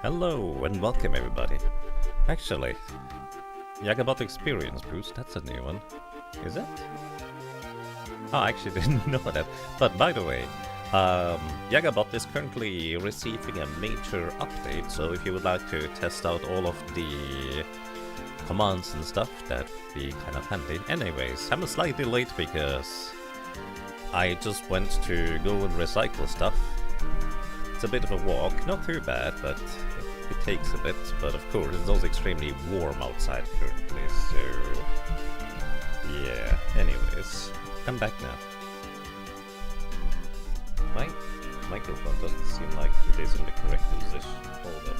Hello and welcome everybody. Actually, Jagabot Experience Boost, that's a new one. Is it? Oh, I actually didn't know that. But by the way, Jagabot is currently receiving a major update, so if you would like to test out all of the commands and stuff, that'd be kind of handy. Anyways, I'm slightly late because I just went to go and recycle stuff. It's a bit of a walk, not too bad, but it takes a bit. But of course, it's also extremely warm outside currently, so yeah. Anyways, I'm back now. My microphone doesn't seem like it is in the correct position. Hold up.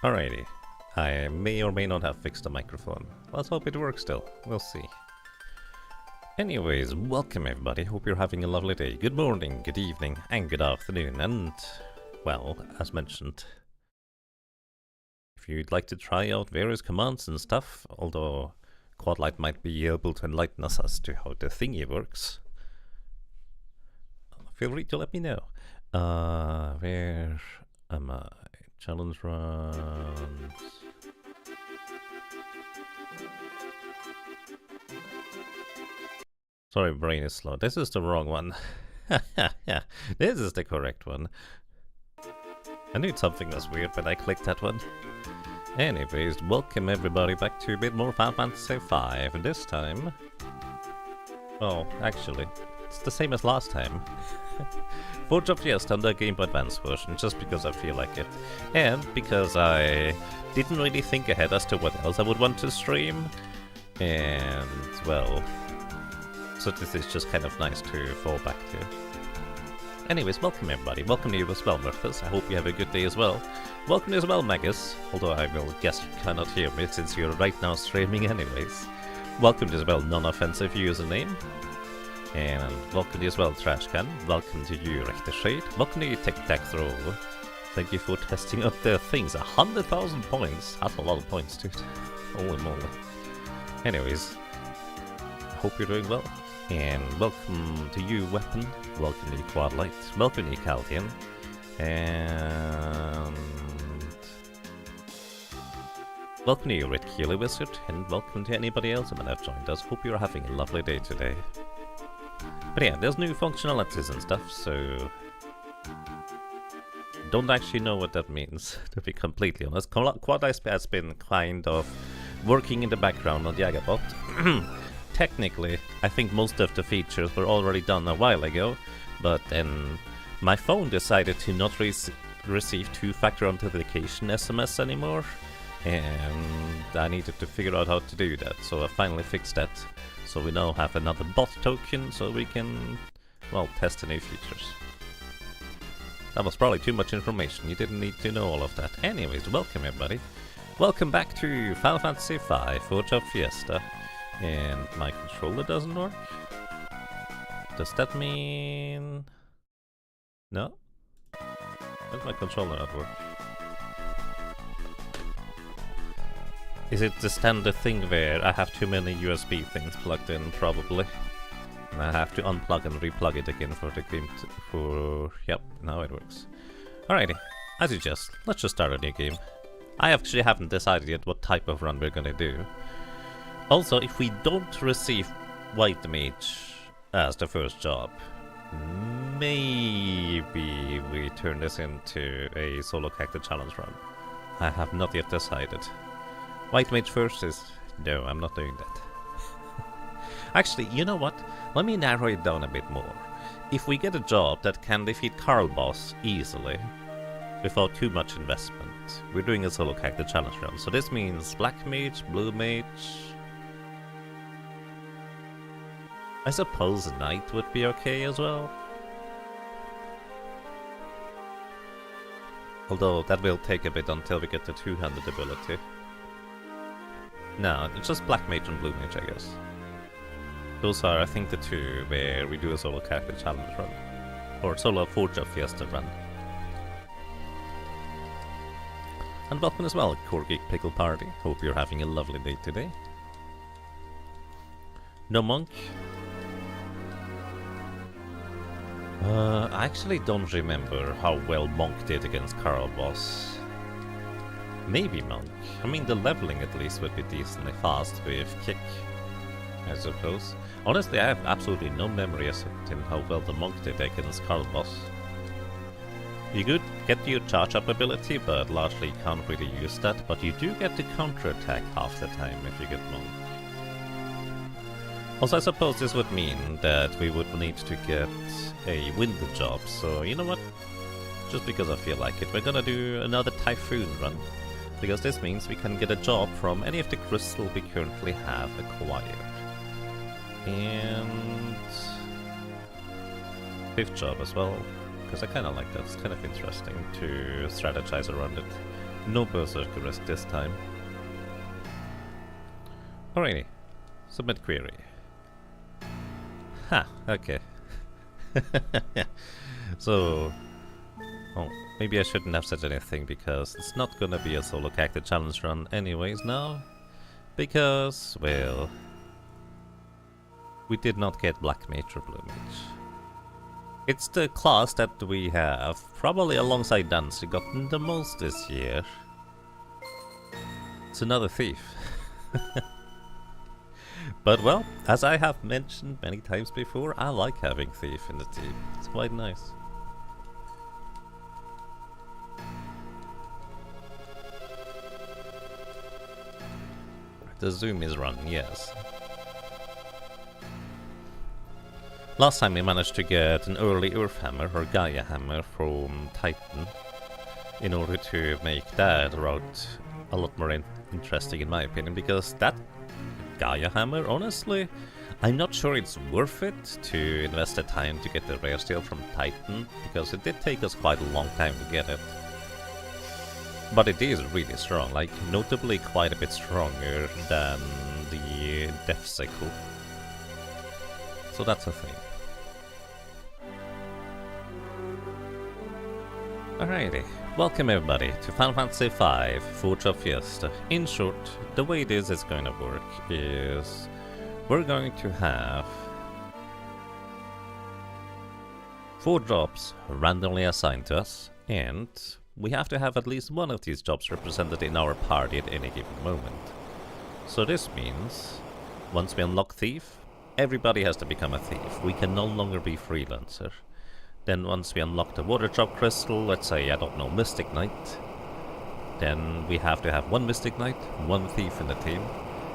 Alrighty. I may or may not have fixed the microphone. Let's hope it works still. We'll see. Anyways, welcome everybody. Hope you're having a lovely day. Good morning, good evening, and good afternoon. And, well, as mentioned, if you'd like to try out various commands and stuff, although Quadlight might be able to enlighten us as to how the thingy works, feel free to let me know. Where am I? Challenge runs. Sorry, brain is slow. This is the wrong one. Yeah, this is the correct one. I knew something was weird when I clicked that one. Anyways, welcome everybody back to a bit more Final Fantasy 5. This time... Oh, actually, it's the same as last time. For Job Fiesta on the Game Boy Advance version, just because I feel like it. And because I didn't really think ahead as to what else I would want to stream. And, well... So this is just kind of nice to fall back to. Anyways, welcome everybody. Welcome to you as well, Murphys. I hope you have a good day as well. Welcome as well, Magus. Although I will guess you cannot hear me since you're right now streaming anyways. Welcome to as well, non-offensive username. And welcome to as well, Trashcan. Welcome to you, Rechter Shade. Welcome to you, Tic-Tac-Throw. Thank you for testing out the things. 100,000 points. That's a lot of points, dude. Holy moly. Anyways, I hope you're doing well. And welcome to you, Weapon. Welcome to you, Quadlight. Welcome to you, Caldian. And... welcome to you, Red Keely Wizard. And welcome to anybody else who might have joined us. Hope you're having a lovely day today. But yeah, there's new functionalities and stuff, so... don't actually know what that means, to be completely honest. Quadlight has been kind of working in the background on Jagabot. Technically, I think most of the features were already done a while ago, but then my phone decided to not receive two-factor authentication SMS anymore, and I needed to figure out how to do that, so I finally fixed that. So we now have another bot token, so we can, well, test the new features. That was probably too much information, you didn't need to know all of that. Anyways, welcome everybody. Welcome back to Final Fantasy 5 for Job Fiesta. And my controller doesn't work? Does that mean... no? Does my controller not work? Is it the standard thing where I have too many USB things plugged in, probably? And I have to unplug and replug it again for the game for... yep, now it works. Alrighty, as you just, let's just start a new game. I actually haven't decided yet what type of run we're gonna do. Also, if we don't receive White Mage as the first job, maybe we turn this into a solo character challenge run. I have not yet decided. White Mage first is... no, I'm not doing that. Actually, you know what? Let me narrow it down a bit more. If we get a job that can defeat Carl Boss easily, without too much investment, we're doing a solo character challenge run. So this means Black Mage, Blue Mage... I suppose Knight would be okay as well. Although that will take a bit until we get the two-handed ability. No, it's just Black Mage and Blue Mage, I guess. Those are, I think, the two where we do a solo character challenge run. Or solo Job Fiesta run. And welcome as well, Core Geek Pickle Party. Hope you're having a lovely day today. No monk? I actually don't remember how well Monk did against Carl Boss. Maybe Monk. I mean, the leveling at least would be decently fast with Kick, I suppose. Honestly, I have absolutely no memory as in how well the Monk did against Carl Boss. You could get your charge-up ability, but largely you can't really use that. But you do get the counter-attack half the time if you get Monk. Also, I suppose this would mean that we would need to get a wind job, so you know what? Just because I feel like it, we're gonna do another Typhoon run. Because this means we can get a job from any of the crystals we currently have acquired. And... fifth job as well, because I kinda like that, it's kind of interesting to strategize around it. No berserker risk this time. Alrighty. Submit query. Ha, okay. So, oh, maybe I shouldn't have said anything because it's not gonna be a solo character challenge run anyways now. Because, well, we did not get Black Mage or Blue Mage. It's the class that we have, probably alongside Dancer, gotten the most this year. It's another thief. But well, as I have mentioned many times before, I like having thief in the team. It's quite nice. The zoom is running, yes. Last time we managed to get an early Earth Hammer or Gaia Hammer from Titan in order to make that route a lot more interesting in my opinion, because that Gaia Hammer, honestly, I'm not sure it's worth it to invest the time to get the rare steel from Titan, because it did take us quite a long time to get it. But it is really strong, like notably quite a bit stronger than the Death Sickle. So that's a thing. Alrighty, welcome everybody to Final Fantasy V for Job Fiesta. In short, the way this is going to work is we're going to have 4 jobs randomly assigned to us, and we have to have at least one of these jobs represented in our party at any given moment. So this means, once we unlock Thief, everybody has to become a thief. We can no longer be freelancer. Then once we unlock the Water Drop Crystal, let's say, I don't know, Mystic Knight, then we have to have 1 Mystic Knight, 1 thief in the team,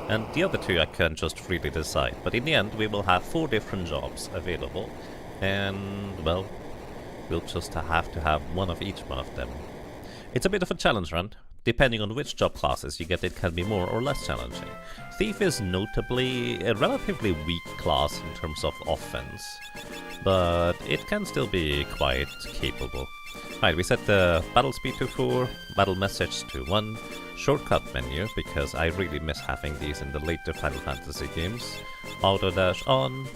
and the other 2 I can just freely decide. But in the end, we will have 4 different jobs available, and, well, we'll just have to have one of each one of them. It's a bit of a challenge run. Depending on which job classes you get, it can be more or less challenging. Thief is notably a relatively weak class in terms of offense, but it can still be quite capable. Right, we set the battle speed to 4, battle message to 1, shortcut menu, because I really miss having these in the later Final Fantasy games, auto dash on,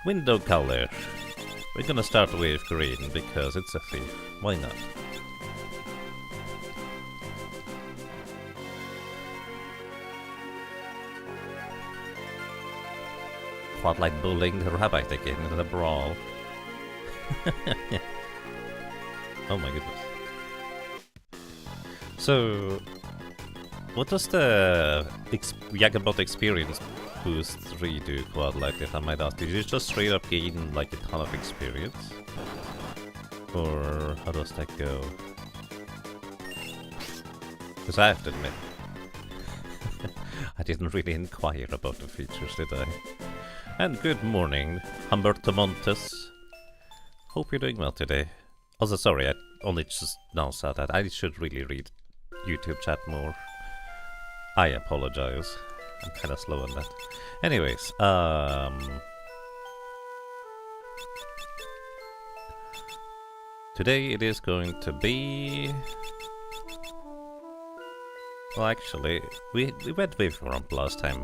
window color. We're gonna start with green, because it's a thief, why not? Quite like bullying the rabbit again in the brawl. Oh my goodness. So, what does the Jagabot experience boost 3 do, Quad, like, if I might ask? Did you just straight up gain like a ton of experience? Or how does that go? Because I have to admit, I didn't really inquire about the features, did I? And good morning, Humberto Montes. Hope you're doing well today. Also, sorry, I only just now saw that. I should really read YouTube chat more. I apologize. I'm kind of slow on that. Anyways, today it is going to be... Well, actually, we went with Rump last time.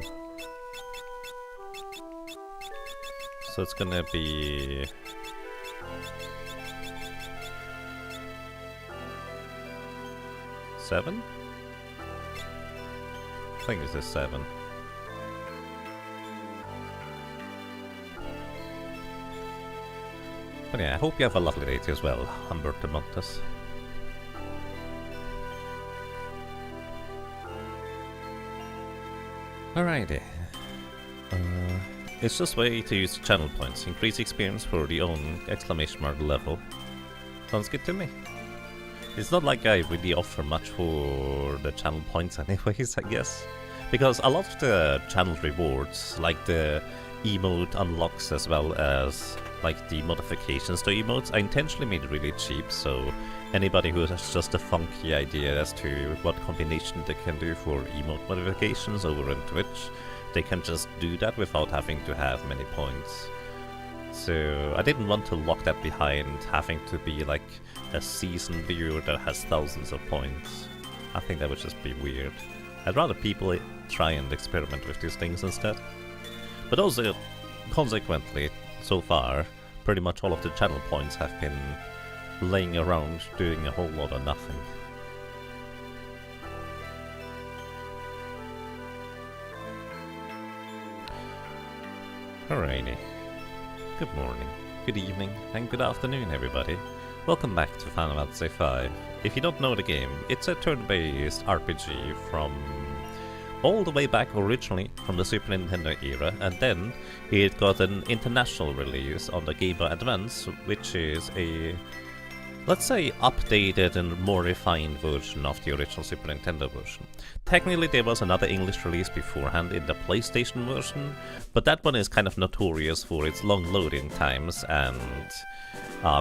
So it's gonna be... 7? I think this is 7. But yeah, I hope you have a lovely day as well, Humberto Montes. Alrighty. It's just a way to use channel points, increase experience for the own exclamation mark level. Sounds good to me. It's not like I really offer much for the channel points anyways, I guess. Because a lot of the channel rewards, like the emote unlocks as well as like the modifications to emotes, I intentionally made it really cheap, so anybody who has just a funky idea as to what combination they can do for emote modifications over on Twitch, they can just do that without having to have many points. So I didn't want to lock that behind having to be like a seasoned viewer that has thousands of points. I think that would just be weird. I'd rather people try and experiment with these things instead. But also, consequently, so far, pretty much all of the channel points have been laying around doing a whole lot of nothing. Alrighty. Good morning, good evening, and good afternoon, everybody. Welcome back to Final Fantasy V. If you don't know the game, it's a turn-based RPG from all the way back originally from the Super Nintendo era, and then it got an international release on the Game Boy Advance, which is a, let's say, updated and more refined version of the original Super Nintendo version. Technically there was another English release beforehand in the PlayStation version, but that one is kind of notorious for its long loading times and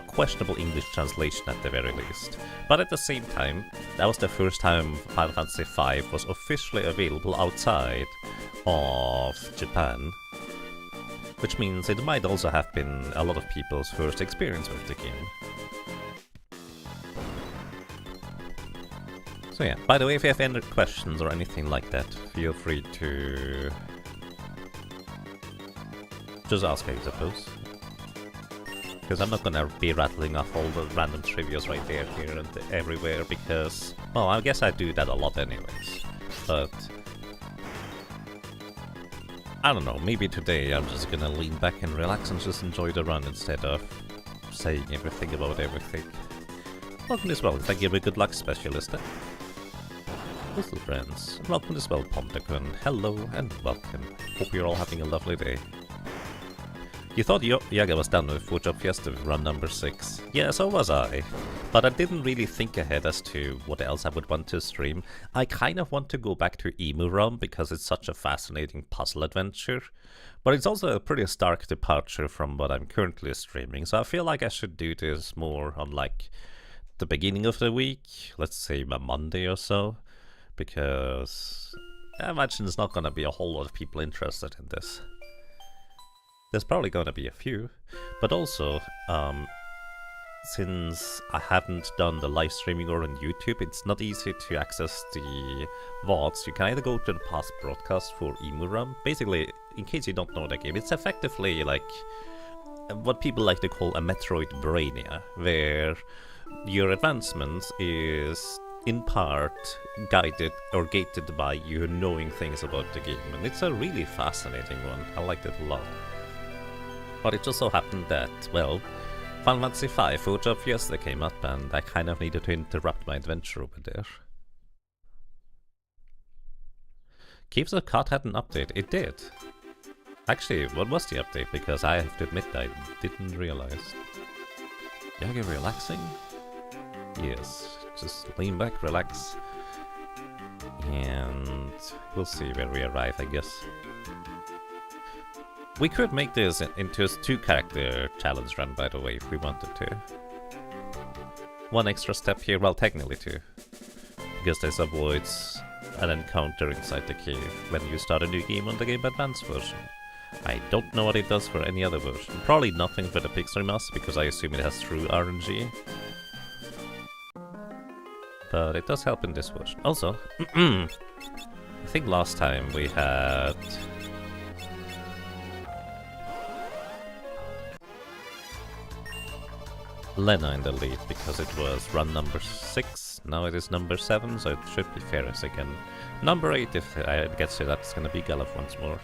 questionable English translation at the very least. But at the same time, that was the first time Final Fantasy V was officially available outside of Japan, which means it might also have been a lot of people's first experience with the game. So yeah, by the way, if you have any questions or anything like that, feel free to just ask, I suppose. Because I'm not gonna be rattling off all the random trivias right there, here, and everywhere, because, well, I guess I do that a lot anyways. But I don't know, maybe today I'm just gonna lean back and relax and just enjoy the run instead of saying everything about everything. Welcome as well, thank you for good luck, Specialist. Little friends, welcome as well, Ponticon. Hello and welcome. Hope you're all having a lovely day. You thought Yaga was done with Job Fiesta run number 6. Yeah, so was I. But I didn't really think ahead as to what else I would want to stream. I kind of want to go back to Emu Run because it's such a fascinating puzzle adventure. But it's also a pretty stark departure from what I'm currently streaming, so I feel like I should do this more on like the beginning of the week, let's say a Monday or so, because I imagine there's not going to be a whole lot of people interested in this. There's probably going to be a few, but also, since I haven't done the live streaming or on YouTube, it's not easy to access the VODs. You can either go to the past broadcast for Emu Run. Basically, in case you don't know the game, it's effectively like what people like to call a Metroidvania, where your advancement is in part guided or gated by you knowing things about the game, and it's a really fascinating one. I liked it a lot. But it just so happened that, well, Final Fantasy V Job Fiesta came up and I kind of needed to interrupt my adventure over there. Caves of Cod had an update. It did. Actually, what was the update? Because I have to admit I didn't realize. Yaga relaxing? Yes. Just lean back, relax. And we'll see where we arrive, I guess. We could make this into a 2-character challenge run, by the way, if we wanted to. One extra step here, well, technically 2. Because this avoids an encounter inside the cave when you start a new game on the Game Boy Advance version. I don't know what it does for any other version. Probably nothing for the Pixar Mask, because I assume it has true RNG. But it does help in this version. Also, I think last time we had Lena in the lead because it was run number 6. Now it is number 7, so it should be fair as again. Number 8, if I get to that, it's gonna be Galuf once more.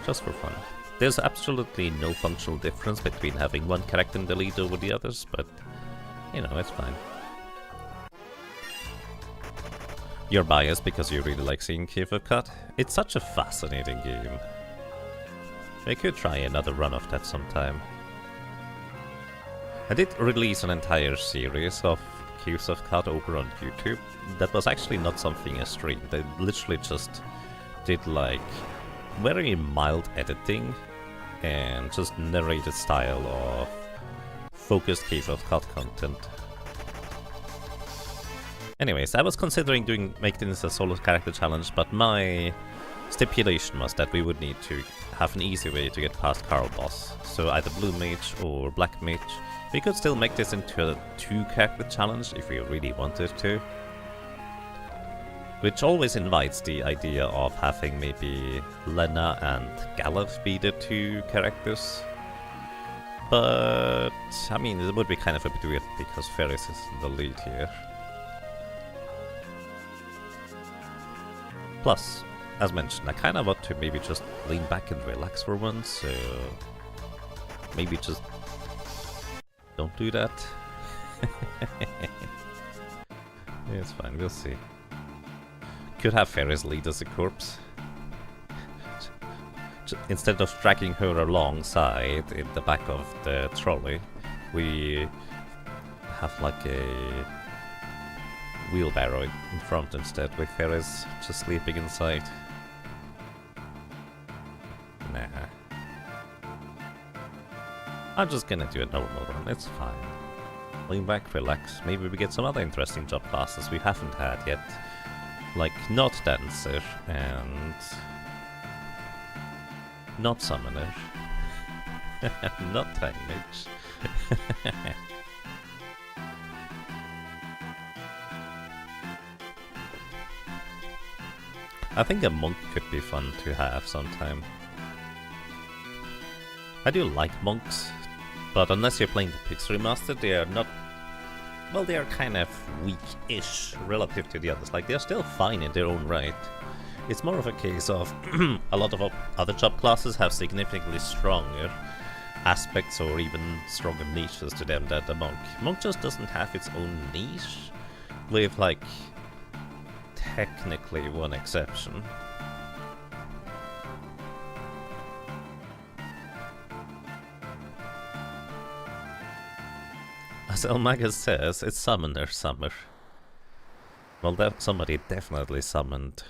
Just for fun. There's absolutely no functional difference between having one character in the lead over the others, but you know, it's fine. You're biased because you really like seeing Cave of Cod? It's such a fascinating game. I could try another run of that sometime. I did release an entire series of Caves of Cod over on YouTube. That was actually not something I streamed. I literally just did like very mild editing and just narrated style of focused Cave of Cod content. Anyways, I was considering making this a solo character challenge, but my stipulation was that we would need to have an easy way to get past Carl Boss. So either Blue Mage or Black Mage. We could still make this into a 2-character challenge if we really wanted to. Which always invites the idea of having maybe Lena and Galuf be the 2 characters. But, I mean, it would be kind of a bit weird because Ferris is in the lead here. Plus, as mentioned, I kind of want to maybe just lean back and relax for once, so maybe just don't do that. It's fine, we'll see. Could have Ferris lead as a corpse. Instead of dragging her alongside in the back of the trolley, we have like a wheelbarrow in front instead, with Ferris just sleeping inside. Nah. I'm just gonna do a normal run, it's fine. Lean back, relax, maybe we get some other interesting job classes we haven't had yet. Like not dancer and not summoner. Not time mage. I think a monk could be fun to have sometime. I do like monks, but unless you're playing the Pix Remastered, they are not... Well, they are kind of weak-ish relative to the others. Like, they're still fine in their own right. It's more of a case of a lot of other job classes have significantly stronger aspects or even stronger niches to them than the monk. Monk just doesn't have its own niche, with, like, technically one exception. As Elmaga says, it's Summoner Summer. Well, somebody definitely summoned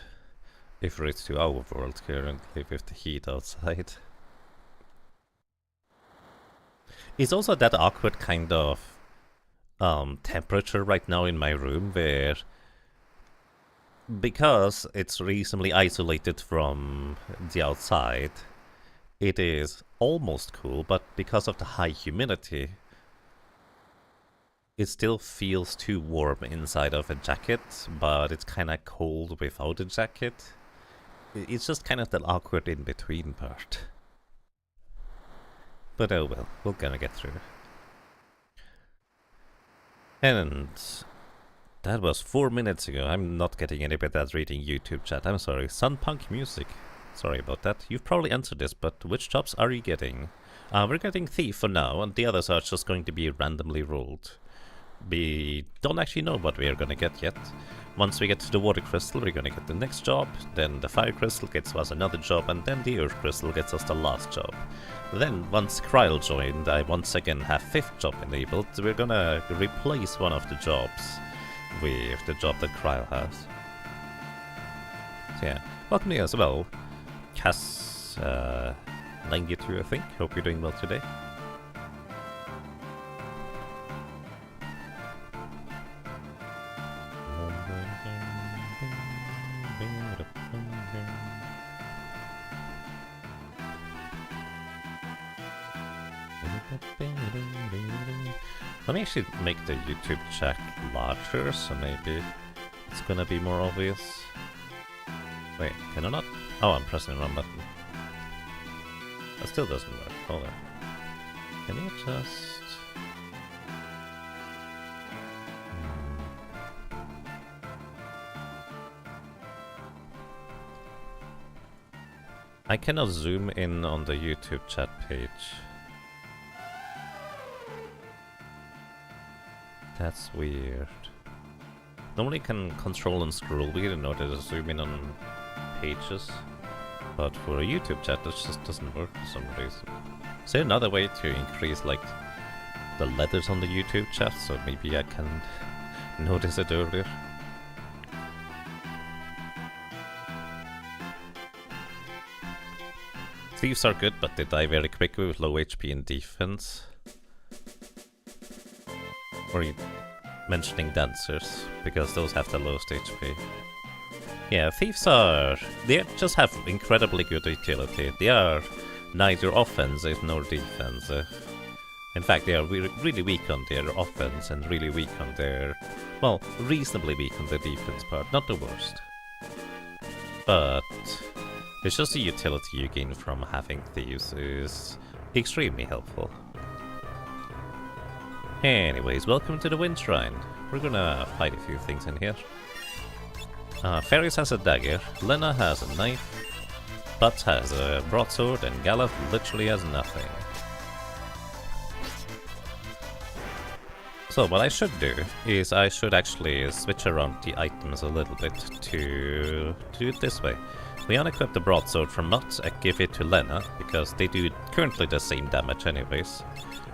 Ifrit to our world currently with the heat outside. It's also that awkward kind of temperature right now in my room where, because it's reasonably isolated from the outside, it is almost cool, but because of the high humidity, it still feels too warm inside of a jacket, but it's kind of cold without a jacket. It's just kind of that awkward in-between part. But oh well, we're gonna get through. And that was 4 minutes ago. I'm not getting any better at reading YouTube chat. I'm sorry. Sunpunk Music. Sorry about that. You've probably answered this, but which jobs are you getting? We're getting Thief for now, and the others are just going to be randomly rolled. We don't actually know what we are going to get yet. Once we get to the Water Crystal, we're going to get the next job, then the Fire Crystal gets us another job, and then the Earth Crystal gets us the last job. Then, once Kryl joined, I once again have 5th job enabled. We're going to replace one of the jobs with the job that Kryl has. So yeah, welcome to you as well. Cass 92, I think. Hope you're doing well today. Let me actually make the YouTube chat larger, so maybe it's gonna be more obvious. Wait, can I not? Oh, I'm pressing the wrong button. That still doesn't work. Hold on. Can you just... I cannot zoom in on the YouTube chat page. That's weird. Normally can control and scroll wheel in order to zoom in on pages, but for a YouTube chat that just doesn't work for some reason. Is there another way to increase like the letters on the YouTube chat so maybe I can notice it earlier? Thieves are good, but they die very quickly with low HP and defense. Or are you mentioning dancers, because those have the lowest HP? Yeah, thieves are... they just have incredibly good utility. They are neither offensive nor defensive. In fact, they are really weak on their offense and really weak on their... well, reasonably weak on the defense part. Not the worst. But it's just the utility you gain from having these is extremely helpful. Anyways, welcome to the Wind Shrine. We're gonna fight a few things in here. Ferris has a dagger, Lena has a knife, Butts has a broadsword, and Galuf literally has nothing. So what I should do is I should actually switch around the items a little bit to do it this way. We unequip the broadsword from Butts and give it to Lena, because they do currently the same damage anyways,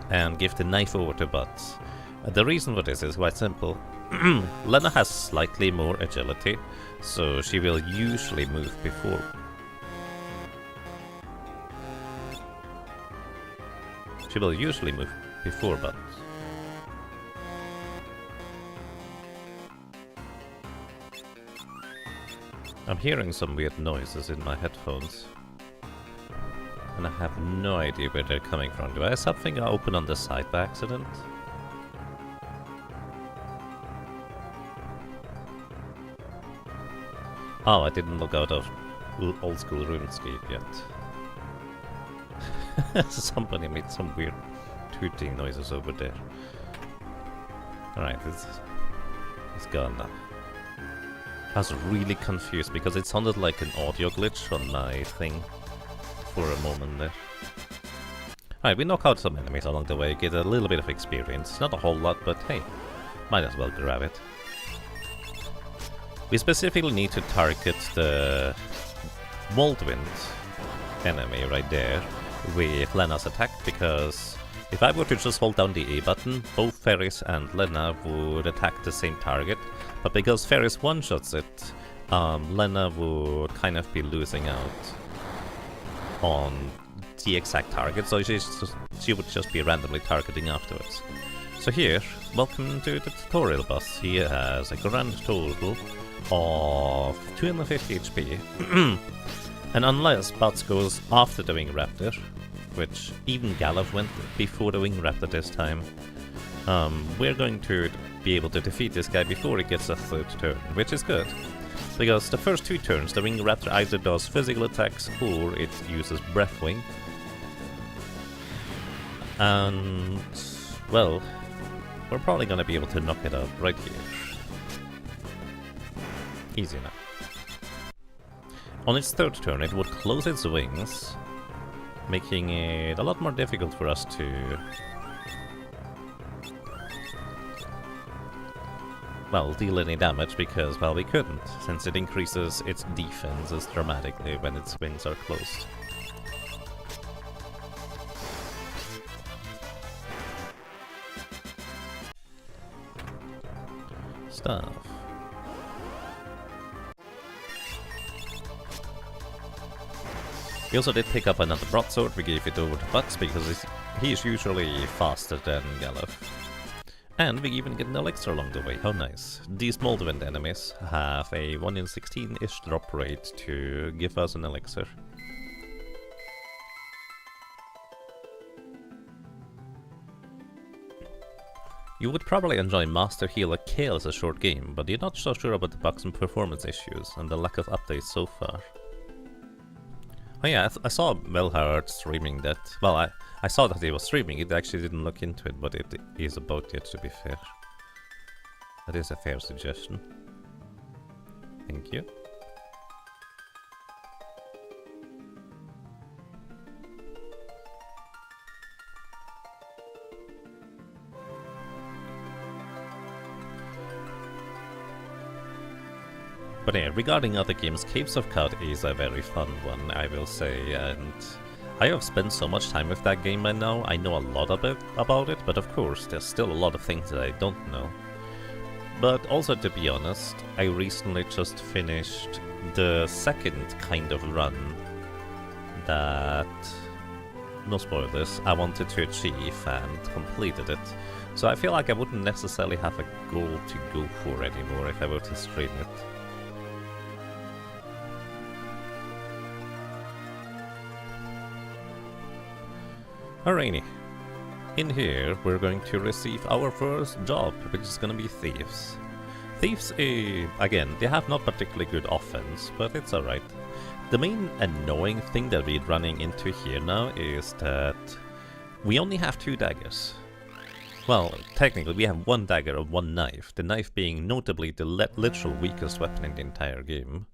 and give the knife over to Butts. The reason for this is quite simple. Lena has slightly more agility, so she will usually move before. She will usually move before Butts. I'm hearing some weird noises in my headphones. And I have no idea where they're coming from. Do I have something open on the side by accident? Oh, I didn't look out of old school RuneScape yet. Somebody made some weird tooting noises over there. Alright, it's gone now. I was really confused because it sounded like an audio glitch on my thing for a moment there. Alright, we knock out some enemies along the way, get a little bit of experience. Not a whole lot, but hey, might as well grab it. We specifically need to target the Moldwind enemy right there with Lena's attack, because if I were to just hold down the A button, both Ferris and Lena would attack the same target, but because Ferris one-shots it, Lena would kind of be losing out on the exact target, so she would just be randomly targeting afterwards. So here, welcome to the tutorial boss. He has a grand total of 250 HP, and unless Butts goes after the Wing Raptor, which even Galuf went before the Wing Raptor this time, we're going to be able to defeat this guy before he gets a third turn, which is good. Because the first two turns, the Wing Raptor either does physical attacks or it uses Breath Wing. And, well, we're probably going to be able to knock it out right here. Easy enough. On its third turn, it would close its wings, making it a lot more difficult for us to, well, deal any damage, because, well, we couldn't, since it increases its defenses dramatically when its wings are closed. Stuff. We also did pick up another broadsword. We gave it over to Butts because he is usually faster than Galuf. And we even get an elixir along the way. How nice. These Moldwind enemies have a 1 in 16-ish drop rate to give us an elixir. You would probably enjoy Master Healer Kale as a short game, but you're not so sure about the bugs and performance issues and the lack of updates so far. Oh yeah, I saw Melhard streaming that. Well, I saw that he was streaming it, I actually didn't look into it, but it is about it, to be fair. That is a fair suggestion. Thank you. But yeah, regarding other games, Caves of Cod is a very fun one, I will say, and I have spent so much time with that game by now. I know a lot about it, but of course, there's still a lot of things that I don't know. But also, to be honest, I recently just finished the second kind of run that, no spoilers, I wanted to achieve and completed it. So I feel like I wouldn't necessarily have a goal to go for anymore if I were to stream it. Alrighty. in here we're going to receive our first job, which is gonna be thieves. Thieves, again, they have not particularly good offense, but it's alright. The main annoying thing that we're running into here now is that we only have 2 daggers. Well, technically we have 1 dagger and 1 knife, the knife being notably the literal weakest weapon in the entire game.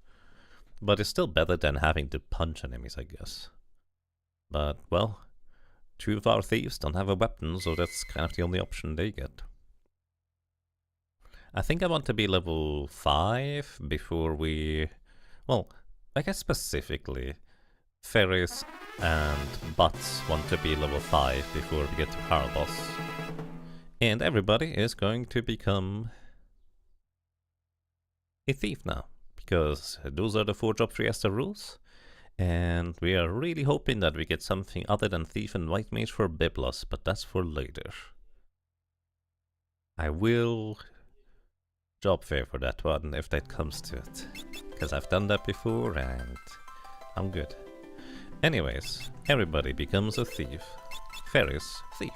But it's still better than having to punch enemies, I guess. But, well, 2 of our thieves don't have a weapon, so that's kind of the only option they get. I think I want to be level 5 before we... Well, I guess specifically, Ferris and Butts want to be level 5 before we get to our boss. And everybody is going to become a thief now, because those are the 4 Job Fiesta rules. And we are really hoping that we get something other than Thief and White Mage for Biblos, but that's for later. I will job fair for that one if that comes to it, because I've done that before and I'm good. Anyways, everybody becomes a thief. Ferris, thief.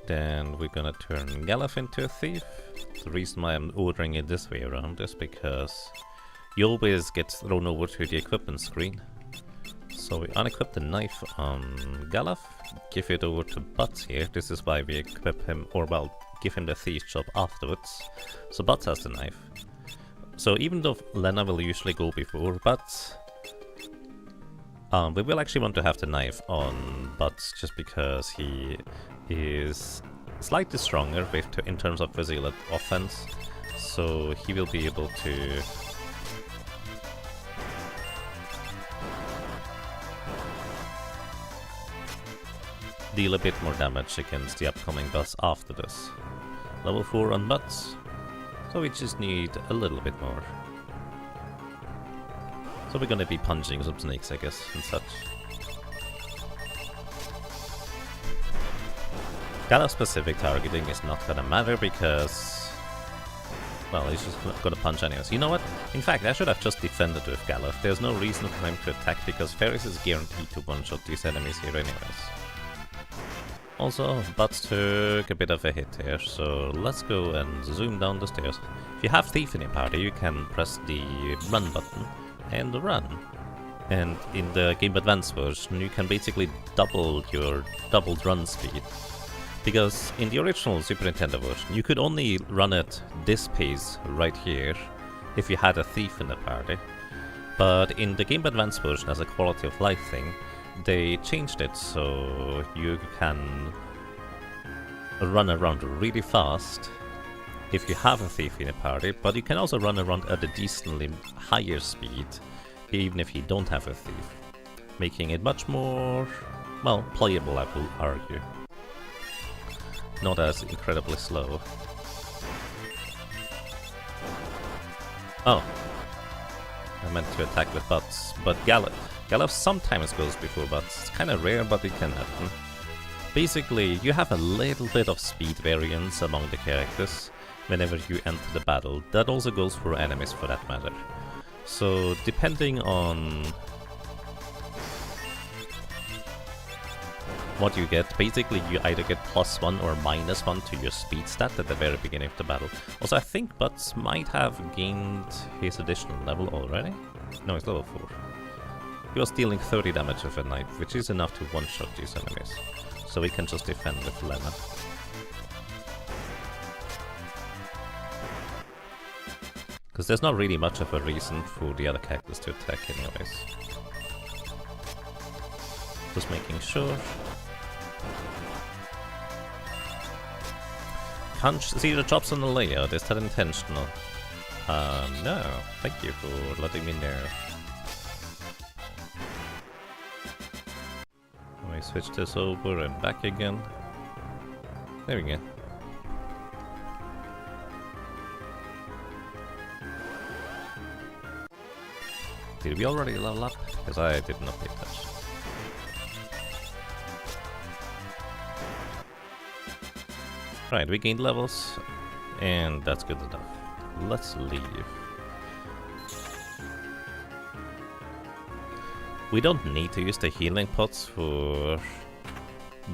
Then we're gonna turn Galef into a thief. The reason why I'm ordering it this way around is because you always get thrown over to the equipment screen. So we unequip the knife on Galef, give it over to Butts here. This is why we equip him, or well, give him the thief job afterwards. So Butts has the knife. So even though Lena will usually go before Butts, we will actually want to have the knife on Butts just because he is slightly stronger in terms of physical offense. So he will be able to deal a bit more damage against the upcoming boss after this. Level 4 on Butts, so we just need a little bit more. So we're gonna be punching some snakes, I guess, and such. Galef specific targeting is not gonna matter because, well, he's just gonna punch anyways. You know what? In fact, I should have just defended with Galef. There's no reason for him to attack because Ferris is guaranteed to one-shot these enemies here anyways. Also, Butts took a bit of a hit here, so let's go and zoom down the stairs. If you have Thief in your party, you can press the run button and run. And in the Game Advance version, you can basically double your doubled run speed. Because in the original Super Nintendo version, you could only run at this pace right here if you had a Thief in the party. But in the Game Advance version, as a quality of life thing, they changed it so you can run around really fast if you have a Thief in a party, but you can also run around at a decently higher speed even if you don't have a Thief, making it much more, well, playable, I will argue. Not as incredibly slow. Oh, I meant to attack with Butts, but Galef sometimes goes before Butts. It's kind of rare, but it can happen. Basically, you have a little bit of speed variance among the characters whenever you enter the battle. That also goes for enemies for that matter. So, depending on what you get, basically you either get +1 or -1 to your speed stat at the very beginning of the battle. Also, I think Butts might have gained his additional level already. No, he's level 4. He was dealing 30 damage with a knife, which is enough to one-shot these enemies. So we can just defend with Lena. Because there's not really much of a reason for the other characters to attack anyways. Just making sure. Can't see the drops on the layout, is that intentional? No, thank you for letting me know. Let me switch this over and back again. There we go. Did we already level up? Because I did not pay attention. Right, we gained levels, and that's good enough. Let's leave. We don't need to use the healing pots for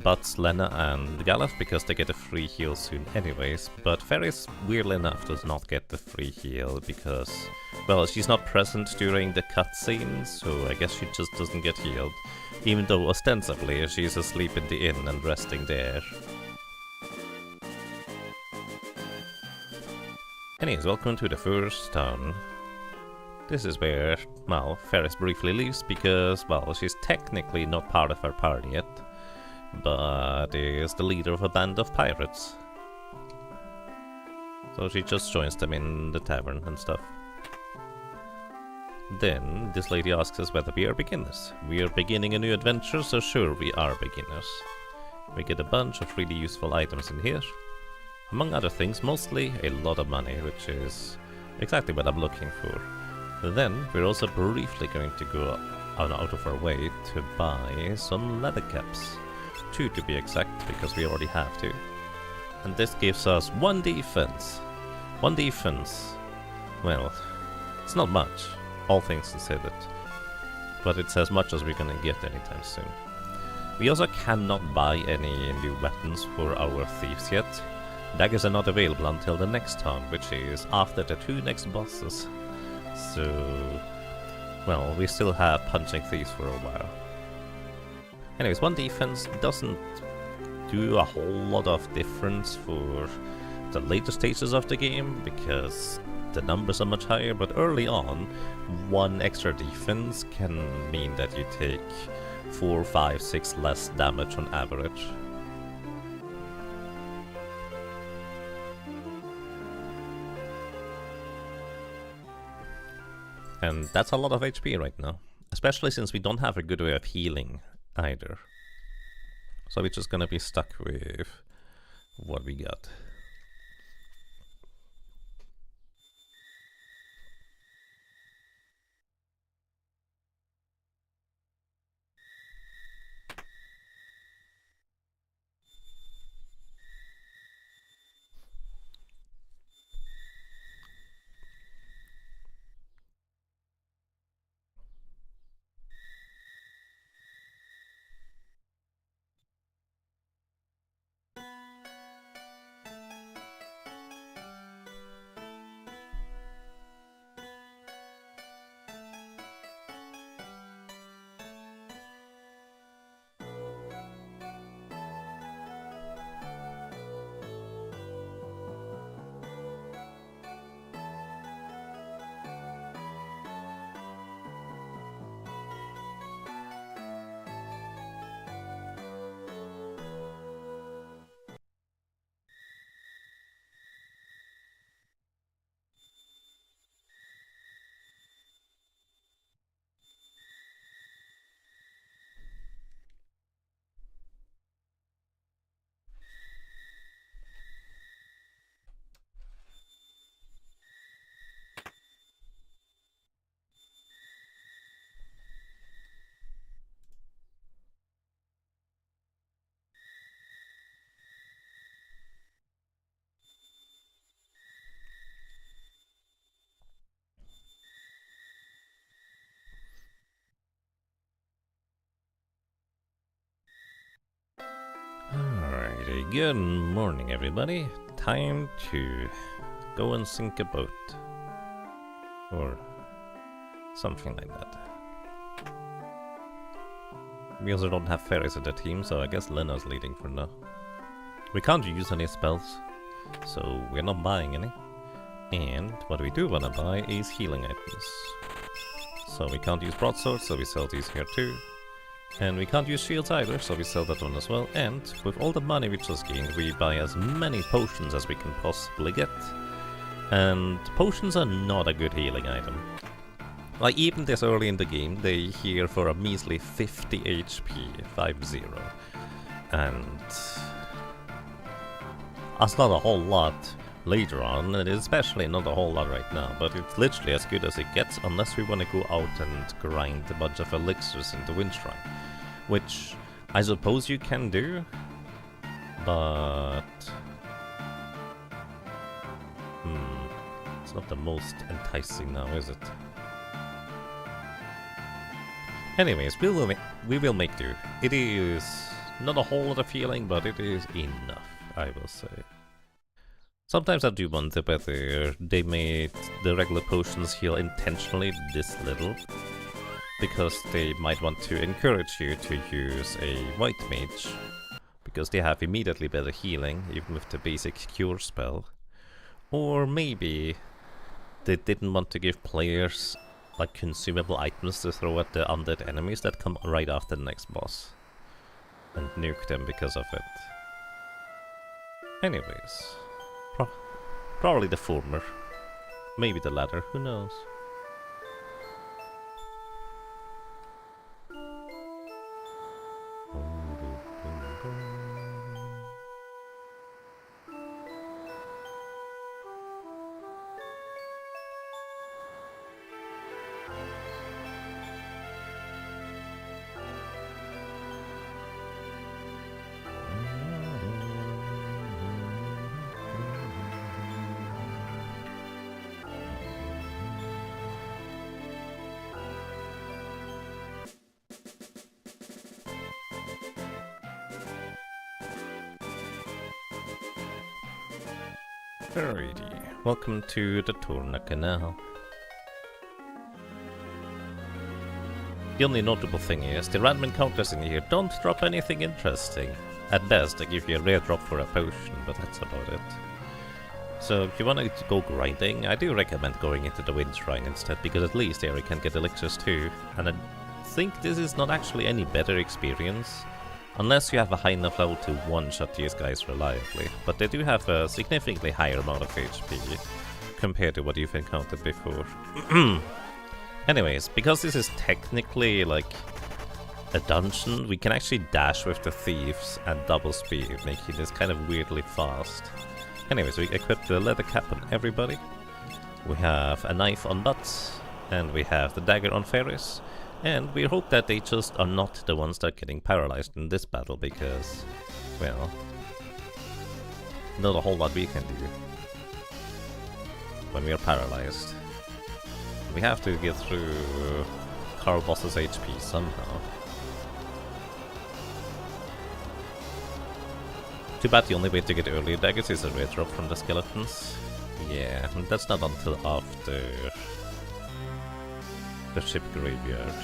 Butts, Lena and Galef because they get a free heal soon anyways, but Ferris, weirdly enough, does not get the free heal because, well, she's not present during the cutscenes, so I guess she just doesn't get healed, even though ostensibly she's asleep in the inn and resting there. Anyways, welcome to the first town. This is where, well, Ferris briefly leaves because, well, she's technically not part of our party yet, but is the leader of a band of pirates. So she just joins them in the tavern and stuff. Then, this lady asks us whether we are beginners. We are beginning a new adventure, so sure we are beginners. We get a bunch of really useful items in here. Among other things, mostly a lot of money, which is exactly what I'm looking for. Then, we're also briefly going to go out of our way to buy some leather caps. 2 to be exact, because we already have 2. And this gives us 1 defense. 1 defense. Well, it's not much, all things considered. But it's as much as we're gonna get anytime soon. We also cannot buy any new weapons for our thieves yet. Daggers are not available until the next town, which is after the 2 next bosses. So, well, we still have punching thieves for a while. Anyways, 1 defense doesn't do a whole lot of difference for the later stages of the game, because the numbers are much higher, but early on, 1 extra defense can mean that you take 4, 5, 6 less damage on average. And that's a lot of HP right now, especially since we don't have a good way of healing either. So we're just gonna be stuck with what we got. Alrighty, good morning everybody. Time to go and sink a boat. Or something like that. We also don't have fairies in the team, so I guess Lena's leading for now. We can't use any spells, so we're not buying any. And what we do want to buy is healing items. So we can't use broadswords, so we sell these here too. And we can't use shields either, so we sell that one as well. And with all the money we just gained, we buy as many potions as we can possibly get. And potions are not a good healing item. Like, even this early in the game, they heal for a measly 50 HP, 50. And that's not a whole lot later on, and especially not a whole lot right now, but it's literally as good as it gets unless we want to go out and grind a bunch of elixirs in the Wind Shrine. Which I suppose you can do, but it's not the most enticing now, is it? Anyways, we will make do. It is not a whole lot of healing, but it is enough, I will say. Sometimes I do wonder whether they made the regular potions heal intentionally this little, because they might want to encourage you to use a white mage, because they have immediately better healing, even with the basic cure spell. Or maybe they didn't want to give players like consumable items to throw at the undead enemies that come right after the next boss, and nuke them because of it. Anyways, probably the former, maybe the latter, who knows. Alrighty, welcome to the Torna Canal. The only notable thing is, the random encounters in here don't drop anything interesting. At best, they give you a rare drop for a potion, but that's about it. So if you want to go grinding, I do recommend going into the Wind Shrine instead, because at least there you can get elixirs too. And I think this is not actually any better experience, unless you have a high enough level to one-shot these guys reliably. But they do have a significantly higher amount of HP compared to what you've encountered before. Anyways, because this is technically like a dungeon, we can actually dash with the thieves and double speed, making this kind of weirdly fast. Anyways, we equip the leather cap on everybody. We have a knife on Butts, and we have the dagger on Ferris. And we hope that they just are not the ones that are getting paralyzed in this battle, because, well, not a whole lot we can do when we are paralyzed. We have to get through Carl Boss's HP somehow. Too bad the only way to get earlier daggers is a rare drop from the skeletons. Yeah, and that's not until after the ship graveyard.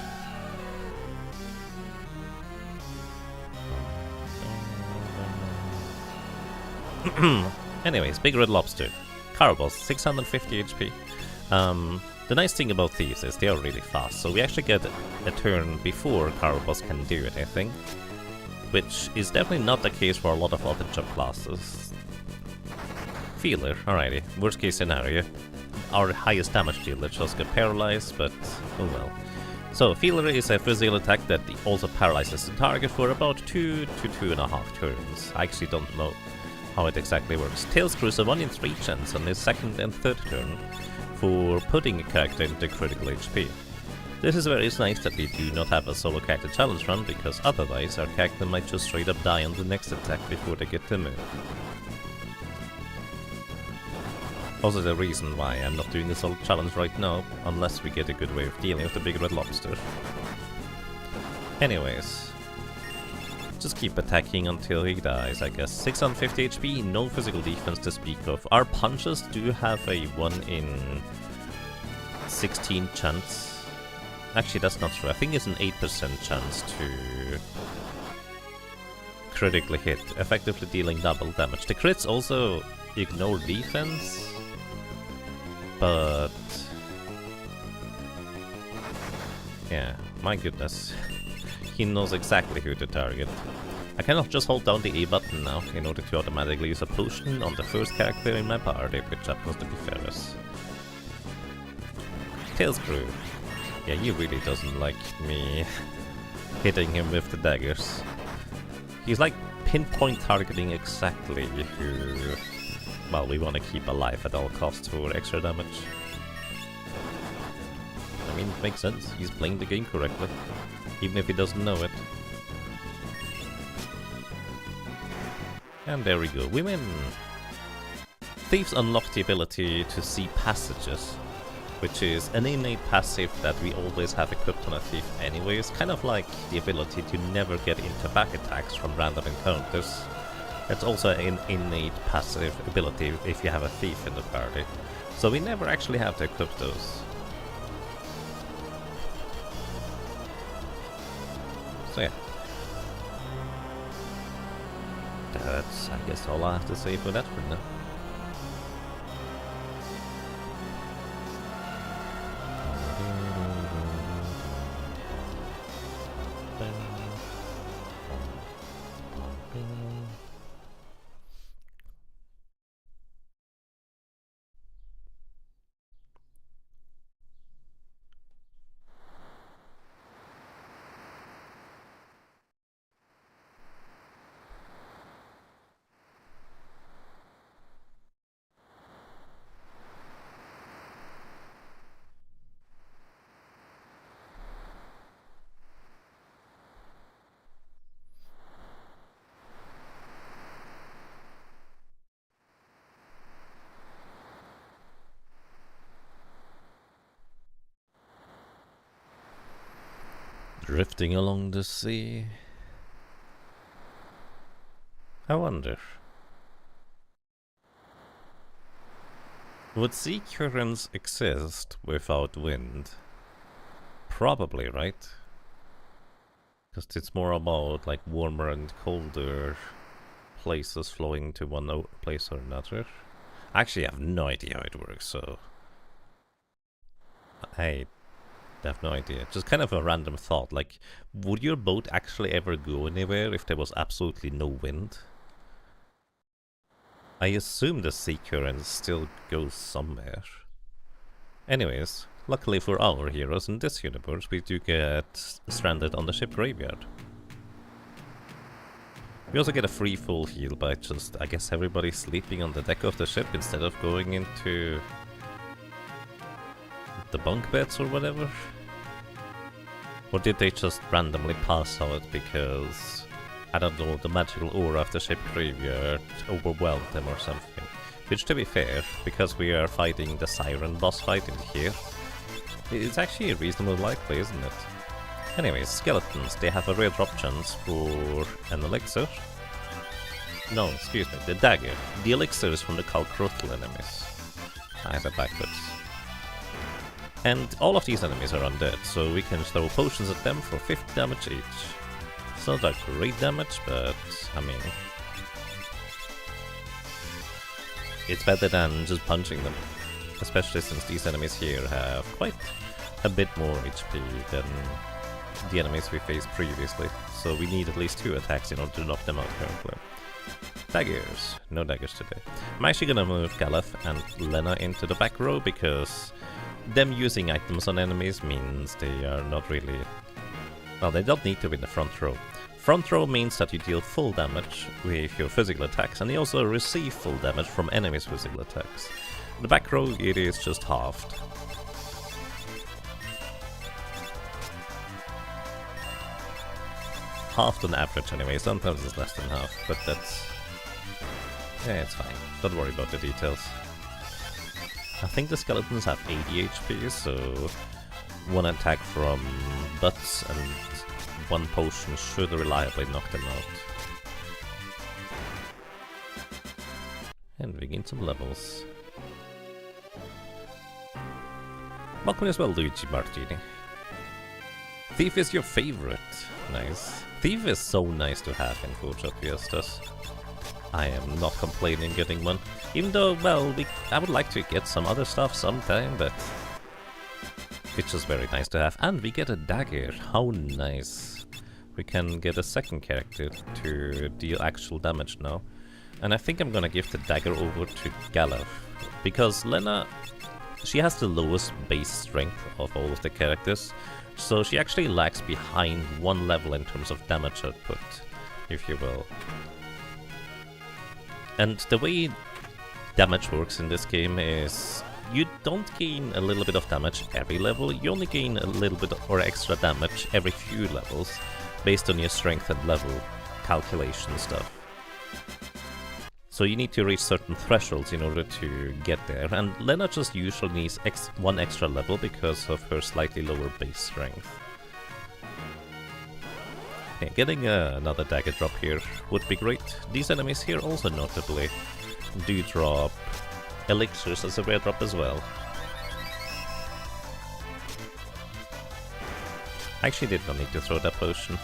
Anyways, Big Red Lobster. Caraboss, 650 HP. The nice thing about these is they are really fast, so we actually get a turn before Caraboss can do it, I think. Which is definitely not the case for a lot of other job classes. Feeler, alrighty, worst case scenario. Our highest damage dealer just got paralyzed, but oh well. So, Feeler is a physical attack that also paralyzes the target for about 2 to 2.5 turns. I actually don't know how it exactly works. Tail Screw is a 1 in 3 chance on his second and third turn for putting a character into critical HP. This is where it's nice that we do not have a solo character challenge run, because otherwise our character might just straight up die on the next attack before they get to move. Also the reason why I'm not doing the solo challenge right now, unless we get a good way of dealing with the Big Red Lobster. Anyways, just keep attacking until he dies, I guess. 650 HP, no physical defense to speak of. Our punches do have a 1 in 16 chance. Actually, that's not true. I think it's an 8% chance to critically hit, effectively dealing double damage. The crits also ignore defense, but yeah, my goodness. He knows exactly who to target. I cannot just hold down the A button now in order to automatically use a potion on the first character in my party, which happens to be Ferris. Tail Screw. Yeah, he really doesn't like me hitting him with the daggers. He's like pinpoint targeting exactly who, well, we want to keep alive at all costs for extra damage. I mean, it makes sense. He's playing the game correctly, even if he doesn't know it. And there we go, we win! Thieves unlock the ability to see passages. which is an innate passive that we always have equipped on a thief anyway. It's kind of like the ability to never get into back attacks from random encounters. It's also an innate passive ability if you have a thief in the party. So we never actually have to equip those. So yeah. That's, I guess, all I have to say for that for now. Drifting along the sea. I wonder. Would sea currents exist without wind? Probably, right? Because it's more about like warmer and colder places flowing to one place or another. I actually have no idea how it works, so I have no idea. Just kind of a random thought, like, would your boat actually ever go anywhere if there was absolutely no wind? I assume the sea current still goes somewhere. Anyways, luckily for our heroes in this universe, we do get stranded on the ship graveyard. We also get a free full heal by just, I guess, everybody sleeping on the deck of the ship instead of going into the bunk beds or whatever. Or did they just randomly pass out because, I don't know, the magical aura of the ship graveyard overwhelmed them or something? Which, to be fair, because we are fighting the Siren boss fight in here, it's actually reasonably likely, isn't it? Anyways, skeletons, they have a rare drop chance for an elixir. No, excuse me, the dagger. The elixir is from the Kalkrotl enemies. I said backwards. And all of these enemies are undead, so we can throw potions at them for 50 damage each. It's not a great damage, but I mean, it's better than just punching them. Especially since these enemies here have quite a bit more HP than the enemies we faced previously. So we need at least 2 attacks in order to knock them out currently. Daggers. No daggers today. I'm actually gonna move Galef and Lena into the back row because them using items on enemies means they are not really... Well, they don't need to be in the front row. Front row means that you deal full damage with your physical attacks, and you also receive full damage from enemies' physical attacks. The back row, it is just halved. Halved on average anyway, sometimes it's less than half, but that's... yeah, it's fine. Don't worry about the details. I think the skeletons have 80 HP, so 1 attack from butts and 1 potion should reliably knock them out. And we gain some levels. Welcome as well, Luigi Martini. Thief is your favorite. Nice. Thief is so nice to have in Job Fiestas. I am not complaining getting one. Even though, well, I would like to get some other stuff sometime, but it's just very nice to have. And we get a dagger. How nice. We can get a second character to deal actual damage now. And I think I'm gonna give the dagger over to Galef. Because Lena, she has the lowest base strength of all of the characters. So she actually lags behind 1 level in terms of damage output, if you will. And the way damage works in this game is you don't gain a little bit of damage every level, you only gain a little bit or extra damage every few levels based on your strength and level calculation stuff. So you need to reach certain thresholds in order to get there, and Lena just usually needs one extra level because of her slightly lower base strength. Yeah, getting another dagger drop here would be great. These enemies here also notably do drop elixirs as a rare drop as well. I actually did not need to throw that potion,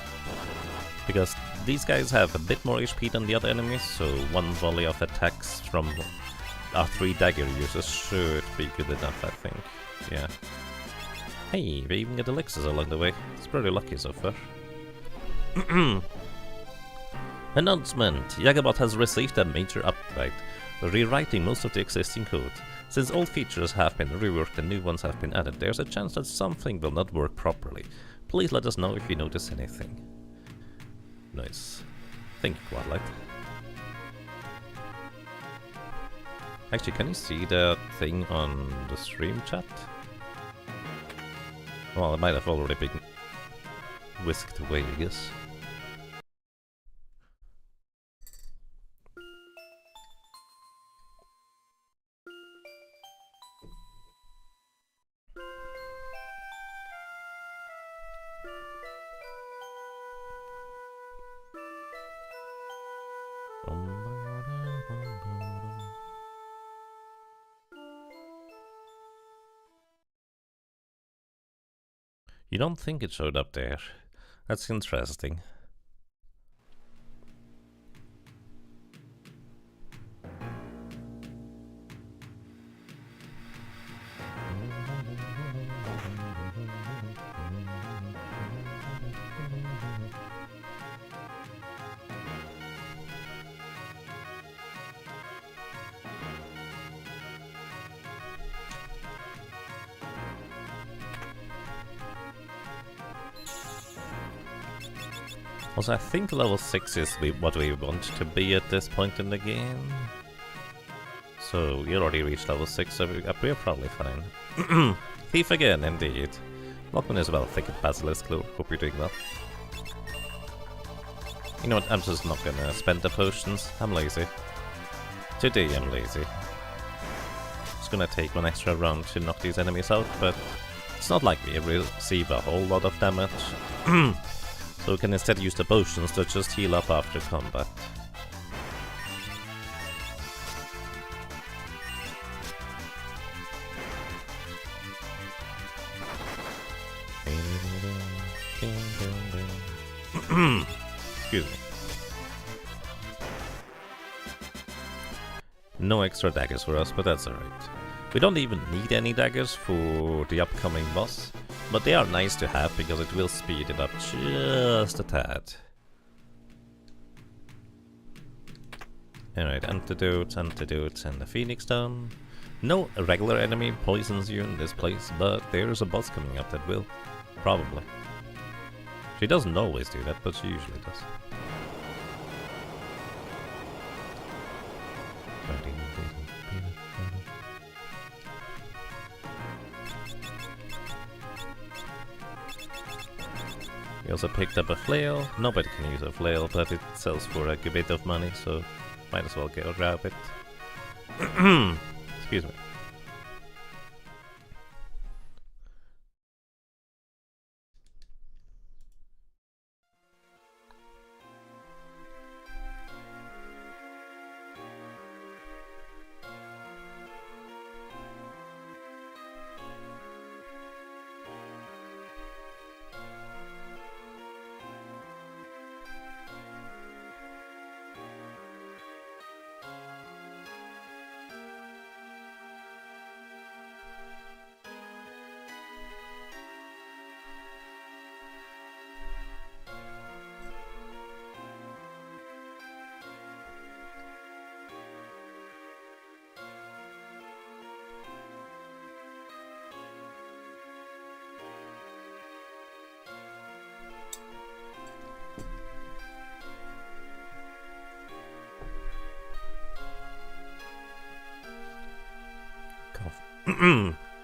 because these guys have a bit more HP than the other enemies, so one volley of attacks from our 3 dagger users should be good enough, I think. Yeah. Hey, we even get elixirs along the way. It's pretty lucky so far. Announcement! Jagabot has received a major upgrade, rewriting most of the existing code. Since old features have been reworked and new ones have been added, there's a chance that something will not work properly. Please let us know if you notice anything. Nice. Thank you, Quadlight. Actually, can you see that thing on the stream chat? Well, it might have already been whisked away, I guess. You don't think it showed up there? That's interesting. Also, I think level 6 is what we want to be at this point in the game. So, you already reached level 6, so we're probably fine. Thief again, indeed. Lockman is well, thank you, Basilisk Lord. Hope you're doing well. You know what, I'm just not gonna spend the potions. I'm lazy. Today I'm lazy. Just gonna take one extra round to knock these enemies out, but it's not like we receive a whole lot of damage. So we can instead use the potions to just heal up after combat. Excuse me. No extra daggers for us, but that's alright. We don't even need any daggers for the upcoming boss. But they are nice to have because it will speed it up just a tad. Alright, antidotes, antidotes, and the Phoenix Stone. No regular enemy poisons you in this place, but there's a boss coming up that will. Probably. She doesn't always do that, but she usually does. We also picked up a flail. Nobody can use a flail, but it sells for a good bit of money, so might as well go grab it. Excuse me.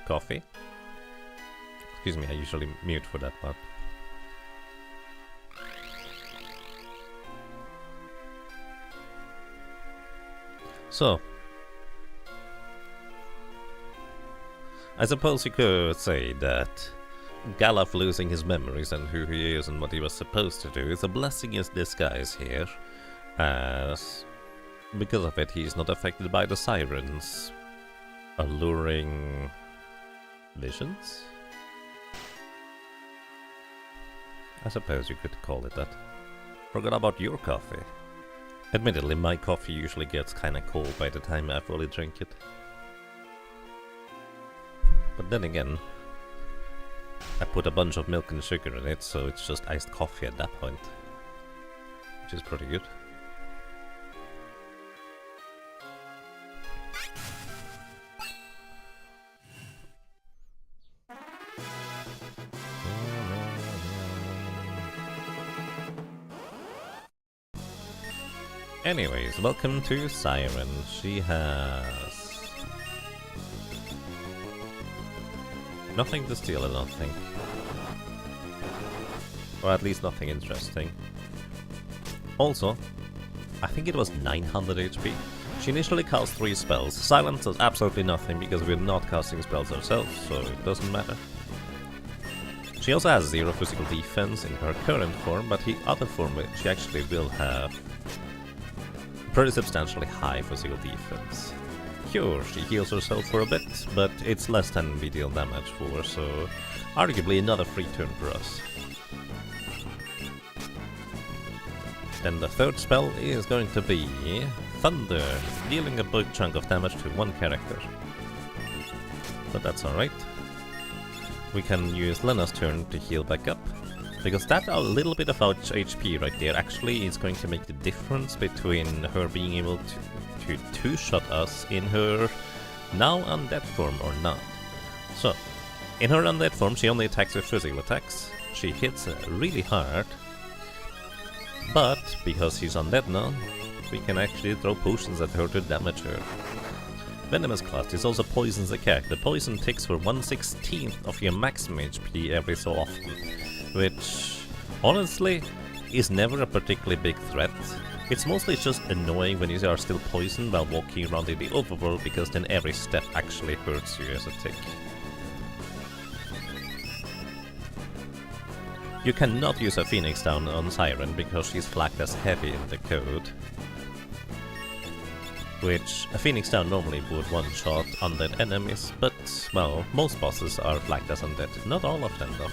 Coffee. Excuse me, I usually mute for that part. So, I suppose you could say that Galaf losing his memories and who he is and what he was supposed to do is a blessing in disguise here, as because of it he's not affected by the sirens' alluring visions? I suppose you could call it that. Forgot about your coffee. Admittedly, my coffee usually gets kinda cold by the time I fully drink it. But then again, I put a bunch of milk and sugar in it, so it's just iced coffee at that point. Which is pretty good. Anyways, welcome to Siren. She has nothing to steal, I don't think. Or at least nothing interesting. Also, I think it was 900 HP. She initially cast 3 spells. Silence does absolutely nothing because we're not casting spells ourselves, so it doesn't matter. She also has 0 physical defense in her current form, but the other form she actually will have pretty substantially high physical defense. Sure, she heals herself for a bit, but it's less than we deal damage for, so arguably another free turn for us. Then the third spell is going to be Thunder, dealing a big chunk of damage to one character. But that's alright. We can use Lena's turn to heal back up, because that a little bit of HP right there actually is going to make the difference between her being able to two-shot us in her now undead form or not. So, in her undead form she only attacks with physical attacks. She hits really hard, but because she's undead now, we can actually throw potions at her to damage her. Venomous Clutch is also poisons the character. Poison ticks for 1/16 of your maximum HP every so often, which honestly is never a particularly big threat. It's mostly just annoying when you are still poisoned while walking around in the overworld, because then every step actually hurts you as a tick. You cannot use a Phoenix Down on Siren because she's flagged as heavy in the code, which a Phoenix Down normally would one-shot undead enemies, but, well, most bosses are flagged as undead. Not all of them, though.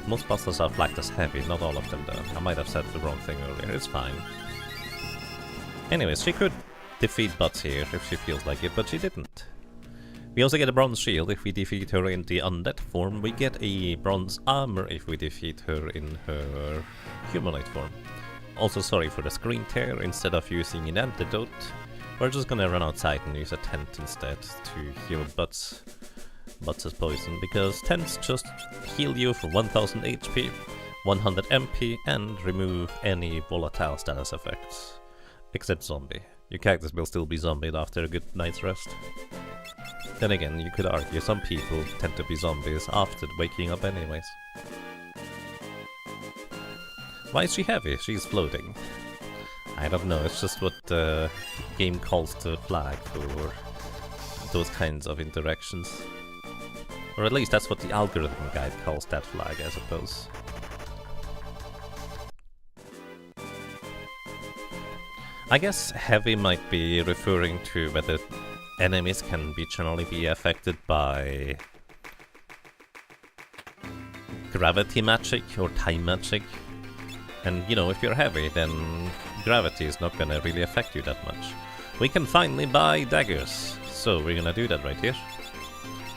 Most bosses are flagged as heavy, not all of them, though. I might have said the wrong thing earlier, it's fine. Anyways, she could defeat Butts here if she feels like it, but she didn't. We also get a bronze shield if we defeat her in the undead form. We get a bronze armor if we defeat her in her humanoid form. Also sorry for the screen tear. Instead of using an antidote, we're just gonna run outside and use a tent instead to heal Butts' poison, because tents just heal you for 1000 HP, 100 MP, and remove any volatile status effects. Except zombie. Your characters will still be zombied after a good night's rest. Then again, you could argue some people tend to be zombies after waking up anyways. Why is she heavy? She's floating. I don't know, it's just what the game calls the flag for those kinds of interactions. Or at least that's what the algorithm guide calls that flag, I suppose. I guess heavy might be referring to whether enemies can generally be affected by gravity magic or time magic. And, you know, if you're heavy, then gravity is not gonna really affect you that much. We can finally buy daggers, so we're gonna do that right here.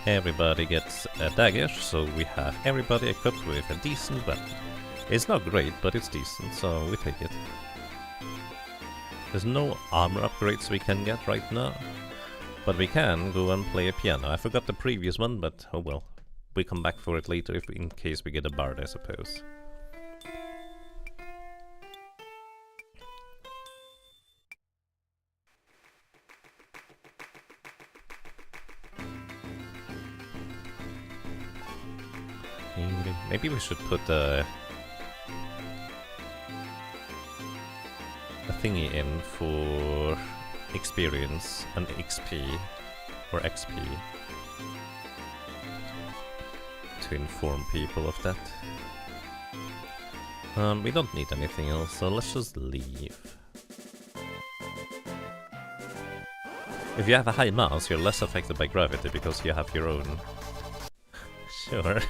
Everybody gets a dagger, so we have everybody equipped with a decent weapon. It's not great, but it's decent, so we take it. There's no armor upgrades we can get right now, but we can go and play a piano. I forgot the previous one, but oh well. We come back for it later if in case we get a bard, I suppose. Maybe we should put a thingy in for experience and XP, or XP, to inform people of that. We don't need anything else, so let's just leave. If you have a high mass, you're less affected by gravity because you have your own. Sure.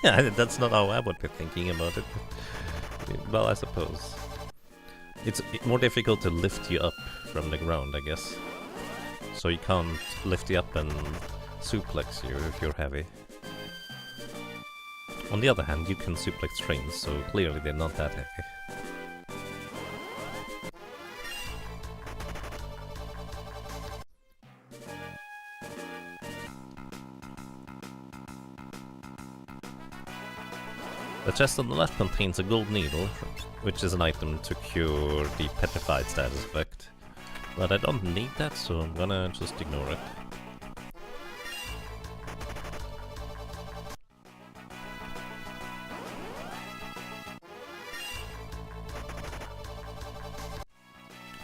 That's not how I would be thinking about it. Well, I suppose. It's more difficult to lift you up from the ground, I guess. So you can't lift you up and suplex you if you're heavy. On the other hand, you can suplex trains, so clearly they're not that heavy. The chest on the left contains a gold needle, which is an item to cure the petrified status effect. But I don't need that, so I'm gonna just ignore it.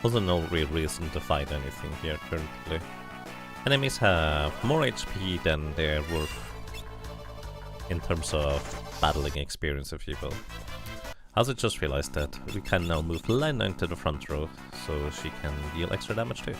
Also no real reason to fight anything here currently. Enemies have more HP than they're worth in terms of battling experience of people. I also just realized that we can now move Lena into the front row, so she can deal extra damage too.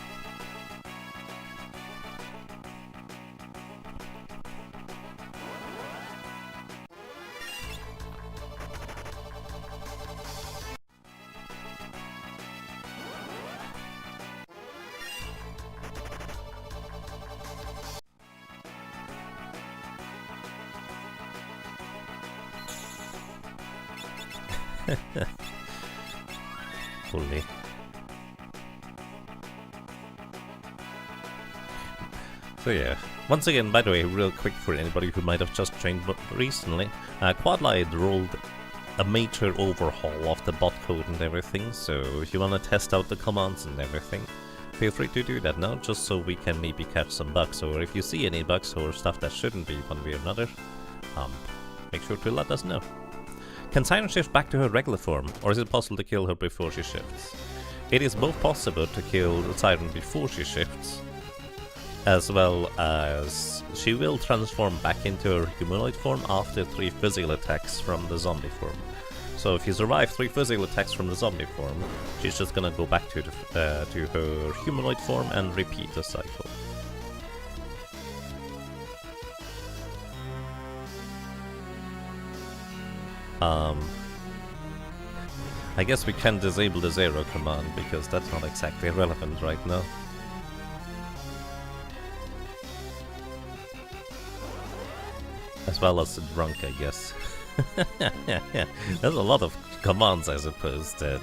Fully. So yeah, once again, by the way, real quick for anybody who might have just joined recently, Quadlight rolled a major overhaul of the bot code and everything, so if you want to test out the commands and everything, feel free to do that now, just so we can maybe catch some bugs, or if you see any bugs or stuff that shouldn't be one way or another, make sure to let us know. Can Siren shift back to her regular form, or is it possible to kill her before she shifts? It is both possible to kill the Siren before she shifts, as well as she will transform back into her humanoid form after 3 physical attacks from the zombie form. So if you survive 3 physical attacks from the zombie form, she's just gonna go back to her humanoid form and repeat the cycle. I guess we can disable the 0 command, because that's not exactly relevant right now. As well as the drunk, I guess. Yeah. There's a lot of commands, I suppose, that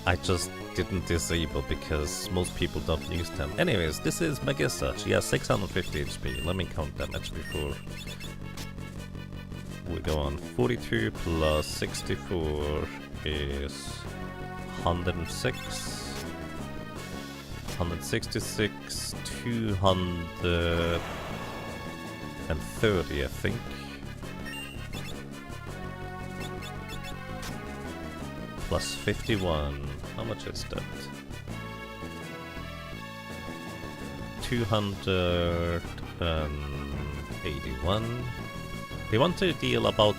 I just didn't disable because most people don't use them. Anyways, this is Magissa. She has 650 HP. Let me count damage before we go on. 42 plus 64 is 106. 166, 230, I think. Plus 51. How much is that? 281. They want to deal about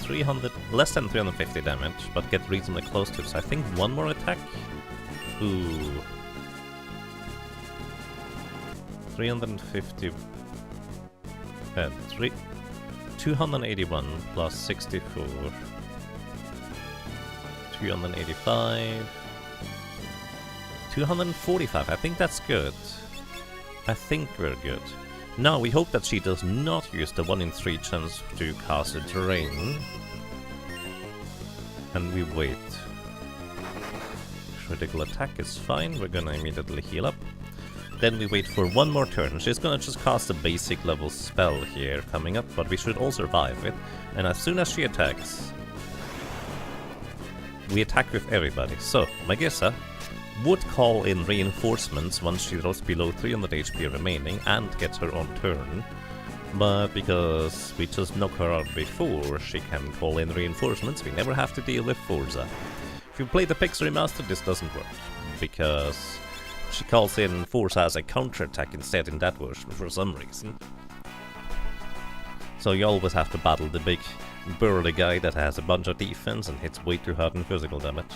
less than 350 damage, but get reasonably close to it. So I think one more attack. Ooh. 350. 281 plus 64. 285. 245. I think that's good. I think we're good. Now we hope that she does not use the 1 in 3 chance to cast a terrain. And we wait. Critical attack is fine, we're gonna immediately heal up. Then we wait for one more turn. She's gonna just cast a basic level spell here coming up, but we should all survive it. And as soon as she attacks, we attack with everybody. So, Magissa would call in reinforcements once she drops below 300 HP remaining and gets her own turn. But because we just knock her out before she can call in reinforcements, we never have to deal with Forza. you play the Pix Remastered, this doesn't work, because she calls in Force as a counterattack instead in that version for some reason. So you always have to battle the big burly guy that has a bunch of defense and hits way too hard in physical damage.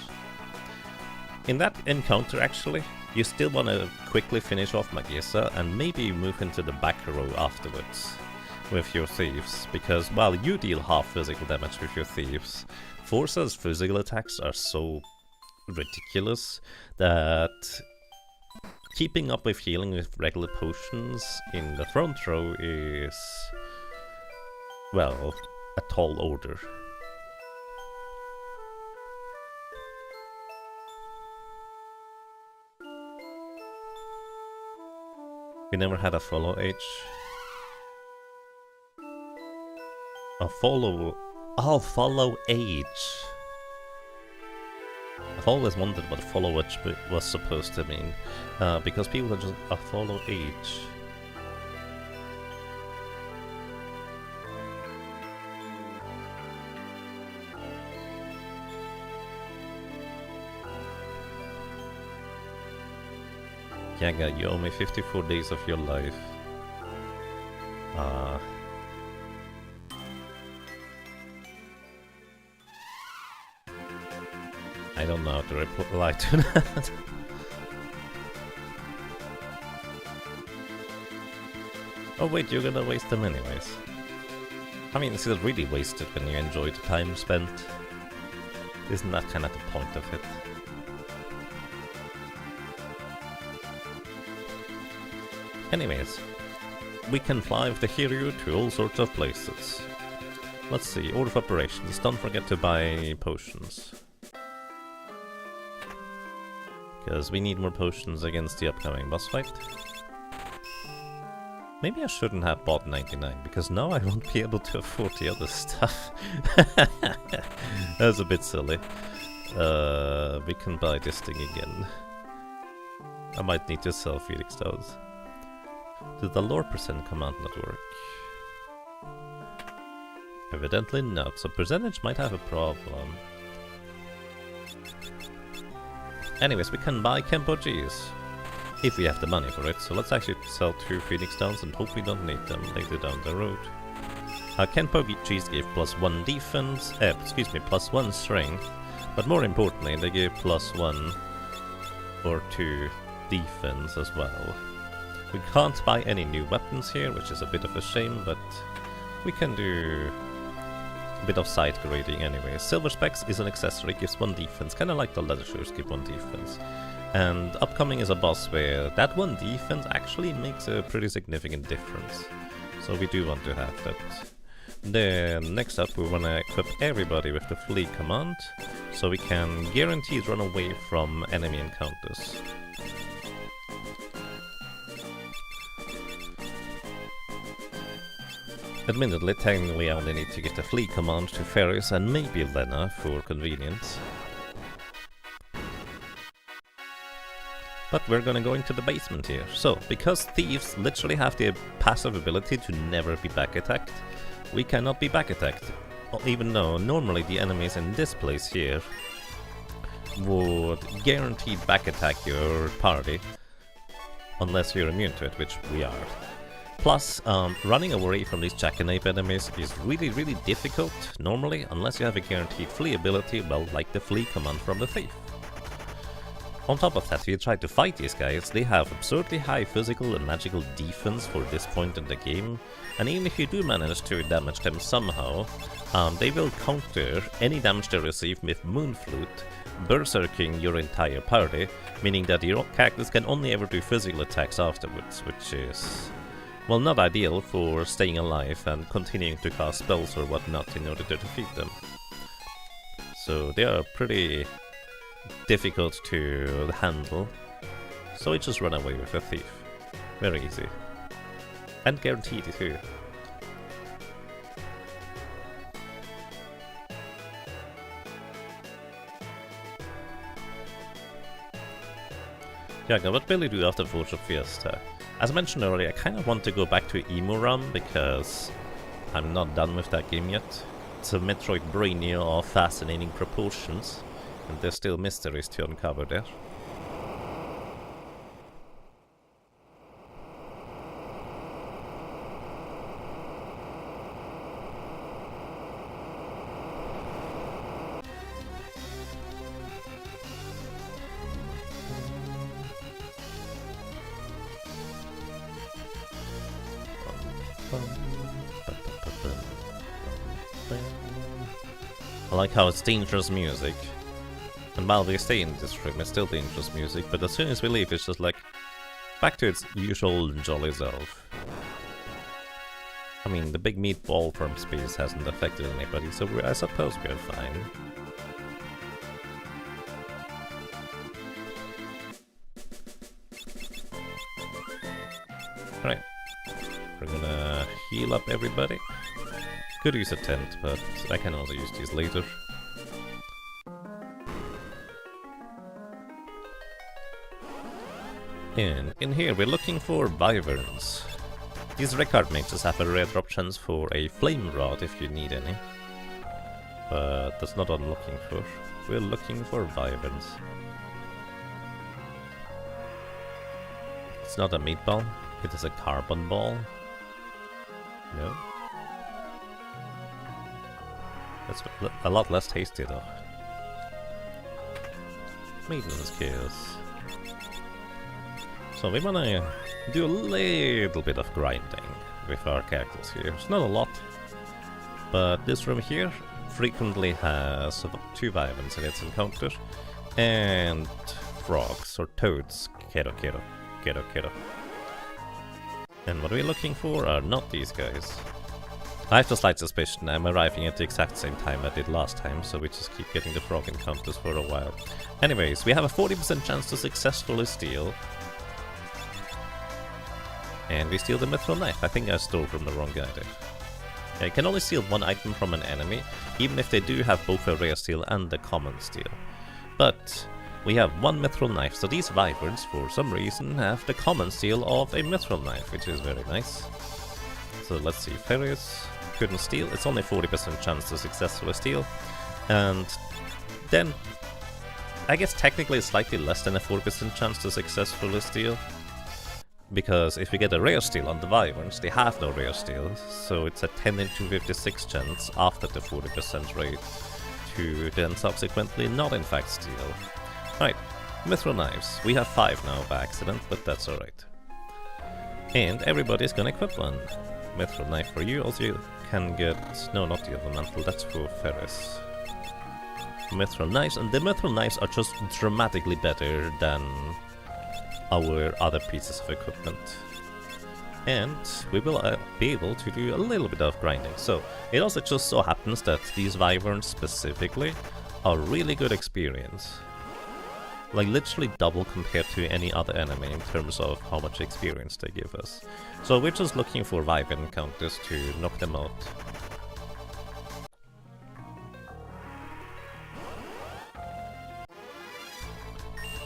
In that encounter, actually, you still want to quickly finish off Magiesa and maybe move into the back row afterwards with your thieves, because while you deal half physical damage with your thieves, Forza's physical attacks are so ridiculous that keeping up with healing with regular potions in the front row is, well, a tall order. We never had a follow H. A follow... Oh, follow age. I've always wondered what follow age was supposed to mean. Because people are just a follow age. Yaga, you owe me 54 days of your life. I don't know how to reply to that. Oh wait, you're gonna waste them anyways. I mean, is it really wasted when you enjoy the time spent? Isn't that kind of the point of it? Anyways, we can fly with the Hiryu to all sorts of places. Let's see, order of operations. Don't forget to buy potions. Because we need more potions against the upcoming boss fight. Maybe I shouldn't have bought 99, because now I won't be able to afford the other stuff. That's a bit silly. We can buy this thing again. I might need to sell Phoenix Stones. Did the lore percent command not work? Evidently not, so percentage might have a problem. Anyways, we can buy Kempo G's if we have the money for it, so let's actually sell 2 Phoenix Stones and hope we don't need them later down the road. Kempo G's give +1 defense, +1 strength, but more importantly, they give +1 or 2 defense as well. We can't buy any new weapons here, which is a bit of a shame, but we can do a bit of side grading anyway. Silver Specs is an accessory, gives 1 defense, kinda like the leather shoes give 1 defense. And upcoming is a boss where that 1 defense actually makes a pretty significant difference. So we do want to have that. Then next up we wanna equip everybody with the flee command, so we can guaranteed run away from enemy encounters. Admittedly, technically I only need to get the flee command to Ferris and maybe Lena for convenience. But we're gonna go into the basement here. So, because thieves literally have the passive ability to never be back attacked, we cannot be back attacked. Even though normally the enemies in this place here would guarantee back attack your party, unless you're immune to it, which we are. Plus, running away from these Jackanape enemies is really difficult, normally, unless you have a guaranteed flee ability, well, like the flee command from the thief. On top of that, if you try to fight these guys, they have absurdly high physical and magical defense for this point in the game, and even if you do manage to damage them somehow, they will counter any damage they receive with Moonflute, berserking your entire party, meaning that your characters can only ever do physical attacks afterwards, which is, well, not ideal for staying alive and continuing to cast spells or whatnot in order to defeat them. So they are pretty difficult to handle, so we just run away with a thief. Very easy. And guaranteed too. Yeah, what will you do after Job Fiesta? As I mentioned earlier, I kind of want to go back to Emo Run because I'm not done with that game yet. It's a Metroid Brainier of fascinating proportions. And there's still mysteries to uncover there. I like how it's dangerous music. And while we stay in this room, it's still dangerous music, but as soon as we leave, it's just like back to its usual jolly self. I mean, the big meatball from space hasn't affected anybody, so I suppose we're fine. Right. We're gonna heal up everybody. Could use a tent, but I can also use these later. And in here we're looking for wyverns. These record mages have a rare drop chance for a flame rod if you need any. But that's not what I'm looking for. We're looking for wyverns. It's not a meatball, it is a carbon ball. No? That's a lot less tasty though. Maintenance chaos. So we wanna do a little bit of grinding with our characters here. It's not a lot, but this room here frequently has 2 wyverns in its encounter, and frogs or toads. Kero. And what we're looking for are not these guys. I have a slight suspicion I'm arriving at the exact same time I did last time, so we just keep getting the frog encounters for a while. Anyways, we have a 40% chance to successfully steal. And we steal the mithril knife. I think I stole from the wrong guy there. You can only steal 1 item from an enemy, even if they do have both a rare steal and a common steal. But we have 1 mithril knife, so these wyverns, for some reason, have the common steal of a mithril knife, which is very nice. So let's see, Ferris couldn't steal. It's only 40% chance to successfully steal. And then, I guess technically it's slightly less than a 40% chance to successfully steal. Because if we get a rare steal on the wyverns, they have no rare steal. So it's a 10 in 256 chance after the 40% rate to then subsequently not in fact steal. Right, mithril knives. We have 5 now by accident, but that's alright. And everybody's gonna equip one. Mithril knife for you, also you can get... no, not the elemental, that's for Ferris. Mithril knives, and the mithril knives are just dramatically better than our other pieces of equipment. And we will be able to do a little bit of grinding. So, it also just so happens that these wyverns specifically are really good experience. Like literally double compared to any other enemy in terms of how much experience they give us. So we're just looking for wyvern encounters to knock them out.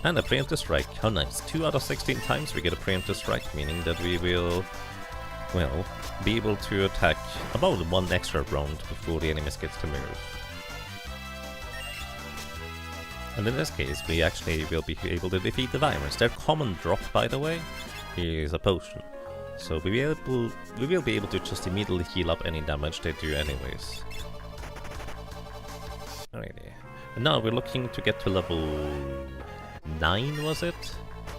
And a preemptive strike, how nice. 2 out of 16 times we get a preemptive strike, meaning that we will, well, be able to attack about 1 extra round before the enemies gets to move. And in this case, we actually will be able to defeat the wyverns. Their common drop, by the way, is a potion. So we will be able to just immediately heal up any damage they do anyways. Alrighty. And now we're looking to get to level 9, was it?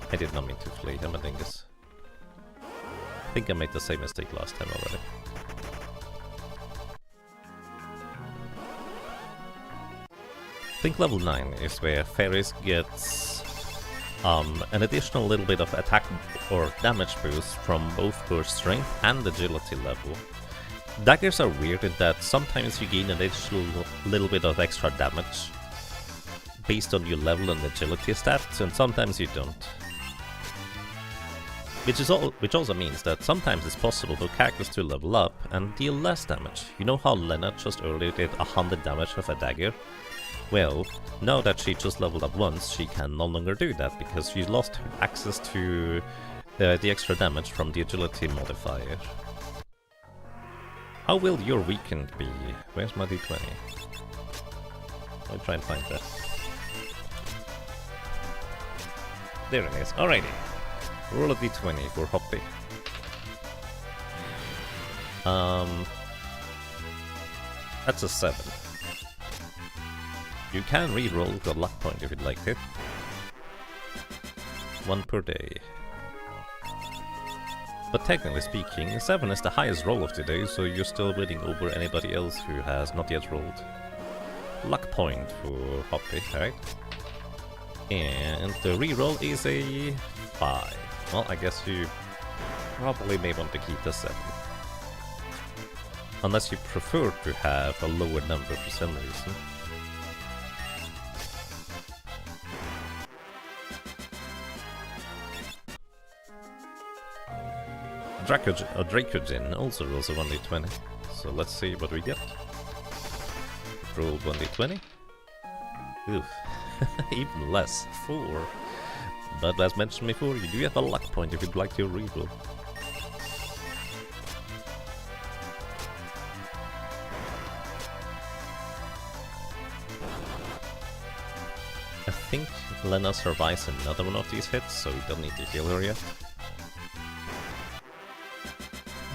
I did not mean to flee, I'm a dingus. I think I made the same mistake last time already. I think level 9 is where Ferris gets an additional little bit of attack or damage boost from both her strength and agility level. Daggers are weird in that sometimes you gain an additional little bit of extra damage based on your level and agility stats, and sometimes you don't. Which also means that sometimes it's possible for characters to level up and deal less damage. You know how Lena just earlier did 100 damage with a dagger? Well, now that she just leveled up once, she can no longer do that because she lost access to the extra damage from the agility modifier. How will your weekend be? Where's my d20? I'll try and find that. There it is. Alrighty. Roll a d20 for Hoppy. That's a 7. You can re-roll the luck point if you'd like it. 1 per day. But technically speaking, 7 is the highest roll of today, so you're still winning over anybody else who has not yet rolled. Luck point for Hoppy, right? And the reroll is a 5. Well, I guess you probably may want to keep the 7. Unless you prefer to have a lower number for some reason. Dracogin also rolls a 1d20, so let's see what we get. Roll 1d20. Oof, even less, 4. But as mentioned before, you do have a luck point if you'd like to reroll. I think Lena survives another one of these hits, so we don't need to heal her yet.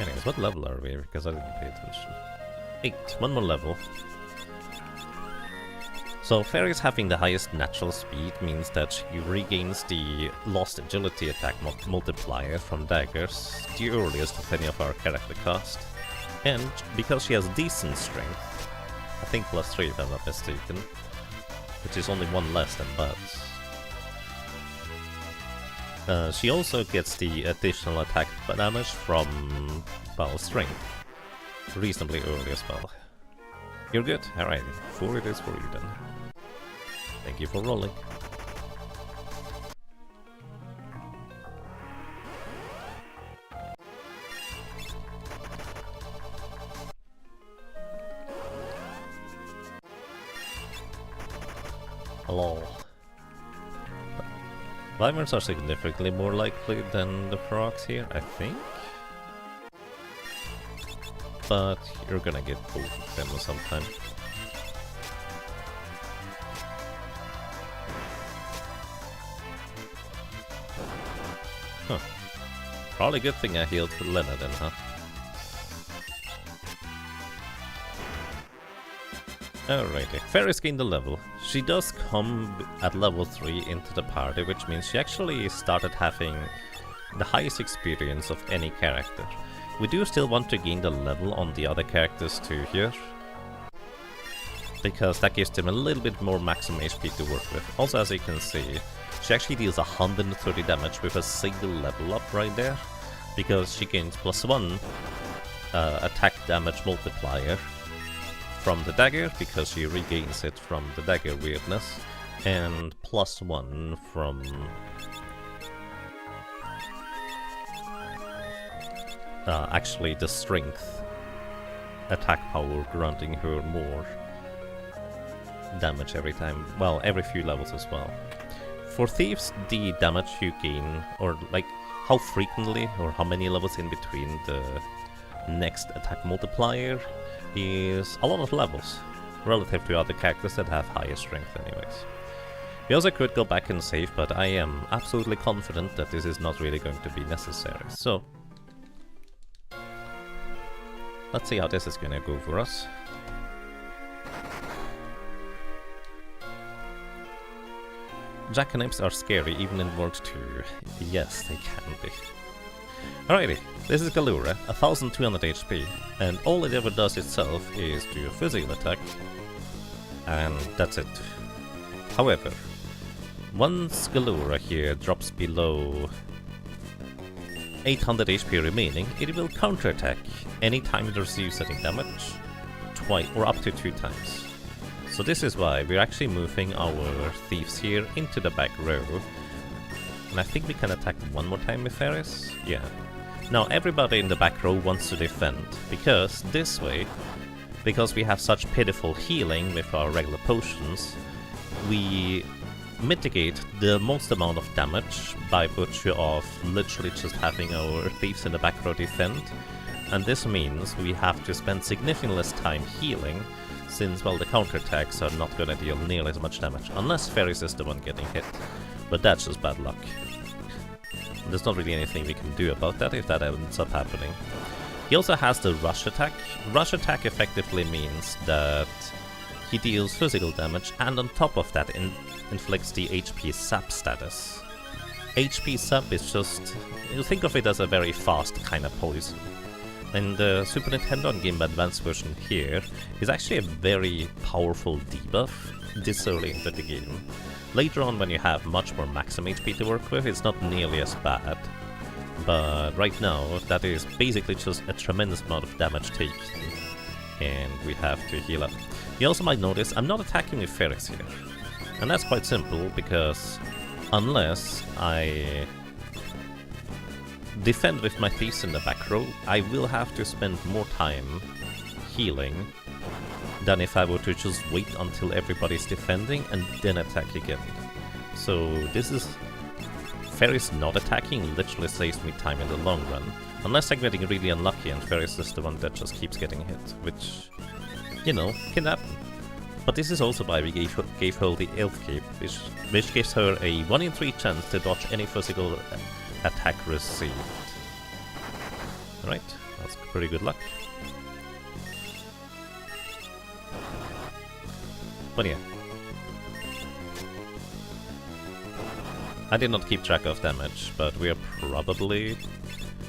Anyways, what level are we? Because I didn't pay attention. 8, one more level. So fairies having the highest natural speed means that she regains the lost agility attack multiplier from daggers, the earliest of any of our character cast. And because she has decent strength, I think +3 if I'm not mistaken, which is only 1 less than Bud's. She also gets the additional attack damage from, well, strength. Reasonably early as well. You're good? Alright, 4 it is for you then. Thank you for rolling. Hello. Wyverns are significantly more likely than the frogs here, I think. But you're gonna get both of them sometime. Huh. Probably a good thing I healed for Lena then, huh? Alrighty, Fairies gained the level. She does come at level 3 into the party, which means she actually started having the highest experience of any character. We do still want to gain the level on the other characters too here, because that gives them a little bit more maximum HP to work with. Also, as you can see, she actually deals 130 damage with a single level up right there, because she gains +1 attack damage multiplier from the dagger, because she regains it from the dagger weirdness, and +1 from actually the strength attack power, granting her more damage every time, well, every few levels as well. For thieves, the damage you gain, or like how frequently or how many levels in between the next attack multiplier, is a lot of levels relative to other characters that have higher strength anyways. We also could go back and save, but I am absolutely confident that this is not really going to be necessary. So let's see how this is gonna go for us. Jackanapes are scary even in World 2. Yes, they can be. Alrighty, this is Galura, 1200 HP, and all it ever does itself is do a physical attack, and that's it. However, once Galura here drops below 800 HP remaining, it will counterattack anytime it receives any damage, twice or up to 2 times. So this is why we're actually moving our thieves here into the back row. And I think we can attack one more time with Ferris? Yeah. Now everybody in the back row wants to defend, because this way, because we have such pitiful healing with our regular potions, we mitigate the most amount of damage by virtue of literally just having our thieves in the back row defend. And this means we have to spend significantly less time healing, since, well, the counterattacks are not gonna deal nearly as much damage, unless Ferris is the one getting hit. But that's just bad luck. There's not really anything we can do about that if that ends up happening. He also has the rush attack. Rush attack effectively means that he deals physical damage and on top of that inflicts the HP sap status. HP sap is just, you think of it as a very fast kind of poison. In the Super Nintendo and Game Boy Advance version here is actually a very powerful debuff this early into the game. Later on, when you have much more maximum HP to work with, it's not nearly as bad. But right now, that is basically just a tremendous amount of damage taken, and we have to heal up. You also might notice I'm not attacking with Ferris here. And that's quite simple, because unless I defend with my thieves in the back row, I will have to spend more time healing than if I were to just wait until everybody's defending and then attack again. So this is... Ferris not attacking literally saves me time in the long run. Unless I'm getting really unlucky and Ferris is the one that just keeps getting hit, which, you know, can happen. But this is also why we gave her the Elf Cape, which gives her a 1 in 3 chance to dodge any physical attack received. Alright, that's pretty good luck. But yeah. I did not keep track of damage, but we are probably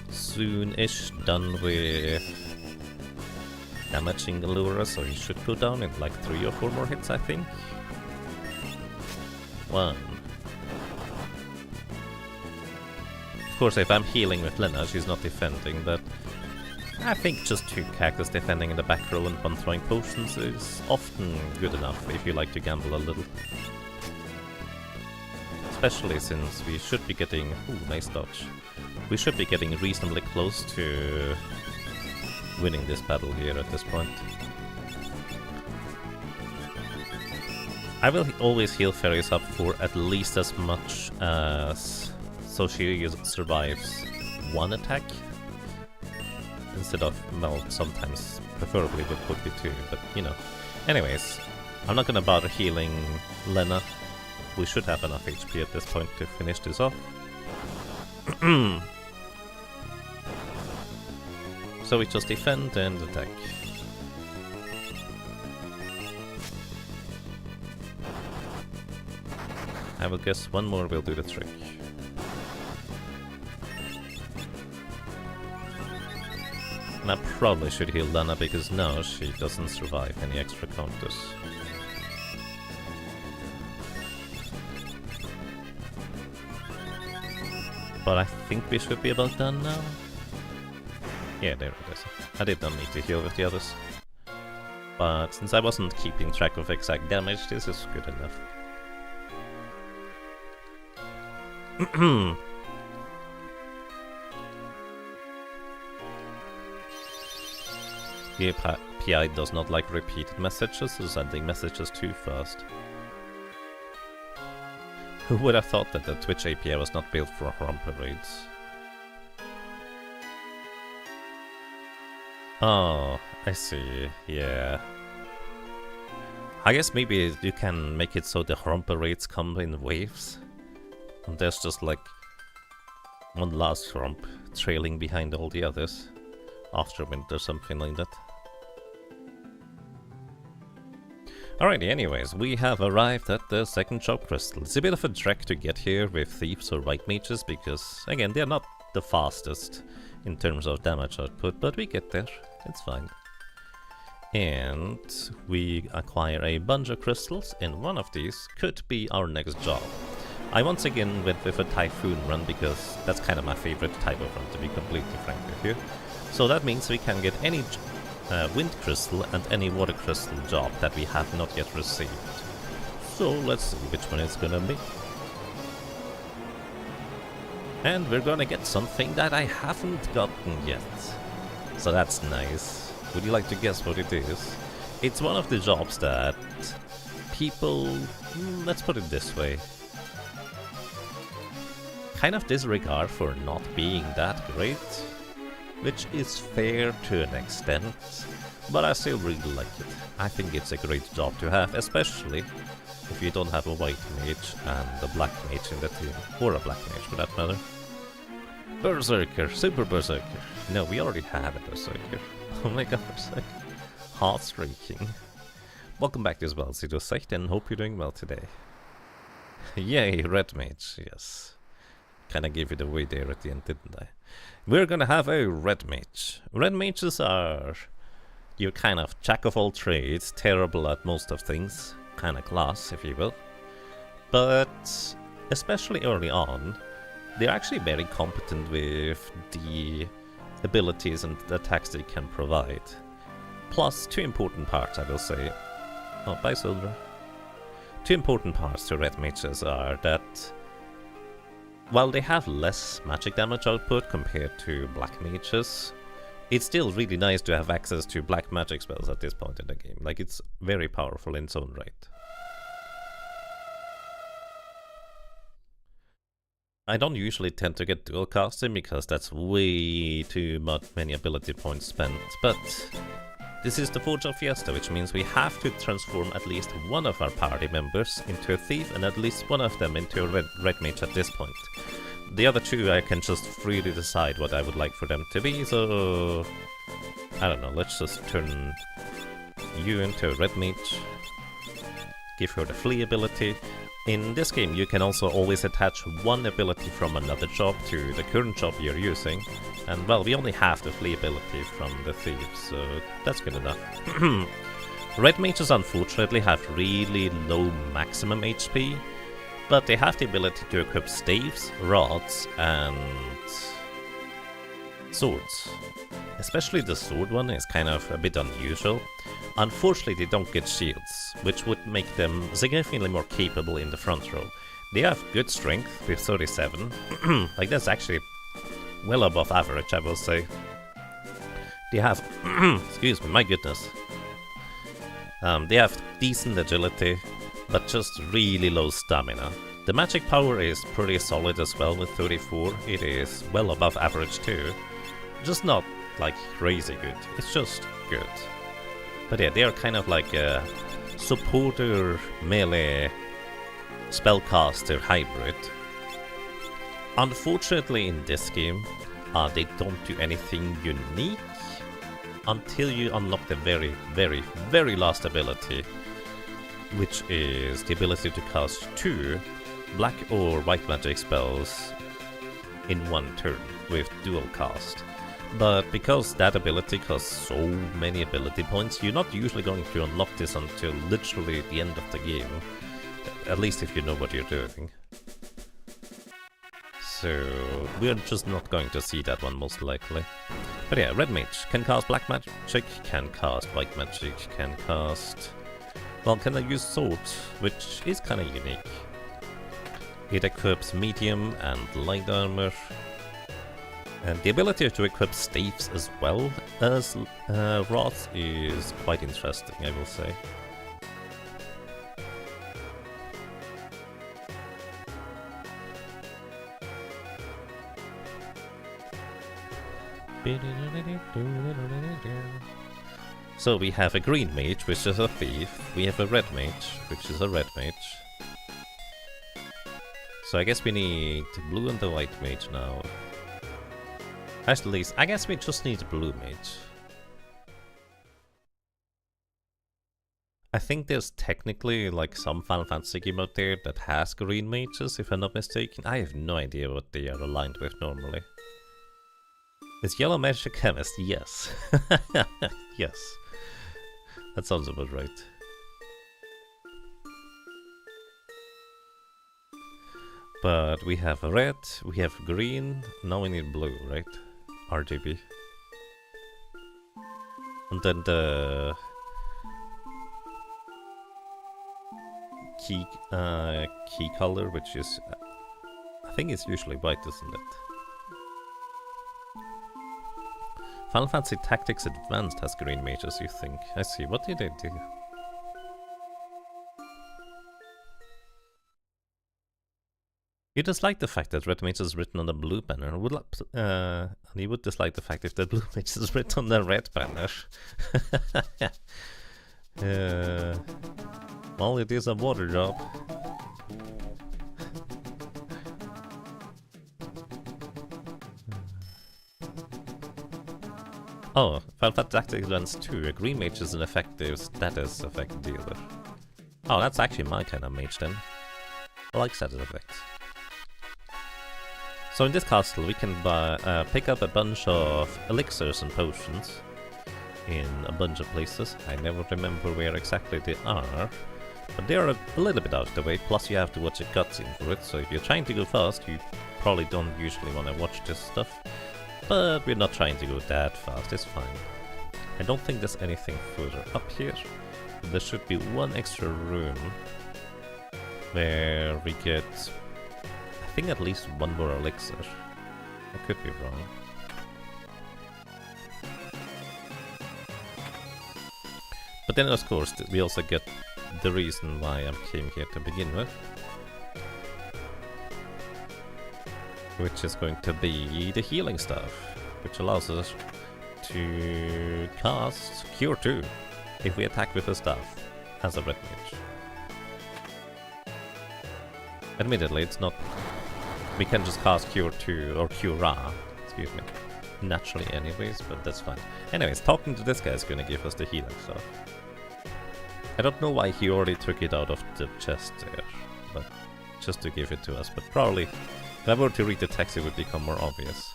soon-ish done with damaging Allura, so he should go down in like 3 or 4 more hits, I think. 1. Of course, if I'm healing with Lena, she's not defending, but I think just 2 characters defending in the back row and 1 throwing potions is often good enough if you like to gamble a little. Especially since we should be getting... Ooh, nice dodge. We should be getting reasonably close to winning this battle here at this point. I will always heal Ferris up for at least as much as... so she survives 1 attack. Instead of, well, sometimes, preferably would be 2, but you know. Anyways, I'm not gonna bother healing Lena. We should have enough HP at this point to finish this off. So we just defend and attack. I will guess 1 more will do the trick. And I probably should heal Lana because now she doesn't survive any extra counters. But I think we should be about done now. Yeah, there it is. I did not need to heal with the others. But since I wasn't keeping track of exact damage, this is good enough. The API does not like repeated messages, so sending messages too fast. Who would have thought that the Twitch API was not built for romper raids? Oh, I see, yeah. I guess maybe you can make it so the romper raids come in waves. And there's just like one last romp trailing behind all the others. After winter, something like that. Alrighty, anyways, we have arrived at the second Job Crystal. It's a bit of a trek to get here with Thieves or White Mages because, again, they're not the fastest in terms of damage output, but we get there. It's fine. And we acquire a bunch of crystals, and one of these could be our next job. I once again went with a Typhoon run because that's kind of my favorite type of run, to be completely frank with you. So that means we can get any wind crystal and any water crystal job that we have not yet received. So let's see which one it's gonna be. And we're gonna get something that I haven't gotten yet. So that's nice. Would you like to guess what it is? It's one of the jobs that people, let's put it this way, kind of disregard for not being that great. Which is fair to an extent, but I still really like it. I think it's a great job to have, especially if you don't have a white mage and a black mage in the team, or a black mage for that matter. Berserker, Super Berserker. No, we already have a Berserker. Omega Berserker. Heart-streaking. Welcome back as well, Sidosect, and hope you're doing well today. Yay, red mage, yes. Kinda gave it away there at the end, didn't I? We're gonna have a red mage. Red mages are your kind of jack of all trades, terrible at most of things, kind of class, if you will. But especially early on, they're actually very competent with the abilities and the attacks they can provide. Plus, two important parts, I will say. Oh, bye, Silver. Two important parts to red mages are that while they have less magic damage output compared to black mages, it's still really nice to have access to black magic spells at this point in the game. Like, it's very powerful in its own right. I don't usually tend to get dual casting because that's way too many ability points spent, but this is the Job Fiesta, which means we have to transform at least one of our party members into a thief and at least one of them into a red mage at this point. The other two I can just freely decide what I would like for them to be, so I don't know, let's just turn you into a red mage, give her the flee ability. In this game you can also always attach one ability from another job to the current job you're using, and well, we only have the flee ability from the thief, so that's good enough. Red mages unfortunately have really low maximum HP, but they have the ability to equip staves, rods, and swords. Especially the sword one is kind of a bit unusual. Unfortunately, they don't get shields, which would make them significantly more capable in the front row. They have good strength with 37, like that's actually well above average, I will say. They have, excuse me, my goodness. They have decent agility, but just really low stamina. The magic power is pretty solid as well with 34, it is well above average too. Just not like crazy good, it's just good. But yeah, they are kind of like a supporter melee spellcaster hybrid. Unfortunately in this game, they don't do anything unique until you unlock the very last ability, which is the ability to cast 2 black or white magic spells in one turn with dual cast. But because that ability costs so many ability points, you're not usually going to unlock this until literally the end of the game. At least if you know what you're doing. So we're just not going to see that one most likely. But yeah, red mage can cast black magic, can cast white magic, can cast... well, can I use swords, which is kind of unique. It equips medium and light armor. And the ability to equip staves as well as rods is quite interesting, I will say. So we have a green mage, which is a thief. We have a red mage, which is a red mage. So I guess we need blue and the white mage now. At least, I guess we just need blue mage. I think there's technically like some Final Fantasy game out there that has green mages, if I'm not mistaken. I have no idea what they are aligned with normally. Is yellow magic chemist? Yes. Yes. That sounds about right. But we have red, we have green, now we need blue, right? RGB. And then the key color, which is, I think it's usually white, isn't it? Final Fantasy Tactics Advanced has green mages, you think? I see. What did they do? You dislike the fact that red mage is written on the blue banner. And you would dislike the fact if the blue mage is written on the red banner. Well, it is a water job. Oh, Final Fantasy Tactics Advance 2. A green mage is an effective status effect dealer. Oh, that's actually my kind of mage then. I like status effects. So in this castle we can pick up a bunch of elixirs and potions in a bunch of places. I never remember where exactly they are, but they are a little bit out of the way, plus you have to watch a cutscene for it, so if you're trying to go fast you probably don't usually want to watch this stuff. But we're not trying to go that fast, it's fine. I don't think there's anything further up here. There should be one extra room where we get, I think, at least one more elixir. I could be wrong. But then of course we also get the reason why I came here to begin with, which is going to be the healing stuff, which allows us to cast Cure 2 if we attack with a staff as a red mage. Admittedly, it's not... we can just cast Cure 2 or Cura, excuse me, naturally anyways, but that's fine. Anyways, talking to this guy is gonna give us the healing stuff. I don't know why he already took it out of the chest there, but just to give it to us, but probably if I were to read the text it would become more obvious.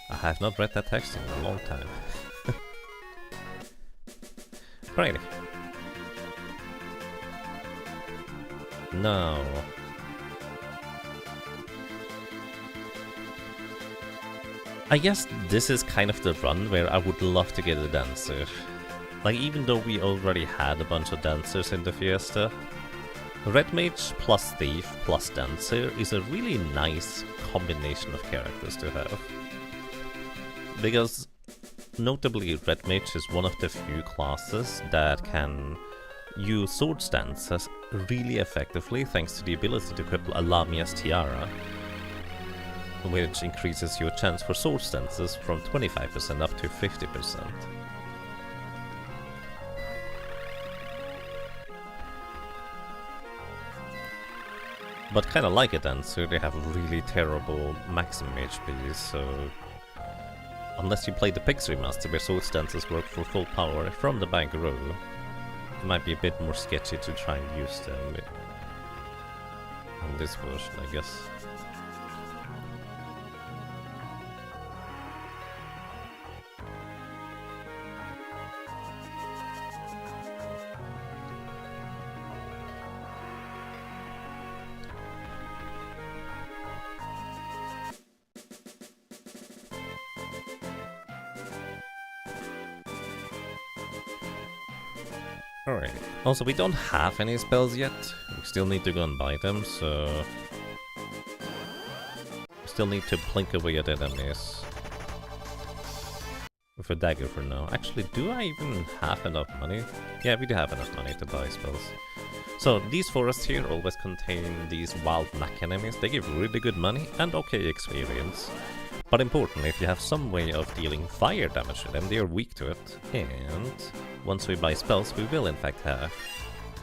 I have not read that text in a long time. Righty. Now... I guess this is kind of the run where I would love to get a dancer. Like, even though we already had a bunch of dancers in the Fiesta, Red Mage plus Thief plus Dancer is a really nice combination of characters to have. Because, notably, Red Mage is one of the few classes that can use sword stances really effectively thanks to the ability to equip a Lamia's Tiara, which increases your chance for sword stances from 25% up to 50%. But kinda like a dancer, they have really terrible maximum HP, so unless you play the Pix remaster where sword stances work for full power from the back row, it might be a bit more sketchy to try and use them in this version, I guess. Alright, also we don't have any spells yet, we still need to go and buy them, so... we still need to blink away at enemies with a dagger for now. Actually, do I even have enough money? Yeah, we do have enough money to buy spells. So, these forests here always contain these wild mech enemies. They give really good money and okay experience. But importantly, if you have some way of dealing fire damage to them, they are weak to it. And once we buy spells, we will in fact have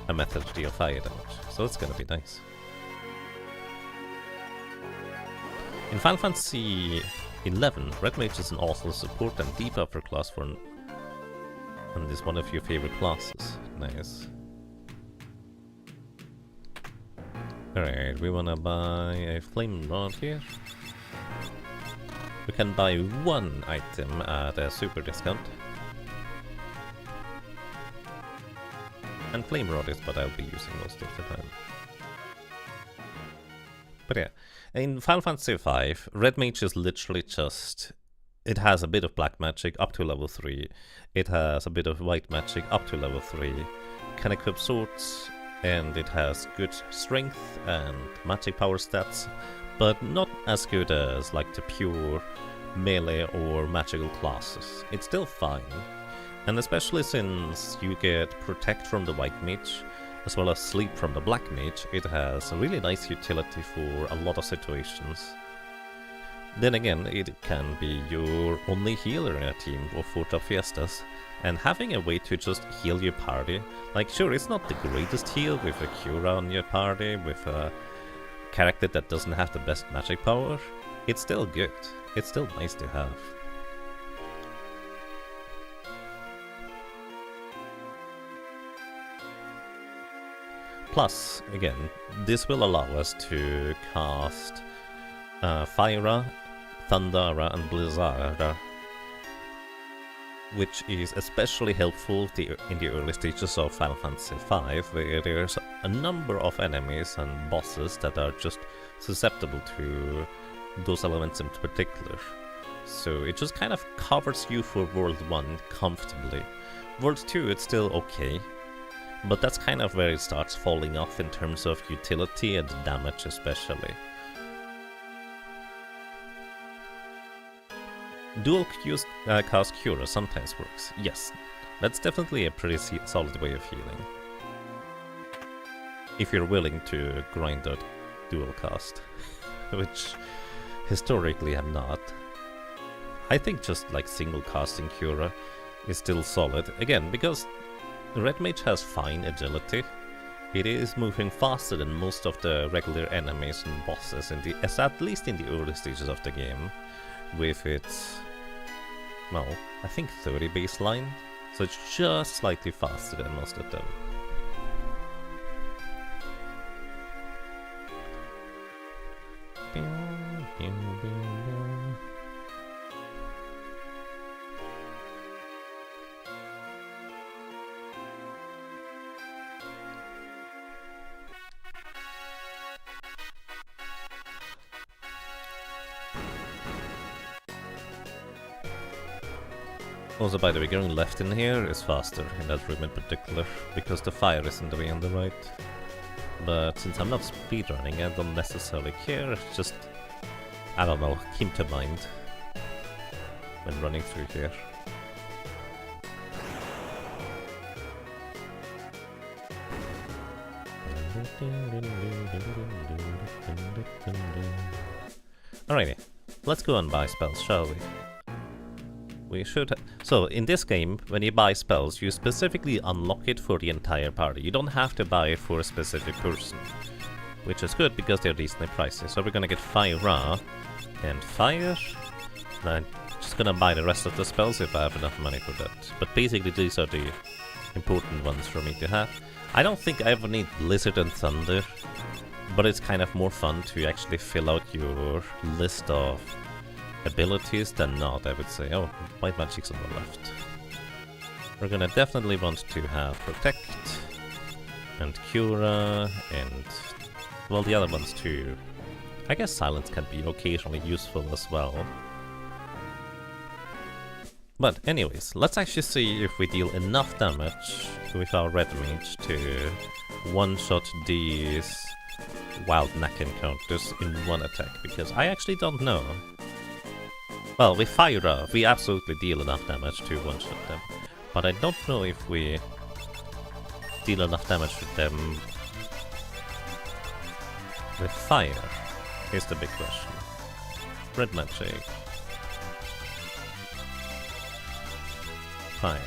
a method to deal fire damage. So it's gonna be nice. In Final Fantasy XI, Red Mage is an awesome support and debuffer class for and is one of your favorite classes. Nice. Alright, we wanna buy a flame rod here. We can buy one item at a super discount. And flame rod is what I'll be using most of the time. But yeah, in Final Fantasy V, Red Mage is literally just... it has a bit of black magic up to level 3. It has a bit of white magic up to level 3. Can equip swords, and it has good strength and magic power stats, but not as good as like the pure melee or magical classes. It's still fine, and especially since you get protect from the white mage as well as sleep from the black mage, it has a really nice utility for a lot of situations. Then again, it can be your only healer in a team of 4 Job Fiestas, And having a way to just heal your party, like sure, it's not the greatest heal with a Cura on your party, with a character that doesn't have the best magic power, it's still good. It's still nice to have. Plus, again, this will allow us to cast Fire, Thundera and Blizzard, which is especially helpful in the early stages of Final Fantasy V, where there's a number of enemies and bosses that are just susceptible to those elements in particular. So it just kind of covers you for World 1 comfortably. World 2 it's still okay, but that's kind of where it starts falling off in terms of utility and damage especially. Dual cast Cura sometimes works, yes. That's definitely a pretty solid way of healing. If you're willing to grind out dual cast, which historically I'm not. I think just like single casting Cura is still solid, again because Red Mage has fine agility. It is moving faster than most of the regular enemies and bosses, at least in the early stages of the game, with its, well, I think 30 baseline, so it's just slightly faster than most of them. Also, by the way, going left in here is faster in that room in particular, because the fire is in the way on the right. But since I'm not speedrunning, I don't necessarily care, it's just, I don't know, keep to mind when running through here. Alrighty, let's go and buy spells, shall we? We should. So in this game, when you buy spells, you specifically unlock it for the entire party. You don't have to buy it for a specific person, which is good because they're decently pricey. So we're gonna get Fire and Fire. And I'm just gonna buy the rest of the spells if I have enough money for that. But basically these are the important ones for me to have. I don't think I ever need Blizzard and Thunder, but it's kind of more fun to actually fill out your list of abilities than not, I would say. Oh, White Magic's on the left. We're gonna definitely want to have Protect and Cura and, well, the other ones too. I guess Silence can be occasionally useful as well. But anyways, let's actually see if we deal enough damage with our Red Mage to one-shot these Wild Knack encounters in one attack, because I actually don't know. Well, with Fire, we absolutely deal enough damage to one-shot them, but I don't know if we deal enough damage with them with Fire, is the big question. Red Magic. Fire.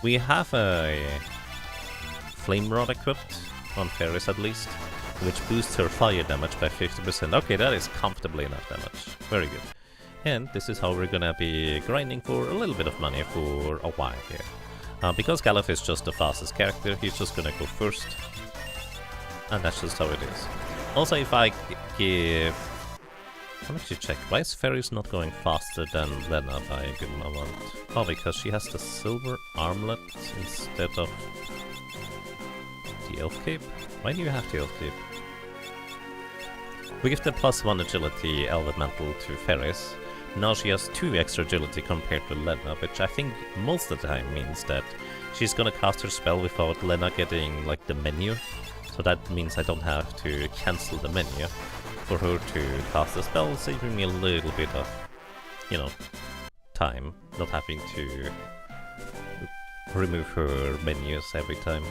We have a Flame Rod equipped, on Ferris at least, which boosts her fire damage by 50%. Okay, that is comfortably enough damage. Very good. And this is how we're gonna be grinding for a little bit of money for a while here. Because Galuf is just the fastest character, he's just gonna go first. And that's just how it is. Also, if I give... Let me actually check. Why is Ferris not going faster than Lena by a good amount? Oh, because she has the silver armlet instead of the elf cape? Why do you have the elf cape? We give the +1 agility elemental to Ferris. Now she has 2 extra agility compared to Lena, which I think most of the time means that she's gonna cast her spell without Lena getting like the menu. So that means I don't have to cancel the menu for her to cast the spell, saving me a little bit of, you know, time, not having to remove her menus every time,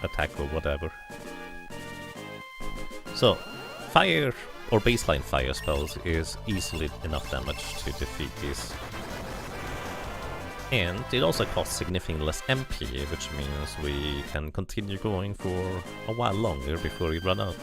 attack or whatever. So, fire or baseline fire spells is easily enough damage to defeat these. And it also costs significantly less MP, which means we can continue going for a while longer before we run out.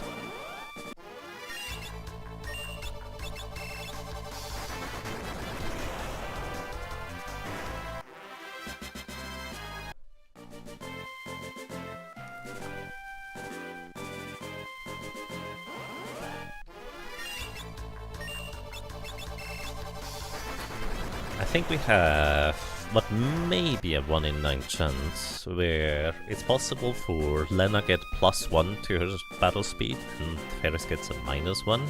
I think we have what may be a 1 in 9 chance where it's possible for Lena get +1 to her battle speed and Ferris gets a -1,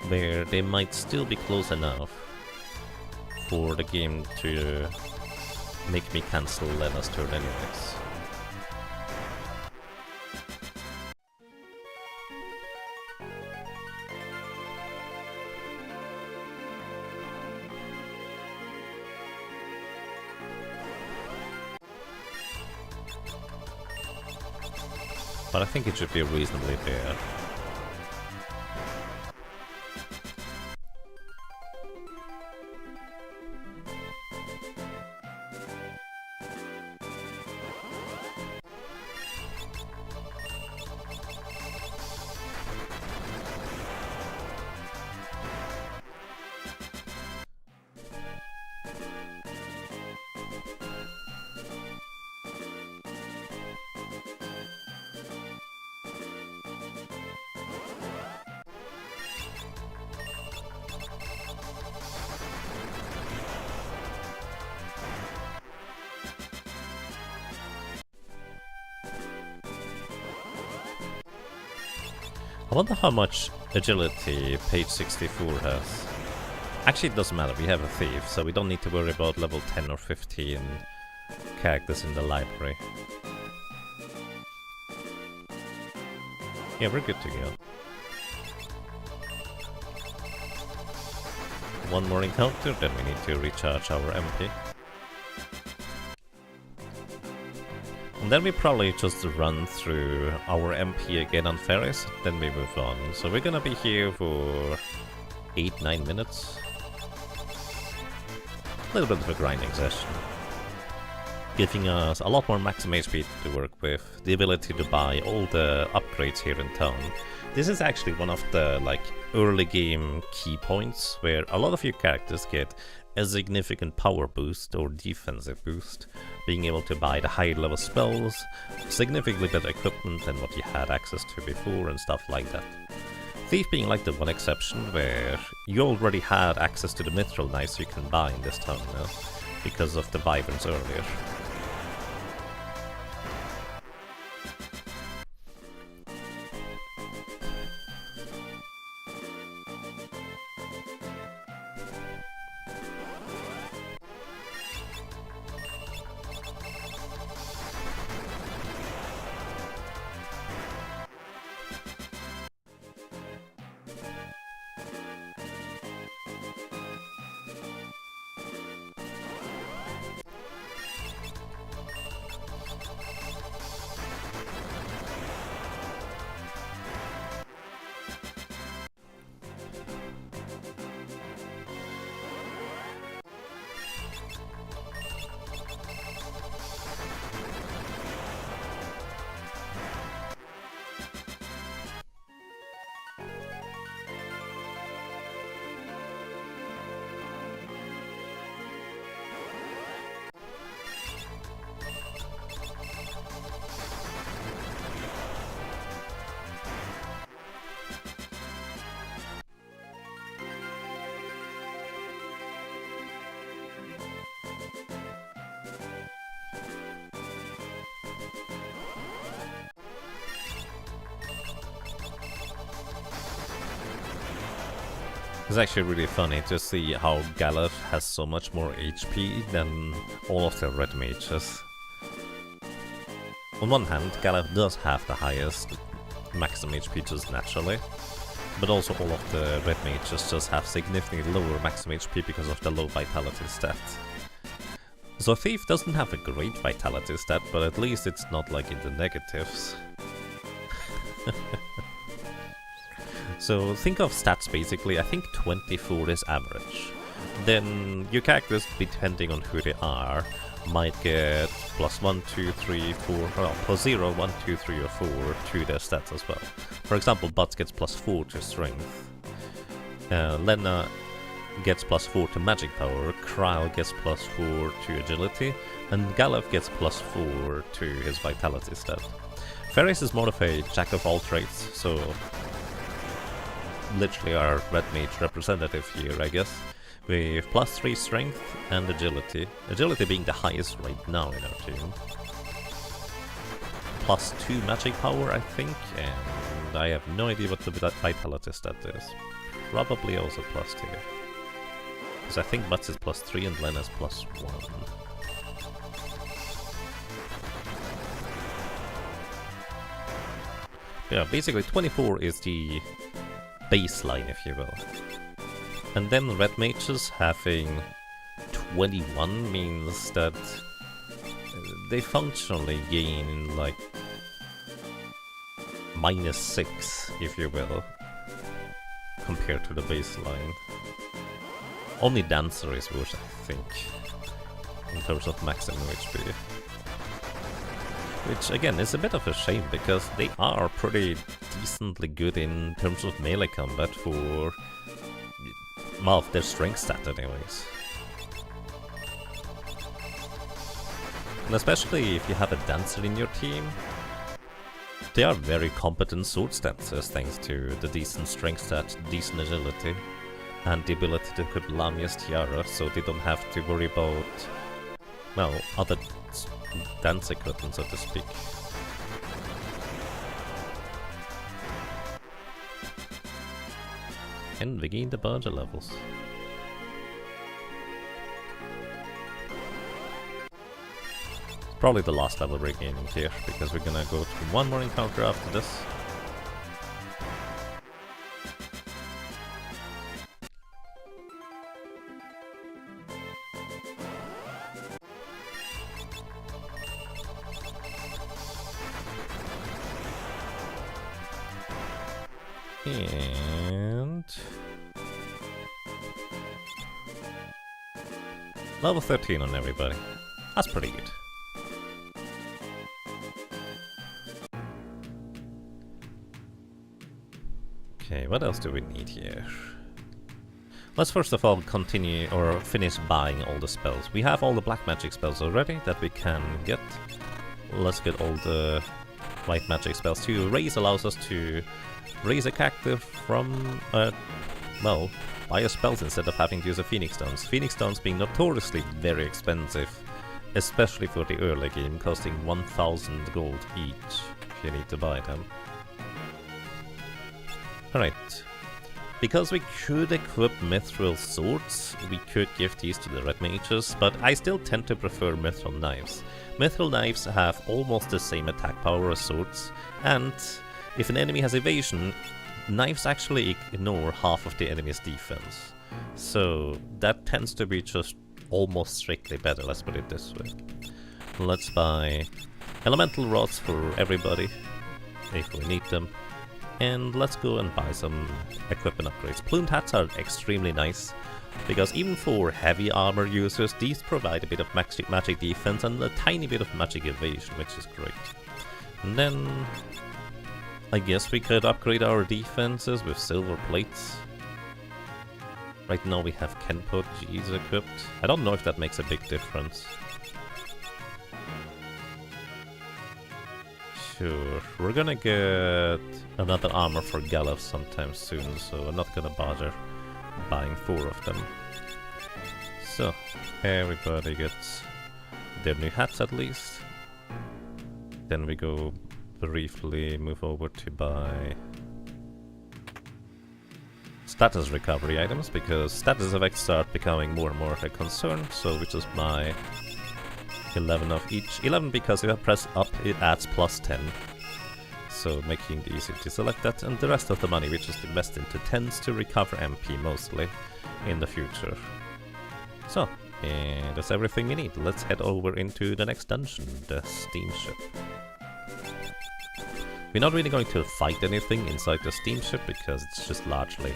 where they might still be close enough for the game to make me cancel Lena's turn anyways. But I think it should be reasonably fair. I wonder how much agility page 64 has. Actually, it doesn't matter, we have a thief, so we don't need to worry about level 10 or 15 characters in the library. Yeah, we're good to go. One more encounter, then we need to recharge our MP. And then we probably just run through our MP again on Ferris, then we move on. So we're gonna be here for 8-9 minutes. A little bit of a grinding session. Giving us a lot more maximum HP to work with, the ability to buy all the upgrades here in town. This is actually one of the early game key points where a lot of your characters get a significant power boost or defensive boost, being able to buy the higher level spells, significantly better equipment than what you had access to before and stuff like that. Thief being like the one exception where you already had access to the mithril knives you can buy in this town now, because of the vibrance earlier. It's actually really funny to see how Galef has so much more HP than all of the red mages. On one hand, Galef does have the highest maximum HP just naturally, but also all of the red mages just have significantly lower maximum HP because of the low vitality stat. So Thief doesn't have a great vitality stat, but at least it's not like in the negatives. So think of stats basically, I think 24 is average. then your characters, depending on who they are, might get +1, 2, 3, 4, well, +0, 1, 2, 3, or 4 to their stats as well. For example, Butts gets +4 to strength. Lena gets +4 to magic power, Kryle gets +4 to agility, and Galef gets +4 to his vitality stat. Ferris is more of a jack of all trades, so literally our red mage representative here, I guess, with +3 strength and agility. Agility being the highest right now in our team. +2 magic power, I think, and I have no idea what the vitality stat is. Probably also +2. Because I think Butts is +3 and Lena's +1. Yeah, basically 24 is the baseline, if you will. And then red mages having 21 means that they functionally gain like -6, if you will, compared to the baseline. Only Dancer is worse, I think, in terms of maximum HP. Which, again, is a bit of a shame, because they are pretty decently good in terms of melee combat for, well, their strength stat anyways. And especially if you have a Dancer in your team, they are very competent sword dancers thanks to the decent strength stat, decent agility, and the ability to equip Lamia's tiara, so they don't have to worry about, well, other dance equipment, so to speak. And we gained a bunch of levels. Probably the last level we're gaining here, because we're gonna go to one more encounter after this. And level 13 on everybody. That's pretty good. Okay, what else do we need here? Let's first of all continue or finish buying all the spells. We have all the black magic spells already that we can get. Let's get all the white magic spells too. Raise allows us to raise a character from, well, buy a spells instead of having to use a Phoenix Stones. Phoenix Stones being notoriously very expensive, especially for the early game, costing 1000 gold each if you need to buy them. Alright, because we could equip mithril swords, we could give these to the red mages, but I still tend to prefer mithril knives. Mithril knives have almost the same attack power as swords, and if an enemy has evasion, knives actually ignore half of the enemy's defense. So that tends to be just almost strictly better, let's put it this way. Let's buy elemental rods for everybody, if we need them. And let's go and buy some equipment upgrades. Plumed hats are extremely nice, because even for heavy armor users, these provide a bit of magic defense and a tiny bit of magic evasion, which is great. And then I guess we could upgrade our defenses with silver plates. Right now we have Kenpo G's equipped. I don't know if that makes a big difference. Sure, we're gonna get another armor for Galef sometime soon, so I'm not gonna bother buying 4 of them. So, everybody gets their new hats at least. Then we go briefly move over to buy status recovery items, because status effects start becoming more and more of a concern, so we just buy 11 of each. 11 because if I press up it adds +10, so making it easy to select that, and the rest of the money we just invest into tends to recover MP mostly in the future. So, and that's everything we need. Let's head over into the next dungeon, the steamship. We're not really going to fight anything inside the steamship because it's just largely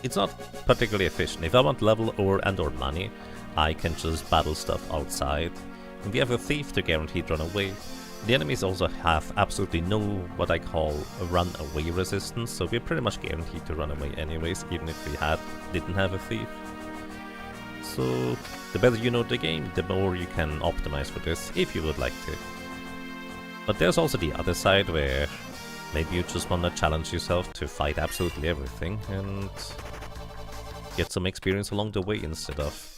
it's not particularly efficient. If I want level or money, I can just battle stuff outside. And we have a thief to guaranteed run away. The enemies also have absolutely no what I call a run away resistance, so we're pretty much guaranteed to run away anyways, even if we didn't have a thief. So the better you know the game, the more you can optimize for this, if you would like to. But there's also the other side where maybe you just want to challenge yourself to fight absolutely everything and get some experience along the way instead of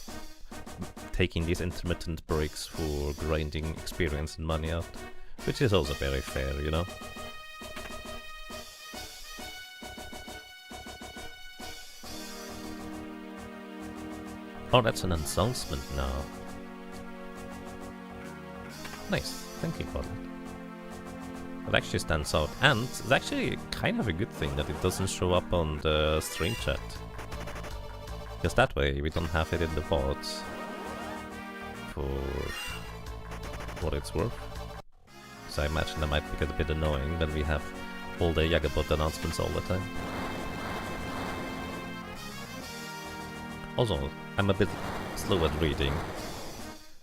taking these intermittent breaks for grinding experience and money out, which is also very fair, you know? Oh, that's an announcement now. Nice, thank you for that. It actually stands out, and it's actually kind of a good thing that it doesn't show up on the stream chat. Because that way we don't have it in the bots. For what it's worth. So I imagine that might get a bit annoying when we have all the Jagabot announcements all the time. Also, I'm a bit slow at reading.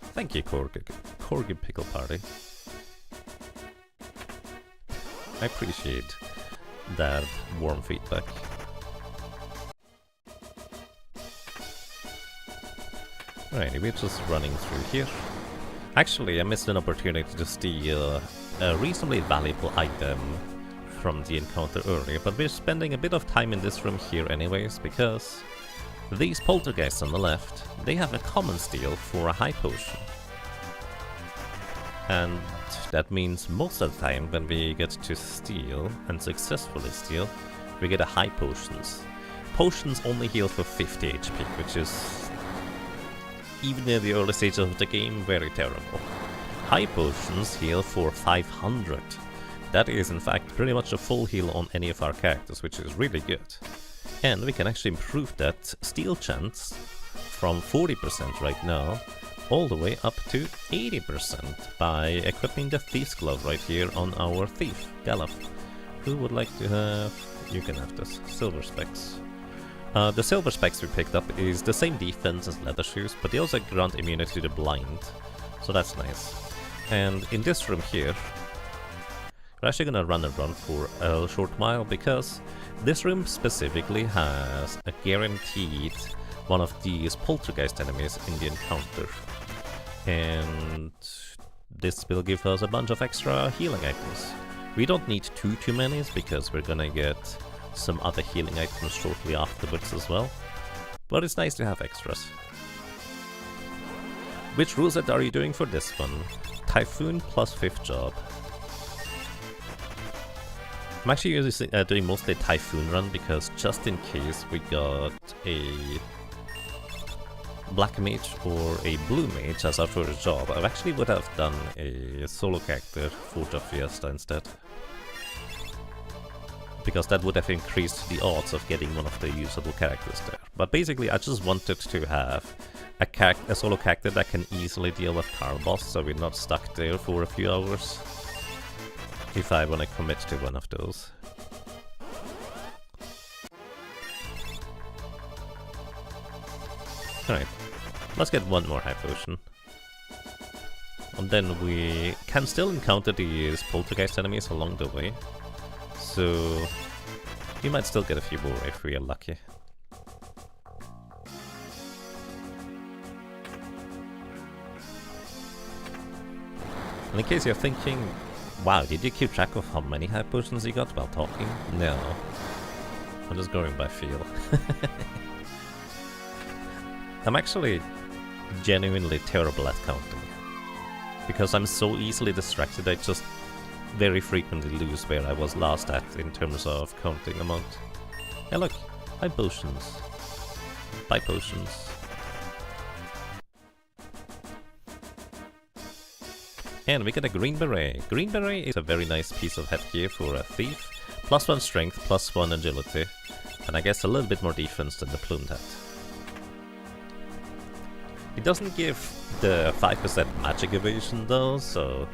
Thank you, Corgi Pickle Party. I appreciate that warm feedback. Alrighty, we're just running through here. Actually, I missed an opportunity to steal a reasonably valuable item from the encounter earlier, but we're spending a bit of time in this room here anyways, because these poltergeists on the left, they have a common steal for a high potion. And that means most of the time when we get to steal, and successfully steal, we get a high potions. Potions only heal for 50 HP, which is, even in the early stages of the game, very terrible. High potions heal for 500. That is in fact pretty much a full heal on any of our characters, which is really good. And we can actually improve that steal chance from 40% right now all the way up to 80% by equipping the Thief's Glove right here on our Thief, Galaf. Who would like to have... You can have this. Silver Specs. The Silver Specs we picked up is the same defense as Leather Shoes, but they also grant immunity to the blind. So that's nice. And in this room here, we're actually gonna run for a short while, because this room specifically has a guaranteed one of these poltergeist enemies in the encounter. And this will give us a bunch of extra healing items. We don't need too many, because we're gonna get some other healing items shortly afterwards as well. But it's nice to have extras. Which rule set are you doing for this one? Typhoon plus 5th job. I'm actually doing mostly a Typhoon run, because just in case we got a Black Mage or a Blue Mage as our first job, I actually would have done a solo character for Job Fiesta instead. Because that would have increased the odds of getting one of the usable characters there. But basically I just wanted to have a solo character that can easily deal with Carl Boss, so we're not stuck there for a few hours if I want to commit to one of those. Alright, let's get one more high potion. And then we can still encounter these poltergeist enemies along the way. So we might still get a few more if we are lucky. And in case you're thinking, wow, did you keep track of how many high potions you got while talking? No. I'm just going by feel. I'm actually genuinely terrible at counting. Because I'm so easily distracted, I just very frequently lose where I was last at in terms of counting amount. Yeah, look, high potions. Buy potions. And we get a Green Beret. Green Beret is a very nice piece of headgear for a thief. +1 strength, +1 agility, and I guess a little bit more defense than the plumed hat. It doesn't give the 5% magic evasion though, so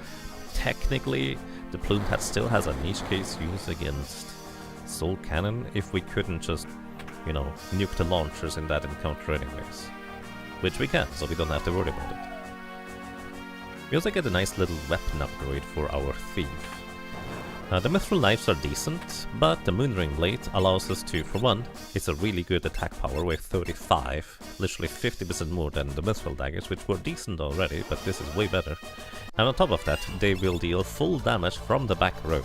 technically the plumed hat still has a niche case use against Soul Cannon if we couldn't just you know, nuke the launchers in that encounter anyways. Which we can, so we don't have to worry about it. We also get a nice little weapon upgrade for our thief. The mithril knives are decent, but the Moonring blade allows us to, for one, it's a really good attack power with 35, literally 50% more than the mithril daggers, which were decent already, but this is way better. And on top of that, they will deal full damage from the back row.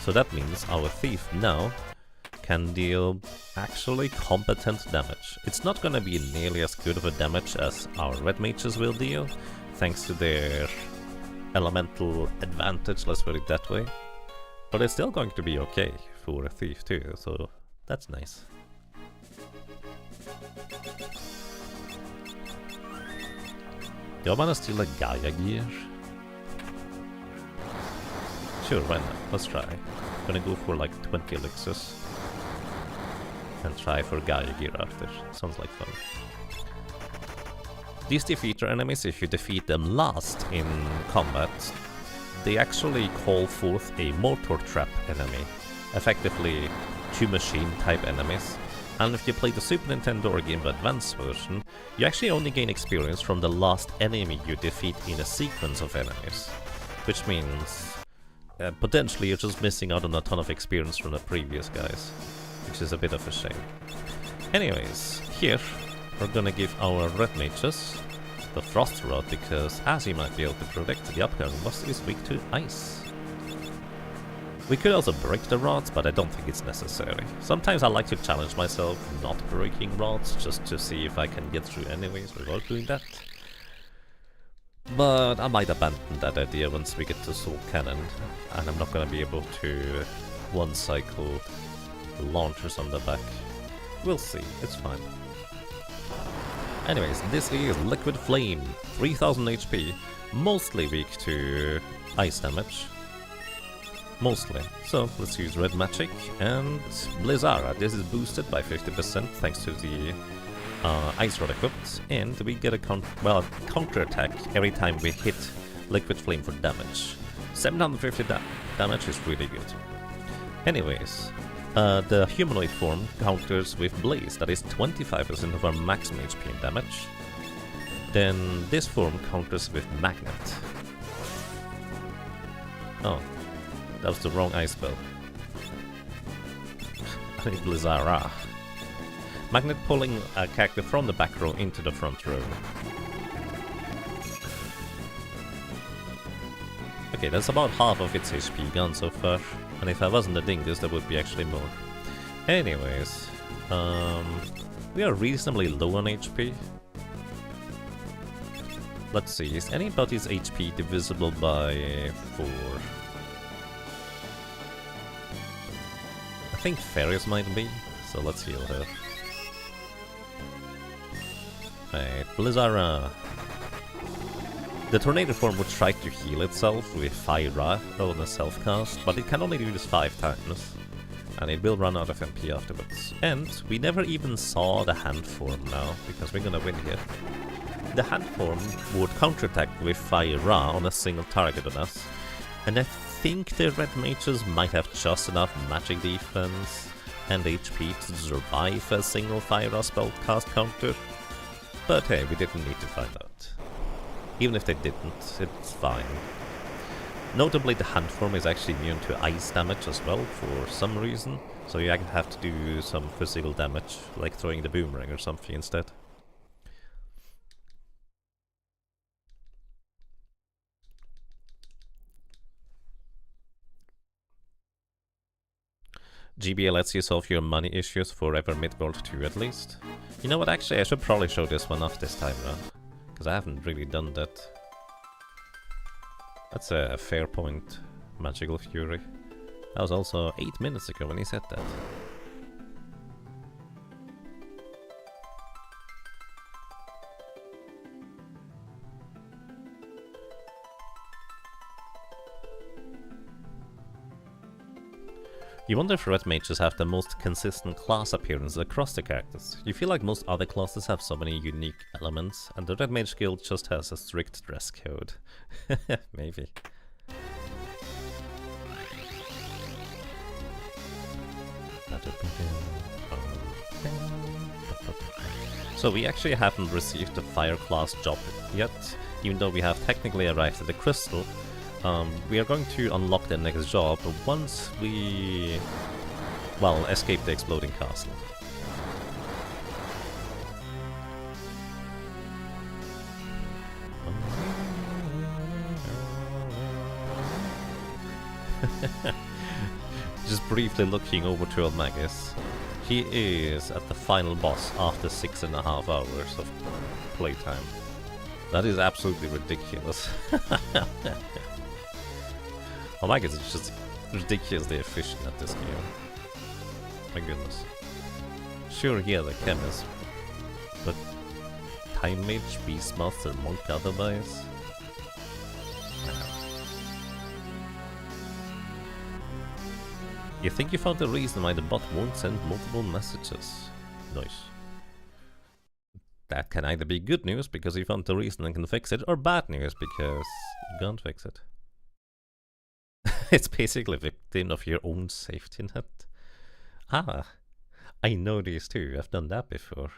So that means our thief now can deal actually competent damage. It's not gonna be nearly as good of a damage as our red mages will deal, thanks to their elemental advantage, let's put it that way. But it's still going to be okay for a thief too, so that's nice. Do I wanna steal a Gaia gear? Sure, why not? Let's try. Gonna go for like 20 elixirs. And try for Gaia gear after. Sounds like fun. These defeater enemies, if you defeat them last in combat, they actually call forth a mortar trap enemy, effectively 2 machine type enemies. And if you play the Super Nintendo or Game Boy Advance version, you actually only gain experience from the last enemy you defeat in a sequence of enemies. Which means potentially you're just missing out on a ton of experience from the previous guys, which is a bit of a shame. Anyways, here we're gonna give our red mages the frost rod, because as you might be able to predict, the upcoming boss is weak to ice. We could also break the rods, but I don't think it's necessary. Sometimes I like to challenge myself not breaking rods, just to see if I can get through anyways without doing that. But I might abandon that idea once we get to Soul Cannon, and I'm not gonna be able to one-cycle the launchers on the back. We'll see, it's fine. Anyways, this is Liquid Flame, 3000 HP, mostly weak to ice damage. Mostly. So, let's use Red Magic and Blizzara. This is boosted by 50% thanks to the Ice Rod equipped, and we get a counter attack every time we hit Liquid Flame for damage. 750 damage is really good. Anyways, the humanoid form counters with Blaze, that is 25% of our maximum HP and damage. Then this form counters with Magnet. Oh, that was the wrong ice spell. I need Blizzara. Magnet pulling a character from the back row into the front row. Okay, that's about half of its HP gone so far. And if I wasn't a dingus, that would be actually more. Anyways, we are reasonably low on HP. Let's see, is anybody's HP divisible by 4? I think Farius might be, so let's heal her. Right, Blizzara. The Tornado form would try to heal itself with Fire on a self-cast, but it can only do this 5 times, and it will run out of MP afterwards. And we never even saw the hand form now, because we're gonna win here. The hand form would counterattack with Fire on a single target on us, and I think the red mages might have just enough magic defense and HP to survive a single Fire spell cast counter. But hey, we didn't need to find out. Even if they didn't, it's fine. Notably, the hand form is actually immune to ice damage as well for some reason, so you have to do some physical damage, like throwing the boomerang or something instead. GBA lets you solve your money issues forever Midgard 2 at least. You know what, actually I should probably show this one off this time around, because I haven't really done that. That's a fair point, Magical Fury. That was also 8 minutes ago when he said that. You wonder if red mages have the most consistent class appearance across the characters. You feel like most other classes have so many unique elements, and the red mage guild just has a strict dress code. Maybe. So we actually haven't received the fire class job yet, even though we have technically arrived at the crystal. We are going to unlock the next job once we, well, escape the exploding castle. Just briefly looking over to Magus. He is at the final boss after 6.5 hours of playtime. That is absolutely ridiculous. Magus is just ridiculously efficient at this game. My goodness. Sure, yeah, the chemist, but Time Mage, Beastmaster, Monk otherwise? You think you found the reason why the bot won't send multiple messages? Nice. That can either be good news because you found the reason and can fix it, or bad news because you can't fix it. It's basically a victim of your own safety net. Ah, I know these too. I've done that before.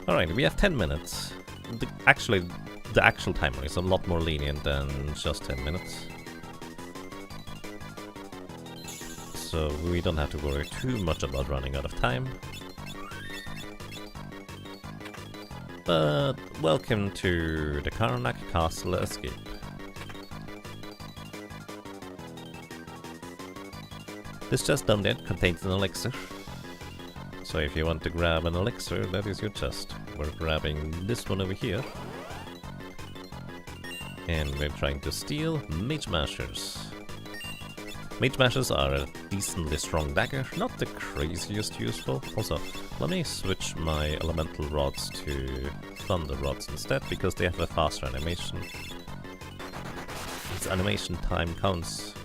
Alright, we have 10 minutes. The actual timer is a lot more lenient than just 10 minutes. So we don't have to worry too much about running out of time. But welcome to the Karnak Castle Escape. This chest down there contains an elixir. So if you want to grab an elixir, that is your chest. We're grabbing this one over here. And we're trying to steal Mage Mashers. Mage Mashers are a decently strong dagger, not the craziest useful. Also, let me switch my elemental rods to thunder rods instead, because they have a faster animation. Its animation time counts.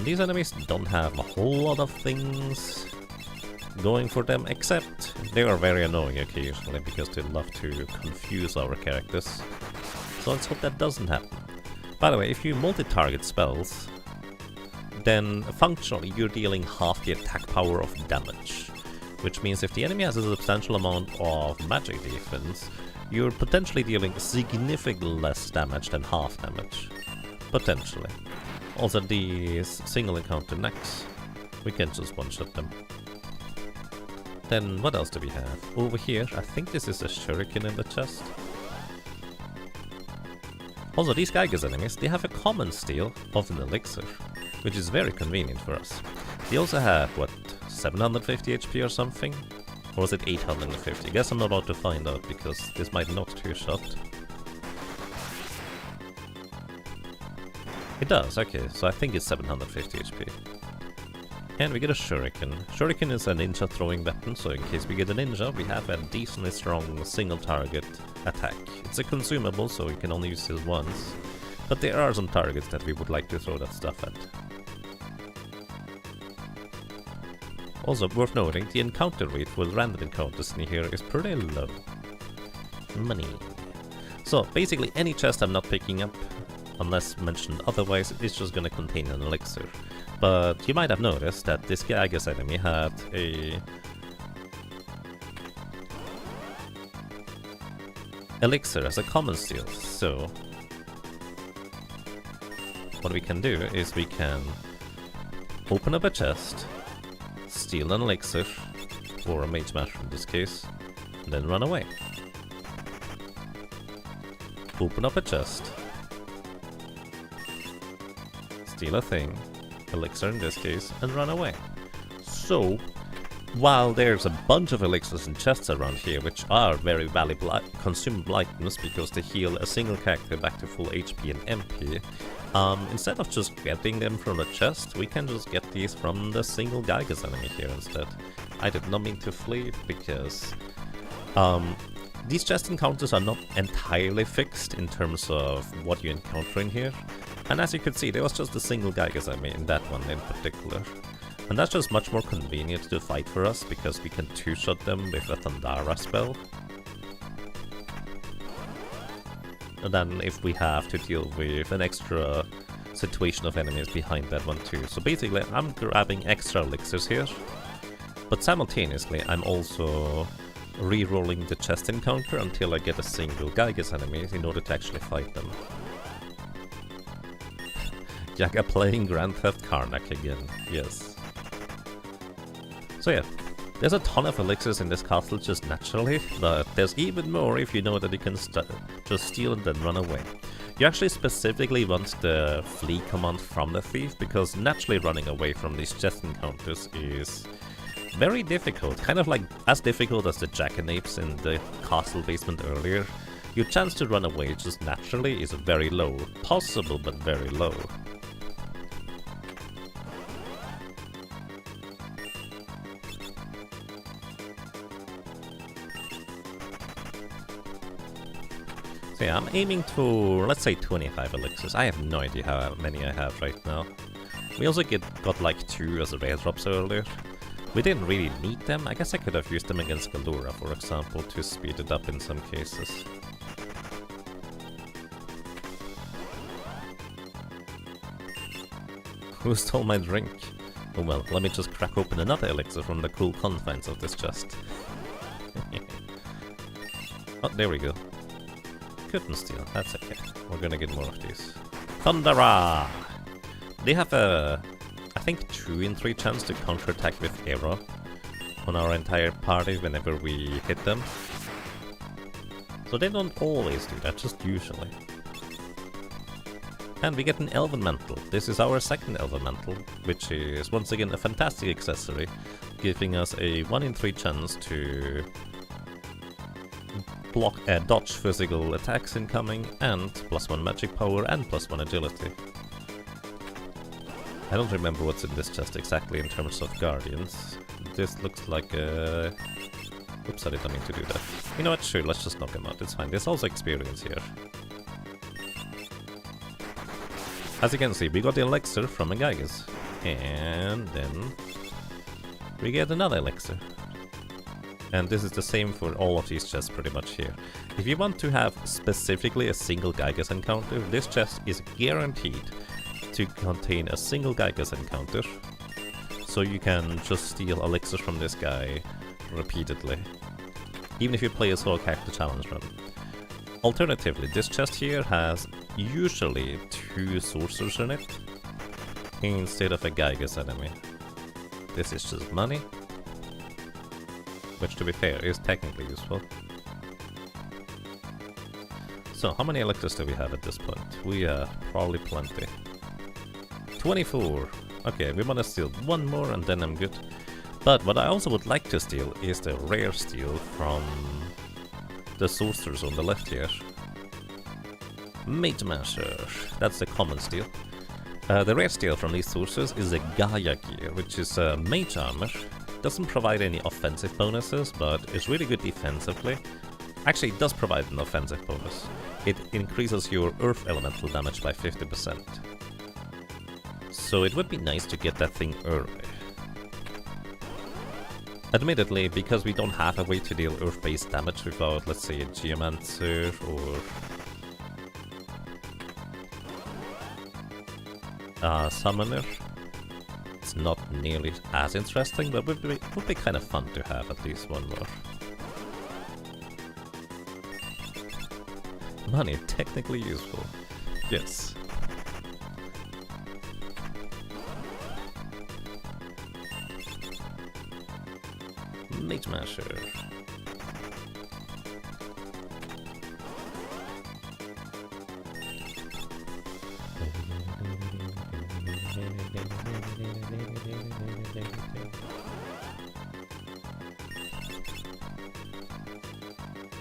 These enemies don't have a whole lot of things going for them, except they are very annoying occasionally because they love to confuse our characters. So let's hope that doesn't happen. By the way, if you multi-target spells, then functionally you're dealing half the attack power of damage. Which means if the enemy has a substantial amount of magic defense, you're potentially dealing significantly less damage than half damage. Potentially. Also these single encounter necks, we can just one-shot them. Then what else do we have? Over here, I think this is a shuriken in the chest. Also, these Gygas enemies, they have a common steal of an elixir, which is very convenient for us. They also have, what, 750 HP or something? Or is it 850? I guess I'm about to find out, because this might knock 2-shot. It does, okay, so I think it's 750 HP. And we get a shuriken. Shuriken is a ninja throwing weapon, so in case we get a ninja, we have a decently strong single target attack. It's a consumable, so we can only use it once. But there are some targets that we would like to throw that stuff at. Also, worth noting, the encounter rate for random encounters in here is pretty low. Money. So, basically any chest I'm not picking up, unless mentioned otherwise, is just gonna contain an elixir. But you might have noticed that this Gygas enemy had a elixir as a common steal, so what we can do is we can open up a chest, steal an elixir, or a mage master in this case, and then run away. Open up a chest, steal a thing, elixir in this case, and run away. So, while there's a bunch of elixirs and chests around here, which are very valuable consumable items because they heal a single character back to full HP and MP, instead of just getting them from the chest, we can just get these from the single Gygas enemy here instead. I did not mean to flee because These chest encounters are not entirely fixed in terms of what you encounter in here. And as you could see, there was just a single Gaigas in that one in particular. And that's just much more convenient to fight for us, because we can two-shot them with a Thundara spell. And then if we have to deal with an extra situation of enemies behind that one too. So basically, I'm grabbing extra elixirs here. But simultaneously, I'm also re-rolling the chest encounter until I get a single Gaigas enemy in order to actually fight them. Yaga playing Grand Theft Karnak again, yes. So yeah, there's a ton of elixirs in this castle just naturally, but there's even more if you know that you can just steal and then run away. You actually specifically want the flee command from the thief, because naturally running away from these chest encounters is very difficult, kind of like as difficult as the jackanapes in the castle basement earlier. Your chance to run away just naturally is very low, possible but very low. So yeah, I'm aiming for, let's say 25 elixirs. I have no idea how many I have right now. We also got like 2 as rare drops earlier. We didn't really need them. I guess I could have used them against Galura, for example, to speed it up in some cases. Who stole my drink? Oh well, let me just crack open another elixir from the cool confines of this chest. Oh, there we go. Couldn't steal, that's okay. We're gonna get more of these. Thundara! They have a, I think, 2 in 3 chance to counterattack with arrow on our entire party whenever we hit them. So they don't always do that, just usually. And we get an Elven Mantle. This is our second Elven Mantle, which is once again a fantastic accessory, giving us a 1 in 3 chance to dodge physical attacks incoming, and +1 magic power and +1 agility. I don't remember what's in this chest exactly in terms of guardians. This looks like a... Oops, I didn't mean to do that. You know what, sure, let's just knock him out, it's fine. There's also experience here. As you can see, we got the elixir from a Gaigas. And then we get another elixir. And this is the same for all of these chests pretty much here. If you want to have specifically a single Gaigas encounter, this chest is guaranteed to contain a single Gaigas encounter. So you can just steal elixirs from this guy repeatedly, even if you play a solo character challenge run. Alternatively, this chest here has usually 2 sorcerers in it, instead of a Gaigas enemy. This is just money, which to be fair is technically useful. So how many elixirs do we have at this point? We have probably plenty. 24! Okay, we want to steal 1 more and then I'm good. But what I also would like to steal is the rare steal from the sorcerers on the left here. Mage Masher, that's the common steal. The rare steal from these sorcerers is the Gaia gear, which is mage armor. Doesn't provide any offensive bonuses, but it's really good defensively. Actually, it does provide an offensive bonus. It increases your earth elemental damage by 50%. So it would be nice to get that thing early. Admittedly, because we don't have a way to deal earth-based damage without, let's say, a Geomancer or Summoner, it's not nearly as interesting, but would be kind of fun to have at least one more. Money, technically useful. Yes. Mage Masher.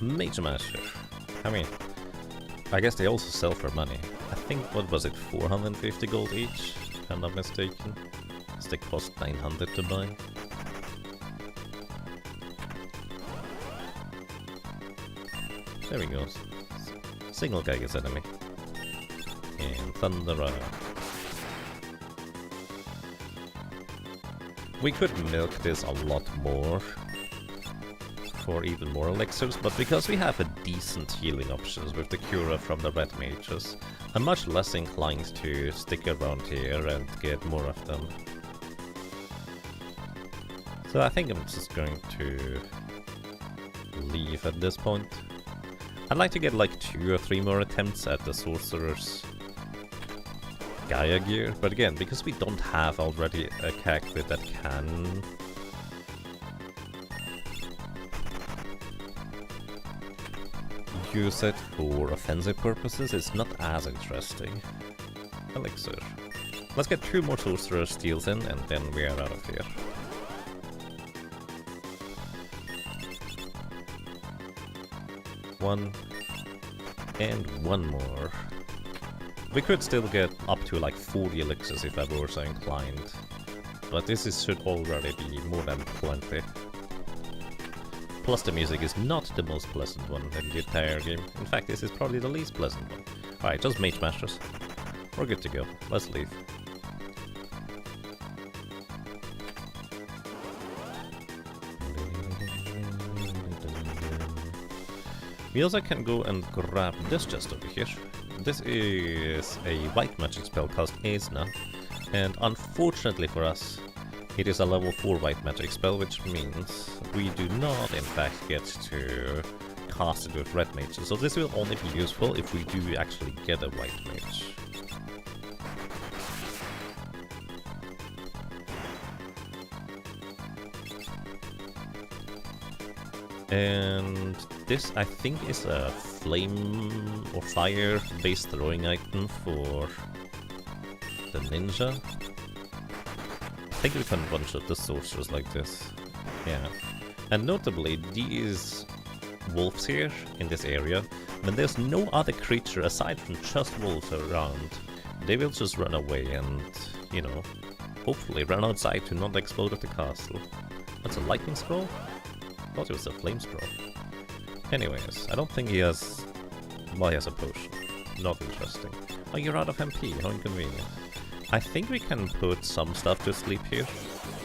Mage Masher. I mean, I guess they also sell for money. I think, what was it, 450 gold each, if I'm not mistaken. Because they cost 900 to buy. There we go. Single guy is enemy. And Thundera. We could milk this a lot more for even more elixirs, but because we have a decent healing options with the Cura from the red mages, I'm much less inclined to stick around here and get more of them. So I think I'm just going to leave at this point. I'd like to get like 2 or 3 more attempts at the Sorcerer's Gaia gear, but again, because we don't have already a character that can use it for offensive purposes, it's not as interesting. Elixir. Let's get 2 more Sorcerer Steals in, and then we are out of here. One. And 1 more. We could still get up to like 40 elixirs if I were so inclined. But should already be more than plenty. Plus the music is not the most pleasant one in the entire game. In fact, this is probably the least pleasant one. Alright, just Mage Masters. We're good to go. Let's leave. We also can go and grab this chest over here. This is a white magic spell called Aesna, and unfortunately for us, it is a level 4 white magic spell, which means we do not in fact get to cast it with red mages. So this will only be useful if we do actually get a white mage. And this, I think, is a flame or fire-based throwing item for the ninja. I think we can one-shot the sorcerers like this. Yeah. And notably, these wolves here in this area, when there's no other creature aside from just wolves around, they will just run away and, you know, hopefully run outside to not explode at the castle. That's a lightning scroll? I thought it was a flame scroll. Anyways, I don't think he has... Well, he has a potion. Not interesting. Oh, you're out of MP. How inconvenient. I think we can put some stuff to sleep here.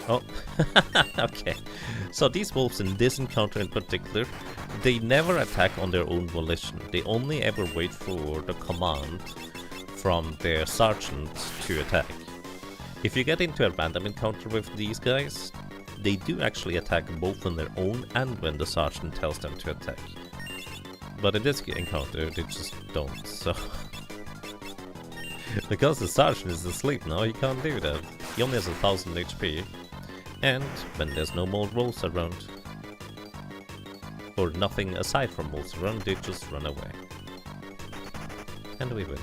Oh, okay. So these wolves in this encounter in particular, they never attack on their own volition. They only ever wait for the command from their sergeant to attack. If you get into a random encounter with these guys, they do actually attack both on their own and when the sergeant tells them to attack. But in this encounter, they just don't, so... Because the sergeant is asleep now, he can't do that. He only has 1000 HP. And when there's no more wolves around, or nothing aside from wolves around, they just run away. And we win.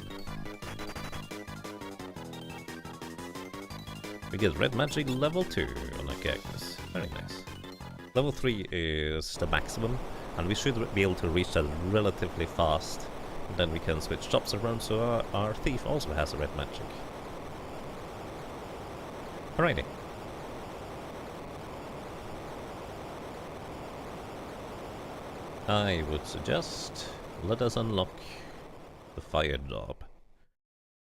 We get red magic level 2 on our characters. Very nice. Level 3 is the maximum, and we should be able to reach that relatively fast. And then we can switch jobs around, so our thief also has a red magic. Alrighty. I would suggest let us unlock the fire job.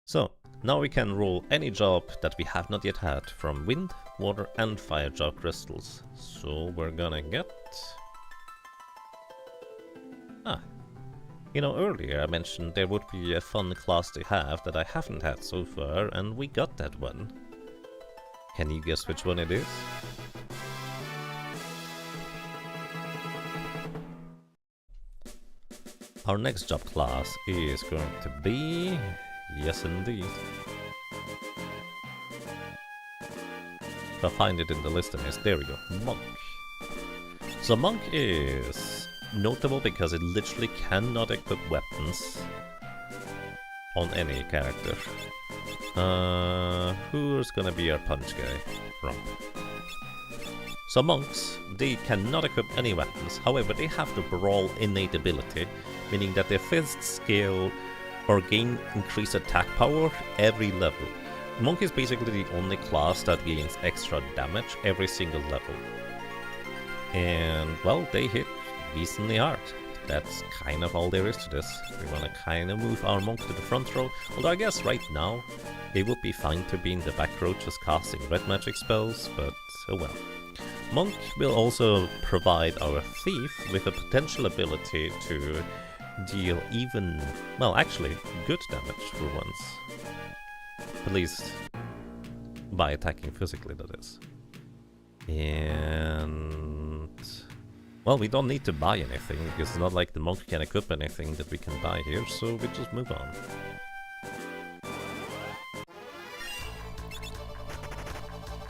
So, now we can roll any job that we have not yet had from wind, water and fire job crystals. So we're gonna get... You know, earlier I mentioned there would be a fun class to have that I haven't had so far, and we got that one. Can you guess which one it is? Our next job class is going to be... Yes, indeed. If I find it in the list, there we go. Monk. So Monk is notable because it literally cannot equip weapons on any character. Who's gonna be our punch guy? Rump. So monks, they cannot equip any weapons, however they have the brawl innate ability, meaning that their fists scale or gain increased attack power every level. Monk is basically the only class that gains extra damage every single level. And, well, they hit decently hard. that's kind of all there is to this. We want to kind of move our monk to the front row, although I guess right now it would be fine to be in the back row just casting red magic spells, but oh well. Monk will also provide our thief with a potential ability to deal even, well, actually good damage for once. At least by attacking physically, that is. And well, we don't need to buy anything, because it's not like the monk can equip anything that we can buy here, so we just move on.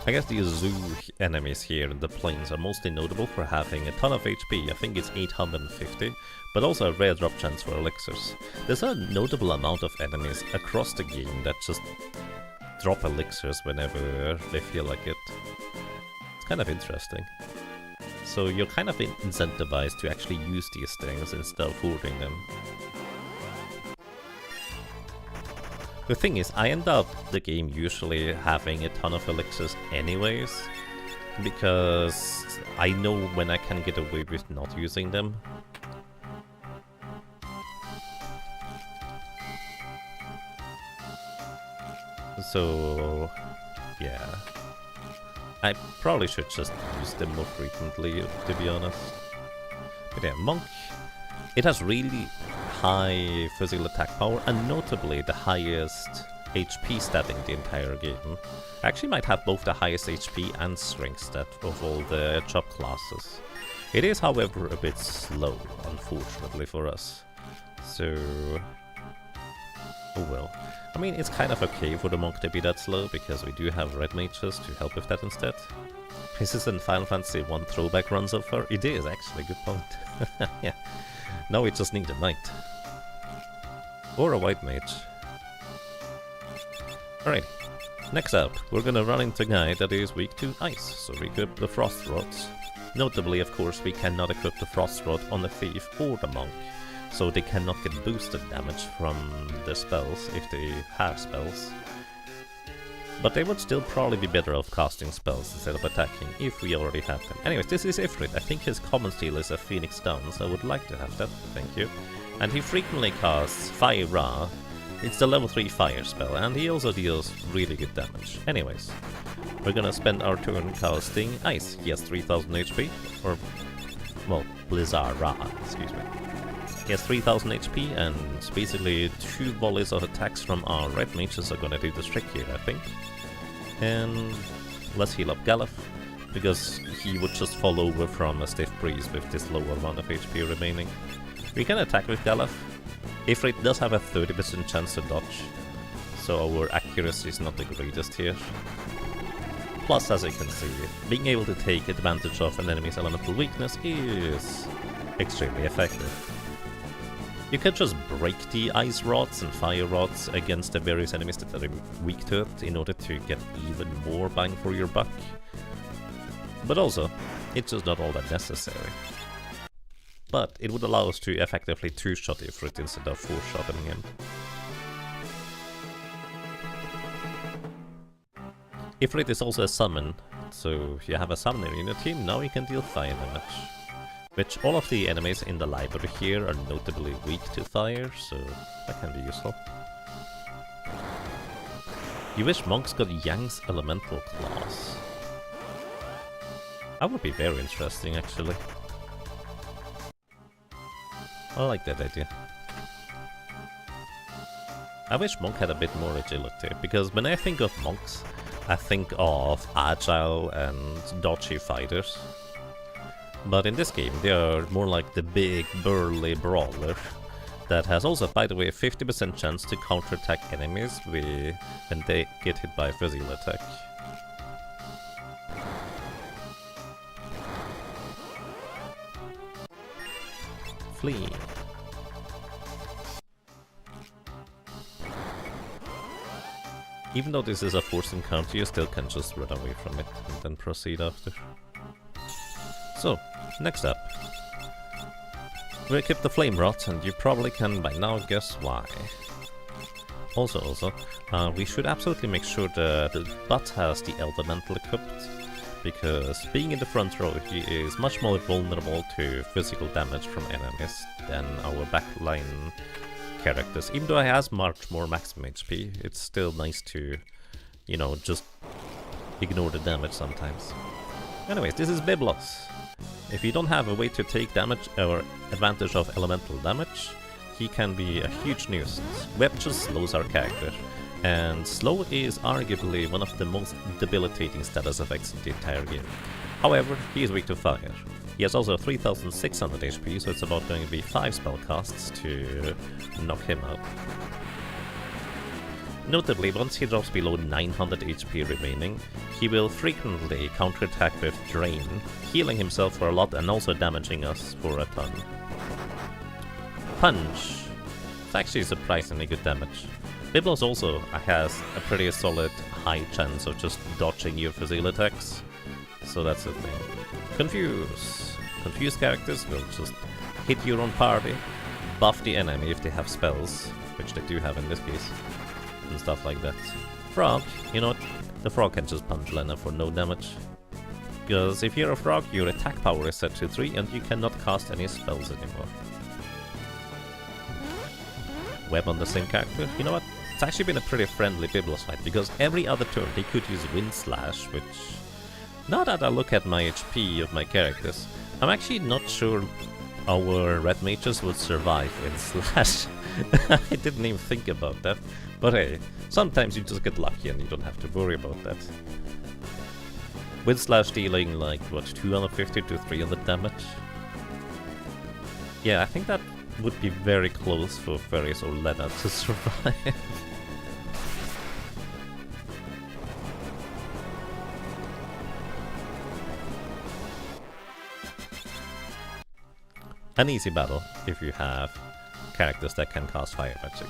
I guess the zoo enemies here in the plains are mostly notable for having a ton of HP, I think it's 850, but also a rare drop chance for elixirs. There's a notable amount of enemies across the game that just drop elixirs whenever they feel like it. It's kind of interesting. So you're kind of incentivized to actually use these things instead of hoarding them. The thing is, I end up the game usually having a ton of elixirs anyways, because I know when I can get away with not using them. So, yeah. I probably should just use them more frequently, to be honest. But yeah, Monk, it has really high physical attack power, and notably the highest HP stat in the entire game. I actually might have both the highest HP and strength stat of all the Job classes. It is, however, a bit slow, unfortunately for us. So, oh well. I mean, it's kind of okay for the monk to be that slow, because we do have red mages to help with that instead. Is this in Final Fantasy 1 throwback run so far? It is, actually, good point. Yeah. Now we just need a knight. Or a white mage. Alright, next up, we're gonna run into a guy that is weak to ice, so we equip the frost rods. Notably, of course, we cannot equip the frost rod on the thief or the monk, so they cannot get boosted damage from the spells if they have spells. But they would still probably be better off casting spells instead of attacking if we already have them. Anyways, this is Ifrit. I think his common steel is a Phoenix Down, so I would like to have that, thank you. And he frequently casts Fire Ra. It's the level 3 fire spell, and he also deals really good damage. Anyways, we're gonna spend our turn casting Ice. He has 3000 HP, or, well, Blizzard Ra, excuse me. He has 3000 HP, and basically 2 volleys of attacks from our red mages are gonna do the trick here, I think. And let's heal up Galef, because he would just fall over from a stiff breeze with this lower amount of HP remaining. We can attack with Galef. Ifrit does have a 30% chance to dodge, so our accuracy is not the greatest here. Plus, as you can see, being able to take advantage of an enemy's elemental weakness is extremely effective. You can just break the ice rods and fire rods against the various enemies that are weak to it in order to get even more bang for your buck. But also, it's just not all that necessary. But it would allow us to effectively two-shot Ifrit instead of four-shotting him. Ifrit is also a summon, so if you have a summoner in your team, now you can deal fire damage. Which all of the enemies in the library here are notably weak to fire, so that can be useful. You wish monks got Yang's elemental class. That would be very interesting, actually. I like that idea. I wish monk had a bit more agility, because when I think of monks, I think of agile and dodgy fighters. But in this game, they are more like the big, burly brawler that has also, by the way, a 50% chance to counterattack enemies when they get hit by a physical attack. Flee. Even though this is a forced encounter, you still can just run away from it and then proceed after. So, next up. We equip the Flame Rod, and you probably can by now guess why. Also, we should absolutely make sure the butt has the Elemental equipped, because being in the front row, he is much more vulnerable to physical damage from enemies than our backline characters. Even though he has much more maximum HP, it's still nice to, you know, just ignore the damage sometimes. Anyways, this is Biblos. If you don't have a way to take damage or advantage of elemental damage, he can be a huge nuisance. Web just slows our character, and slow is arguably one of the most debilitating status effects in the entire game. However, he is weak to fire. He has also 3600 HP, so it's about going to be 5 spell casts to knock him out. Notably, once he drops below 900 HP remaining, he will frequently counterattack with Drain, healing himself for a lot and also damaging us for a ton. Punch. It's actually surprisingly good damage. Biblos also has a pretty solid high chance of just dodging your physical attacks, so that's the thing. Confuse. Confused characters will just hit your own party, buff the enemy if they have spells, which they do have in this case, and stuff like that. Frog, you know what? The frog can just punch Lena for no damage. Because if you're a frog, your attack power is set to 3 and you cannot cast any spells anymore. Web on the same character, you know what? It's actually been a pretty friendly Biblos fight, because every other turn they could use Wind Slash, which... Now that I look at my HP of my characters, I'm actually not sure our red mages would survive in Slash. I didn't even think about that. But hey, sometimes you just get lucky and you don't have to worry about that. Wind Slash dealing like, what, 250 to 300 damage? Yeah, I think that would be very close for Ferris or Lena to survive. An easy battle if you have characters that can cast fire magic.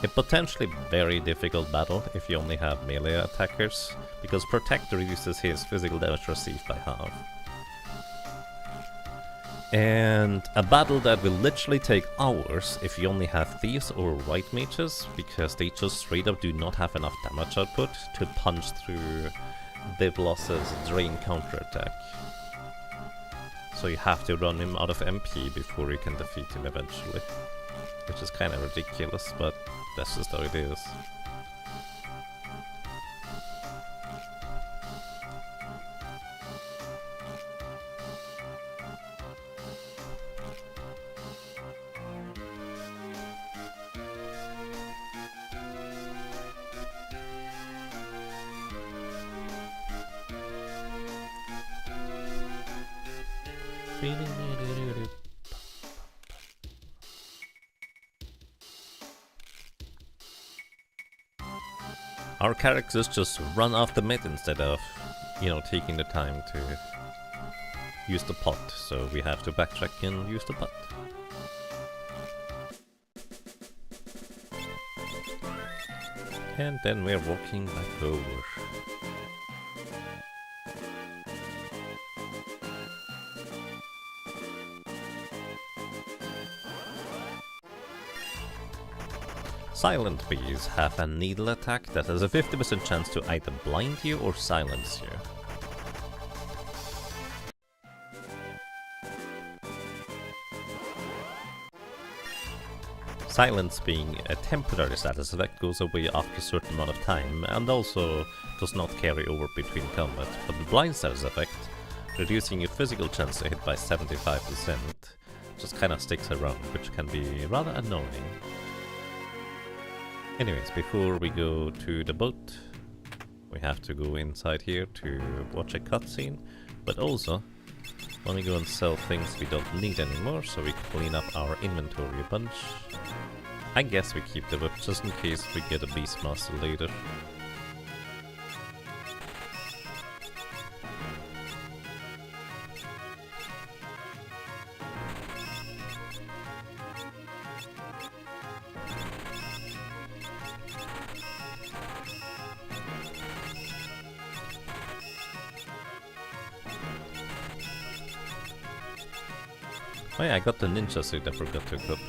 A potentially very difficult battle if you only have melee attackers, because Protector reduces his physical damage received by half. And a battle that will literally take hours if you only have Thieves or White Mages, because they just straight up do not have enough damage output to punch through Biblos' Drain counterattack. So you have to run him out of MP before you can defeat him eventually. Which is kind of ridiculous, but that's just how it is. Our characters just run off the mid instead of, you know, taking the time to use the pot, so we have to backtrack and use the pot. And then we're walking back over. Silent bees have a needle attack that has a 50% chance to either blind you or silence you. Silence being a temporary status effect goes away after a certain amount of time and also does not carry over between combat, but the blind status effect, reducing your physical chance to hit by 75%, just kinda sticks around, which can be rather annoying. Anyways, before we go to the boat, we have to go inside here to watch a cutscene, but also want to go and sell things we don't need anymore, so we clean up our inventory a bunch. I guess we keep the boat just in case we get a Beastmaster later. Oh yeah, I got the ninja suit I forgot to equip.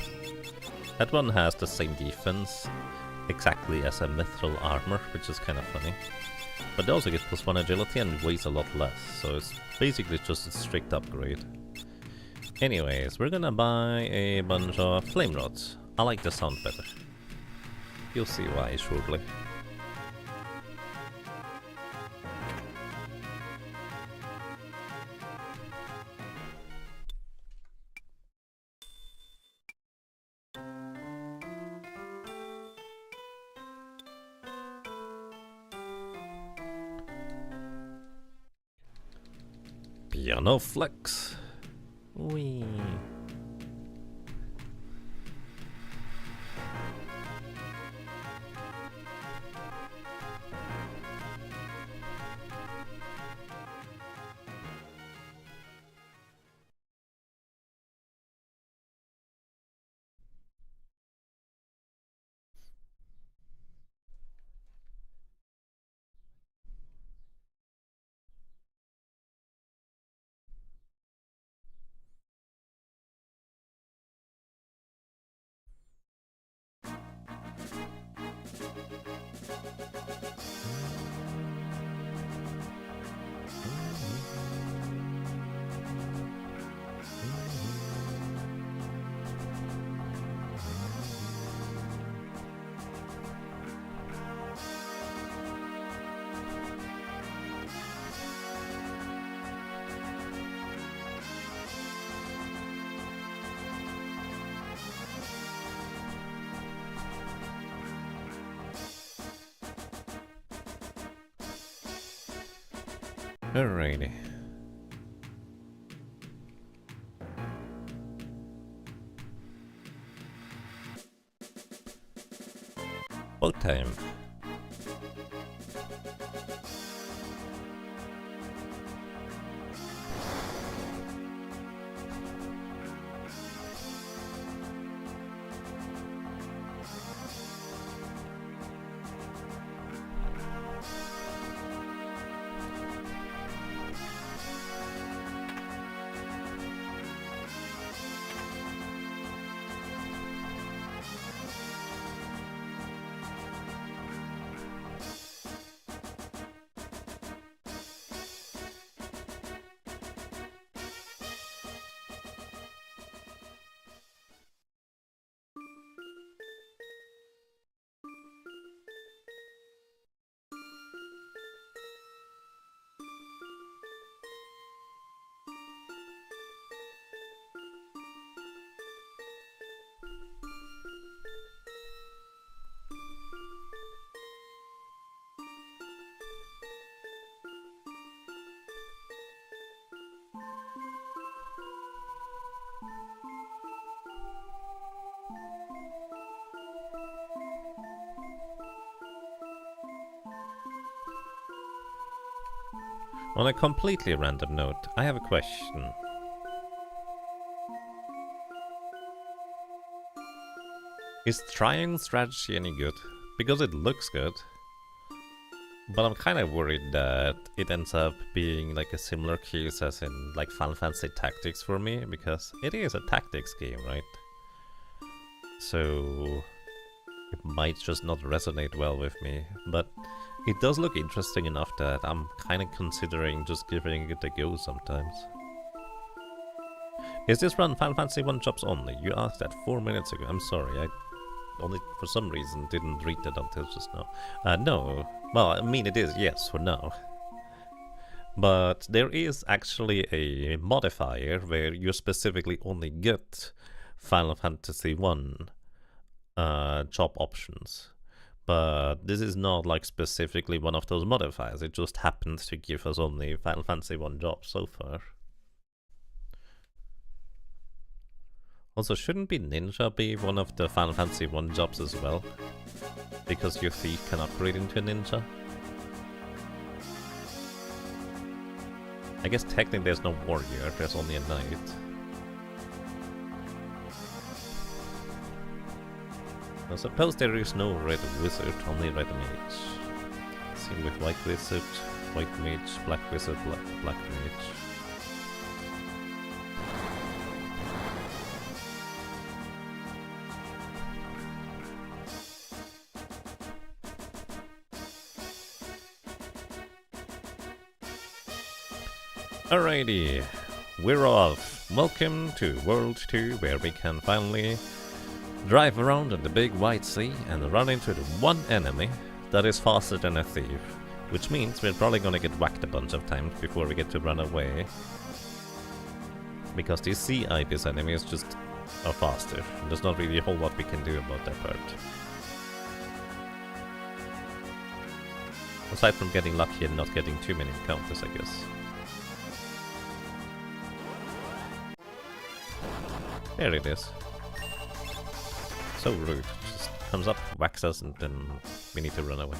That one has the same defense exactly as a mithril armor, which is kind of funny. But they also get +1 agility and weighs a lot less, so it's basically just a strict upgrade. Anyways, we're gonna buy a bunch of flame rods. I like the sound better. You'll see why shortly. Piano flex. Wee. Alrighty. About time. On a completely random note, I have a question. Is triangle strategy any good? Because it looks good. But I'm kind of worried that it ends up being like a similar case as in like Final Fantasy Tactics for me, because it is a tactics game, right? So it might just not resonate well with me, but it does look interesting enough that I'm kind of considering just giving it a go sometimes. Is this run Final Fantasy 1 jobs only? You asked that 4 minutes ago. I'm sorry, I only for some reason didn't read that until just now. No. Well, I mean it is, yes, for now. But there is actually a modifier where you specifically only get Final Fantasy 1 job options. But this is not like specifically one of those modifiers, it just happens to give us only Final Fantasy 1 jobs so far. Also, shouldn't be Ninja be one of the Final Fantasy 1 jobs as well? Because your thief can upgrade into a ninja? I guess technically there's no warrior, there's only a knight. I suppose there is no red wizard, only red mage. Same with white wizard, white mage, black wizard, black mage. Alrighty, we're off. Welcome to World 2, where we can finally drive around in the big white sea and run into the one enemy that is faster than a thief. Which means we're probably gonna get whacked a bunch of times before we get to run away. Because these sea ibis enemies just are faster. There's not really a whole lot we can do about that part. Aside from getting lucky and not getting too many encounters, I guess. There it is. So rude. Just comes up, whacks us, and then we need to run away.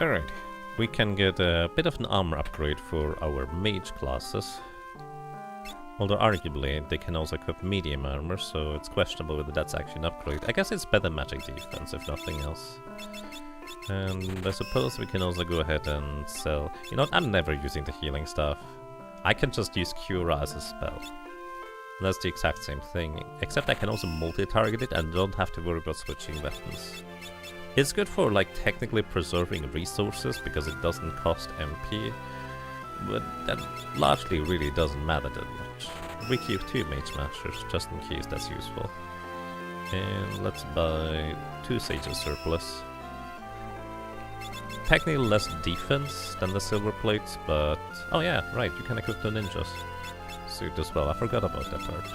Alright, we can get a bit of an armor upgrade for our mage classes. Although arguably they can also equip medium armor, so it's questionable whether that's actually an upgrade. I guess it's better magic defense if nothing else. And I suppose we can also go ahead and sell... You know what, I'm never using the healing stuff. I can just use Cura as a spell. That's the exact same thing, except I can also multi-target it and don't have to worry about switching weapons. It's good for, like, technically preserving resources, because it doesn't cost MP, but that largely really doesn't matter that much. We keep 2 mage masters, just in case that's useful. And let's buy 2 Sage's Surplus. Technically less defense than the silver plates, but... Oh yeah, right, you can equip the ninja's suit as well, I forgot about that part.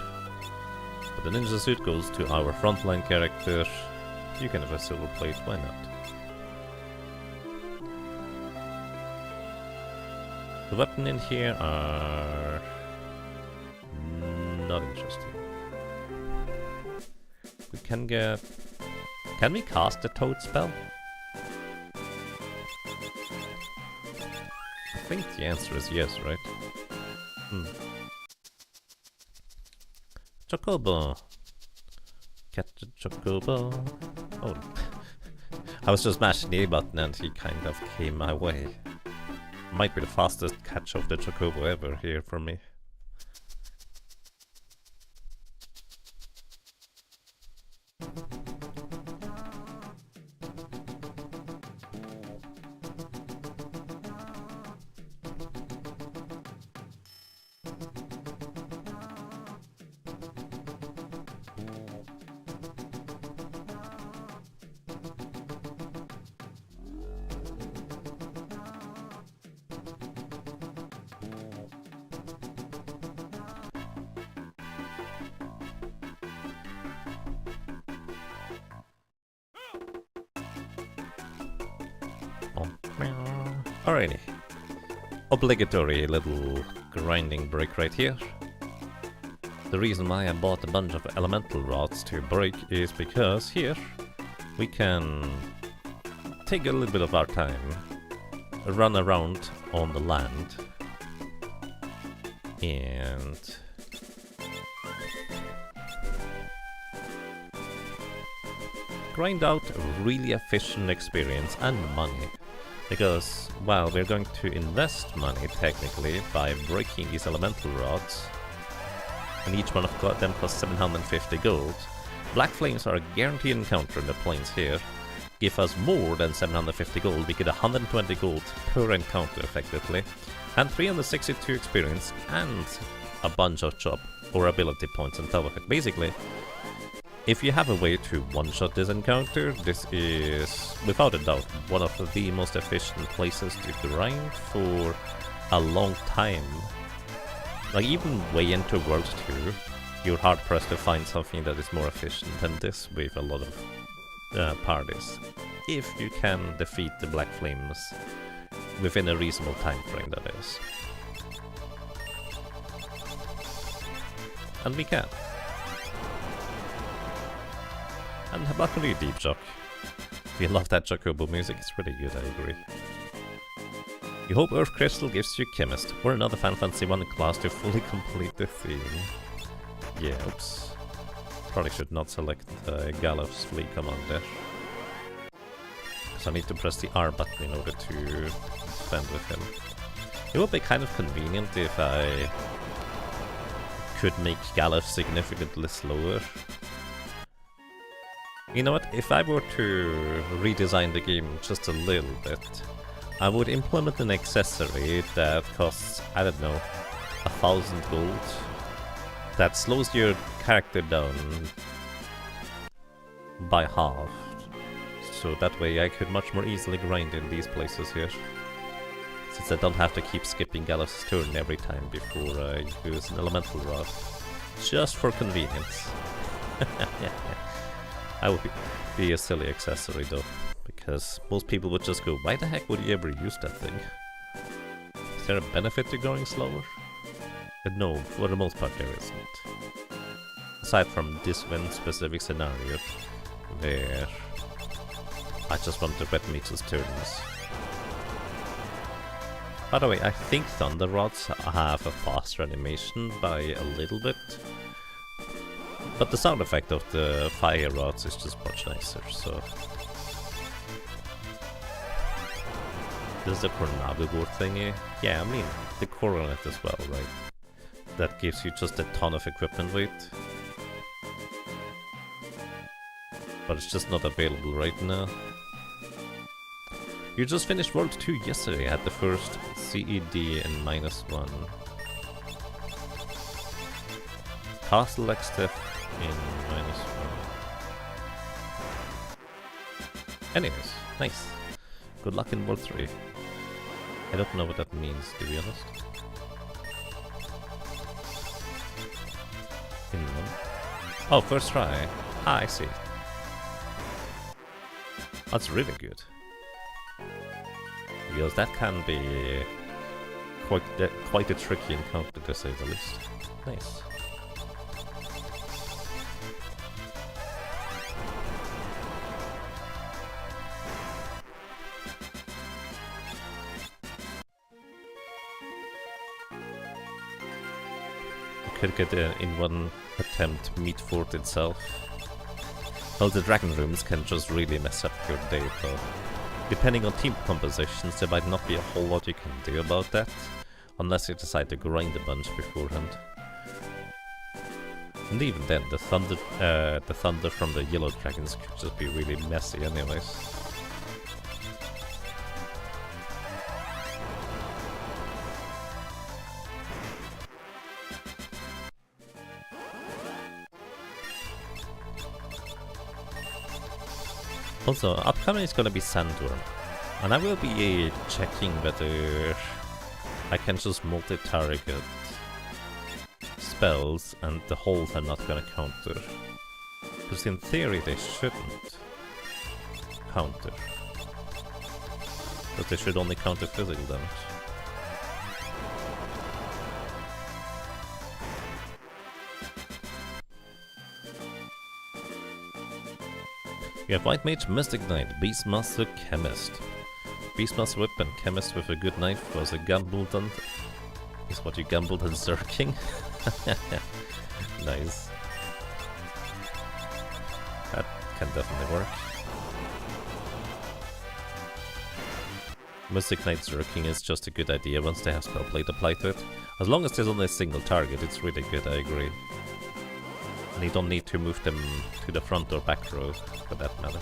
But the ninja suit goes to our frontline character. You can have a silver plate, why not? The weapons in here are not interesting. We can get... Can we cast the toad spell? I think the answer is yes, right? Chocobo! Catch the chocobo! Oh, I was just mashing the A button and he kind of came my way. Might be the fastest catch of the chocobo ever here for me. Alrighty. Obligatory little grinding break right here. The reason why I bought a bunch of elemental rods to break is because here we can take a little bit of our time, run around on the land, and grind out a really efficient experience and money. Because, well, we're going to invest money, technically, by breaking these elemental rods. And each one of them costs 750 gold. Black flames are a guaranteed encounter in the plains here. Give us more than 750 gold, we get 120 gold per encounter, effectively. And 362 experience, and a bunch of job or ability points on top of it. Basically, if you have a way to one-shot this encounter, this is, without a doubt, one of the most efficient places to grind for a long time. Like, even way into World 2, you're hard-pressed to find something that is more efficient than this, with a lot of parties. If you can defeat the Black Flames within a reasonable time frame, that is. And we can. And luckily, Deep Shock. We love that Chocobo music, it's pretty good, I agree. You hope Earth Crystal gives you Chemist, or another Final Fantasy 1 class to fully complete the theme. Yeah, oops. Probably should not select Gallows Flea command there. Because I need to press the R button in order to defend with him. It would be kind of convenient if I could make Gallows significantly slower. You know what, if I were to redesign the game just a little bit, I would implement an accessory that costs, I don't know, 1,000 gold, that slows your character down by half, so that way I could much more easily grind in these places here, since I don't have to keep skipping Gallows' turn every time before I use an elemental rod, just for convenience. I would be a silly accessory though, because most people would just go, why the heck would you ever use that thing? Is there a benefit to going slower? No, for the most part there isn't. Aside from this one specific scenario, where I just want to wet Mitsu's turns. By the way, I think Thunder Rods have a faster animation by a little bit. But the sound effect of the fire rods is just much nicer, so... This is the Coronado board thingy? Yeah, I mean, the Coronet as well, right? That gives you just a ton of equipment weight. But it's just not available right now. You just finished World 2 yesterday, had the first CED in -1. Castle Extef in -1. Anyways, nice. Good luck in World 3. I don't know what that means, to be honest. Finland. Oh, first try. Ah, I see. That's really good. Because that can be quite a tricky encounter, to say the least. Nice. Could get in one attempt meat fort itself. Well, the dragon rooms can just really mess up your day, though. Depending on team compositions, there might not be a whole lot you can do about that, unless you decide to grind a bunch beforehand. And even then, the thunder from the yellow dragons could just be really messy anyways. Also, upcoming is gonna be Sandworm, and I will be checking whether I can just multi-target spells and the holes are not gonna counter. Because in theory they shouldn't counter. But they should only counter physical damage. You have White Mage, Mystic Knight, Beastmaster, Chemist. Beastmaster Whip and Chemist with a good knife was a gambled on... is what you gambled on Zerking? Nice. That can definitely work. Mystic Knight Zerking is just a good idea once they have Spellblade applied to it. As long as there's only a single target, it's really good, I agree. And you don't need to move them to the front or back row, for that matter.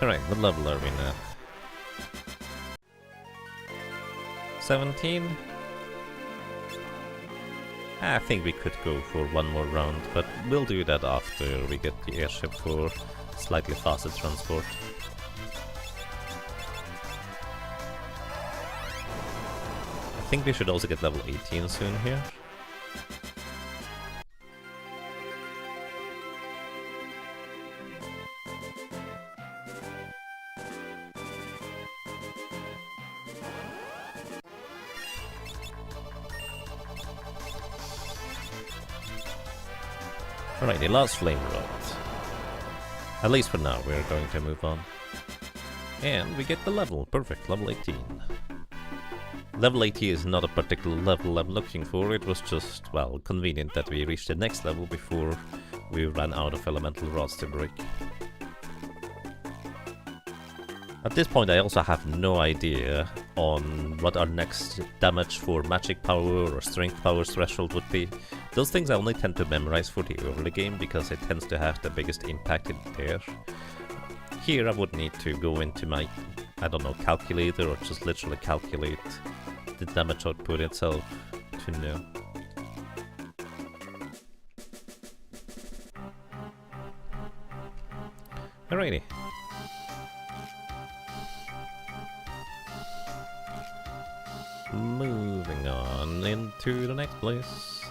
Alright, what level are we now? 17? I think we could go for one more round, but we'll do that after we get the airship for slightly faster transport. I think we should also get level 18 soon here. Alrighty, last flame rod. At least for now, we're going to move on. And we get the level. Perfect, level 18. Level 80 is not a particular level I'm looking for, it was just, well, convenient that we reached the next level before we ran out of elemental rods to break. At this point I also have no idea on what our next damage for magic power or strength power threshold would be. Those things I only tend to memorize for the early game because it tends to have the biggest impact in there. Here I would need to go into my, I don't know, calculator or just literally calculate the damage output itself to know. Alrighty. Moving on into the next place.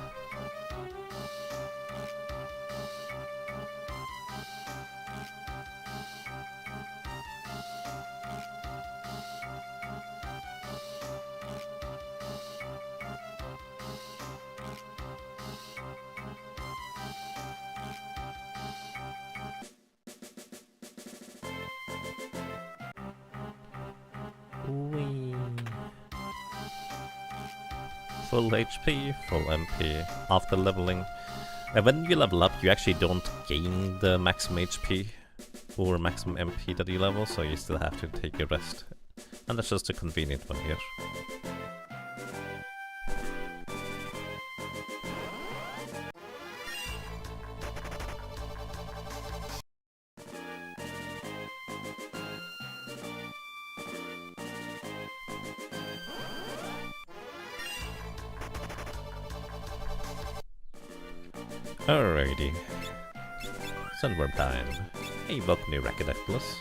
Full HP, full MP after leveling. And when you level up, you actually don't gain the maximum HP or maximum MP that you level, so you still have to take a rest. And that's just a convenient one here. Alrighty. Sandworm time. Hey, welcome to Rackadactylus.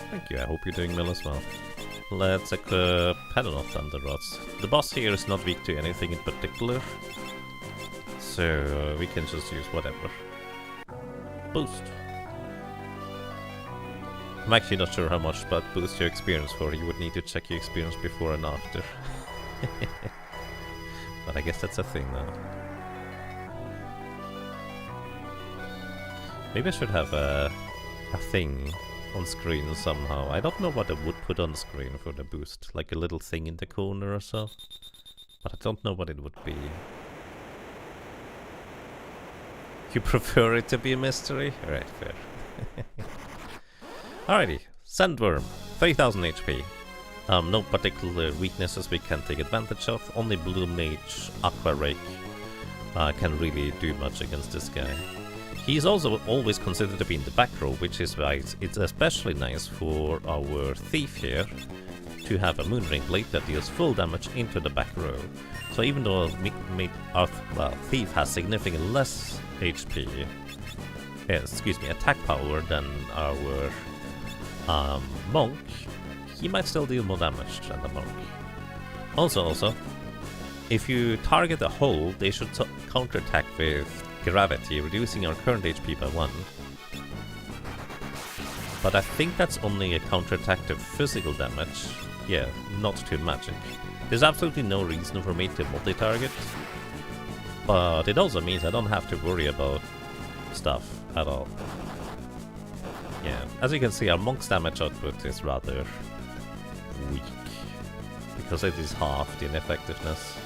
Thank you, I hope you're doing well as well. Let's equip Pattern of Thunder Rods. The boss here is not weak to anything in particular, so we can just use whatever. Boost. I'm actually not sure how much, but boost your experience for. You would need to check your experience before and after. But I guess that's a thing now. Maybe I should have a thing on screen somehow. I don't know what I would put on screen for the boost. Like a little thing in the corner or so. But I don't know what it would be. You prefer it to be a mystery? Alright, fair. Alrighty, Sandworm, 3000 HP. No particular weaknesses we can take advantage of. Only Blue Mage, Aqua Rake can really do much against this guy. He's also always considered to be in the back row, which is why it's especially nice for our Thief here to have a Moonring Blade that deals full damage into the back row. So even though our Thief has significantly less HP, attack power than our Monk, he might still deal more damage than the Monk. Also, if you target a hole, they should counterattack with Gravity, reducing our current HP by 1. But I think that's only a counterattack to physical damage. Yeah, not to magic. There's absolutely no reason for me to multi-target. But it also means I don't have to worry about stuff at all. Yeah, as you can see, our Monk's damage output is rather weak. Because it is half the ineffectiveness.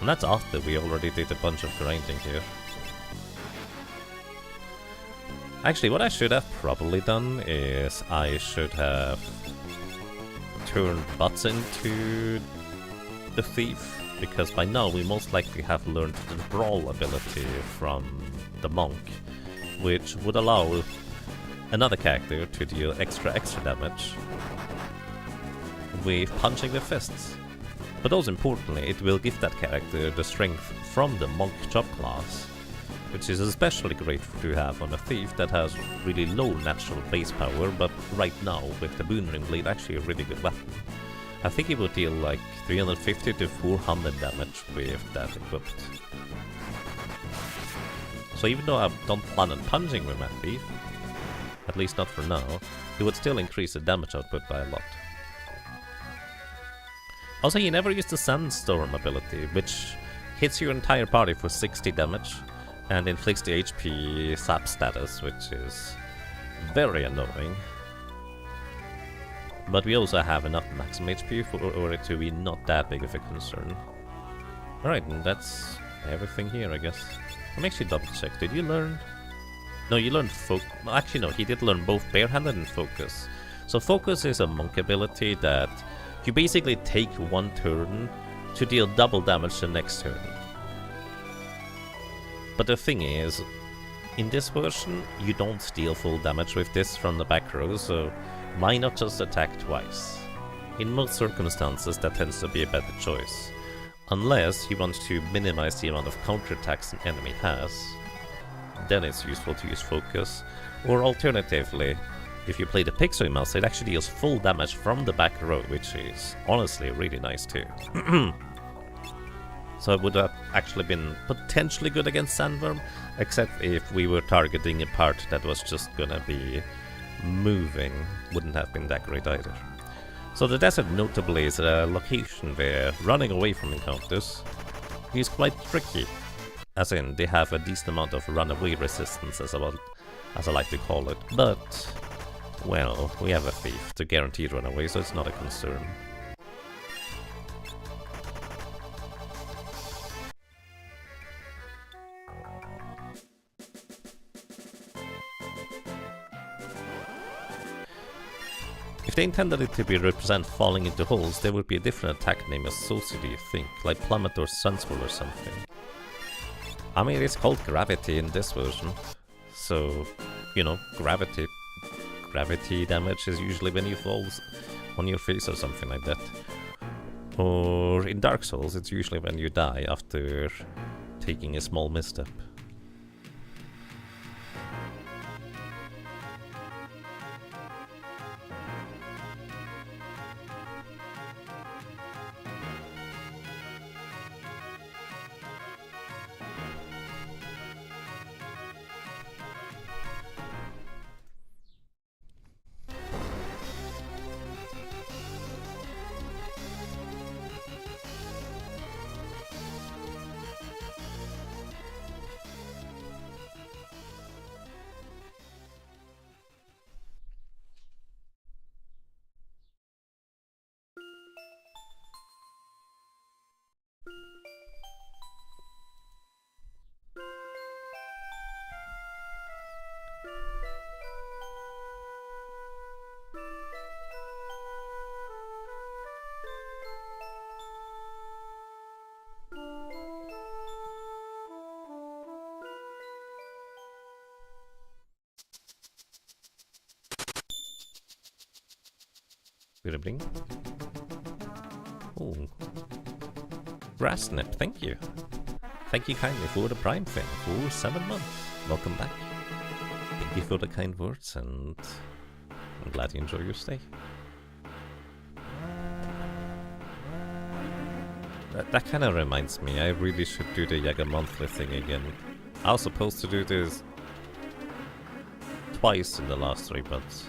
And that's after we already did a bunch of grinding here. Actually, what I should have probably done is I should have turned Butts into the Thief, because by now we most likely have learned the Brawl ability from the Monk, which would allow another character to deal extra damage with punching with fists. But also importantly, it will give that character the strength from the monk job class, which is especially great to have on a thief that has really low natural base power, but right now with the Boon Ring Blade actually a really good weapon. I think it will deal like 350 to 400 damage with that equipped. So even though I don't plan on punching with my thief, at least not for now, it would still increase the damage output by a lot. Also, he never used the Sandstorm ability, which hits your entire party for 60 damage and inflicts the HP sap status, which is very annoying. But we also have enough maximum HP for it to be not that big of a concern. Alright, and that's everything here, I guess. Let me actually double check. Did you learn? No, you learned focus. Well, actually, no, he did learn both barehanded and focus. So focus is a monk ability that you basically take one turn to deal double damage the next turn. But the thing is, in this version, you don't deal full damage with this from the back row, so why not just attack twice? In most circumstances, that tends to be a better choice. Unless you want to minimize the amount of counterattacks an enemy has, then it's useful to use focus. Or alternatively, if you play the Pixel Mouse, it actually deals full damage from the back row, which is honestly really nice too. So it would have actually been potentially good against Sandworm, except if we were targeting a part that was just gonna be moving, wouldn't have been that great either. So the desert notably is a location where running away from encounters is quite tricky. As in, they have a decent amount of runaway resistance, as I like to call it. But, well, we have a thief to guarantee runaway, so it's not a concern. If they intended it to be represent falling into holes, there would be a different attack name associated, you think, like Plummet or Sunswell or something. I mean, it's called Gravity in this version, so, you know, gravity damage is usually when you fall on your face or something like that. Or in Dark Souls, it's usually when you die after taking a small misstep. Bling. Oh. Grass Snip, thank you. Thank you kindly for the Prime thing for 7 months. Welcome back. Thank you for the kind words, and I'm glad you enjoy your stay. That kind of reminds me, I really should do the Jäger monthly thing again. I was supposed to do this twice in the last 3 months.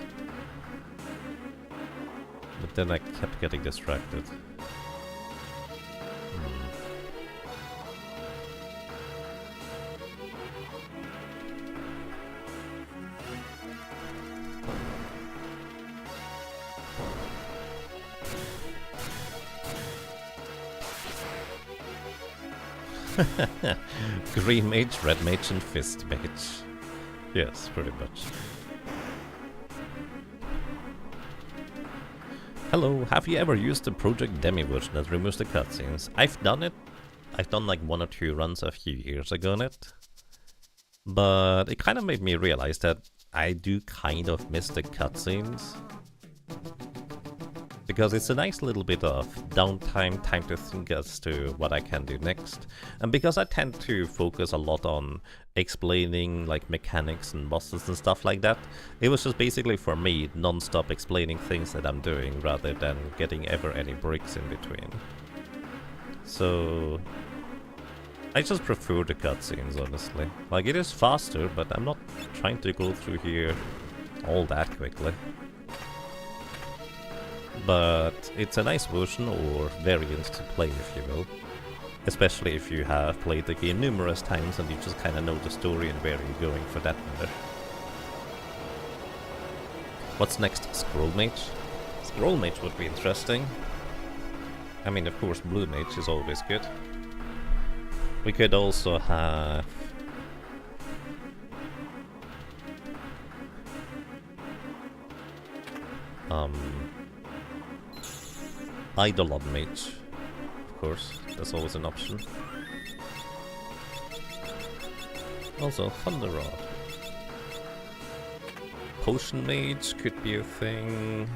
But then I kept getting distracted. Green Mage, Red Mage and Fist Mage. Yes, pretty much. Hello, have you ever used the Project Demi version that removes the cutscenes? I've done it. I've done like 1 or 2 runs a few years ago on it. But it kind of made me realize that I do kind of miss the cutscenes. because it's a nice little bit of downtime, time to think as to what I can do next. And because I tend to focus a lot on explaining like mechanics and bosses and stuff like that, it was just basically for me non-stop explaining things that I'm doing rather than getting ever any breaks in between. So I just prefer the cutscenes, honestly. Like, it is faster, but I'm not trying to go through here all that quickly. But it's a nice version or variant to play, if you will. Especially if you have played the game numerous times and you just kind of know the story and where you're going for that matter. What's next? Scroll Mage? Scroll Mage would be interesting. I mean, of course, Blue Mage is always good. We could also have... Eidolon Mage, of course, that's always an option. Also, Thunder Rod. Potion Mage could be a thing.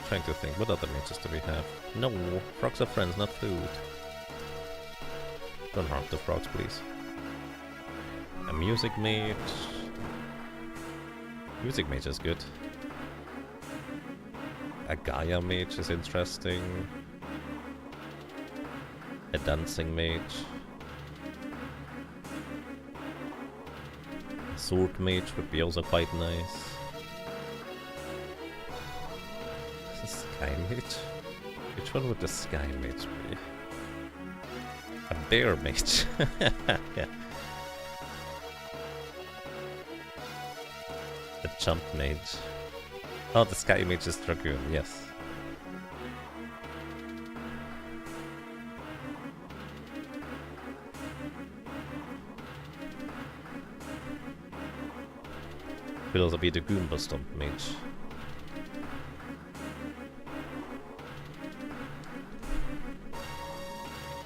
Trying to think, what other mages do we have? No, frogs are friends, not food. Don't harm the frogs, please. A Music Mage. Music Mage is good. A Gaia Mage is interesting. A Dancing Mage. A Sword Mage would be also quite nice. A Sky Mage? Which one would the Sky Mage be? A Bear Mage. Yeah. A Jump Mage. Oh, the Sky Mage is Dragoon, yes. Could also be the Goomba Stomp Mage.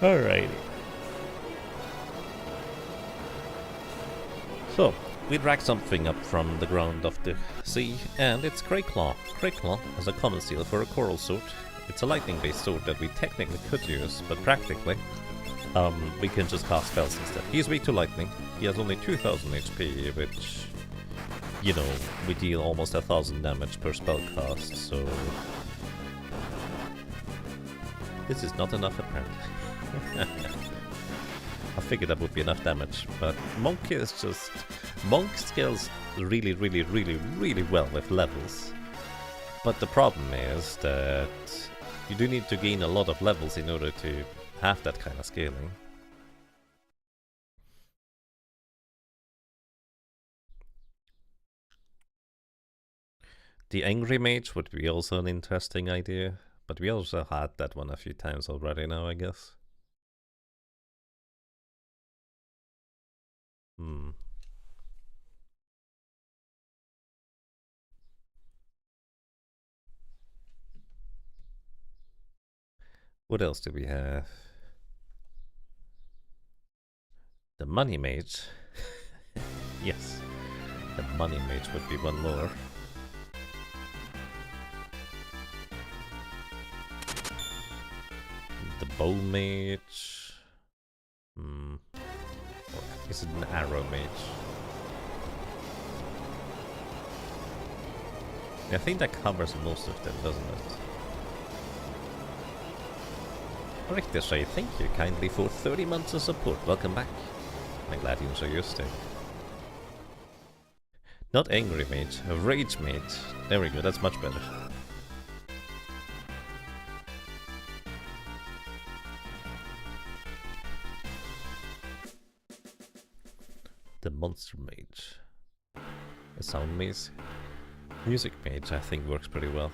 Alrighty. So, we drag something up from the ground of the sea, and it's Crayclaw. Crayclaw has a common seal for a coral sword. It's a lightning-based sword that we technically could use, but practically, we can just cast spells instead. He's weak to lightning. He has only 2000 HP, which, you know, we deal almost 1000 damage per spell cast, so... This is not enough, apparently. I figured that would be enough damage, but Monk is just... Monk scales really, really, really, really well with levels. But the problem is that you do need to gain a lot of levels in order to have that kind of scaling. The Angry Mage would be also an interesting idea, but we also had that one a few times already now, I guess. What else do we have? The Money Mage. Yes, the Money Mage would be one more. The Bow Mage. Or is it an Arrow Mage? I think that covers most of them, doesn't it? Richter say thank you kindly for 30 months of support. Welcome back. I'm glad you enjoy your stay. Not Angry Mage, a Rage Mage. There we go, that's much better. The Monster Mage. A Sound Mage. Music Mage I think works pretty well.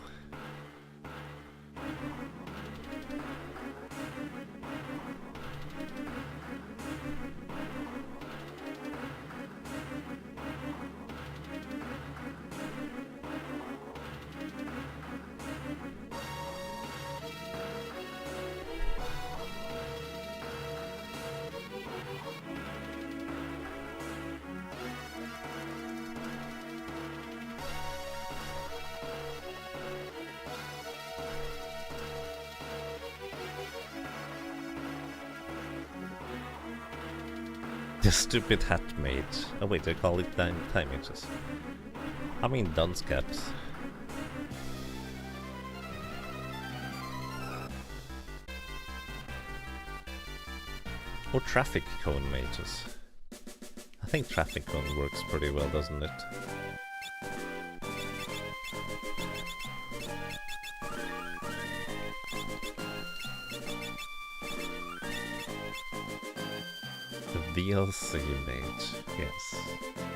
The stupid hat mage. Oh wait, they call it time mages. I mean dunce caps. Or traffic cone mages. I think traffic cone works pretty well, doesn't it? The DLC mage, yes,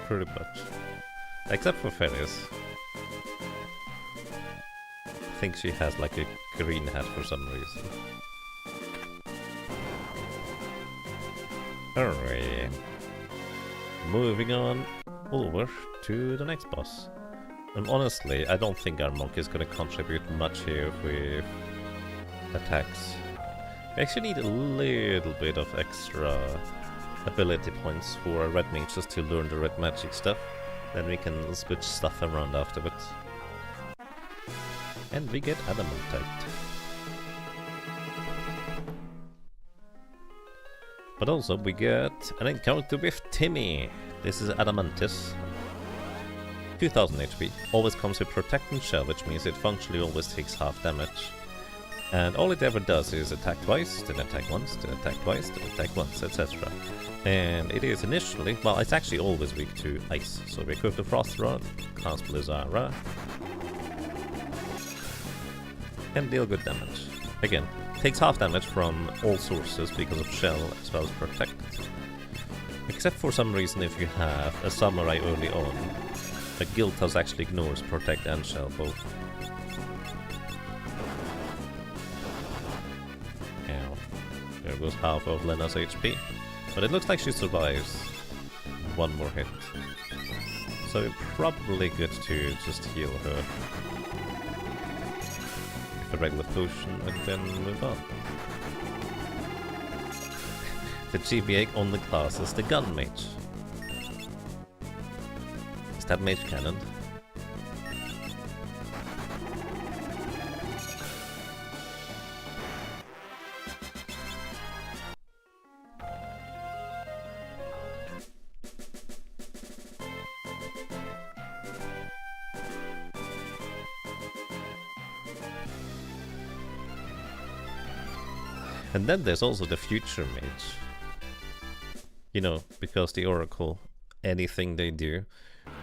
pretty much. Except for Ferris. I think she has like a green hat for some reason. Alright. Moving on over to the next boss. And honestly, I don't think our monk is gonna contribute much here with attacks. We actually need a little bit of extra ability points for our red mages to learn the red magic stuff. Then we can switch stuff around afterwards. And we get adamantite. But also we get an encounter with Timmy. This is Adamantis. 2000 HP. Always comes with Protect and Shell, which means it functionally always takes half damage. And all it ever does is attack twice, then attack once, then attack twice, then attack once, etc. And it is initially, well, it's actually always weak to ice. So we equip the Frost Rod, cast Blizzara, and deal good damage. Again, takes half damage from all sources because of Shell as well as Protect. Except for some reason if you have a Samurai early on, the Guild House actually ignores Protect and Shell both. Ow. There goes half of Lena's HP. But it looks like she survives one more hit. So it's probably good to just heal her with a regular potion and then move on. The GBA only classes the gun mage. Is that mage cannon? And then there's also the future mage. You know, because the Oracle, anything they do,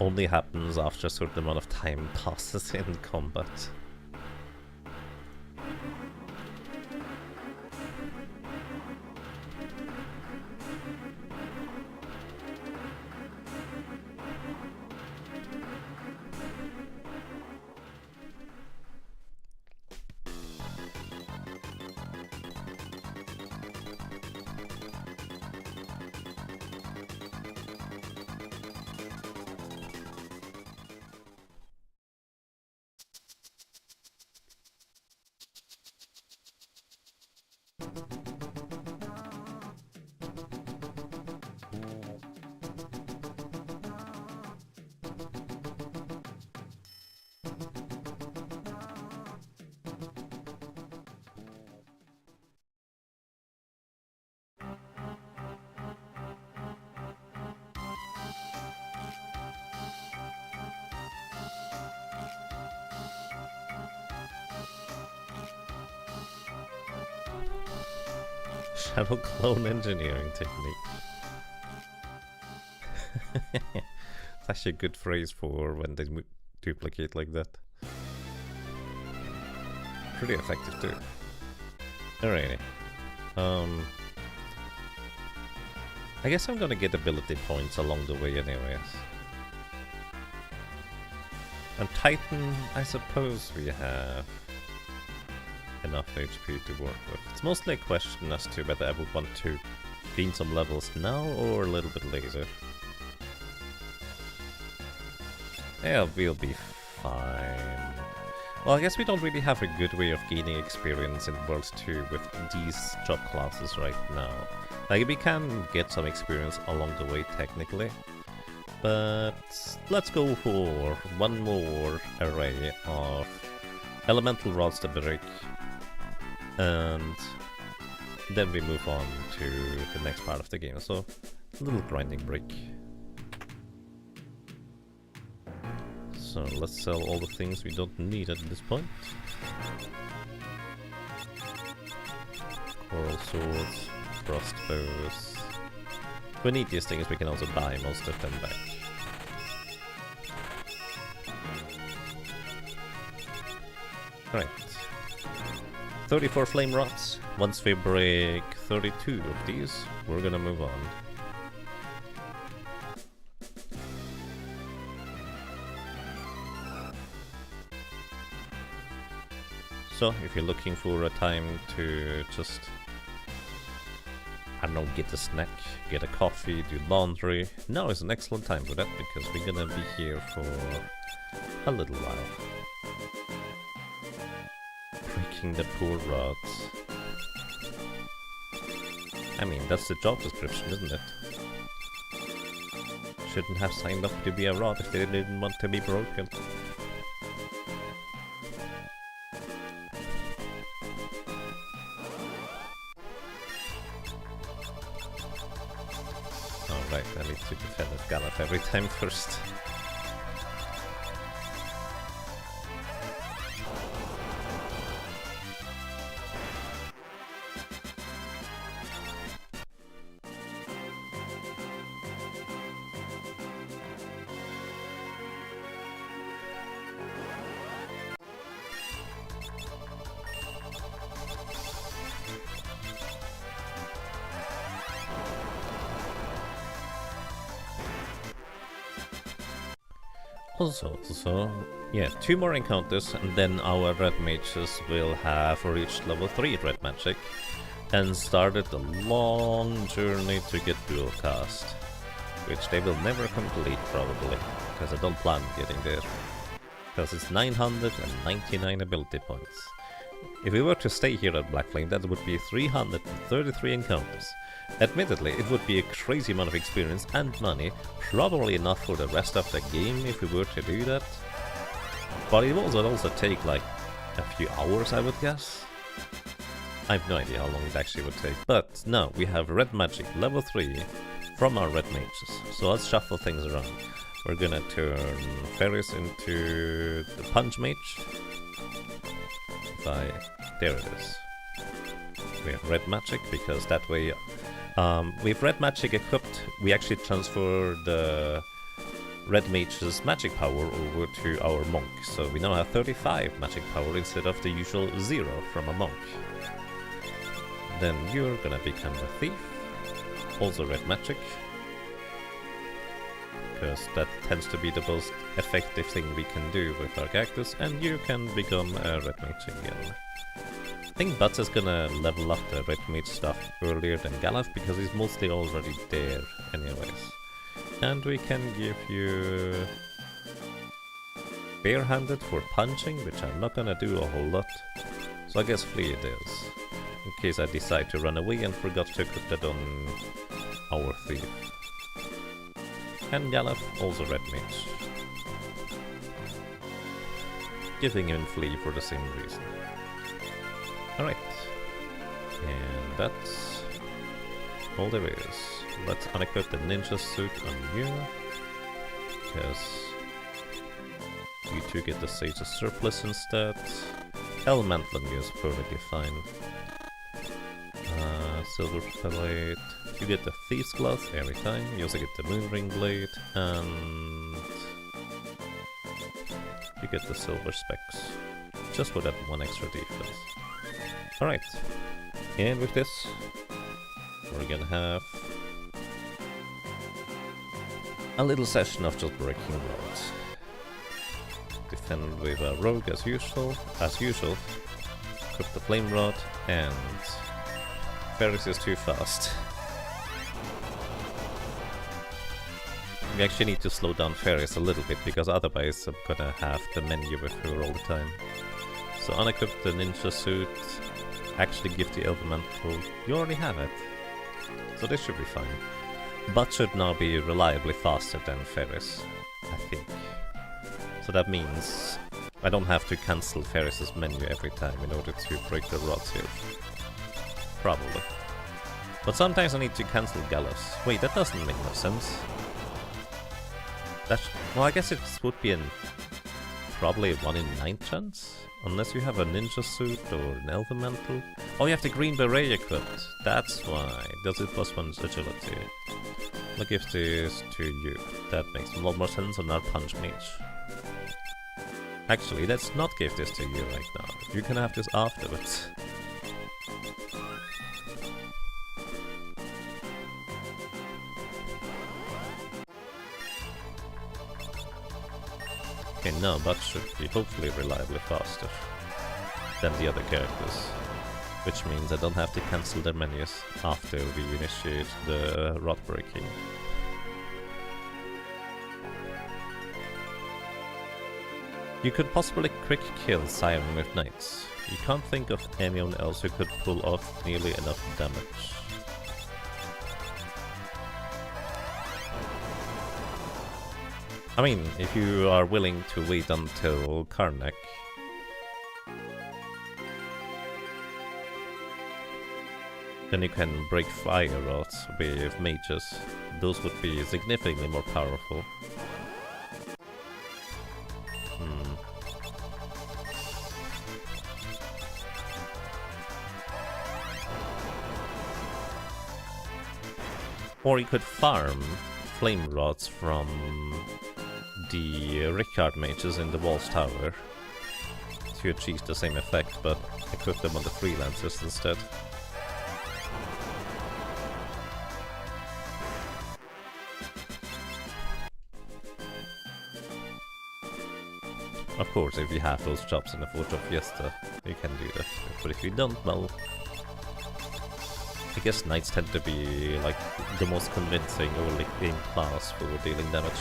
only happens after a certain amount of time passes in combat. Shadow clone engineering technique. It's actually a good phrase for when they duplicate like that. Pretty effective too. Alrighty. I guess I'm gonna get ability points along the way anyways. And Titan, I suppose we have enough HP to work with. It's mostly a question as to whether I would want to gain some levels now or a little bit later. Yeah, we'll be fine. Well, I guess we don't really have a good way of gaining experience in Worlds 2 with these job classes right now. Like, we can get some experience along the way technically, but let's go for one more array of elemental rods to break. And then we move on to the next part of the game. So A little grinding break. So let's sell all the things we don't need at this point. Coral swords, crossbows. If we need these things, we can also buy most of them back. Right. 34 flame rods. Once we break 32 of these, we're gonna move on. So, if you're looking for a time to just, I don't know, get a snack, get a coffee, do laundry, now is an excellent time for that, because we're gonna be here for a little while. Breaking the poor rods. I mean, that's the job description, isn't it? Shouldn't have signed up to be a rod if they didn't want to be broken. Alright, I need to defend that gallop every time first. Also, yeah, 2 more encounters and then our red mages will have reached level 3 red magic and started the long journey to get dual cast, which they will never complete probably, because I don't plan getting there, because it's 999 ability points. If we were to stay here at Black Flame, that would be 333 encounters. Admittedly, it would be a crazy amount of experience and money, probably enough for the rest of the game if we were to do that. But it would also take like a few hours, I would guess. I have no idea how long it actually would take. But now we have red magic level 3 from our red mages. So let's shuffle things around. We're gonna turn Ferris into the punch mage. There it is. We have red magic because that way, with red magic equipped, we actually transfer the red mage's magic power over to our monk. So we now have 35 magic power instead of the usual 0 from a monk. Then you're gonna become a thief, also red magic, because that tends to be the most effective thing we can do with our characters, and you can become a red mage again. I think Butts is gonna level up the red mage stuff earlier than Galaf because he's mostly already there anyways. And we can give you barehanded for punching, which I'm not gonna do a whole lot. So I guess flee it is, in case I decide to run away and forgot to put that on our thief. And Galaf, also red mage. Giving him flee for the same reason. Alright. And that's all there is. Let's unequip the ninja suit on you. Because you two get the Sage's Surplus instead. Elemental on you is perfectly fine. Silver plate. You get the Thief's Cloth every time. You also get the Moonring Blade, and you get the Silver Specs. Just for that 1 extra defense. Alright. And with this, we're gonna have a little session of just breaking roads. Defend with a rogue as usual. Equip the flame rod, and Ferris is too fast. We actually need to slow down Ferris a little bit, because otherwise I'm gonna have the menu with her all the time. So unequip the ninja suit, actually give the elemental, you already have it. So this should be fine. But should now be reliably faster than Ferris, I think. So that means I don't have to cancel Ferris's menu every time in order to break the rods here. Probably. But sometimes I need to cancel gallows. Wait, that doesn't make no sense. That's... well, I guess it would be probably a 1 in 9 chance? Unless you have a ninja suit or an elemental. Oh, you have the green beret equipped. That's why. Does it +1 agility? I'll give this to you. That makes a lot more sense on our punch mage. Actually, let's not give this to you right now. You can have this afterwards. Okay, now that should be hopefully reliably faster than the other characters. Which means I don't have to cancel their menus after we initiate the rod breaking. You could possibly quick kill Siren with knights. You can't think of anyone else who could pull off nearly enough damage. I mean, if you are willing to wait until Karnak, then you can break fire rods with mages. Those would be significantly more powerful. Or you could farm flame rods from the Rickard mages in the Walls Tower to achieve the same effect, but equip them on the freelancers instead. Of course, if you have those jobs in the Job Fiesta, you can do that. But if you don't, well, I guess knights tend to be like the most convincing early game class for dealing damage.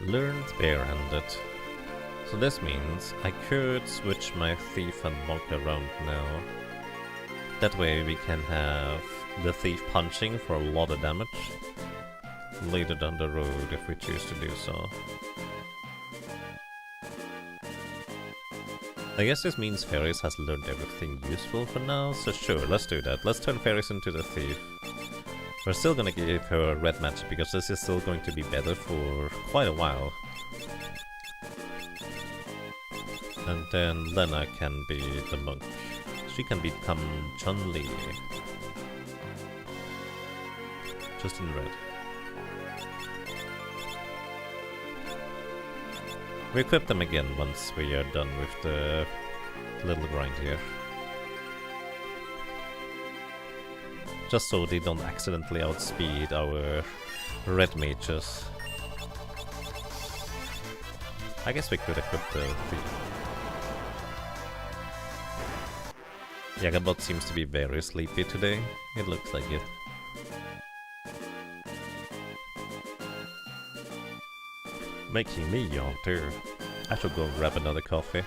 Learned barehanded. So this means I could switch my thief and monk around now. That way we can have the thief punching for a lot of damage later down the road if we choose to do so. I guess this means Ferris has learned everything useful for now, so sure, let's do that. Let's turn Ferris into the thief. We're still gonna give her red magic because this is still going to be better for quite a while. And then Lena can be the monk. She can become Chun-Li. Just in red. We equip them again once we are done with the little grind here. Just so they don't accidentally outspeed our red mages. I guess we could equip the thief. Jagabot seems to be very sleepy today. It looks like it. Making me yawn too. I should go grab another coffee.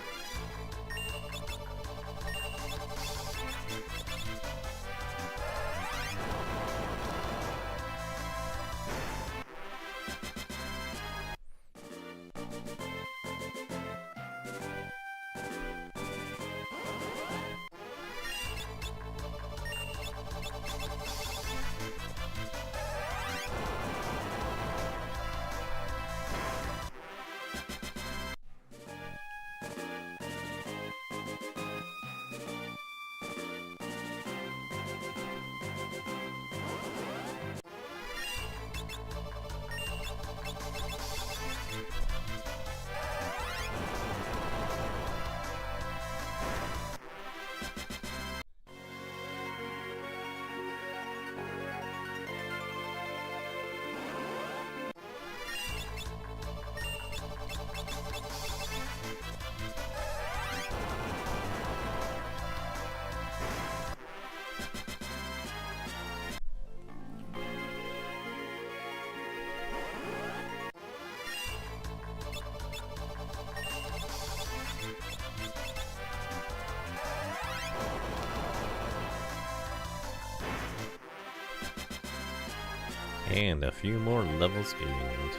And a few more levels gained.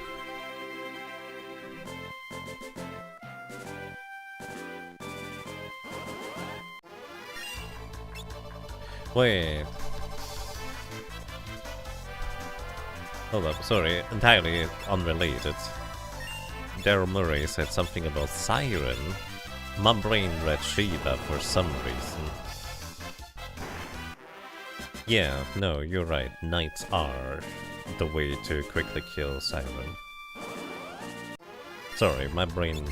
Wait. Hold up, sorry, entirely unrelated. Daryl Murray said something about Siren. My brain read Shiva for some reason. Yeah, no, you're right. Knights are the way to quickly kill Siren. Sorry, my brain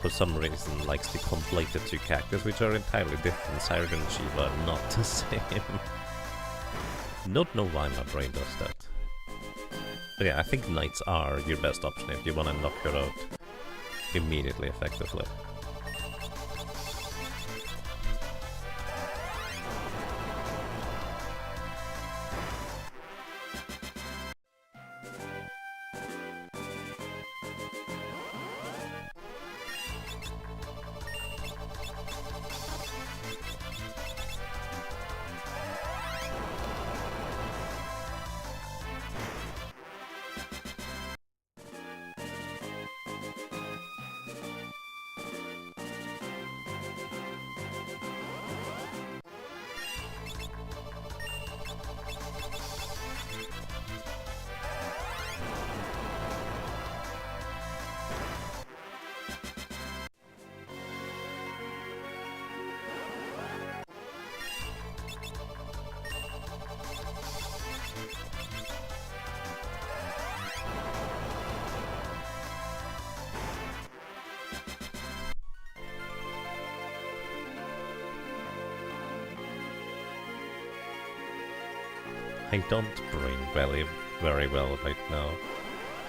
for some reason likes to conflate the two characters, which are entirely different. Siren and Shiva are not the same. Don't know why my brain does that. But yeah, I think Knights are your best option if you want to knock her out immediately, effectively. I don't brain very well right now.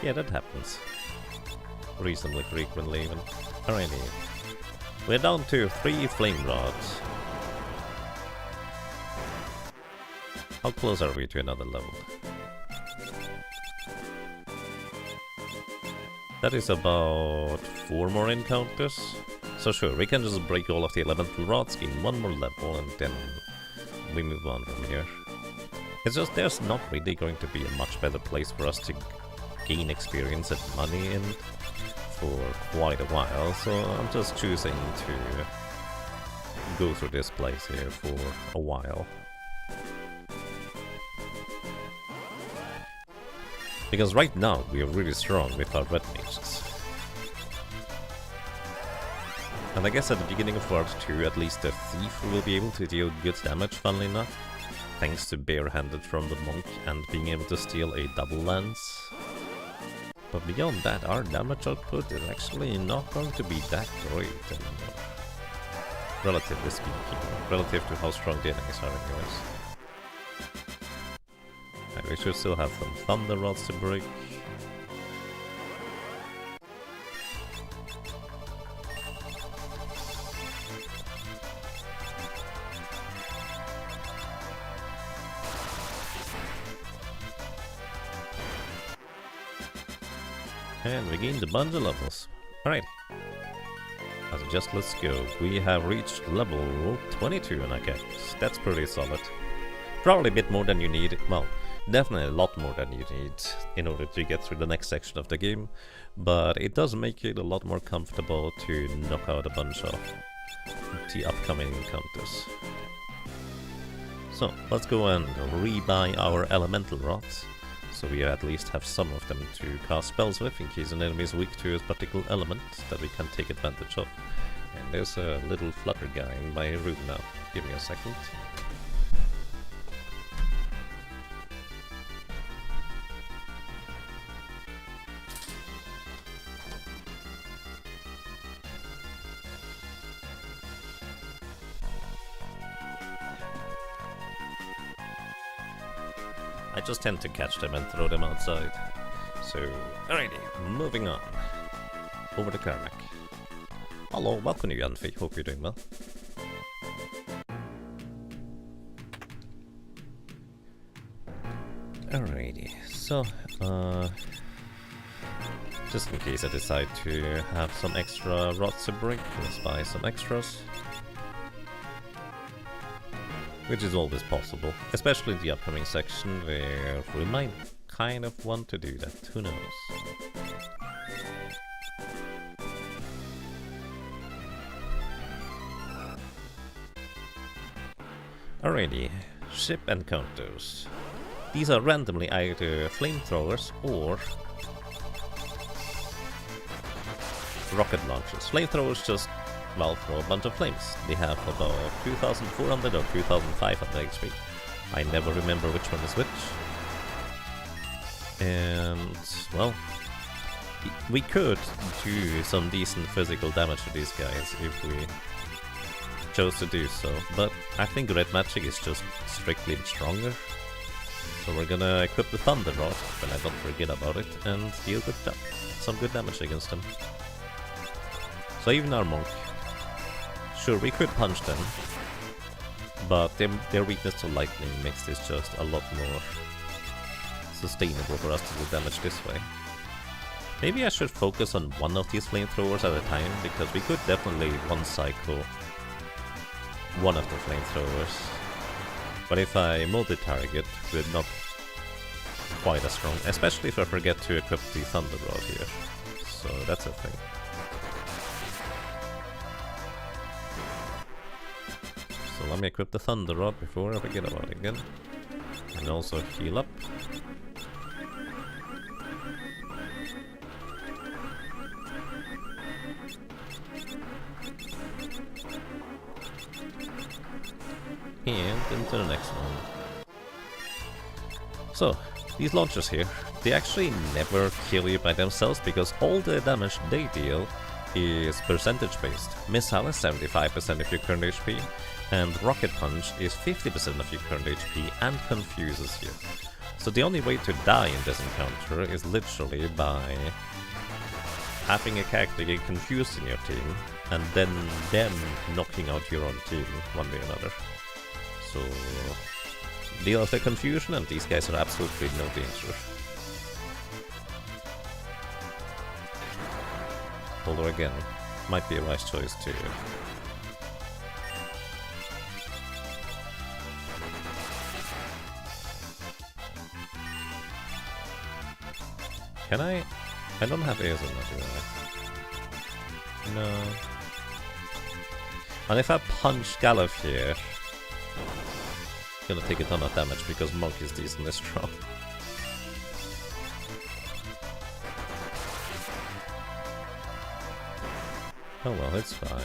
Yeah, that happens. Reasonably frequently even. Alrighty. We're down to 3 flame rods. How close are we to another level? That is about 4 more encounters. So sure, we can just break all of the elemental rods, gain 1 more level, and then we move on from here. It's just there's not really going to be a much better place for us to gain experience and money in for quite a while, so I'm just choosing to go through this place here for a while. Because right now we are really strong with our red mages. And I guess at the beginning of World 2, at least the thief will be able to deal good damage, funnily enough, thanks to barehanded from the monk and being able to steal a double lance. But beyond that, our damage output is actually not going to be that great anymore. Relatively speaking, relative to how strong the enemies are anyways. And we should still have some thunder rods to break. And we gained a bunch of levels. Alright. So just let's go. We have reached level 22 in our case. That's pretty solid. Probably a bit more than you need. Well, definitely a lot more than you need in order to get through the next section of the game. But it does make it a lot more comfortable to knock out a bunch of the upcoming encounters. So let's go and rebuy our elemental rods. So we at least have some of them to cast spells with in case an enemy is weak to a particular element that we can take advantage of. And there's a little flutter guy in my room now. Give me a second. I just tend to catch them and throw them outside. So, alrighty, moving on. Over to Karnak. Hello, welcome to Yanfi, hope you're doing well. Alrighty, so, just in case I decide to have some extra rods to break, let's buy some extras. Which is always possible, especially in the upcoming section where we might kind of want to do that, who knows. Alrighty, ship encounters. These are randomly either flamethrowers or rocket launchers. Flamethrowers just, well, throw a bunch of flames. They have about 2400 or 2500 HP. I never remember which one is which. And, well, we could do some decent physical damage to these guys if we chose to do so, but I think red magic is just strictly stronger. So we're gonna equip the thunder rod, when I don't forget about it, and deal with some good damage against them. So even our monk, sure, we could punch them, but their weakness to lightning makes this just a lot more sustainable for us to do damage this way. Maybe I should focus on one of these flamethrowers at a time, because we could definitely one-cycle one of the flamethrowers. But if I multi-target, we're not quite as strong, especially if I forget to equip the thunder rod here. So that's a thing. So let me equip the thunder rod before I forget about it again. And also heal up. And into the next one. So, these launchers here, they actually never kill you by themselves because all the damage they deal is percentage based. Missile is 75% of your current HP, and Rocket Punch is 50% of your current HP and confuses you. So the only way to die in this encounter is literally by having a character get confused in your team, and then them knocking out your own team one way or another. So, deal with the confusion, and these guys are absolutely no danger. Although again, might be a wise choice too. Can I don't have ASMR, do I? No. And if I punch Gallop here, gonna take a ton of damage because Monk is decently strong. Oh well, it's fine.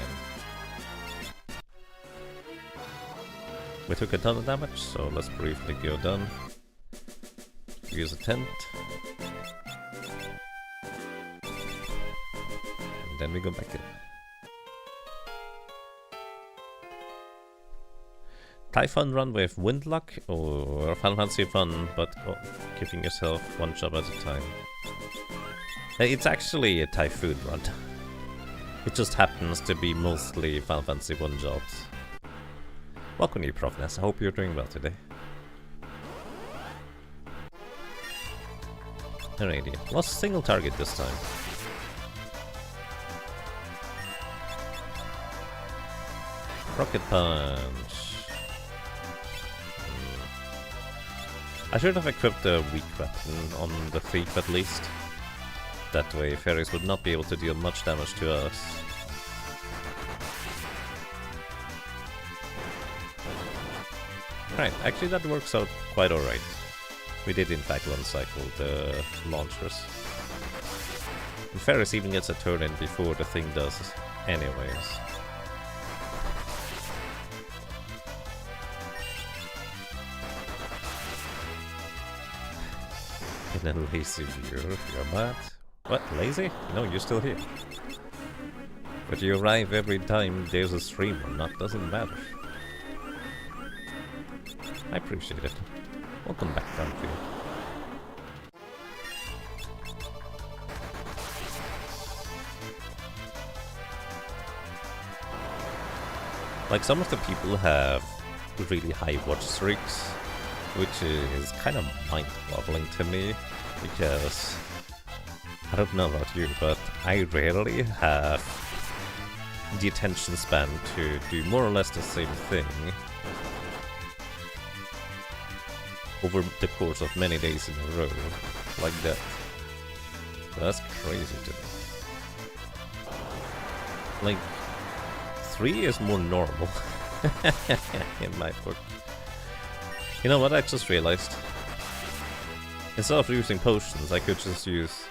We took a ton of damage, so let's briefly go down. Use a tent. And then we go back in. Typhon run with Windlock, or Final Fantasy fun, but giving yourself one job at a time. It's actually a Typhoon run. It just happens to be mostly Final Fantasy 1 jobs. Welcome to you, Profness. I hope you're doing well today. Alrighty, lost single target this time. Rocket Punch. I should have equipped a weak weapon on the thief at least. That way fairies would not be able to deal much damage to us. Right, actually that works out quite alright. We did in fact one cycle the launchers. And Ferris even gets a turn in before the thing does anyways. In a lazy view, you're mad. What, lazy? No, you're still here. But you arrive every time there's a stream or not, doesn't matter. I appreciate it. Welcome back, Downfield. Like, some of the people have really high watch streaks, which is kind of mind-boggling to me, because I don't know about you, but I rarely have the attention span to do more or less the same thing over the course of many days in a row, like that. That's crazy to me. Like, 3 is more normal in my book. You know what I just realized? Instead of using potions, I could just use,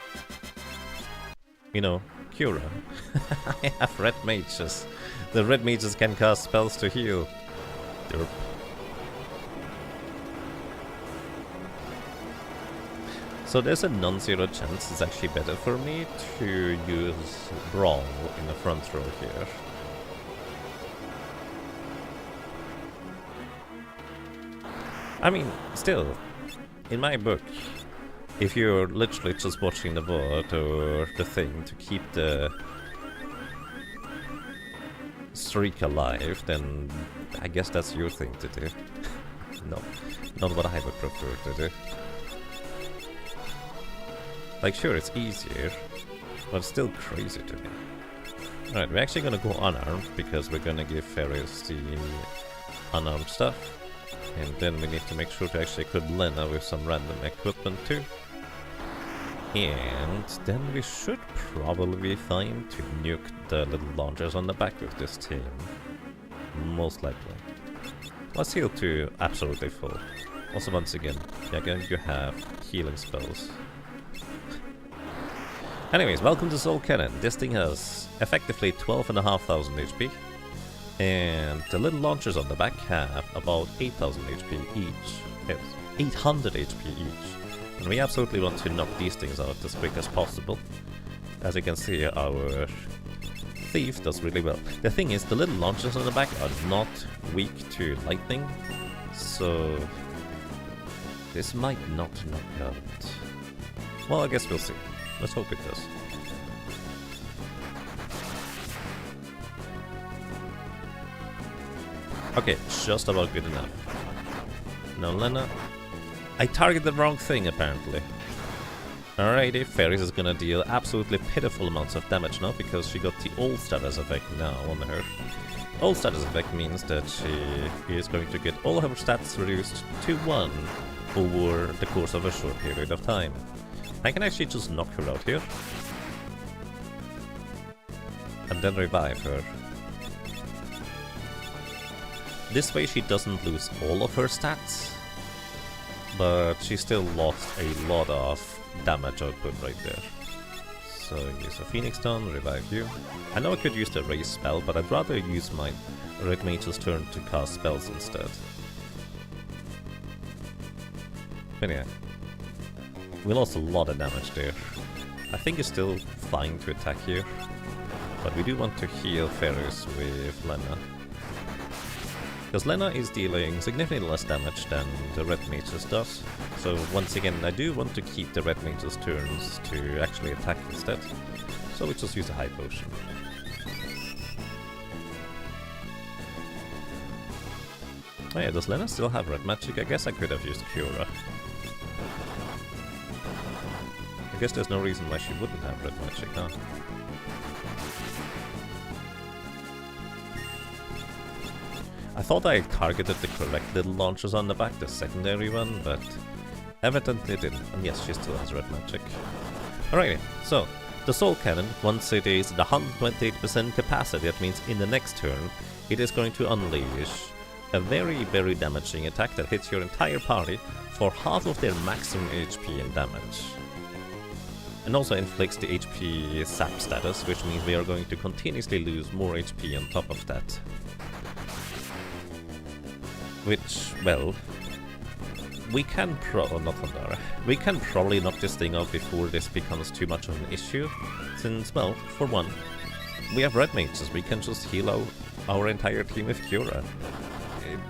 you know, Cura. I have red mages. The red mages can cast spells to heal. Derp. So there's a non-zero chance it's actually better for me to use Brawl in the front row here. I mean, still, in my book, if you're literally just watching the VOD or the thing to keep the streak alive, then I guess that's your thing to do. No, not what I would prefer to do. Like, sure, it's easier, but it's still crazy to me. Alright, we're actually gonna go unarmed, because we're gonna give fairies the unarmed stuff. And then we need to make sure to actually equip Lena with some random equipment too. And then we should probably be fine to nuke the little launchers on the back with this team. Most likely. Let's heal to absolutely full. Also, once again, Yaga, you have healing spells. Anyways, welcome to Soul Cannon. This thing has effectively 12,500 HP. And the little launchers on the back have about 8,000 HP each. Yes, 800 HP each. And we absolutely want to knock these things out as quick as possible. As you can see, our thief does really well. The thing is, the little launchers on the back are not weak to lightning, so this might not knock out. Well, I guess we'll see. Let's hope it does. Okay, just about good enough. Now, Lena. I targeted the wrong thing, apparently. Alrighty, Fairies is gonna deal absolutely pitiful amounts of damage now, because she got the old status effect now on her. Old status effect means that she is going to get all of her stats reduced to 1 over the course of a short period of time. I can actually just knock her out here. and then revive her. This way she doesn't lose all of her stats, but she still lost a lot of damage output right there. So use a Phoenix Stone, revive you. I know I could use the raise spell, but I'd rather use my Red Mage's turn to cast spells instead. But yeah, we lost a lot of damage there. I think it's still fine to attack here, but we do want to heal Ferris with Lena. Because Lena is dealing significantly less damage than the Red Mage's does. So once again, I do want to keep the Red Mage's turns to actually attack instead. So we just use a high potion. Oh yeah, does Lena still have red magic? I guess I could have used Cura. I guess there's no reason why she wouldn't have red magic, huh? I thought I targeted the correct little launchers on the back, the secondary one, but evidently didn't. And yes, she still has red magic. Alrighty, so the Soul Cannon, once it is at 128% capacity, that means in the next turn it is going to unleash a very, very damaging attack that hits your entire party for half of their maximum HP and damage. And also inflicts the HP sap status, which means we are going to continuously lose more HP on top of that. Which, well, we can we can probably knock this thing out before this becomes too much of an issue, since, well, for one, we have red mages, we can just heal out our entire team with Cura.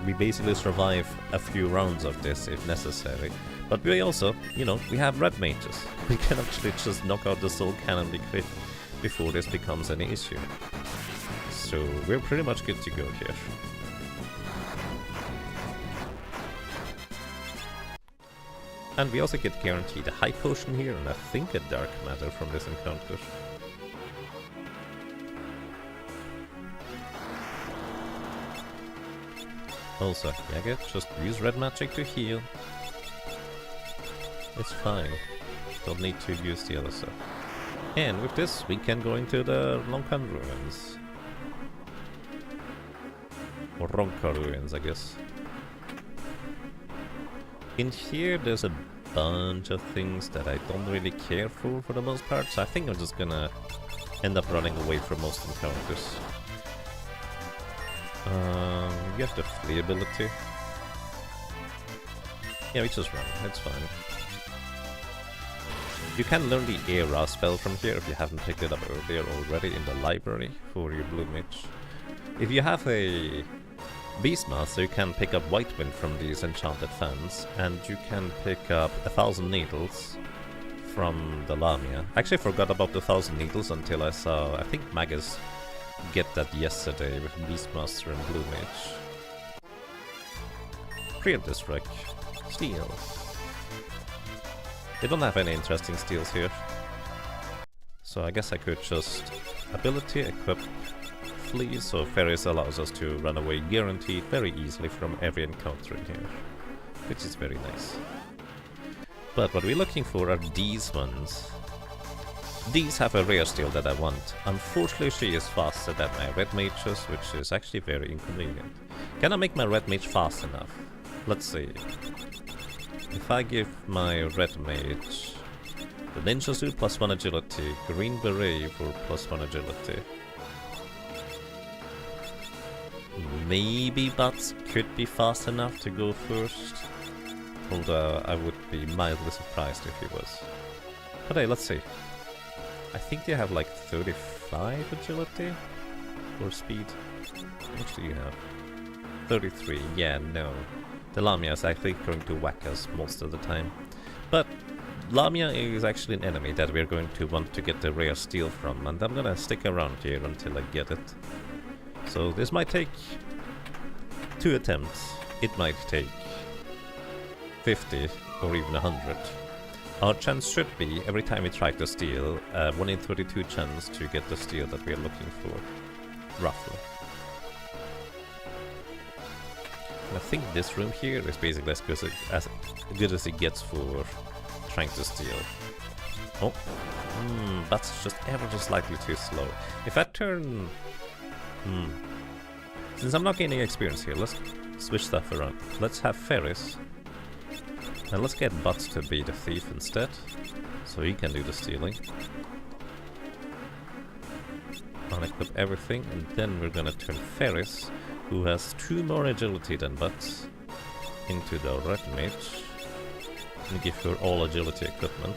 We basically survive a few rounds of this if necessary. But we also, you know, we have red mages. We can actually just knock out the Soul Cannon before this becomes any issue. So we're pretty much good to go here. And we also get guaranteed a high potion here, and I think a dark matter from this encounter. Also, Yaga, just use red magic to heal. It's fine. Don't need to use the other stuff. And with this, we can go into the Lonkan Ruins. Or Ronka Ruins, I guess. In here, there's a bunch of things that I don't really care for the most part, so I think I'm just gonna end up running away from most encounters. You have the flee ability. Yeah, we just run, it's fine. You can learn the Era spell from here if you haven't picked it up earlier already in the library for your Blue Mage. If you have a Beastmaster, you can pick up White Wind from these enchanted fans, and you can pick up 1,000 Needles from the Lamia. I actually forgot about the 1,000 Needles until I saw, I think Magus get that yesterday with Beastmaster and Blue Mage. Preemptive Wreck. Steel. They don't have any interesting steals here. So I guess I could just ability equip Flee, so Ferris allows us to run away guaranteed very easily from every encounter in here. Which is very nice. But what we're looking for are these ones. These have a rare steal that I want. Unfortunately, she is faster than my red mages, which is actually very inconvenient. Can I make my red mage fast enough? Let's see. If I give my red mage the ninja suit +1 agility, green beret for +1 agility. Maybe Butts could be fast enough to go first. Although I would be mildly surprised if he was. But hey, let's see. I think they have like 35 agility or speed. How much do you have? 33. Yeah, no. The Lamia is actually going to whack us most of the time. But Lamia is actually an enemy that we're going to want to get the rare steal from, and I'm gonna stick around here until I get it. So this might take 2 attempts. It might take 50 or even 100. Our chance should be, every time we try to steal, 1 in 32 chance to get the steal that we're looking for, roughly. And I think this room here is basically as good as it gets for trying to steal. Oh, That's just ever so slightly too slow. If I turn... Since I'm not gaining experience here, let's switch stuff around. Let's have Ferris. And let's get Butts to be the thief instead. So he can do the stealing. Unequip everything, and then we're gonna turn Ferris, who has 2 more agility than Butts, into the Red Mage. And give her all agility equipment.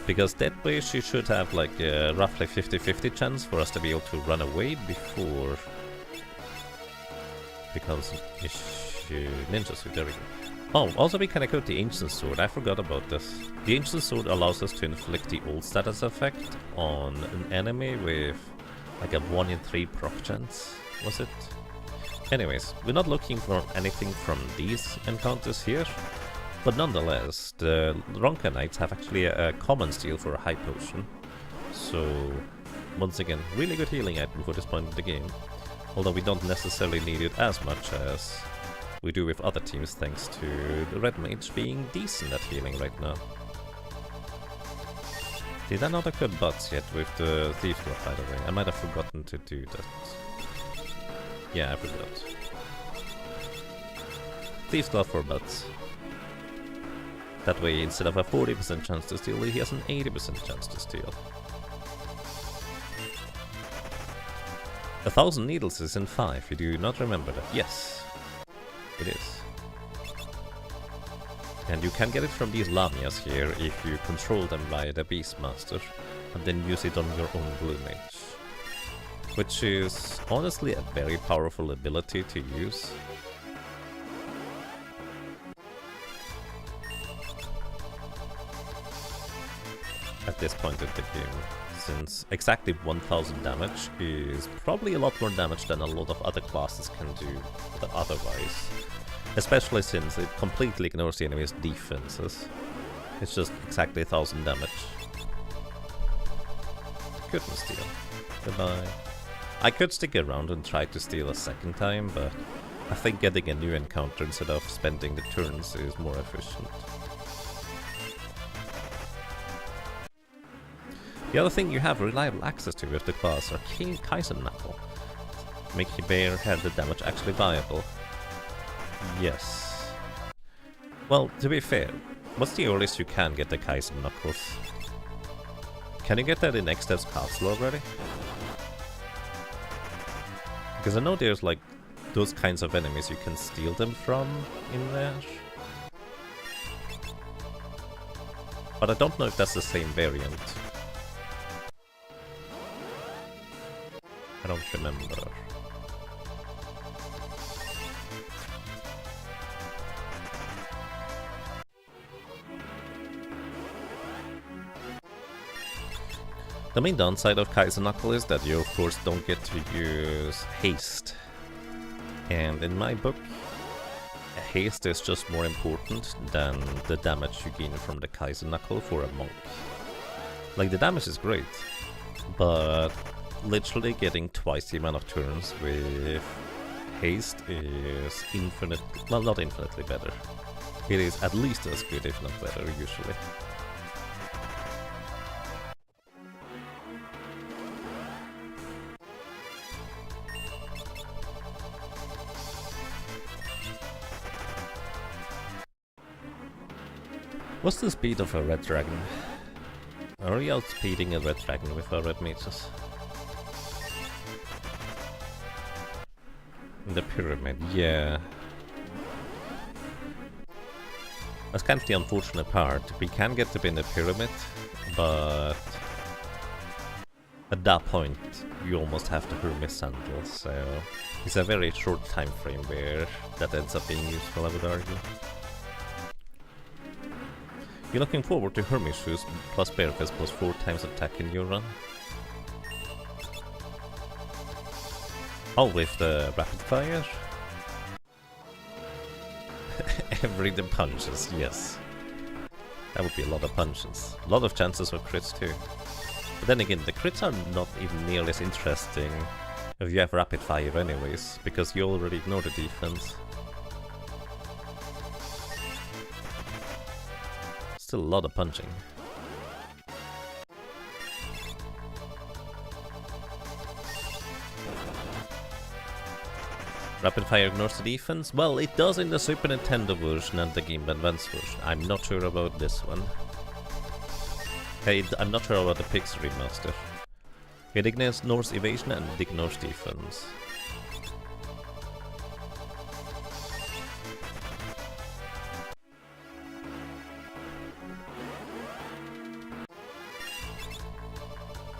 Because that way she should have like a roughly 50-50 chance for us to be able to run away before becomes ninja suit. There we go. Oh, also we can equip the Ancient Sword. I forgot about this. The Ancient Sword allows us to inflict the old status effect on an enemy with like a 1 in 3 proc chance, was it? Anyways, we're not looking for anything from these encounters here. But nonetheless, the Ronka Knights have actually a common steal for a high potion. So, once again, really good healing item for this point in the game. Although we don't necessarily need it as much as we do with other teams, thanks to the Red Mage being decent at healing right now. Did I not equip Butts yet with the Thief Glove, by the way? I might have forgotten to do that. Yeah, I forgot. Thief Glove for Butts. That way, instead of a 40% chance to steal, he has an 80% chance to steal. 1,000 needles is in 5, you do not remember that? Yes, it is. And you can get it from these Lamias here if you control them via the Beastmaster, and then use it on your own Blue Mage. Which is honestly a very powerful ability to use. At this point in the game, since exactly 1000 damage is probably a lot more damage than a lot of other classes can do otherwise. Especially since it completely ignores the enemy's defenses. It's just exactly 1000 damage. Couldn't steal. Goodbye. I could stick around and try to steal a second time, but I think getting a new encounter instead of spending the turns is more efficient. The other thing you have reliable access to with the class are Kaizen Knuckle. Make your bare-handed damage actually viable. Yes. Well, to be fair, what's the earliest you can get the Kaizen Knuckles? Can you get that in X-Dev's castle already? Because I know there's like those kinds of enemies you can steal them from in there. But I don't know if that's the same variant. I don't remember. The main downside of Kaizen Knuckle is that you of course don't get to use haste. And in my book, haste is just more important than the damage you gain from the Kaizen Knuckle for a monk. Like, the damage is great, but literally getting twice the amount of turns with haste is well, not infinitely better. It is at least as good, if not better, usually. What's the speed of a red dragon? Are we outspeeding a red dragon with our red mages? The pyramid, yeah. That's kind of the unfortunate part. We can get to be in the pyramid, but at that point you almost have the Hermes sandal, so it's a very short time frame where that ends up being useful, I would argue. You're looking forward to Hermes shoes plus Bear Fist plus 4 times attack in your run? Oh, with the rapid fire? Every the punches, yes. That would be a lot of punches. A lot of chances of crits too. But then again, the crits are not even nearly as interesting if you have rapid fire anyways, because you already ignore the defense. still a lot of punching. Rapid fire ignores the defense? Well, it does in the Super Nintendo version and the Game Boy Advance version. I'm not sure about this one. Hey, I'm not sure about the Pix remaster. It ignores evasion and it ignores defense.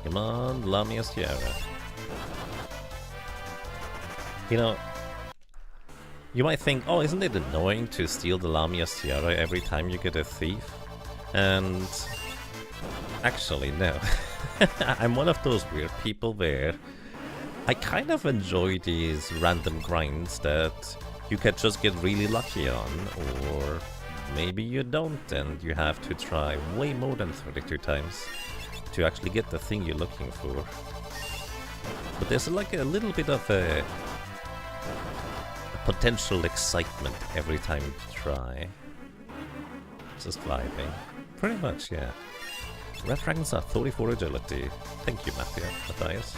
Come on, Lamia Sierra. You know, you might think, oh, isn't it annoying to steal the Lamia Sierra every time you get a thief? And actually, no. I'm one of those weird people where I kind of enjoy these random grinds that you can just get really lucky on, or maybe you don't and you have to try way more than 32 times to actually get the thing you're looking for. But there's like a little bit of a potential excitement every time you try. Just vibing. Pretty much, yeah. Red Dragons are 34 agility. Thank you, Matthias.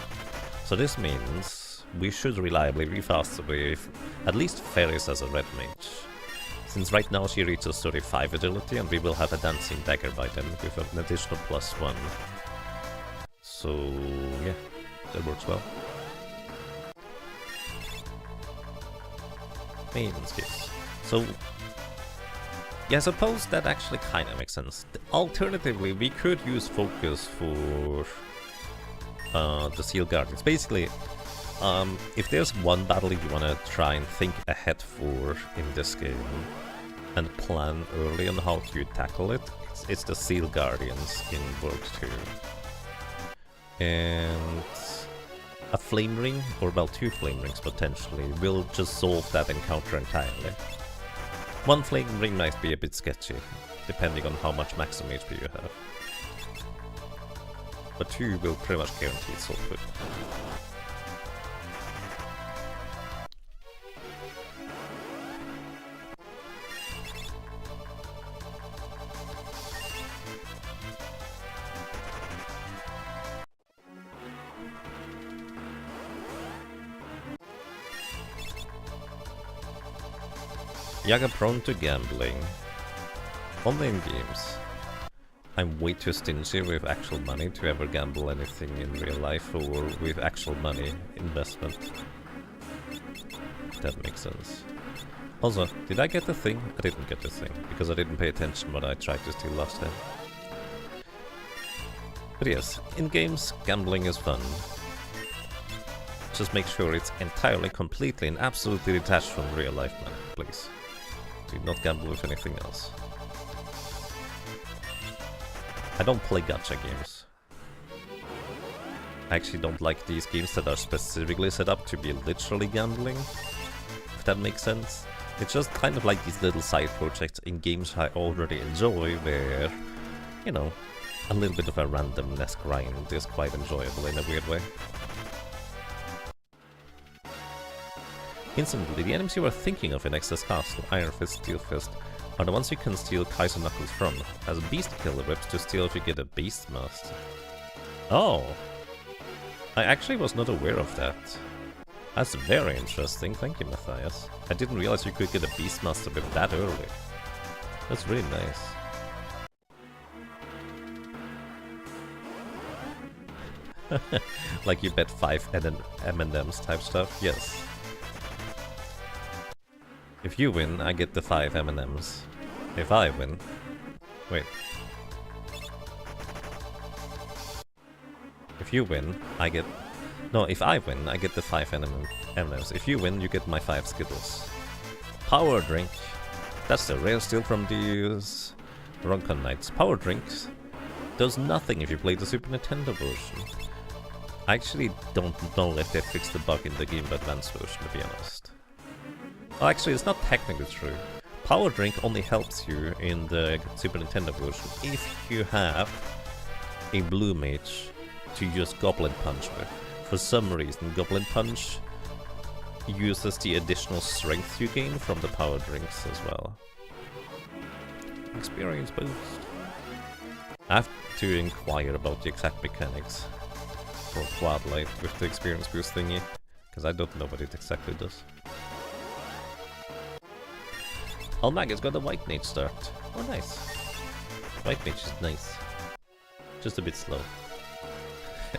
So this means we should reliably be faster with at least Ferris as a red mage. Since right now she reaches 35 agility and we will have a dancing dagger by then with an additional +1. So yeah, that works well. Maiden skills. So yeah, I suppose that actually kind of makes sense. Alternatively, we could use focus for the Seal Guardians. Basically, if there's one battle you want to try and think ahead for in this game and plan early on how to tackle it, it's the Seal Guardians in World 2. And a Flame Ring, or well, 2 Flame Rings potentially, will just solve that encounter entirely. One Flame Ring might be a bit sketchy, depending on how much maximum HP you have. But 2 will pretty much guarantee solve it. Yaga prone to gambling. Only in games. I'm way too stingy with actual money to ever gamble anything in real life or with actual money investment. That makes sense. Also, did I get the thing? I didn't get the thing, because I didn't pay attention when I tried to steal last time. But yes, in games, gambling is fun. Just make sure it's entirely, completely and absolutely detached from real life money, please. Do not gamble with anything else. I don't play gacha games. I actually don't like these games that are specifically set up to be literally gambling, if that makes sense. It's just kind of like these little side projects in games I already enjoy where, you know, a little bit of a randomness grind is quite enjoyable in a weird way. Instantly, the enemies you are thinking of in Excess Castle, Iron Fist, Steel Fist, are the ones you can steal Kaiser Knuckles from, as Beast Killer Whips to steal if you get a Beast Master. Oh! I actually was not aware of that. That's very interesting, thank you, Matthias. I didn't realize you could get a Beastmaster whip that early. That's really nice. Like you bet 5 M&Ms type stuff? Yes. If you win, I get the 5 M&Ms. If I win... Wait. If you win, I get... No, if I win, I get the 5 M&Ms. If you win, you get my 5 Skittles. Power Drink. That's the rare steal from these Roncon Knights. Power Drinks does nothing if you play the Super Nintendo version. I actually don't know if they fixed the bug in the Game Boy Advance version, to be honest. Well, actually, it's not technically true. Power Drink only helps you in the Super Nintendo version if you have a blue mage to use Goblin Punch with. For some reason, Goblin Punch uses the additional strength you gain from the power drinks as well. Experience boost. I have to inquire about the exact mechanics for Quad Light with the experience boost thingy, because I don't know what it exactly does. Almaga's got a White Mage start. Oh, nice. White Mage is nice. Just a bit slow.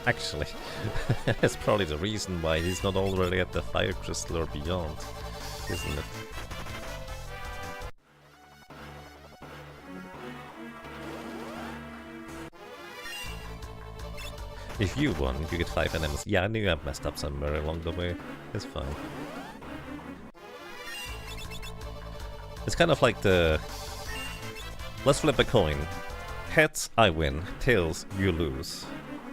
Actually, that's probably the reason why he's not already at the Fire Crystal or beyond, isn't it? If you won, you get 5 enemies. Yeah, I knew I messed up somewhere along the way. It's fine. It's kind of like the... let's flip a coin. Heads, I win. Tails, you lose.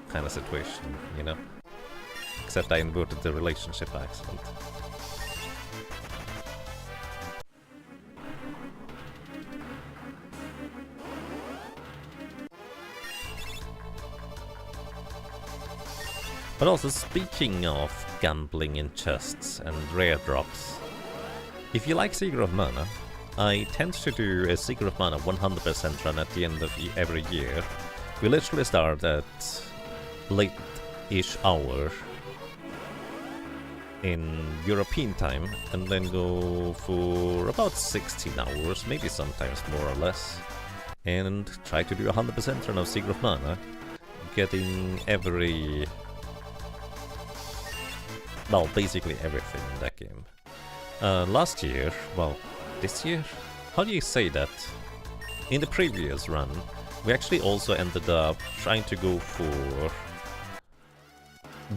Kind of situation, you know? Except I inverted the relationship by accident. But also, speaking of gambling in chests and rare drops, if you like Seeker of Mana, I tend to do a Seeker of Mana 100% run at the end of every year. We literally start at late-ish hour in European time and then go for about 16 hours, maybe sometimes more or less, and try to do a 100% run of Seeker of Mana, getting every... well, basically everything in that game. Last year, well, this year? How do you say that? In the previous run, we actually also ended up trying to go for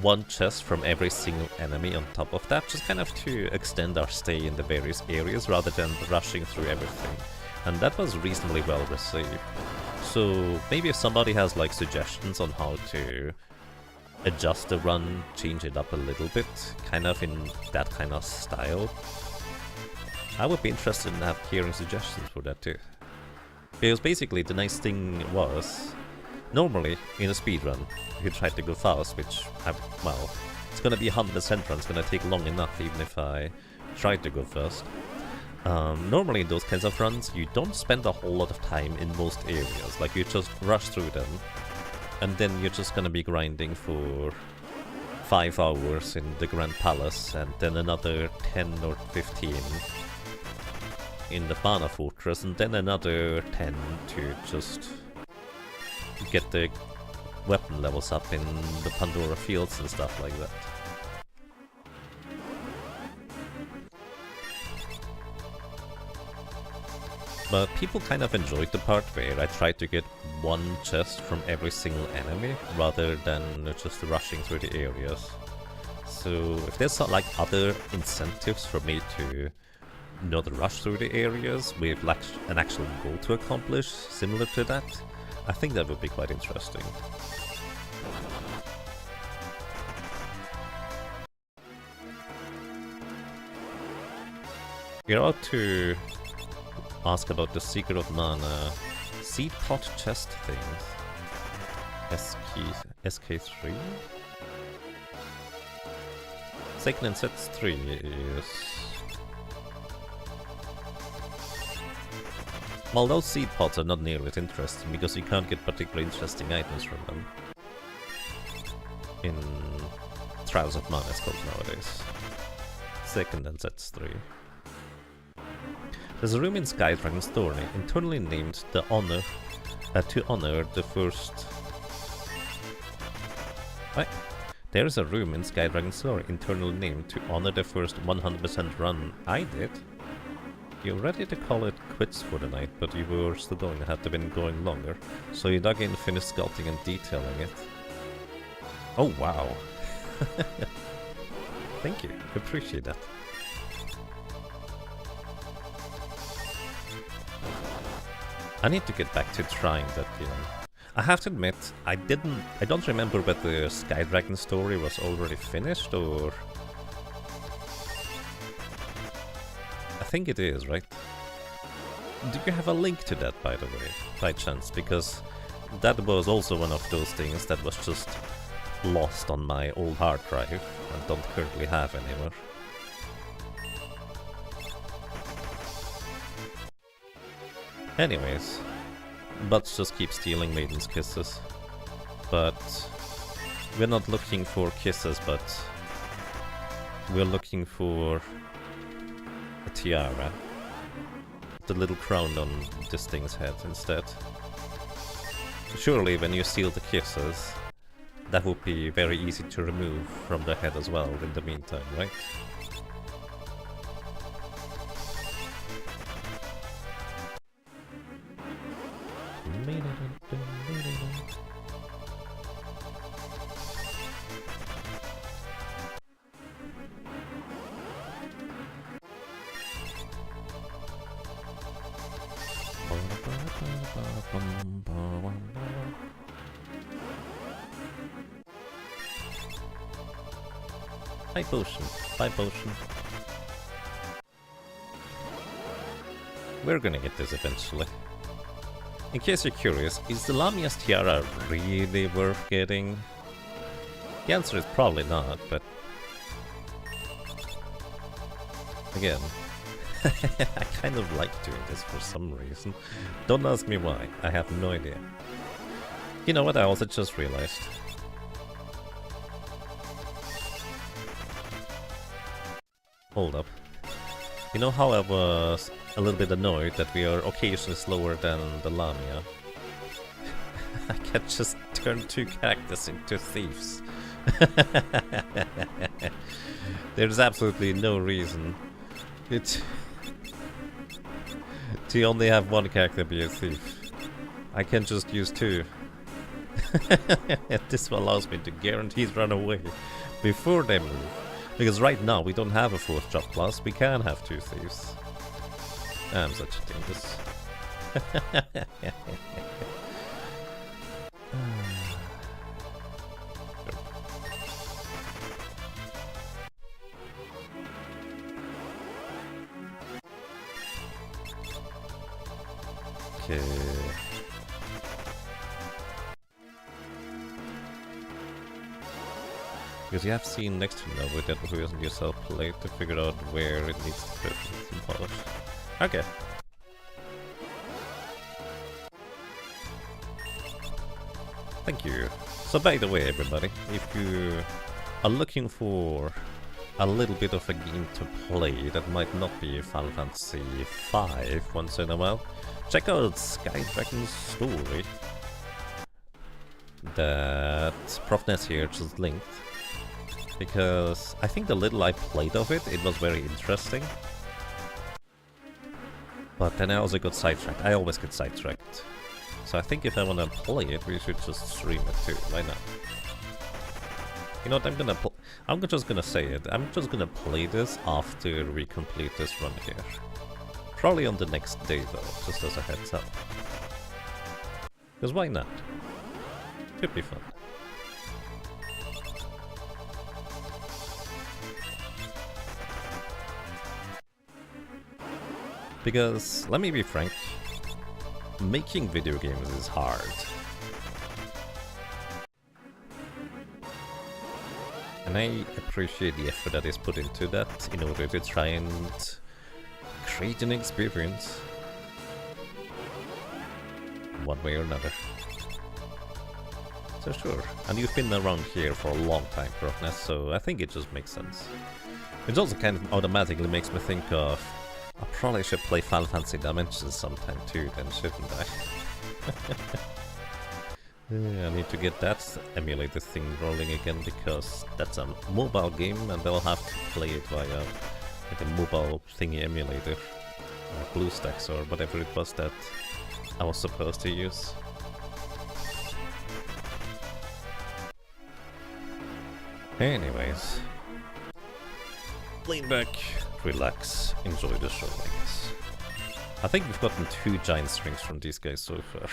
one chest from every single enemy on top of that, just kind of to extend our stay in the various areas rather than rushing through everything. And that was reasonably well received. So maybe if somebody has like suggestions on how to adjust the run, change it up a little bit, kind of in that kind of style, I would be interested in hearing suggestions for that too. Because basically the nice thing was, normally in a speedrun, you try to go fast, which, well, it's gonna be 100% run, it's gonna take long enough even if I try to go fast. Normally in those kinds of runs, you don't spend a whole lot of time in most areas, like you just rush through them, and then you're just gonna be grinding for 5 hours in the Grand Palace, and then another 10 or 15 in the Mana Fortress, and then another 10 to just get the weapon levels up in the Pandora Fields and stuff like that. But people kind of enjoyed the part where I tried to get one chest from every single enemy, rather than just rushing through the areas. So if there's like other incentives for me to not rush through the areas with an actual goal to accomplish similar to that, I think that would be quite interesting. We're out to ask about the Seeker of Mana seed pot chest things. SK3? Second and sets 3 is... well, those seed pots are not nearly as interesting because you can't get particularly interesting items from them. In Trials of Mana it's called nowadays. Second and sets 3. There's a room in Skydragon's Story, internally named to honor the first... What? There's a room in Skydragon's Story, internally named to honor the first 100% run I did. You're ready to call it quits for the night, but you were still going to have to been going longer, so you dug in, finished sculpting and detailing it. Oh wow! Thank you, appreciate that. I need to get back to trying that game. I have to admit, I don't remember whether the Skydragon story was already finished or... I think it is, right? Do you have a link to that, by the way, by chance? Because that was also one of those things that was just lost on my old hard drive and don't currently have anymore. Anyways, Butts just keep stealing maidens' kisses. But we're not looking for kisses, but we're looking for a tiara. The little crown on this thing's head instead. Surely when you steal the kisses, that would be very easy to remove from the head as well in the meantime, right? High potion, high potion. We're gonna get this eventually. In case you're curious, is the Lamia's tiara really worth getting? The answer is probably not, but... Again, I kind of like doing this for some reason. Don't ask me why, I have no idea. You know what I also just realized? Hold up. You know how I was a little bit annoyed that we are occasionally slower than the Lamia? I can't just turn 2 characters into thieves. There's absolutely no reason to only have 1 character be a thief. I can just use 2. This allows me to guaranteed run away before they move. Because right now we don't have a 4th job class, we can have 2 thieves. I'm such a dingus. Okay. Because you have seen next to know that who isn't yourself played to figure out where it needs to put some polish. Okay. Thank you. So by the way everybody, if you are looking for a little bit of a game to play that might not be Final Fantasy 5 once in a while, check out Sky Dragon's Story that Profness here just linked. Because I think the little I played of it was very interesting. But then I also got sidetracked. I always get sidetracked. So I think if I want to play it, we should just stream it too. Why not? You know what, I'm just gonna say it. I'm just gonna play this after we complete this run here. Probably on the next day though, just as a heads up. Because why not? Could be fun. Because, let me be frank, making video games is hard. And I appreciate the effort that is put into that in order to try and create an experience. One way or another. So sure, and you've been around here for a long time, Profness, so I think it just makes sense. It also kind of automatically makes me think of I probably should play Final Fantasy Dimensions sometime too, then shouldn't I? Yeah, I need to get that emulator thing rolling again, because that's a mobile game and they'll have to play it via like a mobile thingy emulator. BlueStacks or whatever it was that I was supposed to use. Anyways. Lean back, relax, enjoy the show, I guess. I think we've gotten 2 giant strings from these guys so far.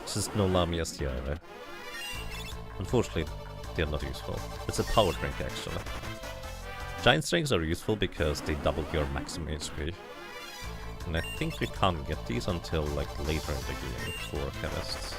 Just no Lamia's tiara. Unfortunately, they're not useful. It's a power drink, actually. Giant strings are useful because they double your maximum HP. And I think you can't get these until like later in the game for chemists.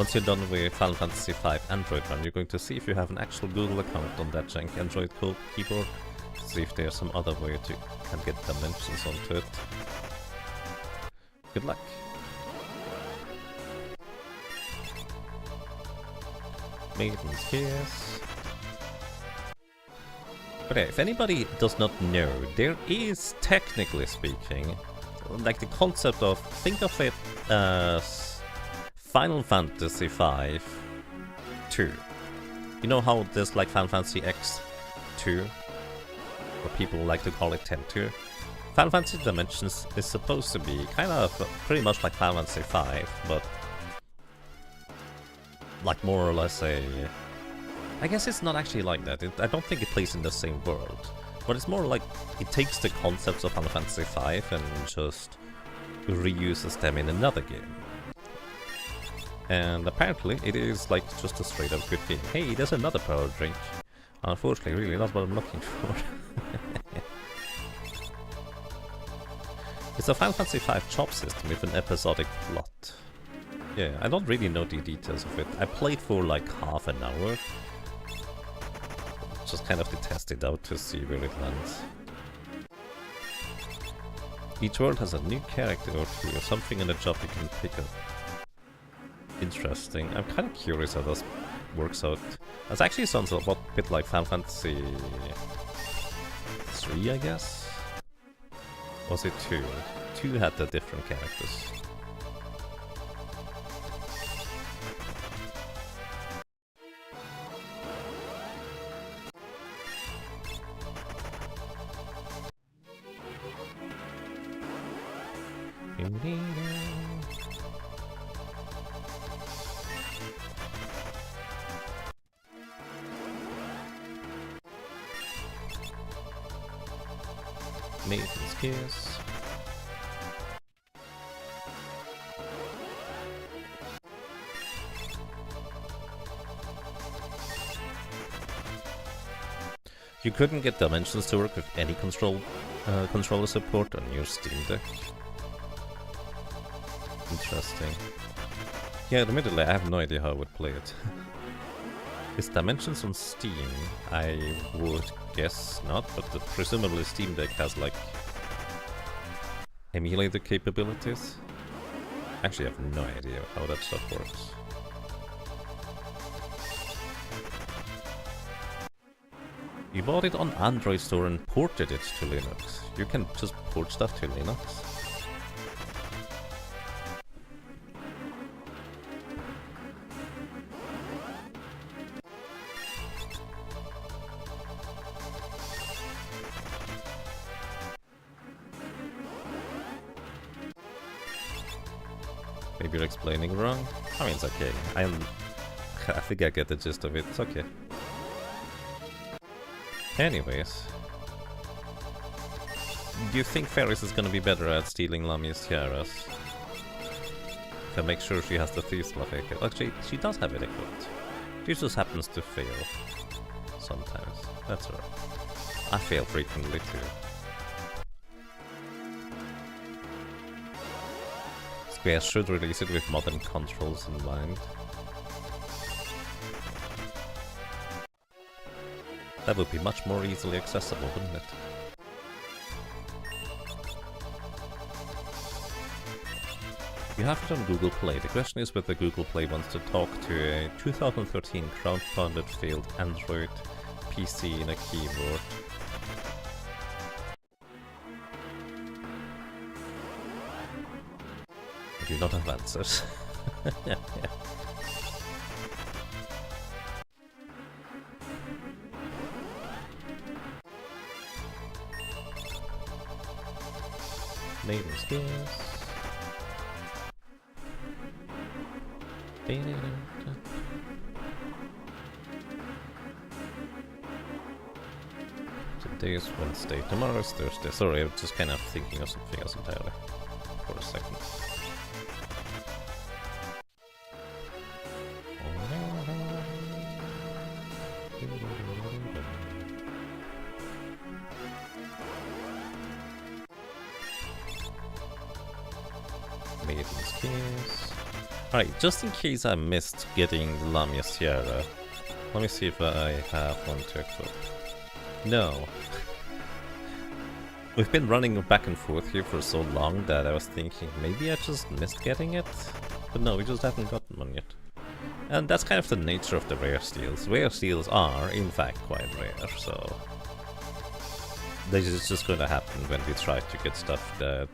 Once you're done with Final Fantasy V Android run, you're going to see if you have an actual Google account on that jank Android keyboard. See if there's some other way you can get dimensions onto it. Good luck. Maiden's Kiss. But yeah, if anybody does not know, there is, technically speaking, like the concept of, think of it as Final Fantasy V 2. You know how there's like Final Fantasy X2? Or people like to call it 10-2. Final Fantasy Dimensions is supposed to be kind of pretty much like Final Fantasy V, but like more or less a... I guess it's not actually like that. I don't think it plays in the same world. But it's more like it takes the concepts of Final Fantasy V and just reuses them in another game. And apparently it is like just a straight up good game. Hey, there's another power drink. Unfortunately, really not what I'm looking for. It's a Final Fantasy V chop system with an episodic plot. Yeah, I don't really know the details of it. I played for like half an hour. Just kind of to test it out to see where it lands. Each world has a new character or two, or something in the job you can pick up. Interesting. I'm kind of curious how this works out. It actually sounds a bit like Final Fantasy 3, I guess? Was it 2? 2 had the different characters. Maiden's Kiss. You couldn't get dimensions to work with any controller support on your Steam Deck. Interesting. Yeah, admittedly, I have no idea how I would play it. Is Dimensions on Steam? I would guess not, but presumably Steam Deck has like emulator capabilities. Actually, I have no idea how that stuff works. You bought it on Android store and ported it to Linux. You can just port stuff to Linux. Maybe you're explaining wrong? I mean, it's okay. I think I get the gist of it. It's okay. Anyways. Do you think Ferris is gonna be better at stealing Lamia's tiaras? To make sure she has the thief stuff equipped. Actually, she does have it equipped. She just happens to fail. Sometimes. That's alright. I fail frequently too. Square should release it with modern controls in mind. That would be much more easily accessible, wouldn't it? You have it on Google Play. The question is whether Google Play wants to talk to a 2013 crowdfunded failed Android PC in a keyboard. I do not have answers. Yeah. Maiden's Kiss. Today is Wednesday, tomorrow is Thursday. Sorry, I'm just kind of thinking of something else entirely for a second. Maiden's Kiss. Alright, just in case I missed getting the Lamia Sierra, let me see if I have one to equip. No. We've been running back and forth here for so long that I was thinking maybe I just missed getting it. But no, we just haven't gotten one yet. And that's kind of the nature of the rare steals. Rare steals are, in fact, quite rare, so... this is just gonna happen when we try to get stuff that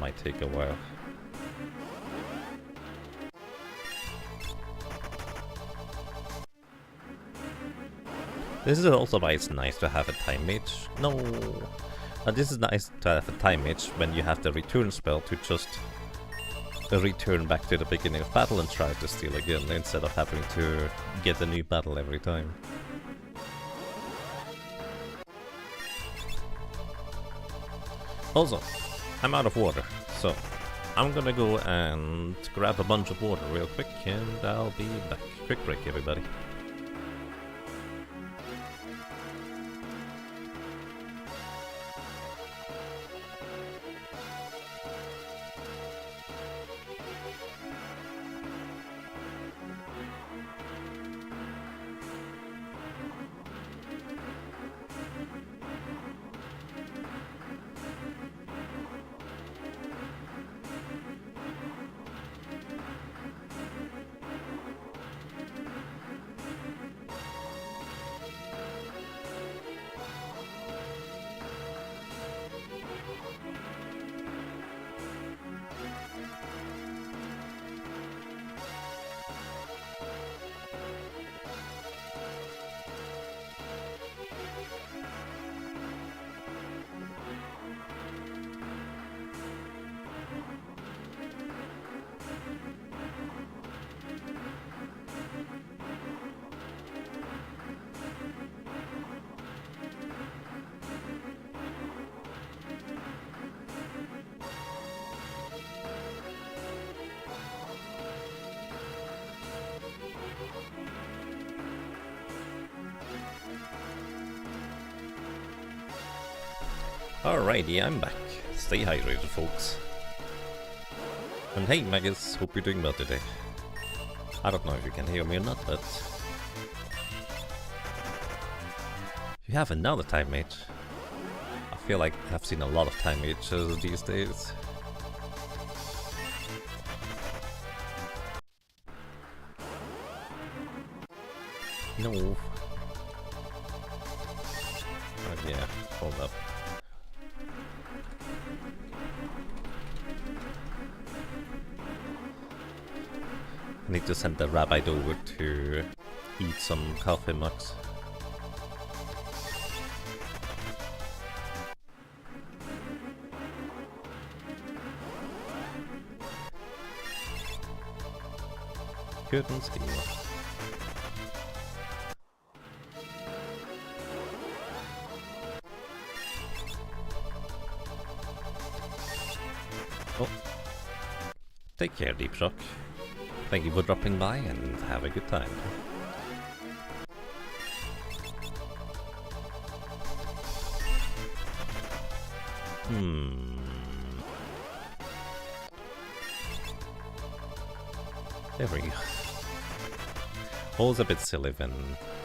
might take a while. This is also why it's nice to have a time mage. No! This is nice to have a time mage when you have the return spell to just return back to the beginning of battle and try to steal again, instead of having to get a new battle every time. Also, I'm out of water, so I'm gonna go and grab a bunch of water real quick and I'll be back. Quick break, everybody. Alrighty, I'm back. Stay hydrated, folks. And hey, Magus, hope you're doing well today. I don't know if you can hear me or not, but... you have another time mage. I feel like I've seen a lot of time mages these days. No. Oh yeah, hold up. I need to send the rabbi over to eat some coffee mugs. Couldn't steal. Oh. Take care, Deep Shock. Thank you for dropping by and have a good time. There we go. Always a bit silly when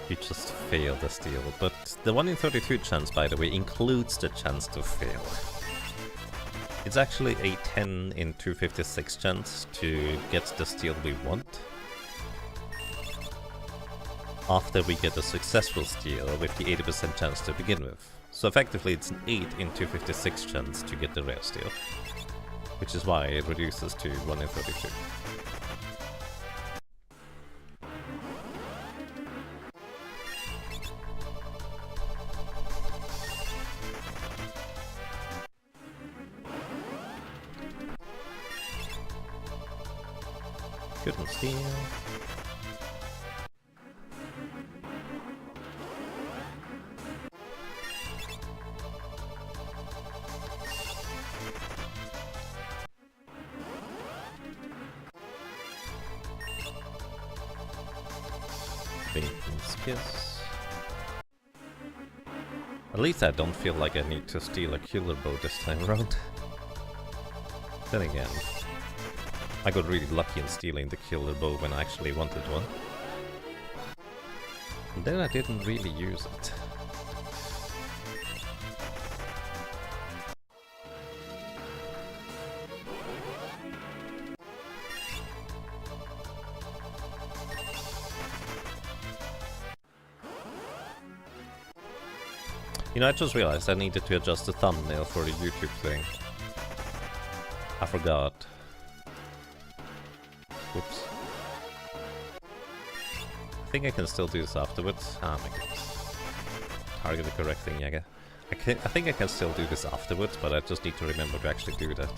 you just fail the steal, but the 1 in 32 chance, by the way, includes the chance to fail. It's actually a 10 in 256 chance to get the steal we want, after we get a successful steal with the 80% chance to begin with. So effectively it's an 8 in 256 chance to get the rare steal, which is why it reduces to 1 in 32. Couldn't steal. Bacon's kiss. At least I don't feel like I need to steal a killer bow this time around. Then again, I got really lucky in stealing the killer bow when I actually wanted one. And then I didn't really use it. You know, I just realized I needed to adjust the thumbnail for the YouTube thing. I forgot. Whoops. I think I can still do this afterwards. Ah, my goodness. Target the correct thing, yeah. I think I can still do this afterwards, but I just need to remember to actually do that.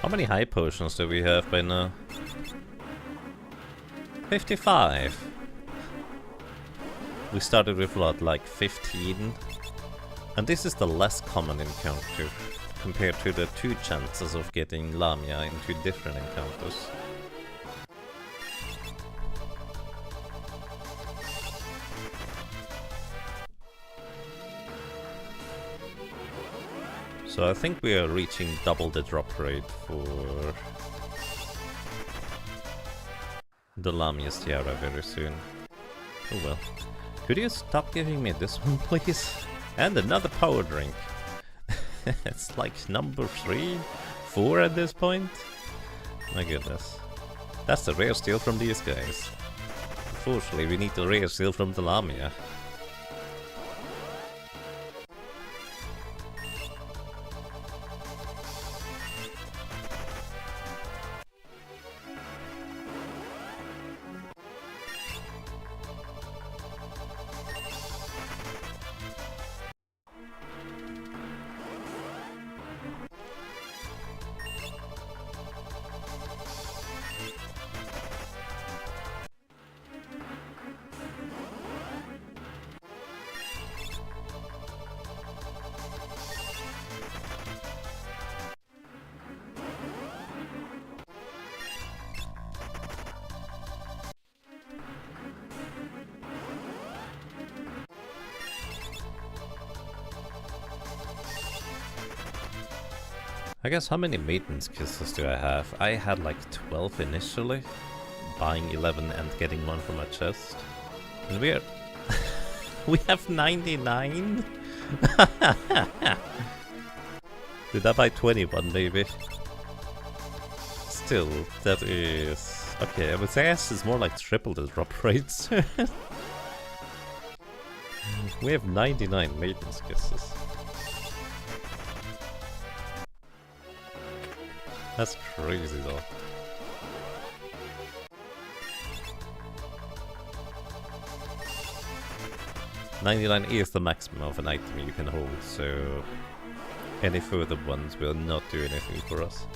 How many high potions do we have by now? 55! We started with what, like 15? And this is the less common encounter, compared to the 2 chances of getting Lamia in 2 different encounters. So I think we are reaching double the drop rate for the Lamia's Tiara very soon. Oh well. Could you stop giving me this one, please? And another power drink. It's like number 3, 4 at this point. My goodness. That's the rare steal from these guys. Unfortunately, we need the rare steal from the Lamia. I guess how many maintenance kisses do I have? I had like 12 initially, buying 11 and getting 1 from my chest. And we're... we have 99? Did I buy 21 maybe? Still, that is... okay, I would say it's more like triple the drop rates. We have 99 maintenance kisses. That's crazy though. 99 is the maximum of an item you can hold, so any further ones will not do anything for us.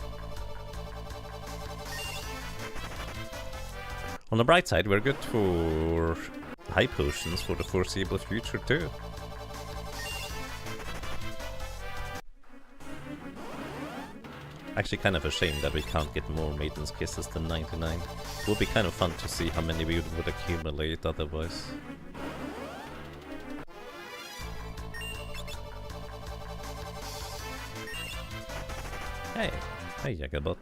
On the bright side, we're good for high potions for the foreseeable future too. Actually kind of a shame that we can't get more Maiden's Kisses than 99. It would be kind of fun to see how many we would accumulate otherwise. Hey, hey Jagabot.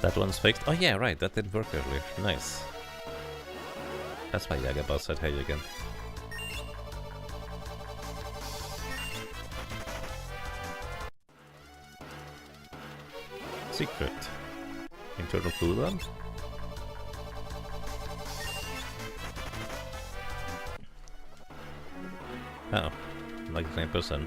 That one's fixed. Oh yeah, right, that didn't work earlier. Nice. That's why Jagabot said hey again. Secret. Internal cooldown. Oh, 99%.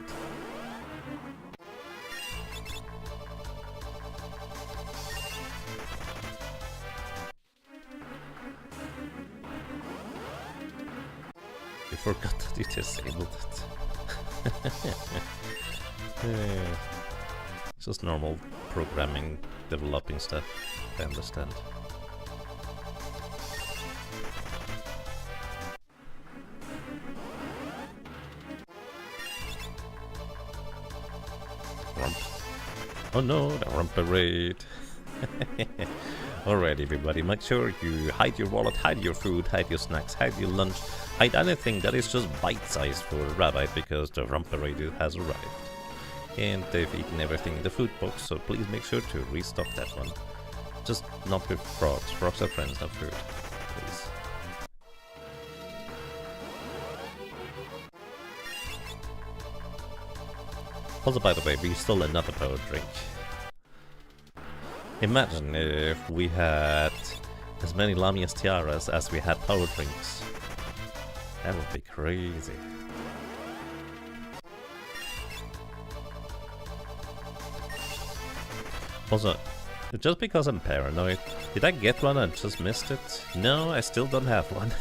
You forgot that you disabled it. It's just normal programming, developing stuff, I understand. Rump. Oh no, the rump parade. Alright everybody, make sure you hide your wallet, hide your food, hide your snacks, hide your lunch, hide anything that is just bite-sized for Rabbi, because the rump parade has arrived. And they've eaten everything in the food box, so please make sure to restock that one. Just not with frogs. Frogs are friends, not food. Please. Also, by the way, we stole another power drink. Imagine if we had as many Lamia's tiaras as we had power drinks. That would be crazy. Also, just because I'm paranoid, did I get one and just missed it? No, I still don't have one.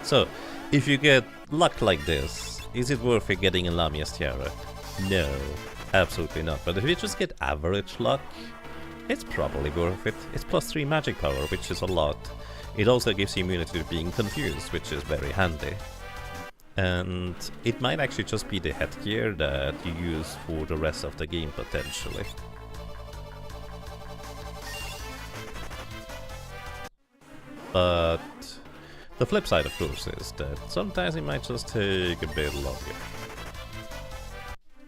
So, if you get luck like this, is it worth it getting a Lamia's tiara? No, absolutely not. But if you just get average luck, it's probably worth it. It's +3 magic power, which is a lot. It also gives you immunity to being confused, which is very handy. And it might actually just be the headgear that you use for the rest of the game, potentially. But the flip side, of course, is that sometimes it might just take a bit longer.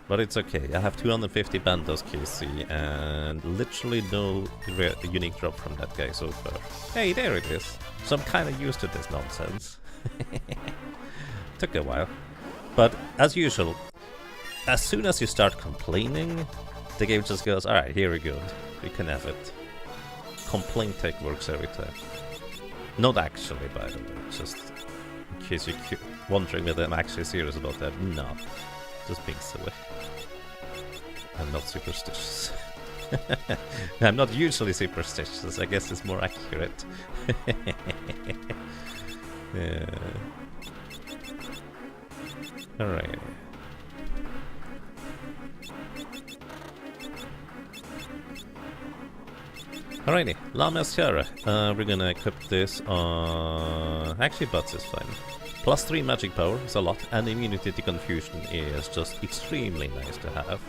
But it's okay, I have 250 Bandos KC and literally no unique drop from that guy so far. Hey, there it is! So I'm kinda used to this nonsense. Took a while. But as usual, as soon as you start complaining, the game just goes, alright, here we go, you can have it. Complaint tech works every time. Not actually, by the way, just in case you're wondering whether I'm actually serious about that. No, just being silly. I'm not superstitious. I'm not usually superstitious, I guess it's more accurate. Yeah. Alright. Alrighty, Lamia's Tiara. We're gonna equip this on... Actually, Butts is fine. +3 magic power is a lot, and immunity to confusion is just extremely nice to have.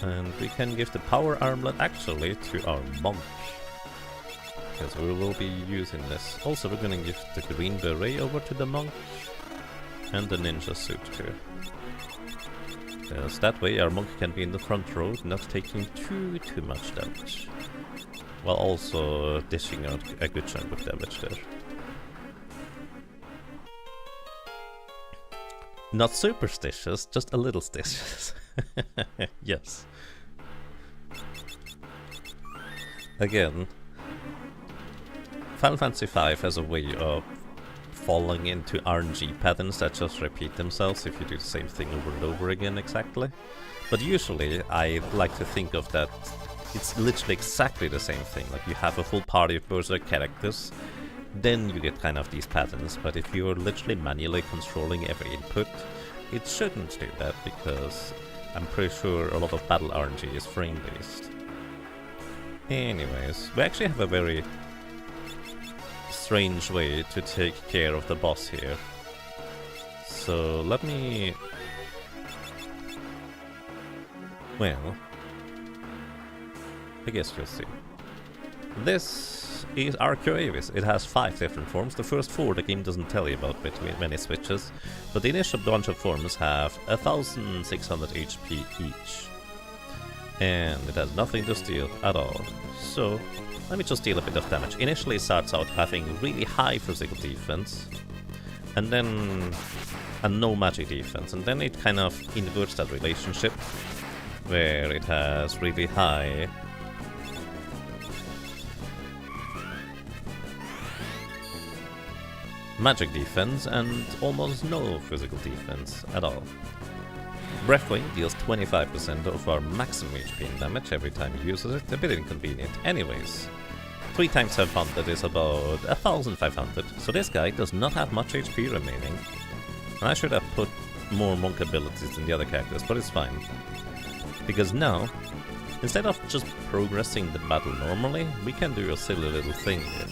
And we can give the power armlet actually to our monk. Because we will be using this. Also, we're gonna give the green beret over to the monk. And the ninja suit here. Because that way our monk can be in the front row, not taking too much damage. While also dishing out a good chunk of damage there. Not superstitious, just a little stitious. Yes. Again, Final Fantasy V has a way of falling into RNG patterns that just repeat themselves if you do the same thing over and over again exactly. But usually I like to think of that it's literally exactly the same thing. Like you have a full party of berserk characters, then you get kind of these patterns. But if you're literally manually controlling every input, it shouldn't do that because I'm pretty sure a lot of battle RNG is frame based. Anyways, we actually have a very strange way to take care of the boss here. So let me... Well, I guess you'll see. This is Arcuavis. It has 5 different forms. The first 4 the game doesn't tell you about between many switches, but the initial bunch of forms have 1600 HP each. And it has nothing to steal at all. So let me just deal a bit of damage. Initially it starts out having really high physical defense, and then a no magic defense, and then it kind of inverts that relationship, where it has really high magic defense and almost no physical defense at all. Breathwing deals 25% of our maximum HP and damage every time he uses it, a bit inconvenient. Anyways, 3 times 700 is about 1500, so this guy does not have much HP remaining. And I should have put more monk abilities than the other characters, but it's fine. Because now, instead of just progressing the battle normally, we can do a silly little thing here.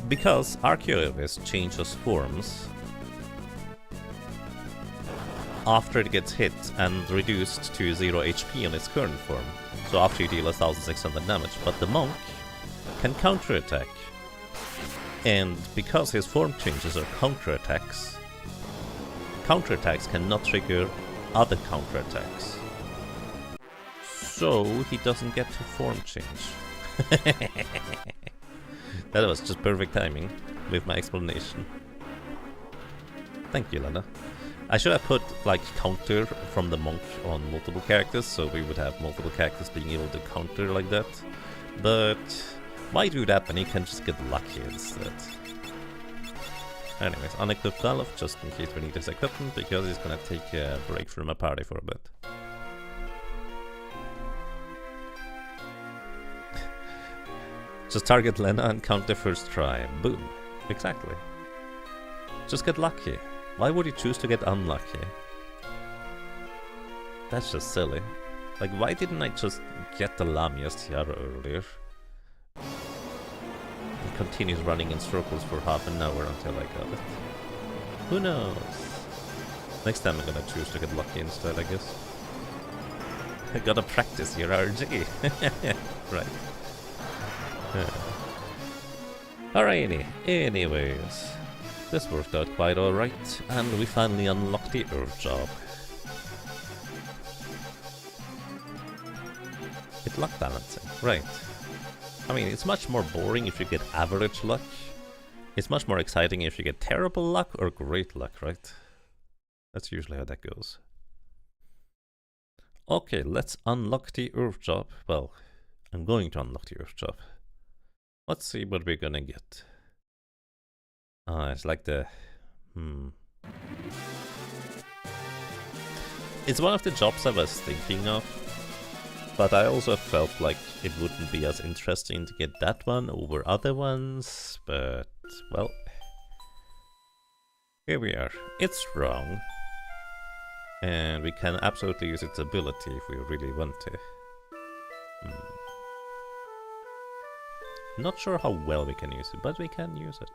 Because Arcuavis changes forms after it gets hit and reduced to 0 HP on its current form, so after you deal 1600 damage, but the monk can counterattack. And because his form changes are counterattacks, counterattacks cannot trigger other counterattacks. So he doesn't get to form change. That was just perfect timing with my explanation. Thank you, Lena. I should have put like counter from the monk on multiple characters, so we would have multiple characters being able to counter like that. But why do that when you can just get lucky instead? Anyways, unequipped Valve, just in case we need his equipment, because he's gonna take a break from a party for a bit. Just target Lena and count the first try. Boom. Exactly. Just get lucky. Why would you choose to get unlucky? That's just silly. Like, why didn't I just get the Lamia's tiara earlier? It continues running in circles for half an hour until I got it. Who knows? Next time I'm gonna choose to get lucky instead, I guess. I gotta practice your RG. Right. Alrighty, anyways, this worked out quite alright, and we finally unlocked the Earth Job. Hit luck balancing, right. I mean, it's much more boring if you get average luck. It's much more exciting if you get terrible luck or great luck, right? That's usually how that goes. Okay, let's unlock the Earth Job. Well, I'm going to unlock the Earth Job. Let's see what we're gonna get. It's like the... It's one of the jobs I was thinking of, but I also felt like it wouldn't be as interesting to get that one over other ones, but, well... Here we are. It's wrong. And we can absolutely use its ability if we really want to. Not sure how well we can use it, but we can use it.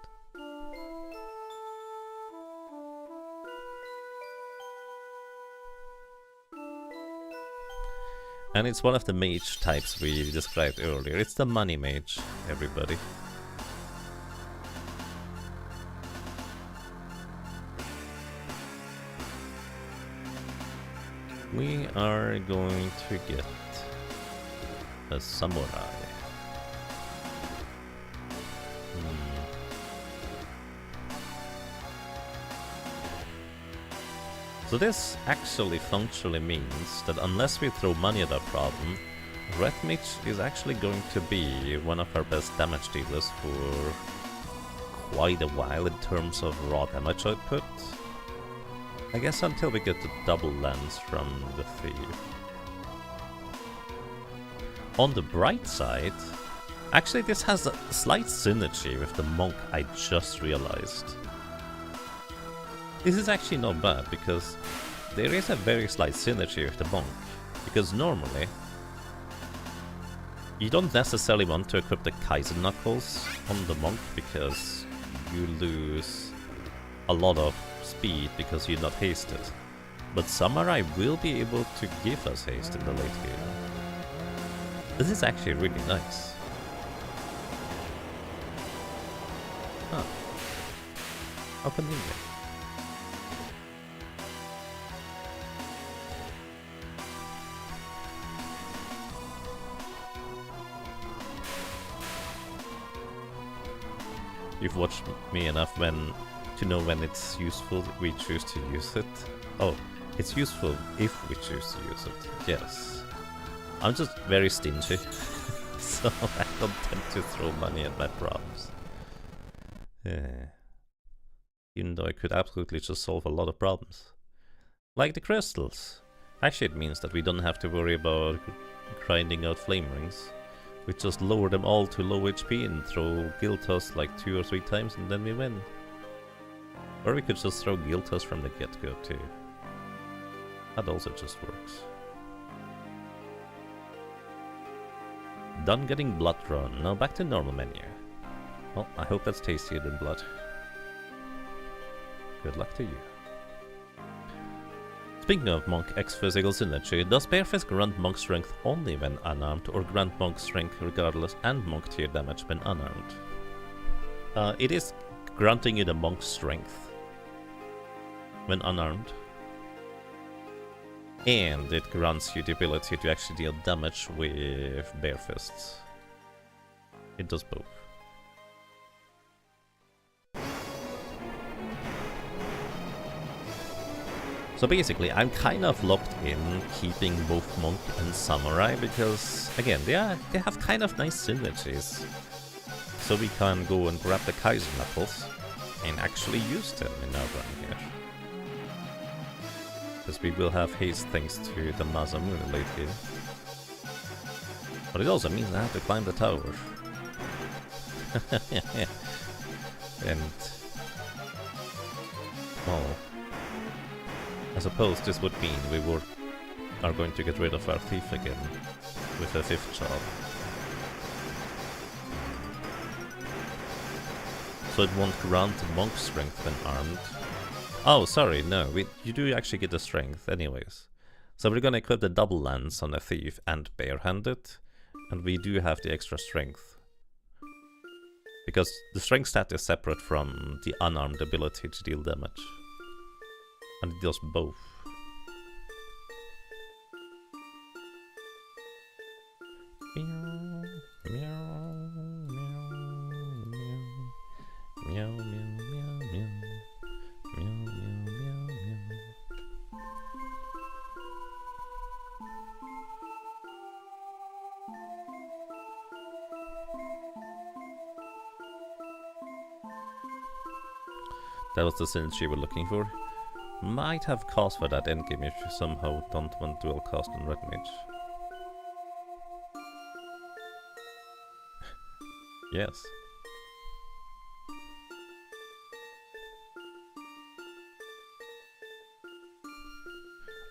And it's one of the mage types we described earlier. It's the money mage, everybody. We are going to get a samurai. So this actually functionally means that unless we throw money at our problem, Red Mage is actually going to be one of our best damage dealers for quite a while in terms of raw damage output. I guess until we get the double lens from the thief. On the bright side, actually this has a slight synergy with the monk, I just realized. This is actually not bad, because there is a very slight synergy with the monk. Because normally, you don't necessarily want to equip the Kaizen Knuckles on the monk, because you lose a lot of speed because you're not hasted. But Samurai will be able to give us haste in the late game. This is actually really nice. Huh. How convenient. You've watched me enough to know when it's useful we choose to use it. Oh, it's useful if we choose to use it. Yes. I'm just very stingy, so I don't tend to throw money at my problems. Yeah. Even though I could absolutely just solve a lot of problems. Like the crystals. Actually, it means that we don't have to worry about grinding out flame rings. We just lower them all to low HP and throw Guiltos like 2 or 3 times and then we win. Or we could just throw Guiltos from the get-go too. That also just works. Done getting blood drawn. Now back to normal menu. Well, I hope that's tastier than blood. Good luck to you. Speaking of Monk X physical synergy, does Barefist grant Monk strength only when unarmed, or grant Monk strength regardless and Monk tier damage when unarmed? It is granting you the Monk strength when unarmed. And it grants you the ability to actually deal damage with bare fists. It does both. So basically, I'm kind of locked in keeping both Monk and Samurai because, again, they have kind of nice synergies. So we can go and grab the Kaizen Knuckles and actually use them in our run here. Because we will have haste thanks to the Masamune late game. But it also means I have to climb the tower. And... well... I suppose this would mean we are going to get rid of our thief again with a 5th job. So it won't grant Monk strength when armed. Oh, sorry, no, you do actually get the strength anyways. So we're gonna equip the double lance on a thief and barehanded, and we do have the extra strength. Because the strength stat is separate from the unarmed ability to deal damage. And it does both. Meow, meow, meow, meow, meow, meow, meow, meow, meow, meow, meow. That was the synergy we're looking for. Might have cause for that endgame if you somehow don't want dual cast on Red Mage. Yes.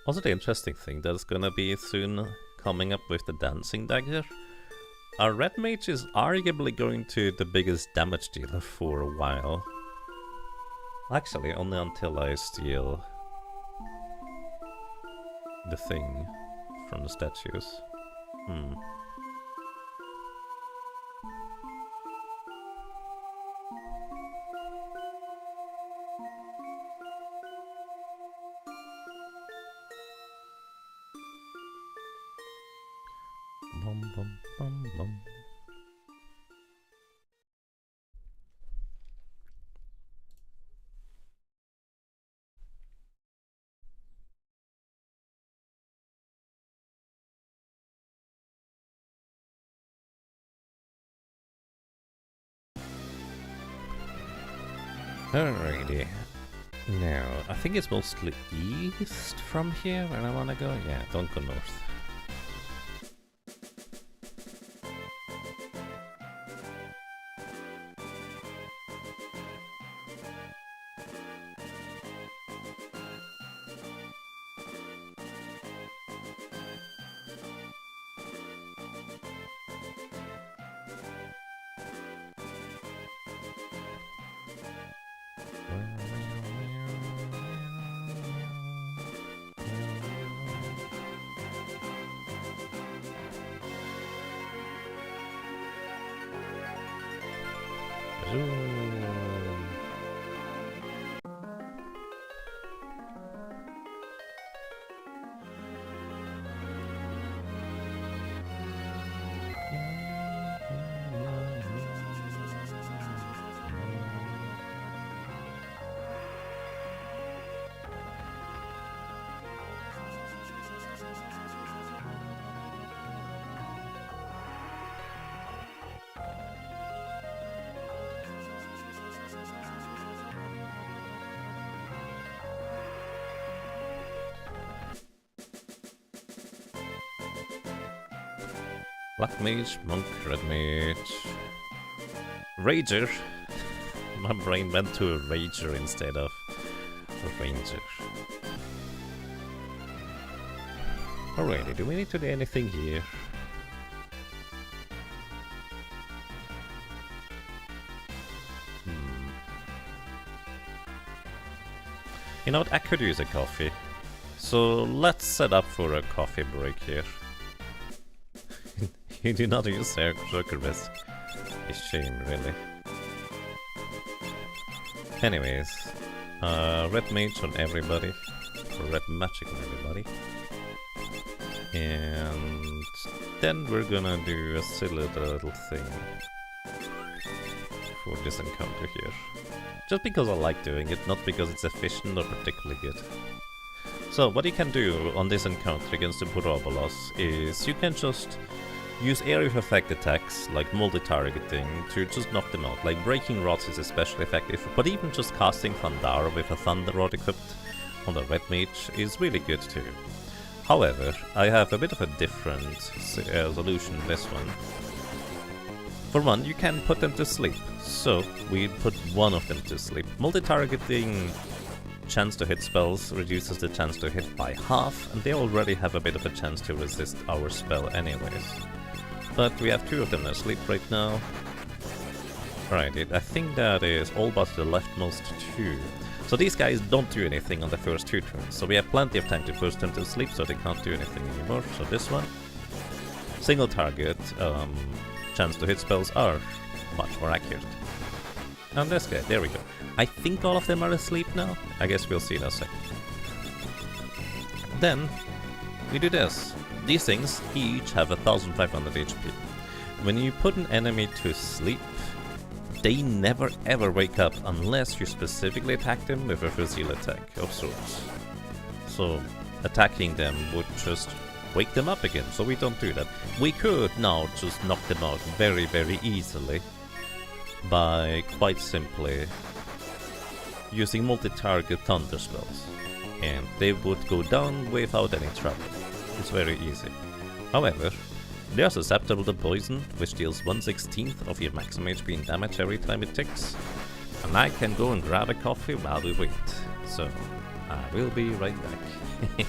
Also the interesting thing that's gonna be soon coming up with the dancing dagger. Our Red Mage is arguably going to the biggest damage dealer for a while. Actually, only until I steal the thing from the statues. Hmm. Bum, bum, bum, bum. Alrighty. Now, I think it's mostly east from here where I wanna go. Yeah, don't go north. Black Mage, Monk, Red Mage... Rager! My brain went to a Rager instead of a Ranger. Alrighty, do we need to do anything here? You know what, I could use a coffee. So let's set up for a coffee break here. You do not use sugar risk. A shame, really. Anyways, red mage on everybody, or red magic on everybody. And then we're gonna do a silly little thing for this encounter here. Just because I like doing it, not because it's efficient or particularly good. So what you can do on this encounter against the Parabolas is you can just use area of effect attacks, like multi-targeting, to just knock them out. Like breaking rods is especially effective, but even just casting Thundara with a Thunder Rod equipped on the red mage is really good too. However, I have a bit of a different solution in this one. For one, you can put them to sleep, so we put one of them to sleep. Multi-targeting chance to hit spells reduces the chance to hit by half, and they already have a bit of a chance to resist our spell anyways. But we have two of them asleep right now. Right, I think that is all but the leftmost two. So these guys don't do anything on the first two turns, so we have plenty of time to push them to sleep so they can't do anything anymore. So this one, single target, chance to hit spells are much more accurate. And this guy, there we go. I think all of them are asleep now. I guess we'll see in a second. Then we do this. These things each have 1500 HP. When you put an enemy to sleep, they never ever wake up unless you specifically attack them with a Fusile attack of sorts. So attacking them would just wake them up again, so we don't do that. We could now just knock them out very, very easily by quite simply using multi-target thunder spells, and they would go down without any trouble. It's very easy. However, they are susceptible to poison, which deals 1/16 of your maximum HP in damage every time it ticks. And I can go and grab a coffee while we wait. So, I will be right back.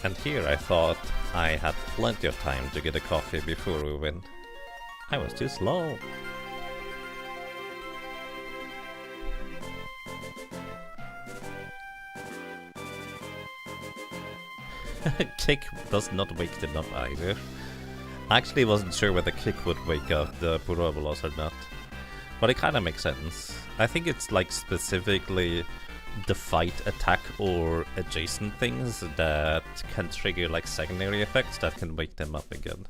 And here I thought I had plenty of time to get a coffee before we win. I was too slow. Kick does not wake them up either. I actually wasn't sure whether Kick would wake up the Purobolos or not. But it kind of makes sense. I think it's like specifically the fight, attack, or adjacent things that can trigger like secondary effects that can wake them up again.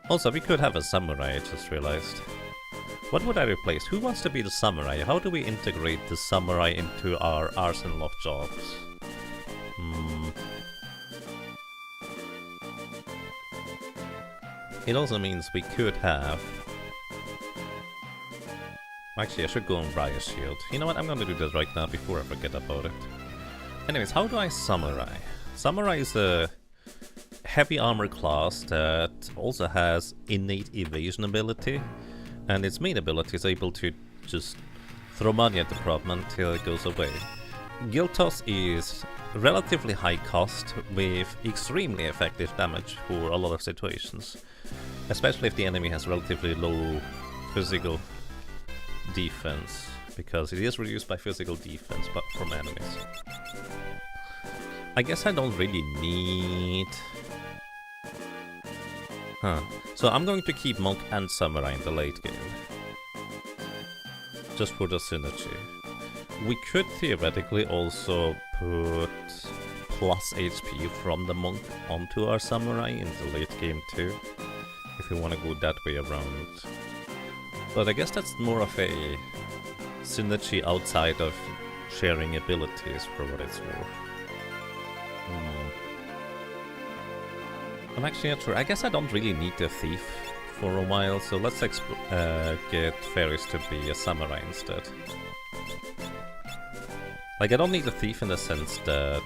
Also, we could have a samurai, I just realized. What would I replace? Who wants to be the samurai? How do we integrate the samurai into our arsenal of jobs? It also means we could have... Actually, I should go and buy a shield. You know what? I'm gonna do this right now before I forget about it. Anyways, how do I samurai? Samurai is a heavy armor class that also has innate evasion ability, and its main ability is able to just throw money at the problem until it goes away. Guild Toss is relatively high cost with extremely effective damage for a lot of situations, especially if the enemy has relatively low physical defense, because it is reduced by physical defense but from enemies. I guess I don't really need... So I'm going to keep Monk and Samurai in the late game, just for the synergy. We could theoretically also put plus HP from the Monk onto our Samurai in the late game too, if we want to go that way around. But I guess that's more of a synergy outside of sharing abilities for what it's worth. I'm actually not sure. I guess I don't really need a thief for a while, so let's get Ferris to be a samurai instead. Like, I don't need a thief in the sense that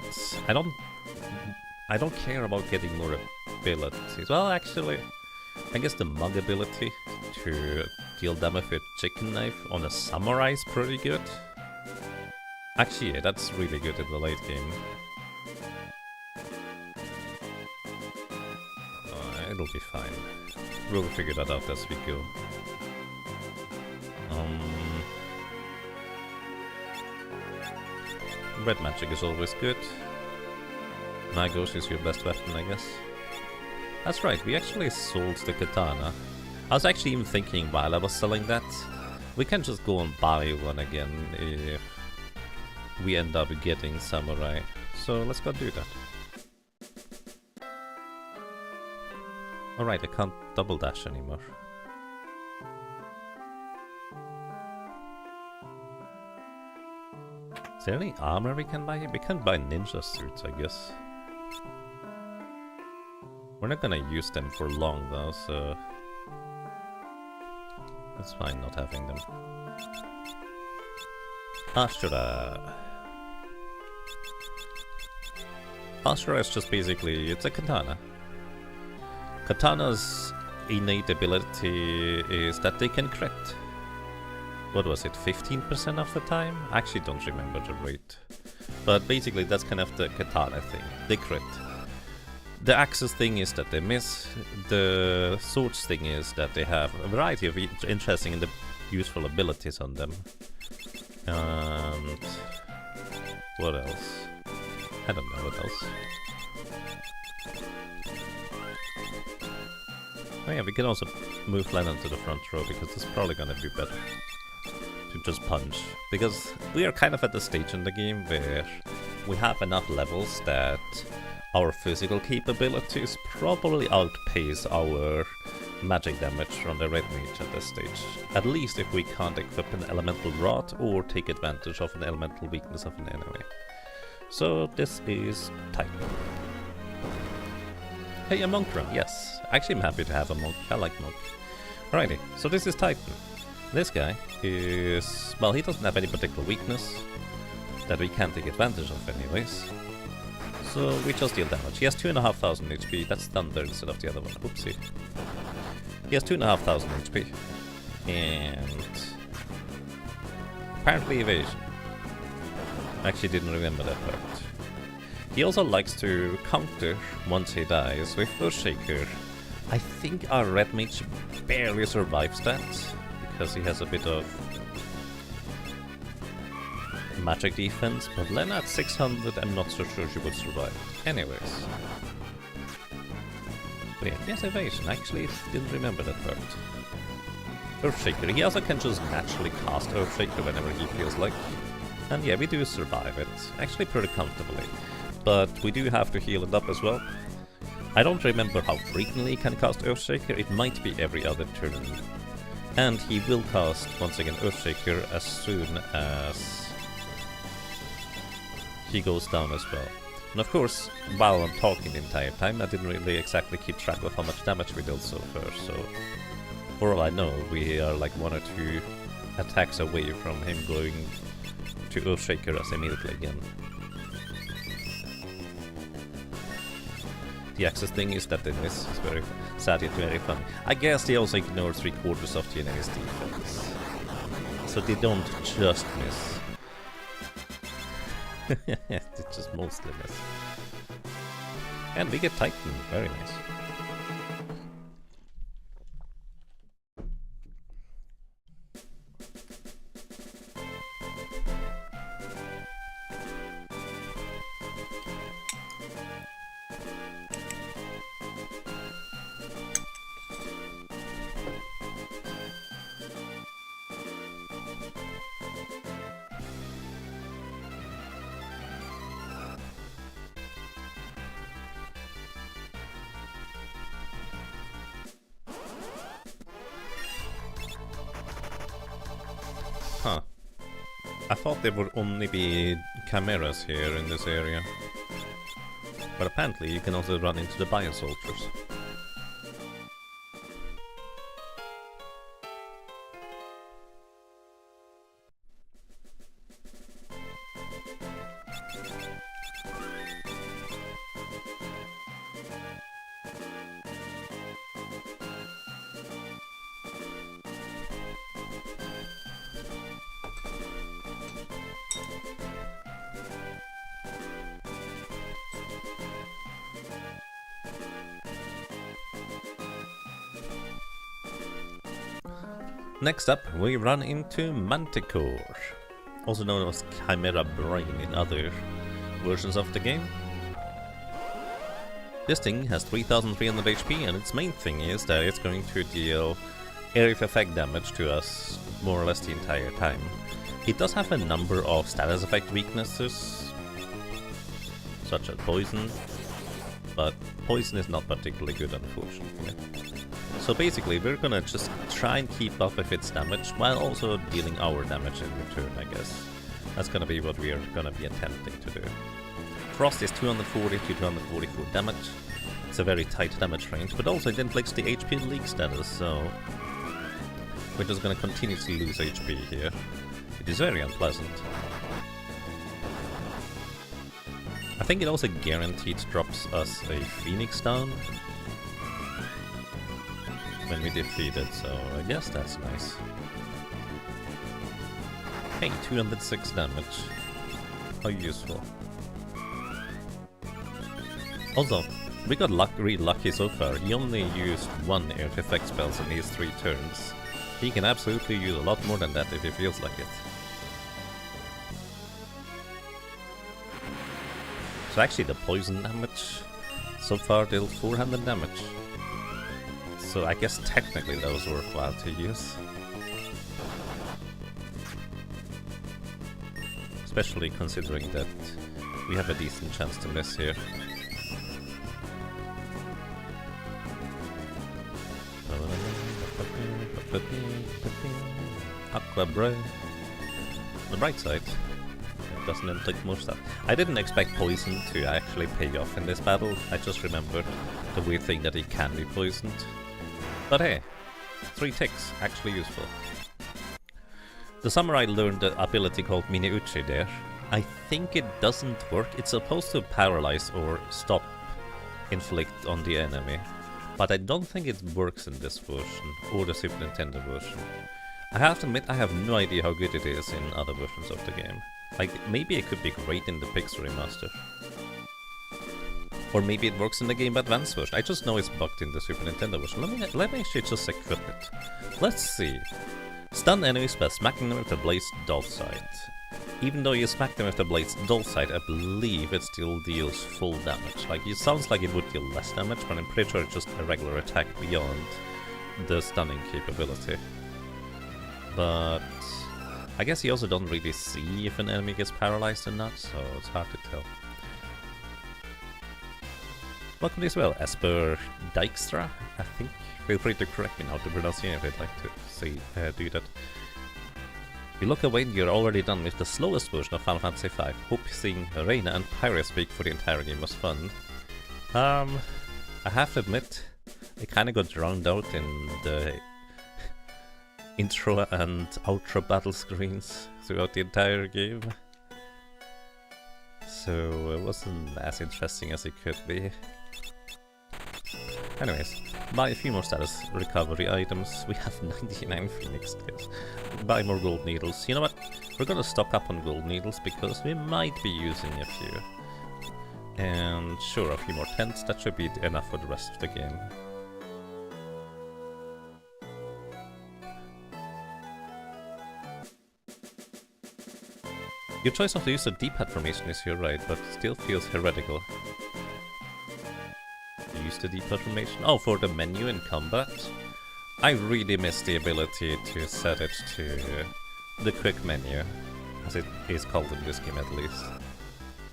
I don't care about getting more abilities. Well, actually, I guess the mug ability to deal damage with chicken knife on a samurai is pretty good. Actually, yeah, that's really good in the late game. It'll be fine. We'll figure that out as we go. Red magic is always good. Nagos is your best weapon, I guess. That's right, we actually sold the katana. I was actually even thinking while I was selling that, we can just go and buy one again if we end up getting samurai. So let's go do that. Alright, I can't double dash anymore. Is there any armor we can buy here? We can buy ninja suits, I guess. We're not gonna use them for long though, so... It's fine not having them. Ashura. Ashura is just basically, it's a katana. Katana's innate ability is that they can crit. What was it, 15% of the time? I actually don't remember the rate. But basically that's kind of the katana thing. They crit. The axes thing is that they miss. The swords thing is that they have a variety of interesting and useful abilities on them. And what else? I don't know what else. Oh yeah, we can also move Lennon to the front row because it's probably gonna be better to just punch. Because we are kind of at the stage in the game where we have enough levels that our physical capabilities probably outpace our magic damage from the red mage at this stage. At least if we can't equip an elemental rod or take advantage of an elemental weakness of an enemy. So this is Titan. Hey, a monk run, yes. Actually, I'm happy to have a monk. I like monk. Alrighty, so this is Titan. This guy is... well, he doesn't have any particular weakness that we can't take advantage of anyways. So we just deal damage. He has 2,500 HP. That's Thunder instead of the other one. Oopsie. He has 2,500 HP. And... apparently evasion. I actually didn't remember that part. He also likes to counter once he dies with Earthshaker. I think our red mage barely survives that, because he has a bit of magic defense, but Lena at 600, I'm not so sure she would survive. Anyways. Wait, yes, evasion. Actually, didn't remember that part. Earthshaker. He also can just naturally cast Earthshaker whenever he feels like. And yeah, we do survive it. Actually pretty comfortably. But we do have to heal it up as well. I don't remember how frequently he can cast Earthshaker. It might be every other turn. And he will cast, once again, Earthshaker as soon as he goes down as well. And of course, while I'm talking the entire time, I didn't really exactly keep track of how much damage we dealt so far, so for all I know, we are like 1 or 2 attacks away from him going to Earthshaker us immediately again. The access thing is that they miss. It's very sad yet very funny. I guess they also ignore 3/4 of the enemy's defense. So they don't just miss. They just mostly miss. And we get Titan. Very nice. Huh. I thought there would only be chimeras here in this area. But apparently you can also run into the biosoldiers. Next up, we run into mythical, also known as Chimera Brain in other versions of the game. This thing has 3300 HP, and its main thing is that it's going to deal area effect damage to us more or less the entire time. It does have a number of status effect weaknesses, such as poison, but poison is not particularly good, unfortunately. So basically, we're gonna just try and keep up with its damage, while also dealing our damage in return, I guess. That's gonna be what we are gonna be attempting to do. Frost is 240 to 244 damage. It's a very tight damage range, but also it inflicts the HP leak status, so we're just gonna continue to lose HP here. It is very unpleasant. I think it also guaranteed drops us a Phoenix down when we defeat it, so I guess that's nice. Hey, 206 damage. How useful. Also, we got really lucky so far. He only used 1 air effect spells in his 3 turns. He can absolutely use a lot more than that if he feels like it. So actually the poison damage so far dealt 400 damage. So I guess technically that was worthwhile to use. Especially considering that we have a decent chance to miss here. Aqua bro. On the bright side, it doesn't inflict much stuff. I didn't expect poison to actually pay off in this battle. I just remembered the weird thing that it can be poisoned. But hey, 3 ticks, actually useful. The samurai learned the ability called Mini-Uchi there. I think it doesn't work. It's supposed to paralyze or stop inflict on the enemy. But I don't think it works in this version, or the Super Nintendo version. I have to admit, I have no idea how good it is in other versions of the game. Like, maybe it could be great in the Pixel remaster. Or maybe it works in the Game Boy Advance version. I just know it's bugged in the Super Nintendo version. Let me actually just equip it. Let's see. Stun enemies by smacking them with the blade's dull side. Even though you smack them with the blade's dull side, I believe it still deals full damage. Like, it sounds like it would deal less damage, but I'm pretty sure it's just a regular attack beyond the stunning capability. But I guess you also don't really see if an enemy gets paralyzed or not, so it's hard to tell. Welcome as well, Esper Dijkstra, I think. Feel free to correct me now to pronounce it if you'd like to say, do that. You look away and you're already done with the slowest version of Final Fantasy V. Hope seeing Reina and Pyra speak for the entire game was fun. I have to admit, I kinda got drowned out in the intro and outro battle screens throughout the entire game. So it wasn't as interesting as it could be. Anyways, buy a few more status recovery items. We have 99 Phoenix kills. Buy more gold needles. You know what? We're gonna stock up on gold needles because we might be using a few. And sure, a few more tents. That should be enough for the rest of the game. Your choice not to use the D-pad formation is your right, but still feels heretical. Use the D-pad formation? Oh, for the menu in combat? I really miss the ability to set it to the quick menu, as it is called in this game at least.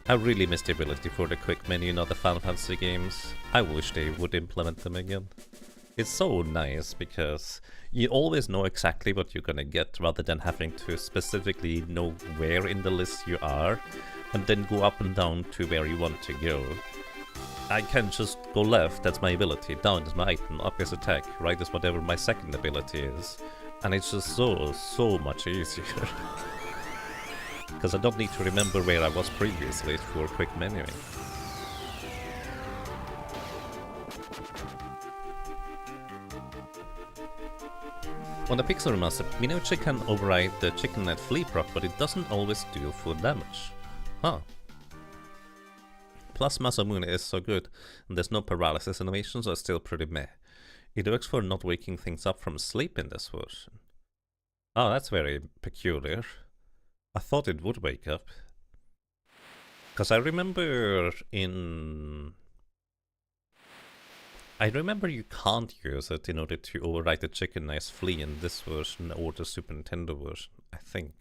I really miss the ability for the quick menu in other Final Fantasy games. I wish they would implement them again. It's so nice because you always know exactly what you're gonna get rather than having to specifically know where in the list you are and then go up and down to where you want to go. I can just go left, that's my ability, down is my item, up is attack, right is whatever my second ability is. And it's just so much easier. Because I don't need to remember where I was previously for quick menuing. On the Pixel Remaster, Minoche can override the Chicken Net Flea proc, but it doesn't always deal full damage. Huh. Plus Masamune is so good, and there's no paralysis animations, so it's still pretty meh. It works for not waking things up from sleep in this version. Oh, that's very peculiar. I thought it would wake up. Because I remember you can't use it in order to override the Chicken Nice Flea in this version or the Super Nintendo version, I think.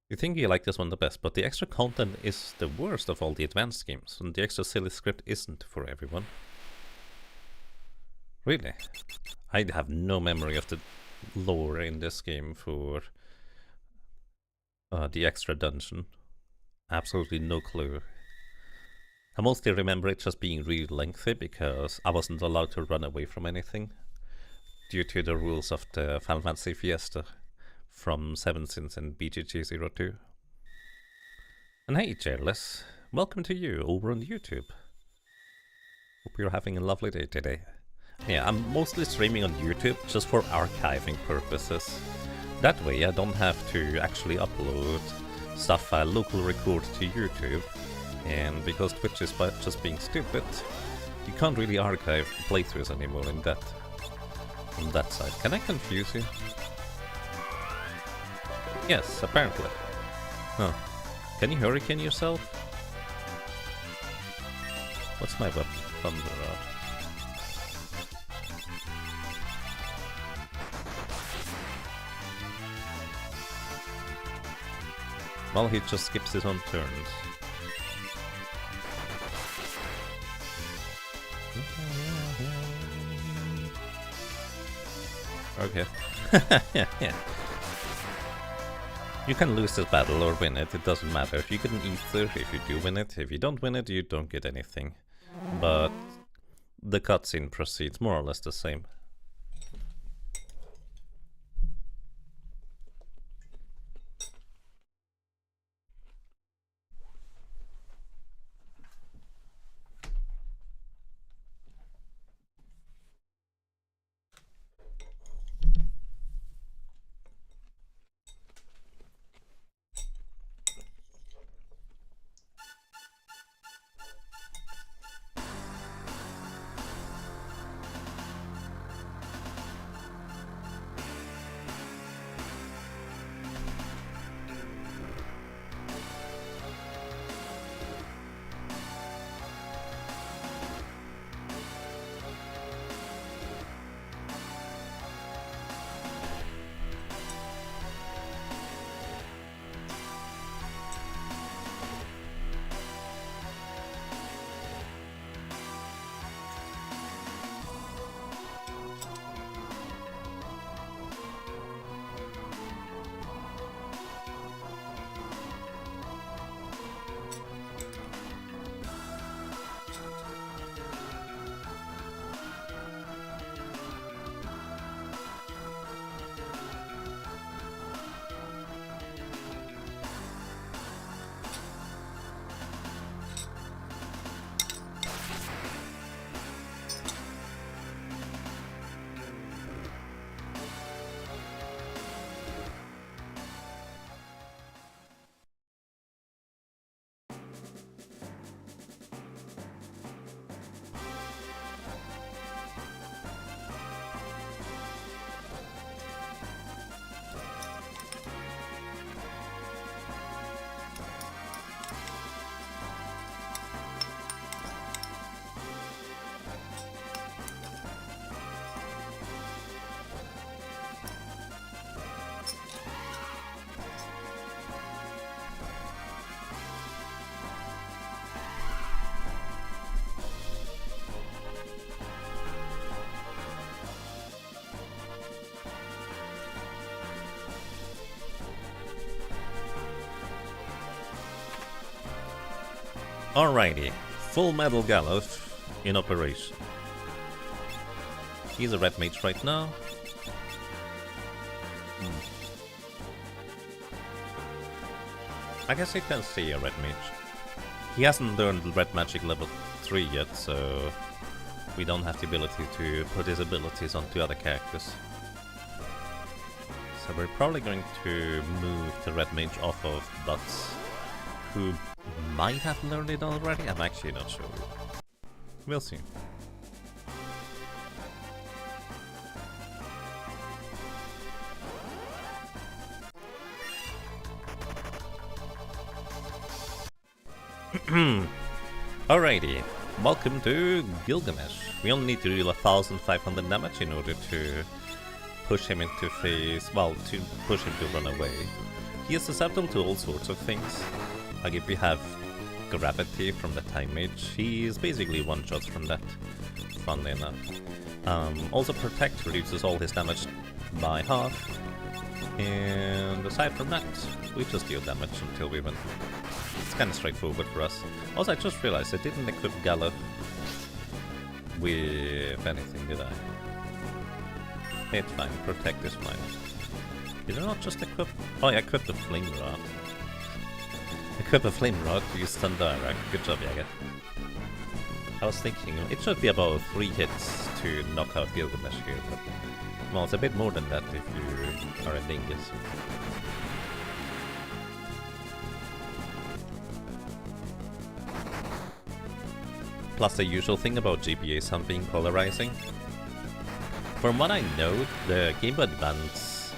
You think you like this one the best, but the extra content is the worst of all the advanced games, and the extra silly script isn't for everyone. Really? I have no memory of the lore in this game for the extra dungeon. Absolutely no clue. I mostly remember it just being really lengthy because I wasn't allowed to run away from anything due to the rules of the Final Fantasy Fiesta from 7 Sins and BGG02. And hey, Chairless, welcome to you over on YouTube. Hope you're having a lovely day today. Yeah, I'm mostly streaming on YouTube just for archiving purposes. That way I don't have to actually upload stuff I local record to YouTube. And because Twitch is just being stupid, you can't really archive playthroughs anymore on that side. Can I confuse you? Yes, apparently. Huh. Can you hurricane yourself? What's my weapon? Thunder Rod. Well, he just skips his own turns. Okay. Yeah. You can lose this battle or win it, it doesn't matter. If you get an ether, if you do win it, if you don't win it, you don't get anything. But the cutscene proceeds more or less the same. Alrighty, Full Metal Galuf in operation. He's a red mage right now. I guess he can stay a red mage. He hasn't learned red magic level 3 yet, so we don't have the ability to put his abilities onto other characters. So we're probably going to move the red mage off of Butts, who might have learned it already. I'm actually not sure. We'll see. Alrighty, welcome to Gilgamesh. We only need to deal 1500 damage in order to push him into phase, well, to push him to run away. He is susceptible to all sorts of things. Like if we have gravity from the time mage, he is basically one shot from that, funnily enough. Also protect reduces all his damage by half. And aside from that, we just deal damage until we win. It's kind of straightforward for us. Also, I just realized I didn't equip Galuf with anything, did I? It's fine, protect is fine. Did I not just equip... Oh, I equipped the Flame Rod. Equip a Flame Rod to use Stun Direct. Good job, Jager. I was thinking, it should be about 3 hits to knock out Gilgamesh here, but... Well, it's a bit more than that if you are a dingus. Plus the usual thing about GBA sound being polarizing. From what I know, the Game Boy Advance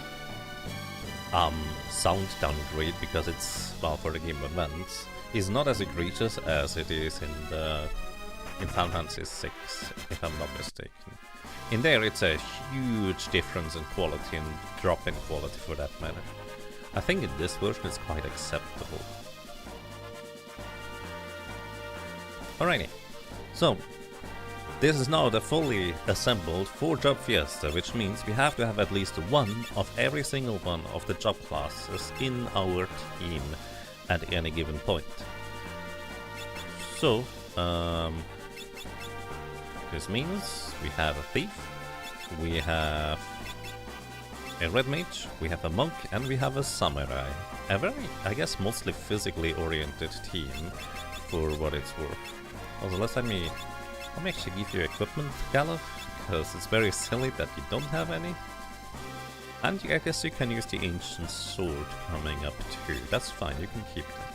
sound downgrade, because it's, well, for the Game Boy Advance, is not as egregious as it is in Final Fantasy 6, if I'm not mistaken. In there, it's a huge difference in quality and drop in quality for that matter. I think in this version it's quite acceptable. Alrighty, so this is now the fully assembled 4 Job Fiesta, which means we have to have at least one of every single one of the job classes in our team at any given point. So, this means we have a thief, we have a red mage, we have a monk, and we have a samurai. A very, I guess, mostly physically oriented team for what it's worth. Also, let me actually give you equipment, Galuf, because it's very silly that you don't have any. And I guess you can use the ancient sword coming up too. That's fine, you can keep that.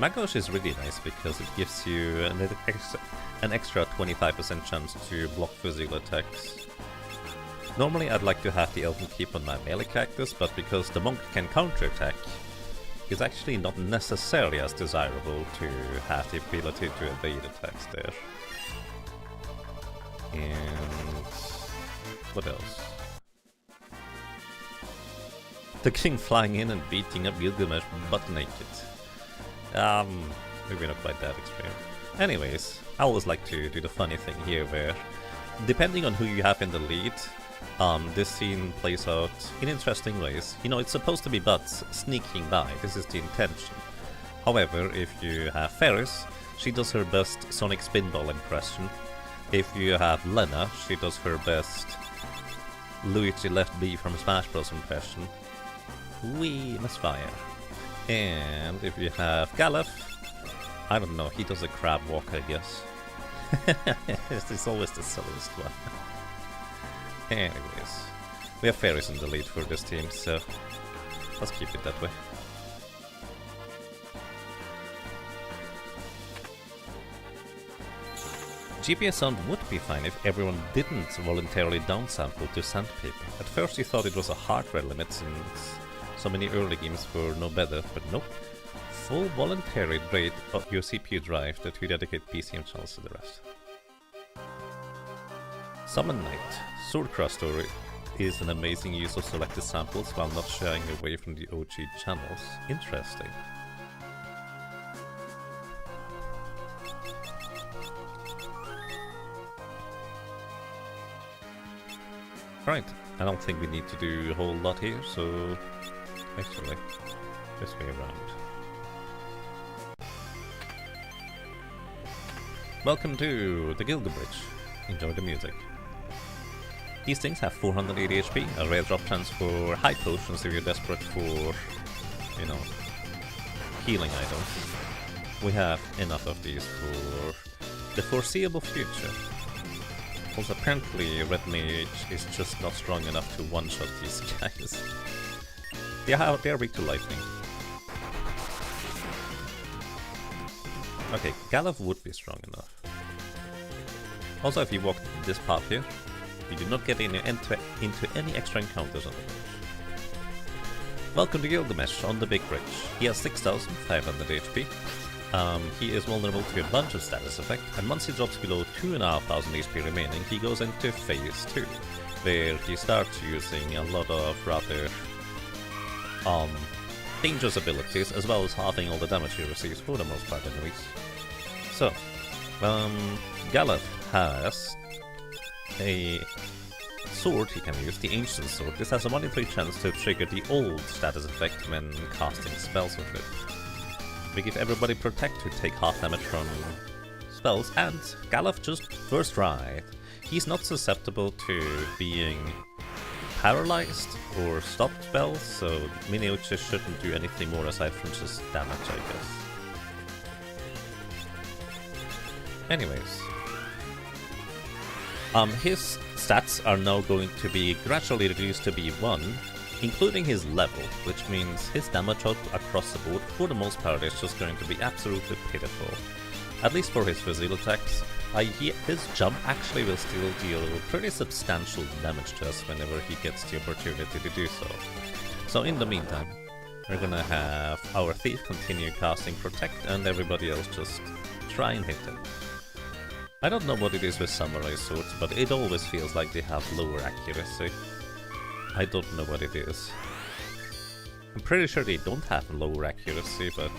Magos is really nice because it gives you an extra 25% chance to block physical attacks. Normally I'd like to have the Elven Keep on my melee characters, but because the monk can counterattack, it's actually not necessarily as desirable to have the ability to evade attacks there. And what else? The king flying in and beating up Gilgamesh butt naked. Maybe not quite that extreme. Anyways, I always like to do the funny thing here where, depending on who you have in the lead, this scene plays out in interesting ways. You know, it's supposed to be Butts sneaking by, this is the intention. However, if you have Ferris, she does her best Sonic Spinball impression. If you have Lena, she does her best Luigi Left B from Smash Bros. Impression. Wee, misfire. And if you have Galuf, I don't know, he does a crab walk, I guess. It's always the silliest one. Anyways, we have Ferris in the lead for this team, so let's keep it that way. GBA sound would be fine if everyone didn't voluntarily downsample to sandpaper. At first you thought it was a hardware limit since so many early games were no better, but nope. Full voluntary rate of your CPU drive that you dedicate PCM channels to the rest. Summon Knight. Swordcraft Story is an amazing use of selected samples while not shying away from the OG channels. Interesting. Right, I don't think we need to do a whole lot here, so... Actually... This way around. Welcome to the Gilder Bridge. Enjoy the music. These things have 480 HP, a rare drop chance for high potions if you're desperate for, you know, healing items. We have enough of these for the foreseeable future. Also, apparently Red Mage is just not strong enough to one-shot these guys. They're weak to lightning. Okay, Galuf would be strong enough. Also, if you walk this path here, you do not get into any extra encounters on the bridge. Welcome to Gilgamesh on the big bridge. He has 6500 HP. He is vulnerable to a bunch of status effects, and once he drops below 2500 HP remaining, he goes into phase 2, where he starts using a lot of rather dangerous abilities, as well as halving all the damage he receives for the most part anyways. So, Galuf has a sword he can use, the Ancient Sword. This has a 1 in 3 chance to trigger the old status effect when casting spells with it. We give everybody Protect to take half damage from spells, and Galuf just first right. He's not susceptible to being paralyzed or stopped spells, so Mini-Uchi shouldn't do anything more aside from just damage, I guess. Anyways. His stats are now going to be gradually reduced to B1, including his level, which means his damage out across the board, for the most part, is just going to be absolutely pitiful. At least for his physical attacks. His jump actually will still deal pretty substantial damage to us whenever he gets the opportunity to do so. So in the meantime, we're gonna have our Thief continue casting Protect, and everybody else just try and hit him. I don't know what it is with samurai swords, but it always feels like they have lower accuracy. I don't know what it is. I'm pretty sure they don't have lower accuracy, but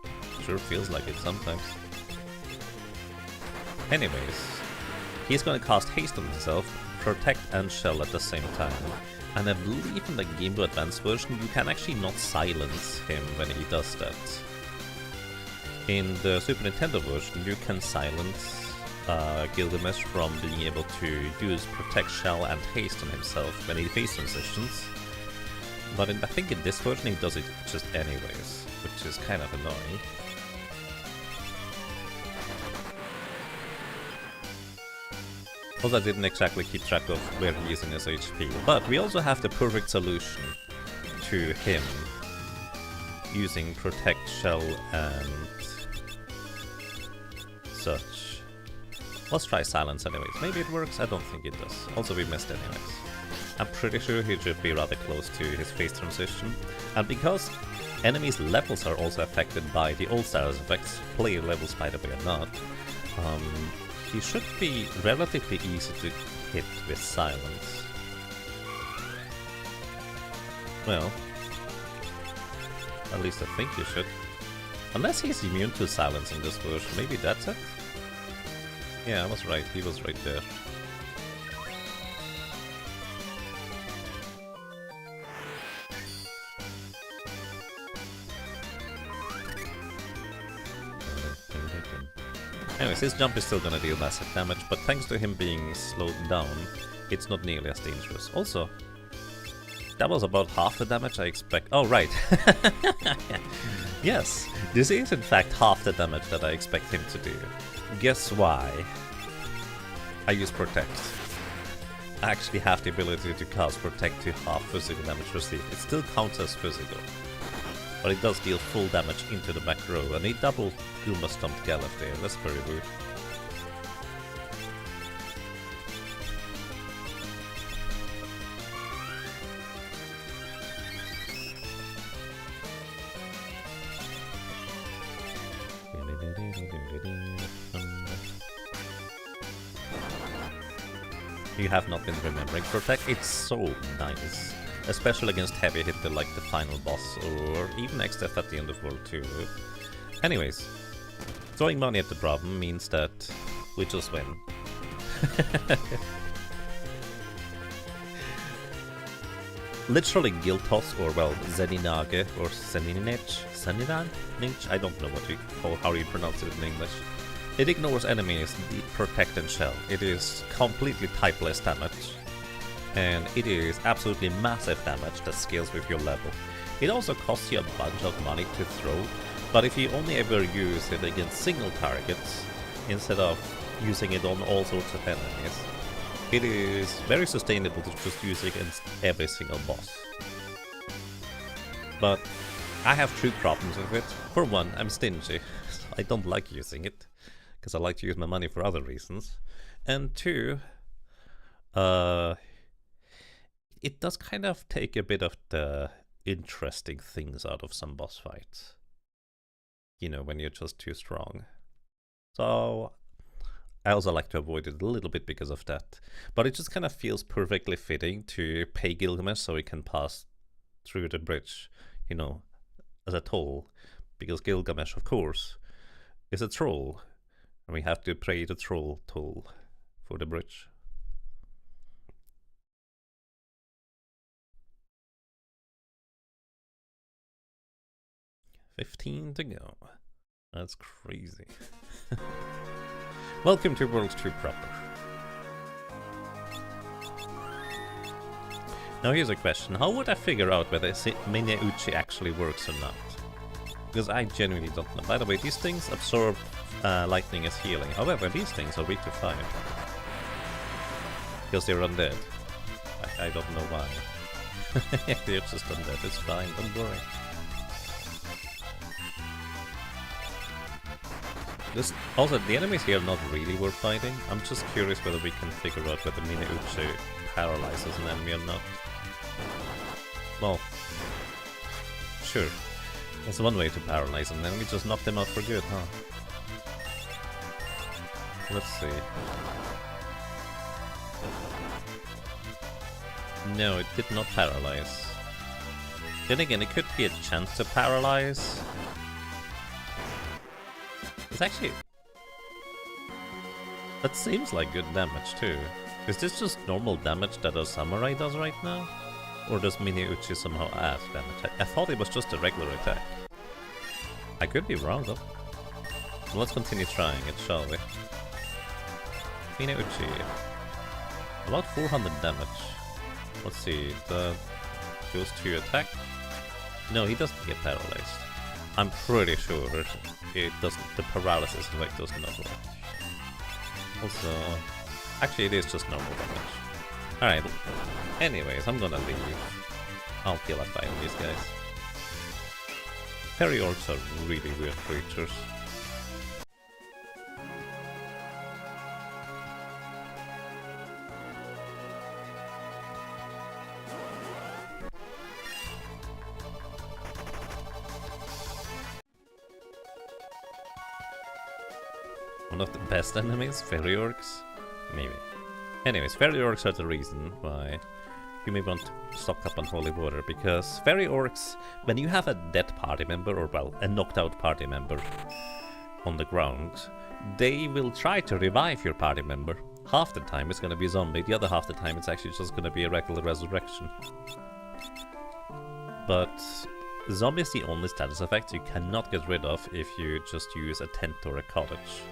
it sure feels like it sometimes. Anyways, he's gonna cast Haste on himself, Protect and Shell at the same time. And I believe in the Game Boy Advance version you can actually not silence him when he does that. In the Super Nintendo version you can silence Gilgamesh from being able to use Protect, Shell and Haste on himself when he phase transitions. But I think in this version he does it just anyways, which is kind of annoying. Also, I didn't exactly keep track of where he is in his HP, but we also have the perfect solution to him using Protect, Shell and such. Let's try Silence anyways. Maybe it works, I don't think it does. Also, we missed anyways. I'm pretty sure he should be rather close to his phase transition, and because enemies' levels are also affected by the old status effects, player levels by the way are not, he should be relatively easy to hit with Silence. Well, at least I think he should. Unless he's immune to Silence in this version, maybe that's it? Yeah, I was right, he was right there. Anyways, his jump is still gonna deal massive damage, but thanks to him being slowed down, it's not nearly as dangerous. Also, that was about half the damage I expect. Oh, right. Yes, this is in fact half the damage that I expect him to do. Guess why? I use Protect. I actually have the ability to cast Protect to half physical damage received. It still counts as physical, but it does deal full damage into the back row, and he double Goomba stomped Galuf there. That's very rude. You have not been remembering Protect. It's so nice. Especially against heavy hitter like the final boss, or even XF at the end of World 2. Anyways, throwing money at the problem means that we just win. literally Giltos, or well, Zeninage, or Zeninage, I don't know how you pronounce it in English. It ignores enemies, protect and shell. It is completely typeless damage. And it is absolutely massive damage that scales with your level. It also costs you a bunch of money to throw, but if you only ever use it against single targets, instead of using it on all sorts of enemies, it is very sustainable to just use it against every single boss. But I have two problems with it. For one, I'm stingy. I don't like using it, because I like to use my money for other reasons. And two, it does kind of take a bit of the interesting things out of some boss fights. You know, when you're just too strong. So I also like to avoid it a little bit because of that. But it just kind of feels perfectly fitting to pay Gilgamesh so he can pass through the bridge, you know, as a toll. Because Gilgamesh, of course, is a troll. And we have to pay the troll toll for the bridge. $15 to go. That's crazy. Welcome to World 2 proper. Now here's a question. How would I figure out whether Mine Uchi actually works or not? Because I genuinely don't know. By the way, these things absorb lightning as healing. However, these things are weak to fire. Because they're undead. I don't know why. They're just undead. It's fine, don't worry. Also, the enemies here are not really worth fighting. I'm just curious whether we can figure out whether Mine Uchi paralyzes an enemy or not. Well, sure. That's one way to paralyze an enemy, just knock them out for good, huh? Let's see. No, it did not paralyze. Then again, it could be a chance to paralyze. It's actually... that seems like good damage too. Is this just normal damage that a samurai does right now? Or does Mine Uchi somehow add damage? I thought it was just a regular attack. I could be wrong though. So let's continue trying it, shall we? Mine Uchi. About 400 damage. Let's see, the goes to attack. No, he doesn't get paralyzed. I'm pretty sure it doesn't. The paralysis effect does not work. Also, actually, it is just normal damage. All right. Anyways, I'm gonna leave. I'll kill a fight with these guys. Fairy orcs are really weird creatures. One of the best enemies, fairy orcs? Maybe. Anyways, fairy orcs are the reason why you may want to stock up on holy water, because fairy orcs, when you have a dead party member, or well, a knocked out party member on the ground, they will try to revive your party member. Half the time it's gonna be a zombie, the other half the time it's actually just gonna be a regular resurrection. But zombie is the only status effect you cannot get rid of if you just use a tent or a cottage.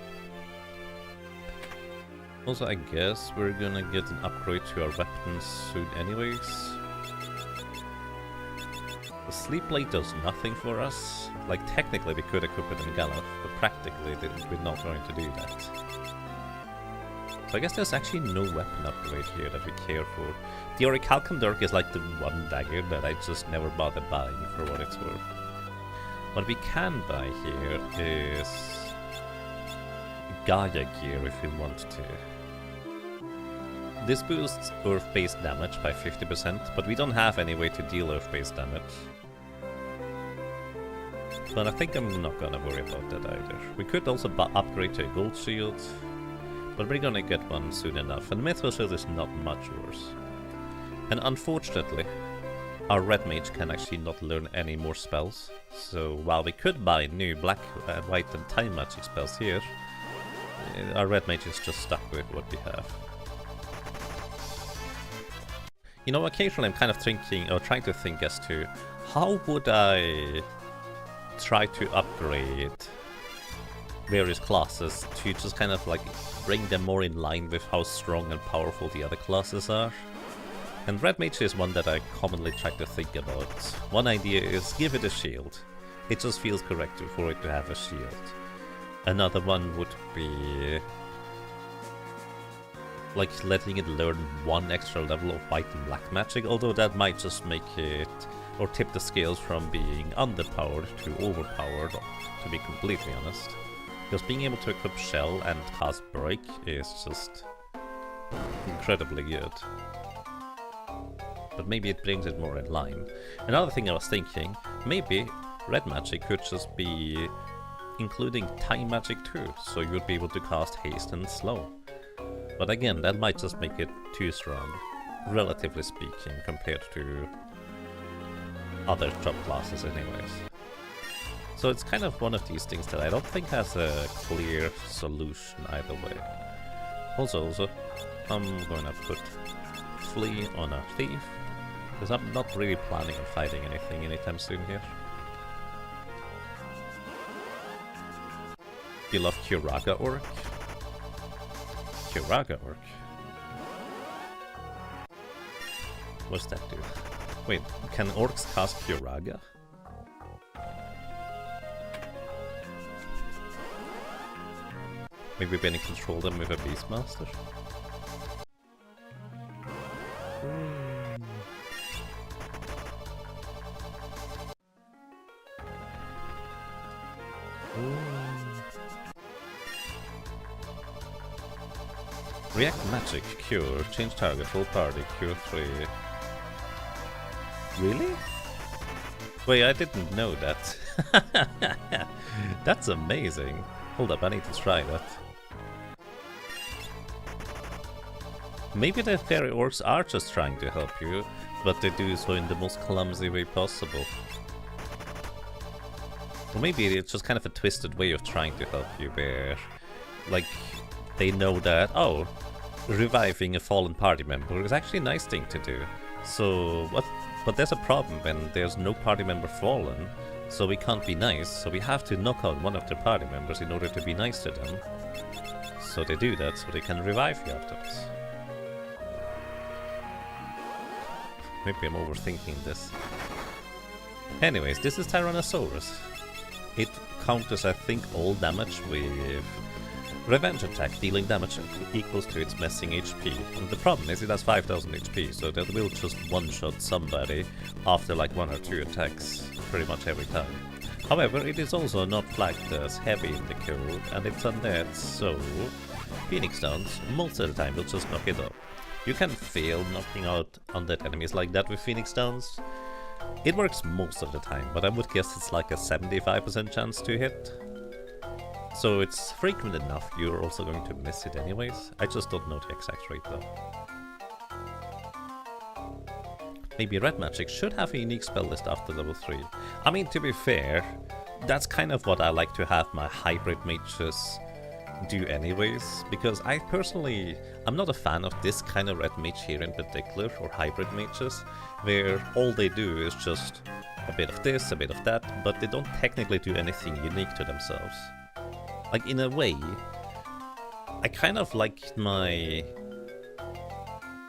Also, I guess we're gonna get an upgrade to our weapons soon anyways. The sleep blade does nothing for us. Like, technically we could equip it in Gallup, but practically we're not going to do that. So I guess there's actually no weapon upgrade here that we care for. The Orichalcum Dirk is like the one dagger that I just never bother buying for what it's worth. What we can buy here is Gaia gear if we want to. This boosts earth-based damage by 50%, but we don't have any way to deal earth-based damage. But I think I'm not gonna worry about that either. We could also upgrade to a gold shield, but we're gonna get one soon enough, and Mythical shield is not much worse. And unfortunately, our red mage can actually not learn any more spells, so while we could buy new black, white and time magic spells here, our red mage is just stuck with what we have. You know, occasionally I'm kind of thinking, or trying to think as to how would I try to upgrade various classes to just kind of like bring them more in line with how strong and powerful the other classes are. And Red Mage is one that I commonly try to think about. One idea is give it a shield. It just feels correct for it to have a shield. Another one would be like letting it learn one extra level of white and black magic, although that might just make it, or tip the scales from being underpowered to overpowered, to be completely honest. Because being able to equip Shell and cast Break is just incredibly good. But maybe it brings it more in line. Another thing I was thinking, maybe red magic could just be including time magic too, so you would be able to cast haste and slow. But again, that might just make it too strong, relatively speaking, compared to other drop classes anyways. So it's kind of one of these things that I don't think has a clear solution either way. Also, I'm gonna put Flee on a Thief, because I'm not really planning on fighting anything anytime soon here. You love Kuraga Orc? Kuraga Orc? What's that do? Wait, can orcs cast Kuraga? Maybe we can control them with a Beastmaster? React Magic, Cure, change target, full party, Cure 3. Really? Wait, I didn't know that. That's amazing. Hold up, I need to try that. Maybe the fairy orcs are just trying to help you, but they do so in the most clumsy way possible. Or maybe it's just kind of a twisted way of trying to help you, where, like, they know that, oh, reviving a fallen party member is actually a nice thing to do. So, but there's a problem when there's no party member fallen, so we can't be nice, so we have to knock out one of their party members in order to be nice to them. So they do that so they can revive you afterwards. Maybe I'm overthinking this. Anyways, this is Tyrannosaurus. It counters, I think, all damage with Revenge Attack, dealing damage equals to its messing HP. And the problem is it has 5000 HP, so that will just one-shot somebody after like 1 or 2 attacks, pretty much every time. However, it is also not flagged as heavy in the code, and it's undead, so Phoenix Downs most of the time will just knock it off. You can fail knocking out undead enemies like that with Phoenix Downs. It works most of the time, but I would guess it's like a 75% chance to hit. So it's frequent enough, you're also going to miss it anyways. I just don't know the exact rate though. Maybe red magic should have a unique spell list after level 3. I mean, to be fair, that's kind of what I like to have my hybrid mages do anyways, because I personally, I'm not a fan of this kind of red mage here in particular, or hybrid mages, where all they do is just a bit of this, a bit of that, but they don't technically do anything unique to themselves. Like, in a way, I kind of like my...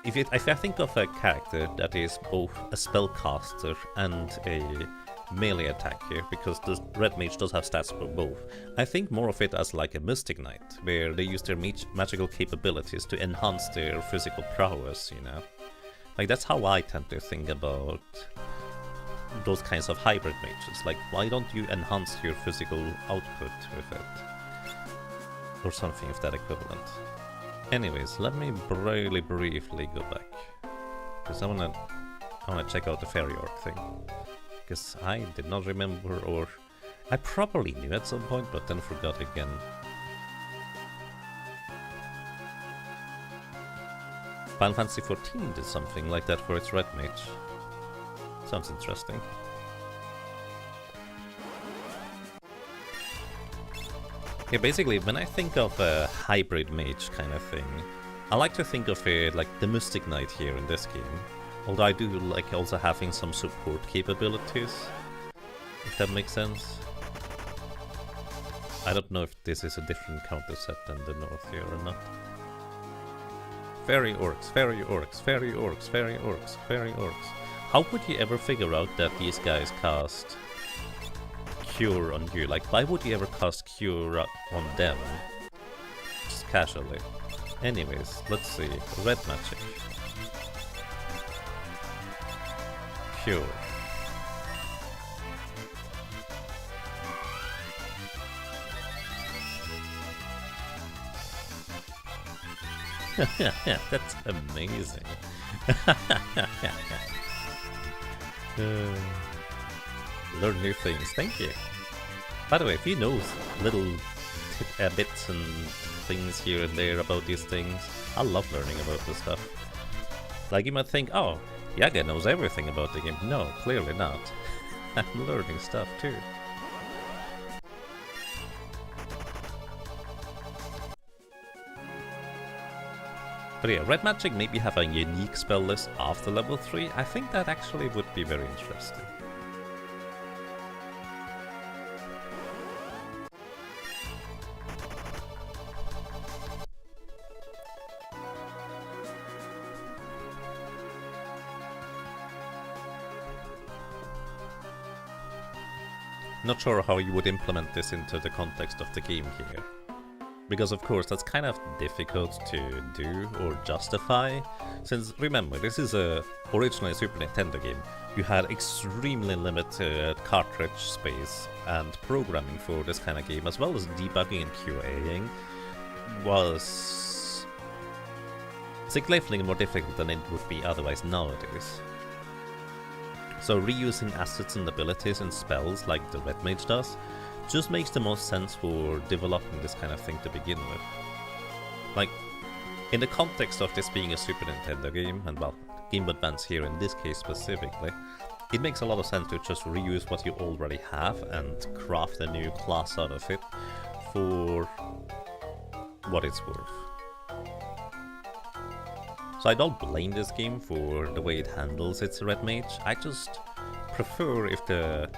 If I think of a character that is both a spellcaster and a melee attacker, because the red mage does have stats for both, I think more of it as like a mystic knight, where they use their magical capabilities to enhance their physical prowess, you know? Like, that's how I tend to think about those kinds of hybrid mages. Like, why don't you enhance your physical output with it? Or something of that equivalent. Anyways, let me really briefly go back, because I wanna check out the fairy orc thing. Because I did not remember, or I probably knew at some point, but then forgot again. Final Fantasy XIV did something like that for its red mage. Sounds interesting. Yeah, basically, when I think of a hybrid mage kind of thing, I like to think of it like the Mystic Knight here in this game, Although I do like also having some support capabilities, if that makes sense. I don't know if this is a different counter set than the north here or not. Fairy orcs, fairy orcs, fairy orcs, fairy orcs, fairy orcs. How would you ever figure out that these guys cast Cure on you? Like, why would you ever cast Cure on them? Just casually. Anyways, let's see. Red magic. Cure. That's amazing. Learn new things, thank you. By the way, if you know little bits and things here and there about these things, I love learning about this stuff. Like, you might think, oh, Yaga knows everything about the game. No, clearly not. I'm learning stuff too. But yeah, red magic maybe have a unique spell list after level 3. I think that actually would be very interesting. Not sure how you would implement this into the context of the game here. Because of course that's kind of difficult to do or justify, since remember, this is originally a Super Nintendo game. You had extremely limited cartridge space, and programming for this kind of game, as well as debugging and QAing, was significantly more difficult than it would be otherwise nowadays. So reusing assets and abilities and spells like the Red Mage does just makes the most sense for developing this kind of thing to begin with. Like, in the context of this being a Super Nintendo game, and well, Game Boy Advance here in this case specifically, it makes a lot of sense to just reuse what you already have and craft a new class out of it for what it's worth. So I don't blame this game for the way it handles its Red Mage. I just prefer if the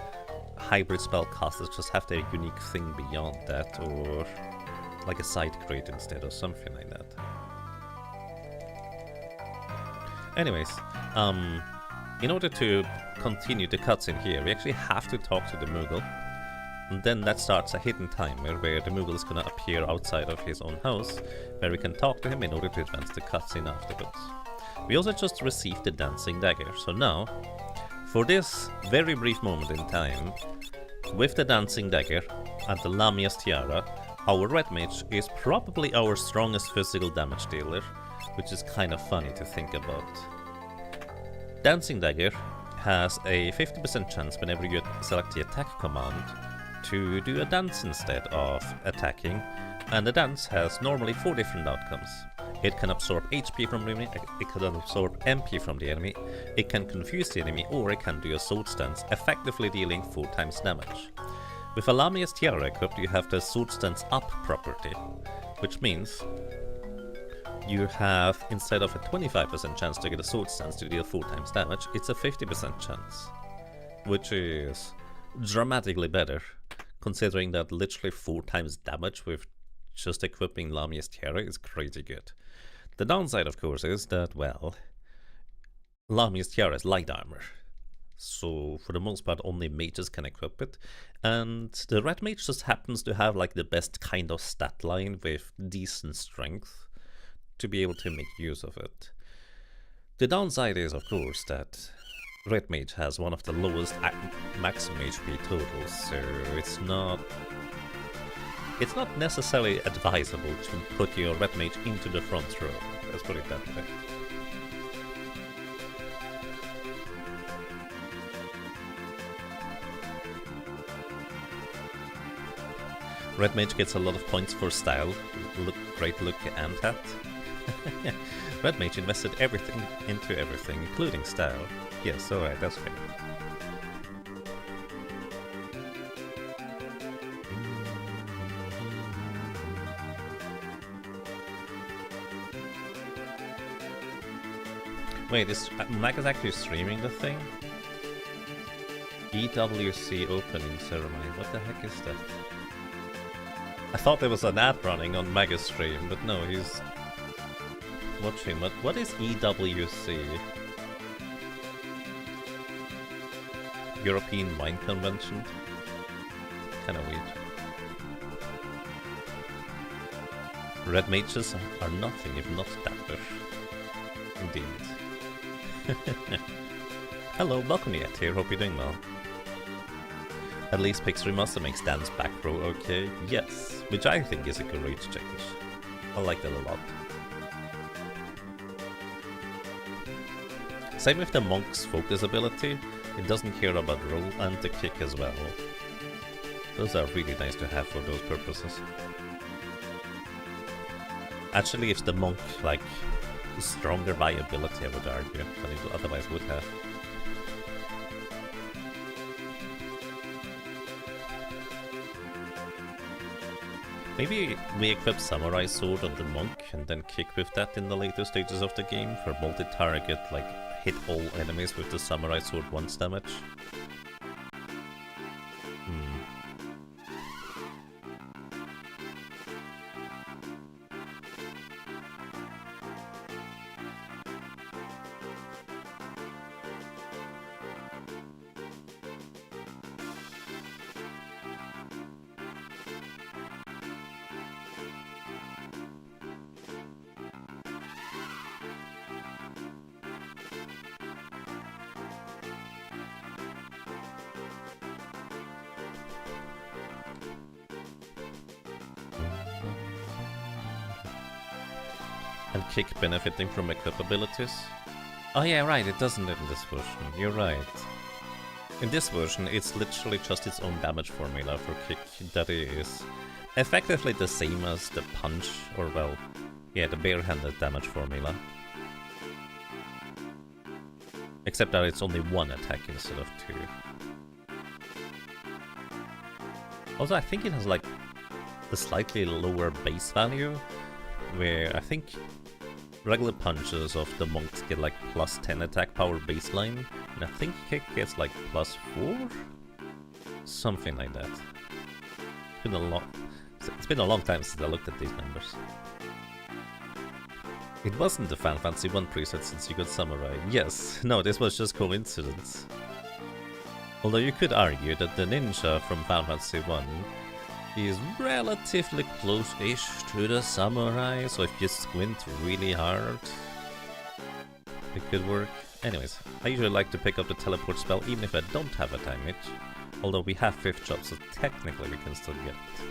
hybrid spellcasters just have their unique thing beyond that, or like a side crate instead, or something like that. Anyways, in order to continue the cutscene here, we actually have to talk to the Moogle. And then that starts a hidden timer where the Moogle is gonna appear outside of his own house, where we can talk to him in order to advance the cutscene afterwards. We also just received the dancing dagger, so now, for this very brief moment in time, with the dancing dagger and the Lamia's tiara, our Red Mage is probably our strongest physical damage dealer, which is kind of funny to think about. Dancing dagger has a 50% chance whenever you select the attack command to do a dance instead of attacking, and the dance has normally 4 different outcomes. It can absorb HP from the enemy, it can absorb MP from the enemy, it can confuse the enemy, or it can do a sword stance, effectively dealing 4 times damage. With Lamia's tiara equipped, you have the sword stance up property, which means you have, instead of a 25% chance to get a sword stance to deal 4 times damage, it's a 50% chance, which is dramatically better, considering that literally 4 times damage with just equipping Lamia's tiara is crazy good. The downside, of course, is that, well, Lamia's tiara is light armor, so for the most part only mages can equip it, and the Red Mage just happens to have like the best kind of stat line with decent strength to be able to make use of it. The downside is, of course, that Red Mage has one of the lowest maximum HP totals, so it's not necessarily advisable to put your Red Mage into the front row, let's put it that way. Red Mage gets a lot of points for style, great look and hat. Red Mage invested everything into everything, including style. Yes, alright, that's fair. Wait, is Mac actually streaming the thing? EWC opening ceremony. What the heck is that? I thought there was an ad running on Maga's stream, but no, he's watching. But what is EWC? European Wine Convention? Kinda weird. Red mages are nothing if not dapper. Indeed. Hello, welcome to Yet here, hope you're doing well. At least Pix Remaster makes dance back row okay. Yes, which I think is a great change. I like that a lot. Same with the monk's focus ability, it doesn't care about roll and the kick as well. Those are really nice to have for those purposes. Actually, if the monk, like, stronger viability, I would argue, than it otherwise would have. Maybe we equip Samurai Sword on the monk and then kick with that in the later stages of the game for multi-target, like hit all enemies with the Samurai Sword once damage. And kick benefiting from equip abilities. Oh yeah, right, it doesn't in this version, you're right. In this version, it's literally just its own damage formula for kick that is effectively the same as the punch, or well, yeah, the barehanded damage formula. Except that it's only one attack instead of two. Also, I think it has like a slightly lower base value, where I think regular punches of the monks get like plus 10 attack power baseline, and I think kick gets like plus 4? Something like that. It's been a long time since I looked at these numbers. It wasn't the Final Fantasy 1 preset since you got Samurai. Yes, no, this was just coincidence. Although you could argue that the ninja from Final Fantasy 1 is relatively close-ish to the samurai, so if you squint really hard, it could work. Anyways, I usually like to pick up the teleport spell even if I don't have a time hit, although we have 5th job, so technically we can still get it.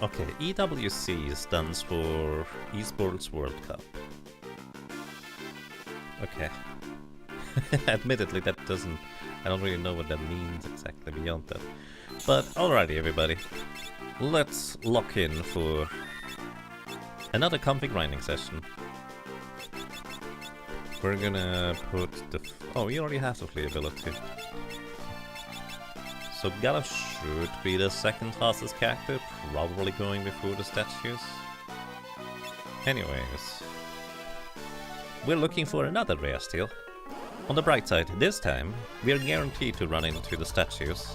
Okay, EWC stands for Esports World Cup. Okay. Admittedly, that doesn't... I don't really know what that means exactly beyond that. But alrighty, everybody. Let's lock in for another config grinding session. We're gonna put the... Oh, we already have the flea ability. So Gala should be the second fastest character, probably going before the statues. Anyways, we're looking for another rare steal. On the bright side, this time, we are guaranteed to run into the statues.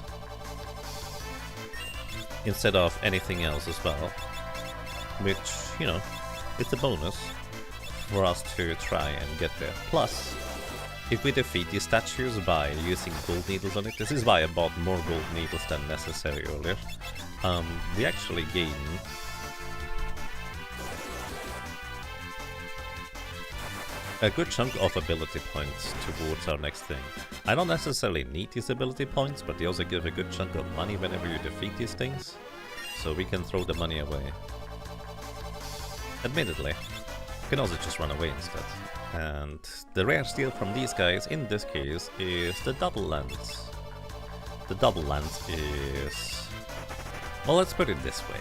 Instead of anything else as well. Which, you know, it's a bonus. for us to try and get there. Plus, if we defeat these statues by using gold needles on it, this is why I bought more gold needles than necessary earlier, we actually gain a good chunk of ability points towards our next thing. I don't necessarily need these ability points, but they also give a good chunk of money whenever you defeat these things, so we can throw the money away. Admittedly, you can also just run away instead. And the rare steal from these guys, in this case, is the double lance. The double lance is... well, let's put it this way.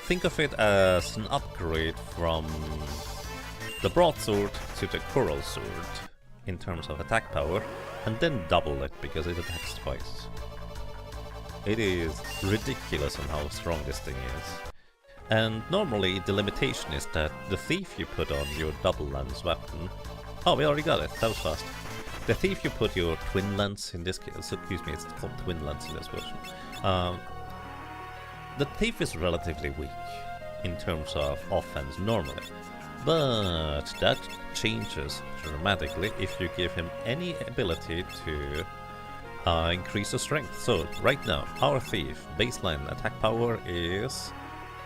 Think of it as an upgrade from the broadsword to the coral sword in terms of attack power, and then double it because it attacks twice. It is ridiculous on how strong this thing is. And normally the limitation is that the thief you put on your double lance weapon... oh, we already got it, that was fast. The thief you put your twin lance, in this case, excuse me, it's called twin lance in this version. The thief is relatively weak in terms of offense normally, but that changes dramatically if you give him any ability to increase the strength. So right now, our thief baseline attack power is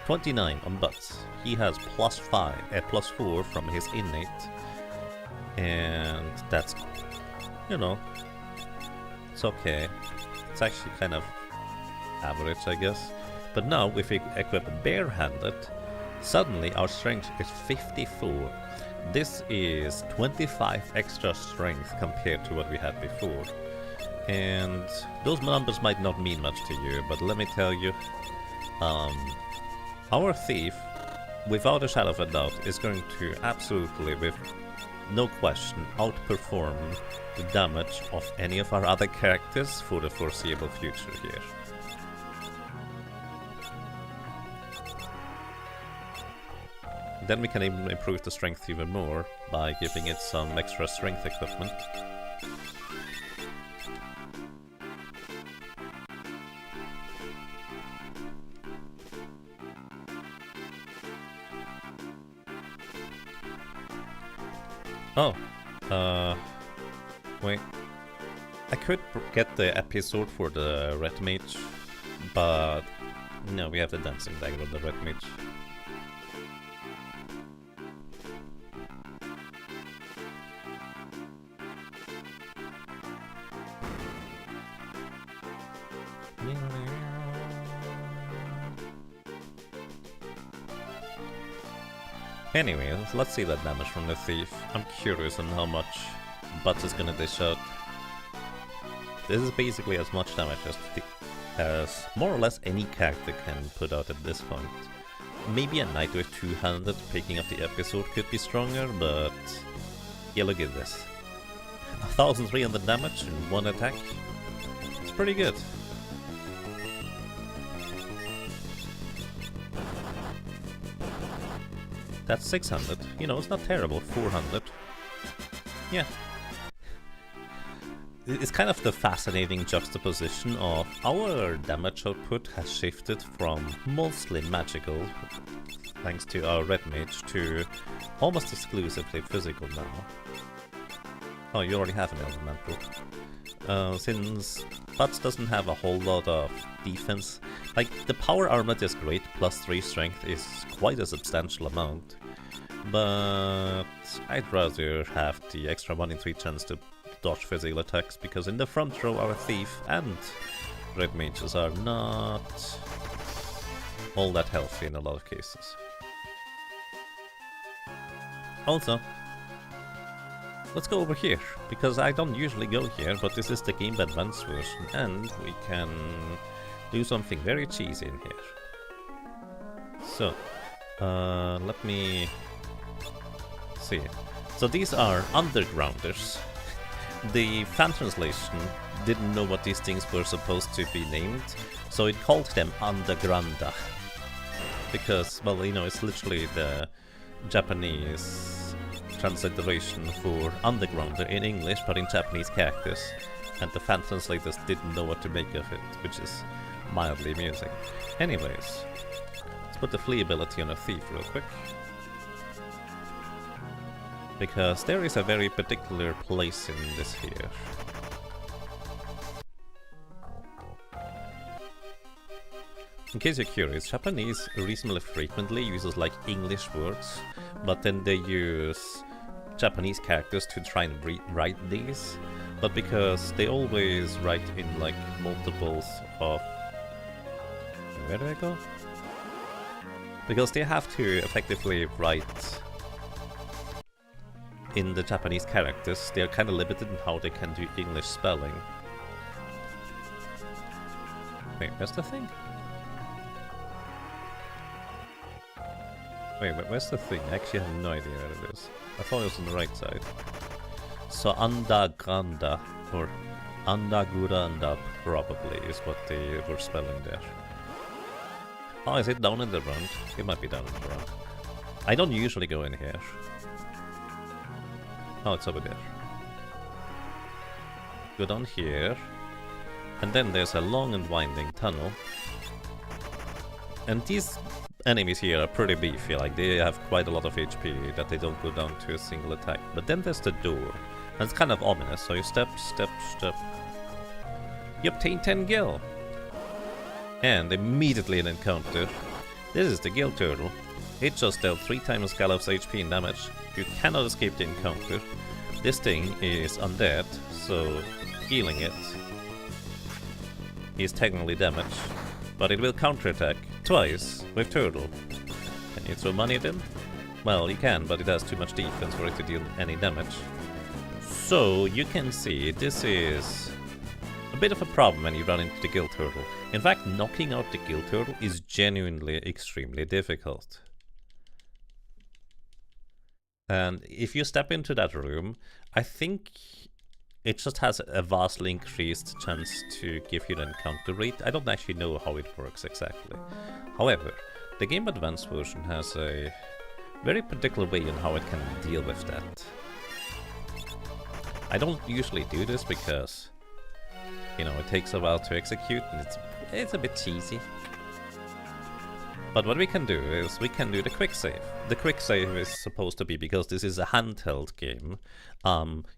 29 on butts. He has plus 4 from his innate, and that's, you know, it's okay. It's actually kind of average, I guess. But now, if we equip barehanded, suddenly our strength is 54. This is 25 extra strength compared to what we had before. And those numbers might not mean much to you, but let me tell you, our thief, without a shadow of a doubt, is going to absolutely, with no question, outperform the damage of any of our other characters for the foreseeable future here. Then we can even improve the strength even more by giving it some extra strength equipment. Oh, wait. I could get the episode for the red mage, but no, we have the dancing dagger of the red mage. Anyway, let's see that damage from the thief. I'm curious on how much Butts is gonna dish out. This is basically as much damage as more or less any character can put out at this point. Maybe a knight with two-handed picking up the episode could be stronger, but yeah, look at this. 1300 damage in one attack. It's pretty good. That's 600. You know, it's not terrible. 400. Yeah. It's kind of the fascinating juxtaposition of our damage output has shifted from mostly magical, thanks to our red mage, to almost exclusively physical now. Oh, you already have an elemental. Since Butts doesn't have a whole lot of defense, like, the power armor is great, plus 3 strength is quite a substantial amount, but I'd rather have the extra 1 in 3 chance to dodge physical attacks, because in the front row our thief and red mages are not all that healthy in a lot of cases. Also, let's go over here, because I don't usually go here, but this is the Game Advance version, and we can do something very cheesy in here. So, let me see. So these are undergrounders. The fan translation didn't know what these things were supposed to be named, so it called them undergranda. Because, well, you know, it's literally the Japanese transliteration for undergrounder in English, but in Japanese characters. And the fan translators didn't know what to make of it, which is mildly amusing. Anyways, Let's put the flee ability on a thief real quick. Because there is a very particular place in this here. In case you're curious, Japanese reasonably frequently uses like English words, but then they use Japanese characters to try and write these. But because they always write in like multiples of... Where do I go? Because they have to effectively write in the Japanese characters, they're kind of limited in how they can do English spelling. Wait, where's the thing? Wait, where's the thing? I actually have no idea where it is. I thought it was on the right side. So Andaganda, or Andaguranda probably is what they were spelling there. Oh, is it down in the front? It might be down in the front. I don't usually go in here. Oh, it's over there. Go down here. And then there's a long and winding tunnel. And these enemies here are pretty beefy, like they have quite a lot of HP that they don't go down to a single attack. But then there's the door. And it's kind of ominous, so you step, step, step. You obtain 10 gil. And immediately an encounter. This is the Gill Turtle. It just dealt 3 times Gallup's HP in damage. You cannot escape the encounter. This thing is undead, so healing it is technically damage. But it will counterattack twice with Turtle. Can you throw money at him? Well, you can, but it has too much defense for it to deal any damage. So you can see this is a bit of a problem when you run into the Gill Turtle. In fact, knocking out the Gill Turtle is genuinely extremely difficult. And if you step into that room, I think it just has a vastly increased chance to give you the encounter rate. I don't actually know how it works exactly. However, the Game Advance version has a very particular way on how it can deal with that. I don't usually do this because, you know, it takes a while to execute and it's a bit cheesy. But what we can do is we can do the quick save. The quick save is supposed to be, because this is a handheld game,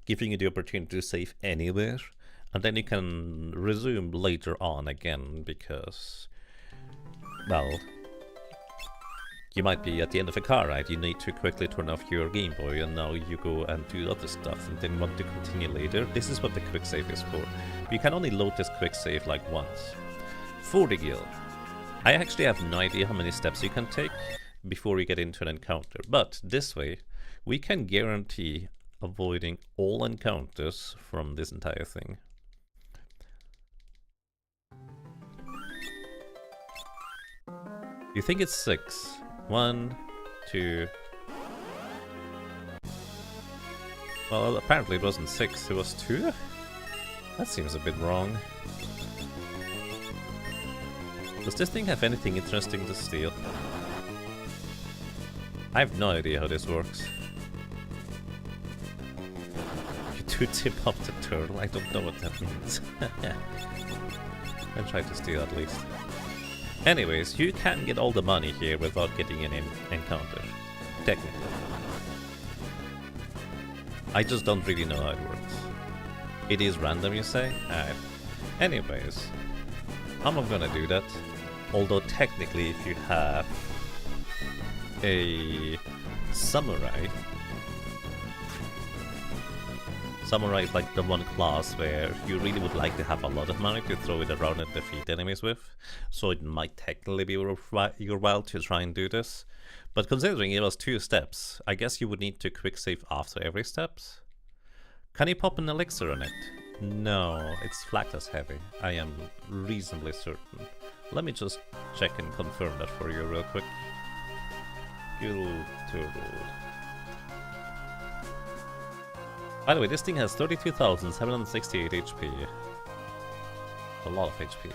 giving you the opportunity to save anywhere, and then you can resume later on again because, well, you might be at the end of a car ride, you need to quickly turn off your Game Boy, and now you go and do other stuff, and then want to continue later. This is what the quick save is for. You can only load this quick save like once. 40 gil. I actually have no idea how many steps you can take before you get into an encounter, but this way we can guarantee avoiding all encounters from this entire thing. You think it's 6? 1, 2... Well, apparently it wasn't 6, it was 2? That seems a bit wrong. Does this thing have anything interesting to steal? I have no idea how this works. You do tip off the turtle? I don't know what that means. I'll try to steal at least. Anyways, you can get all the money here without getting an encounter. Technically. I just don't really know how it works. It is random, you say? Alright. Anyways, I'm not gonna do that. Although technically if you have a samurai is like the one class where you really would like to have a lot of money to throw it around and defeat enemies with, so it might technically be worth your while to try and do this. But considering it was 2 steps, I guess you would need to quick save after every steps. Can you pop an elixir on it? No, it's Flactus heavy. I am reasonably certain. Let me just check and confirm that for you real quick. Gill Turtle. By the way, this thing has 32,768 HP. A lot of HP.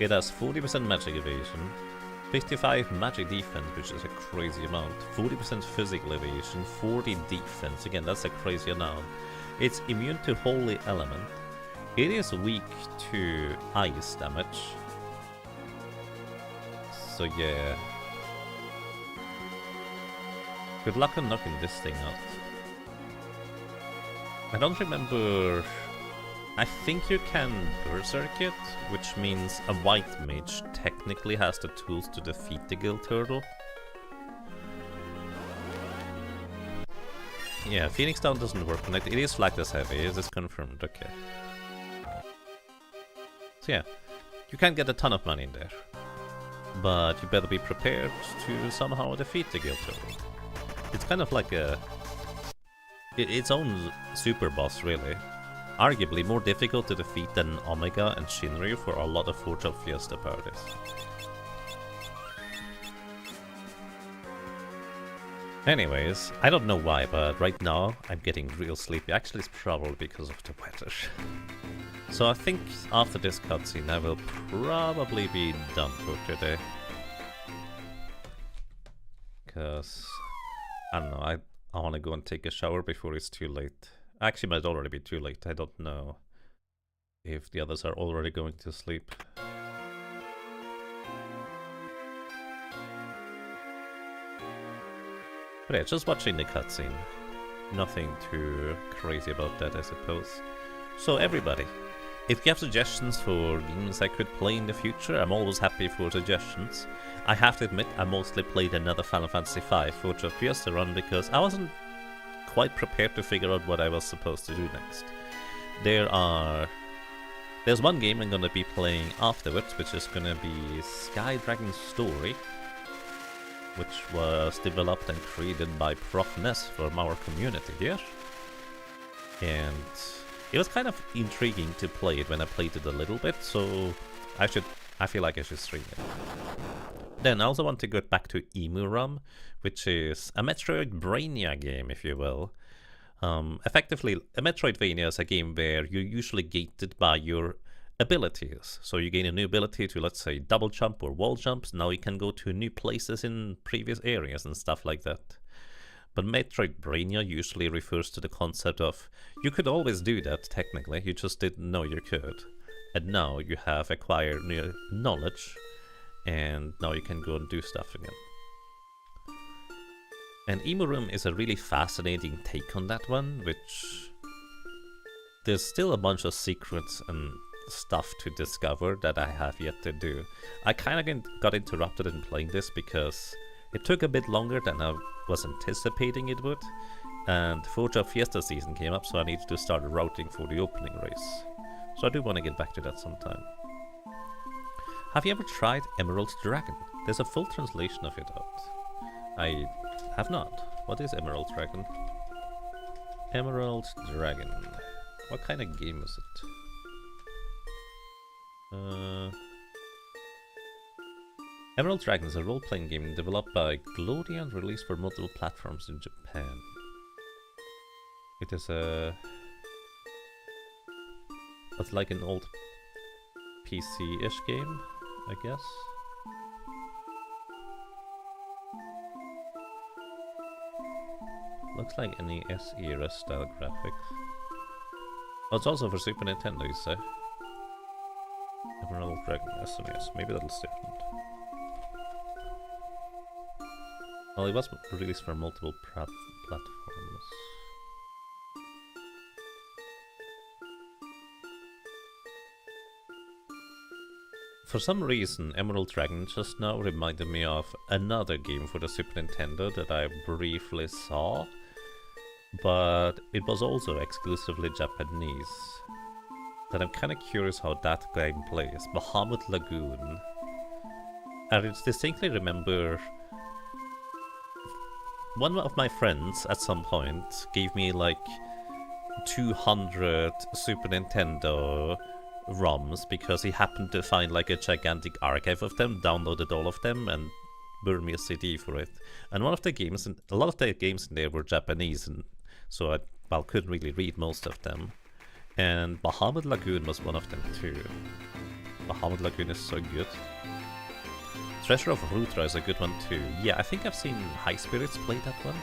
It has 40% magic evasion, 55 magic defense, which is a crazy amount, 40% physical evasion, 40 defense, again that's a crazy amount. It's immune to holy element. It is weak to ice damage. So so yeah. Good luck on knocking this thing out. I don't remember... I think you can berserk it, which means a white mage technically has the tools to defeat the guild turtle. Yeah, Phoenix Down doesn't work on it. It is flagged as heavy, is this confirmed? Okay. So yeah, you can get a ton of money in there. But you better be prepared to somehow defeat the guild turtle. It's kind of like its own super boss, really. Arguably more difficult to defeat than Omega and Shinryu for a lot of Job Fiesta parties. Anyways, I don't know why, but right now I'm getting real sleepy. Actually, it's probably because of the weather. So I think after this cutscene I will probably be done for today. Because, I don't know, I want to go and take a shower before it's too late. Actually, it might already be too late. I don't know if the others are already going to sleep. But yeah, just watching the cutscene. Nothing too crazy about that, I suppose. So everybody, if you have suggestions for games I could play in the future, I'm always happy for suggestions. I have to admit, I mostly played another Final Fantasy V for Job Fiesta run because I wasn't quite prepared to figure out what I was supposed to do next. There's one game I'm gonna be playing afterwards, which is gonna be Sky Dragon Story, which was developed and created by Prof Ness from our community here. And it was kind of intriguing to play it when I played it a little bit, so I feel like I should stream it. Then I also want to get back to Emuram, which is a Metroidvania game, if you will. Effectively, a Metroidvania is a game where you're usually gated by your abilities. So you gain a new ability to, let's say, double jump or wall jumps. Now you can go to new places in previous areas and stuff like that. But Metroidvania usually refers to the concept of, you could always do that, technically, you just didn't know you could. And now you have acquired new knowledge, and now you can go and do stuff again. And Emuram is a really fascinating take on that one, which... there's still a bunch of secrets and stuff to discover that I have yet to do. I kind of got interrupted in playing this because it took a bit longer than I was anticipating it would, and Job Fiesta season came up, so I needed to start routing for the opening race. So I do want to get back to that sometime. Have you ever tried Emerald Dragon? There's a full translation of it out. I have not. What is Emerald Dragon? Emerald Dragon. What kind of game is it? Emerald Dragon is a role-playing game developed by Gloria and released for multiple platforms in Japan. It is it's like an old PC-ish game, I guess. Looks like NES era style graphics. Oh, it's also for Super Nintendo, you say? Emerald Dragon SNES, maybe that's different. Well, it was released for multiple platforms. For some reason, Emerald Dragon just now reminded me of another game for the Super Nintendo that I briefly saw, but it was also exclusively Japanese. That I'm kind of curious how that game plays. Bahamut Lagoon. I distinctly remember one of my friends at some point gave me like 200 Super Nintendo ROMs because he happened to find like a gigantic archive of them, downloaded all of them, and burned me a CD for it. And one of the games, and a lot of the games in there were Japanese, and so I couldn't really read most of them. And Bahamut Lagoon was one of them too. Bahamut Lagoon is so good. Treasure of Rutra is a good one too. Yeah, I think I've seen High Spirits play that one.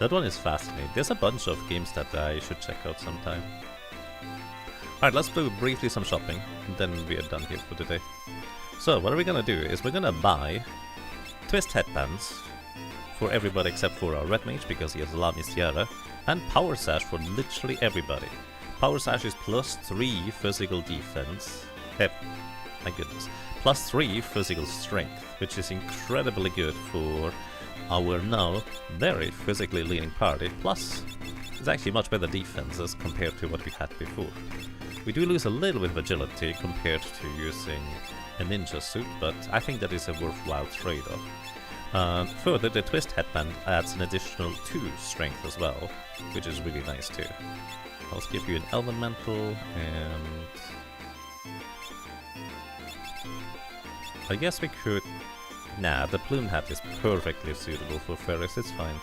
That one is fascinating. There's a bunch of games that I should check out sometime. Alright, let's do briefly some shopping, and then we are done here for today. So what we're gonna do is we're gonna buy twist headbands for everybody except for our red mage because he has a Lamis Tiara, and power sash for literally everybody. Power sash is +3 physical defense. My goodness. +3 physical strength, which is incredibly good for our now very physically leaning party. Plus, it's actually much better defenses compared to what we had before. We do lose a little bit of agility compared to using a ninja suit, but I think that is a worthwhile trade-off. Further, the twist headband adds an additional 2 strength as well, which is really nice too. I'll skip you an elemental, and I guess we could... Nah, the plume hat is perfectly suitable for Ferris, it's fine.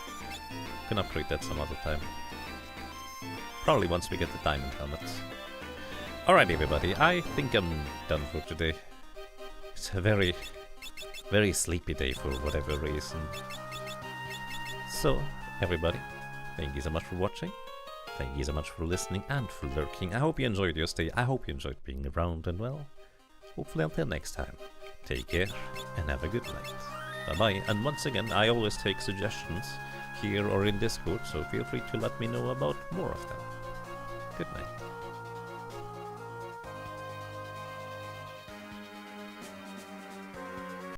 Can upgrade that some other time. Probably once we get the diamond helmet. Alright everybody, I think I'm done for today. It's a very sleepy day for whatever reason. So, everybody, thank you so much for watching. Thank you so much for listening and for lurking. I hope you enjoyed your stay. I hope you enjoyed being around, and well, hopefully until next time. Take care and have a good night. Bye-bye. And once again, I always take suggestions here or in Discord, so feel free to let me know about more of them. Good night.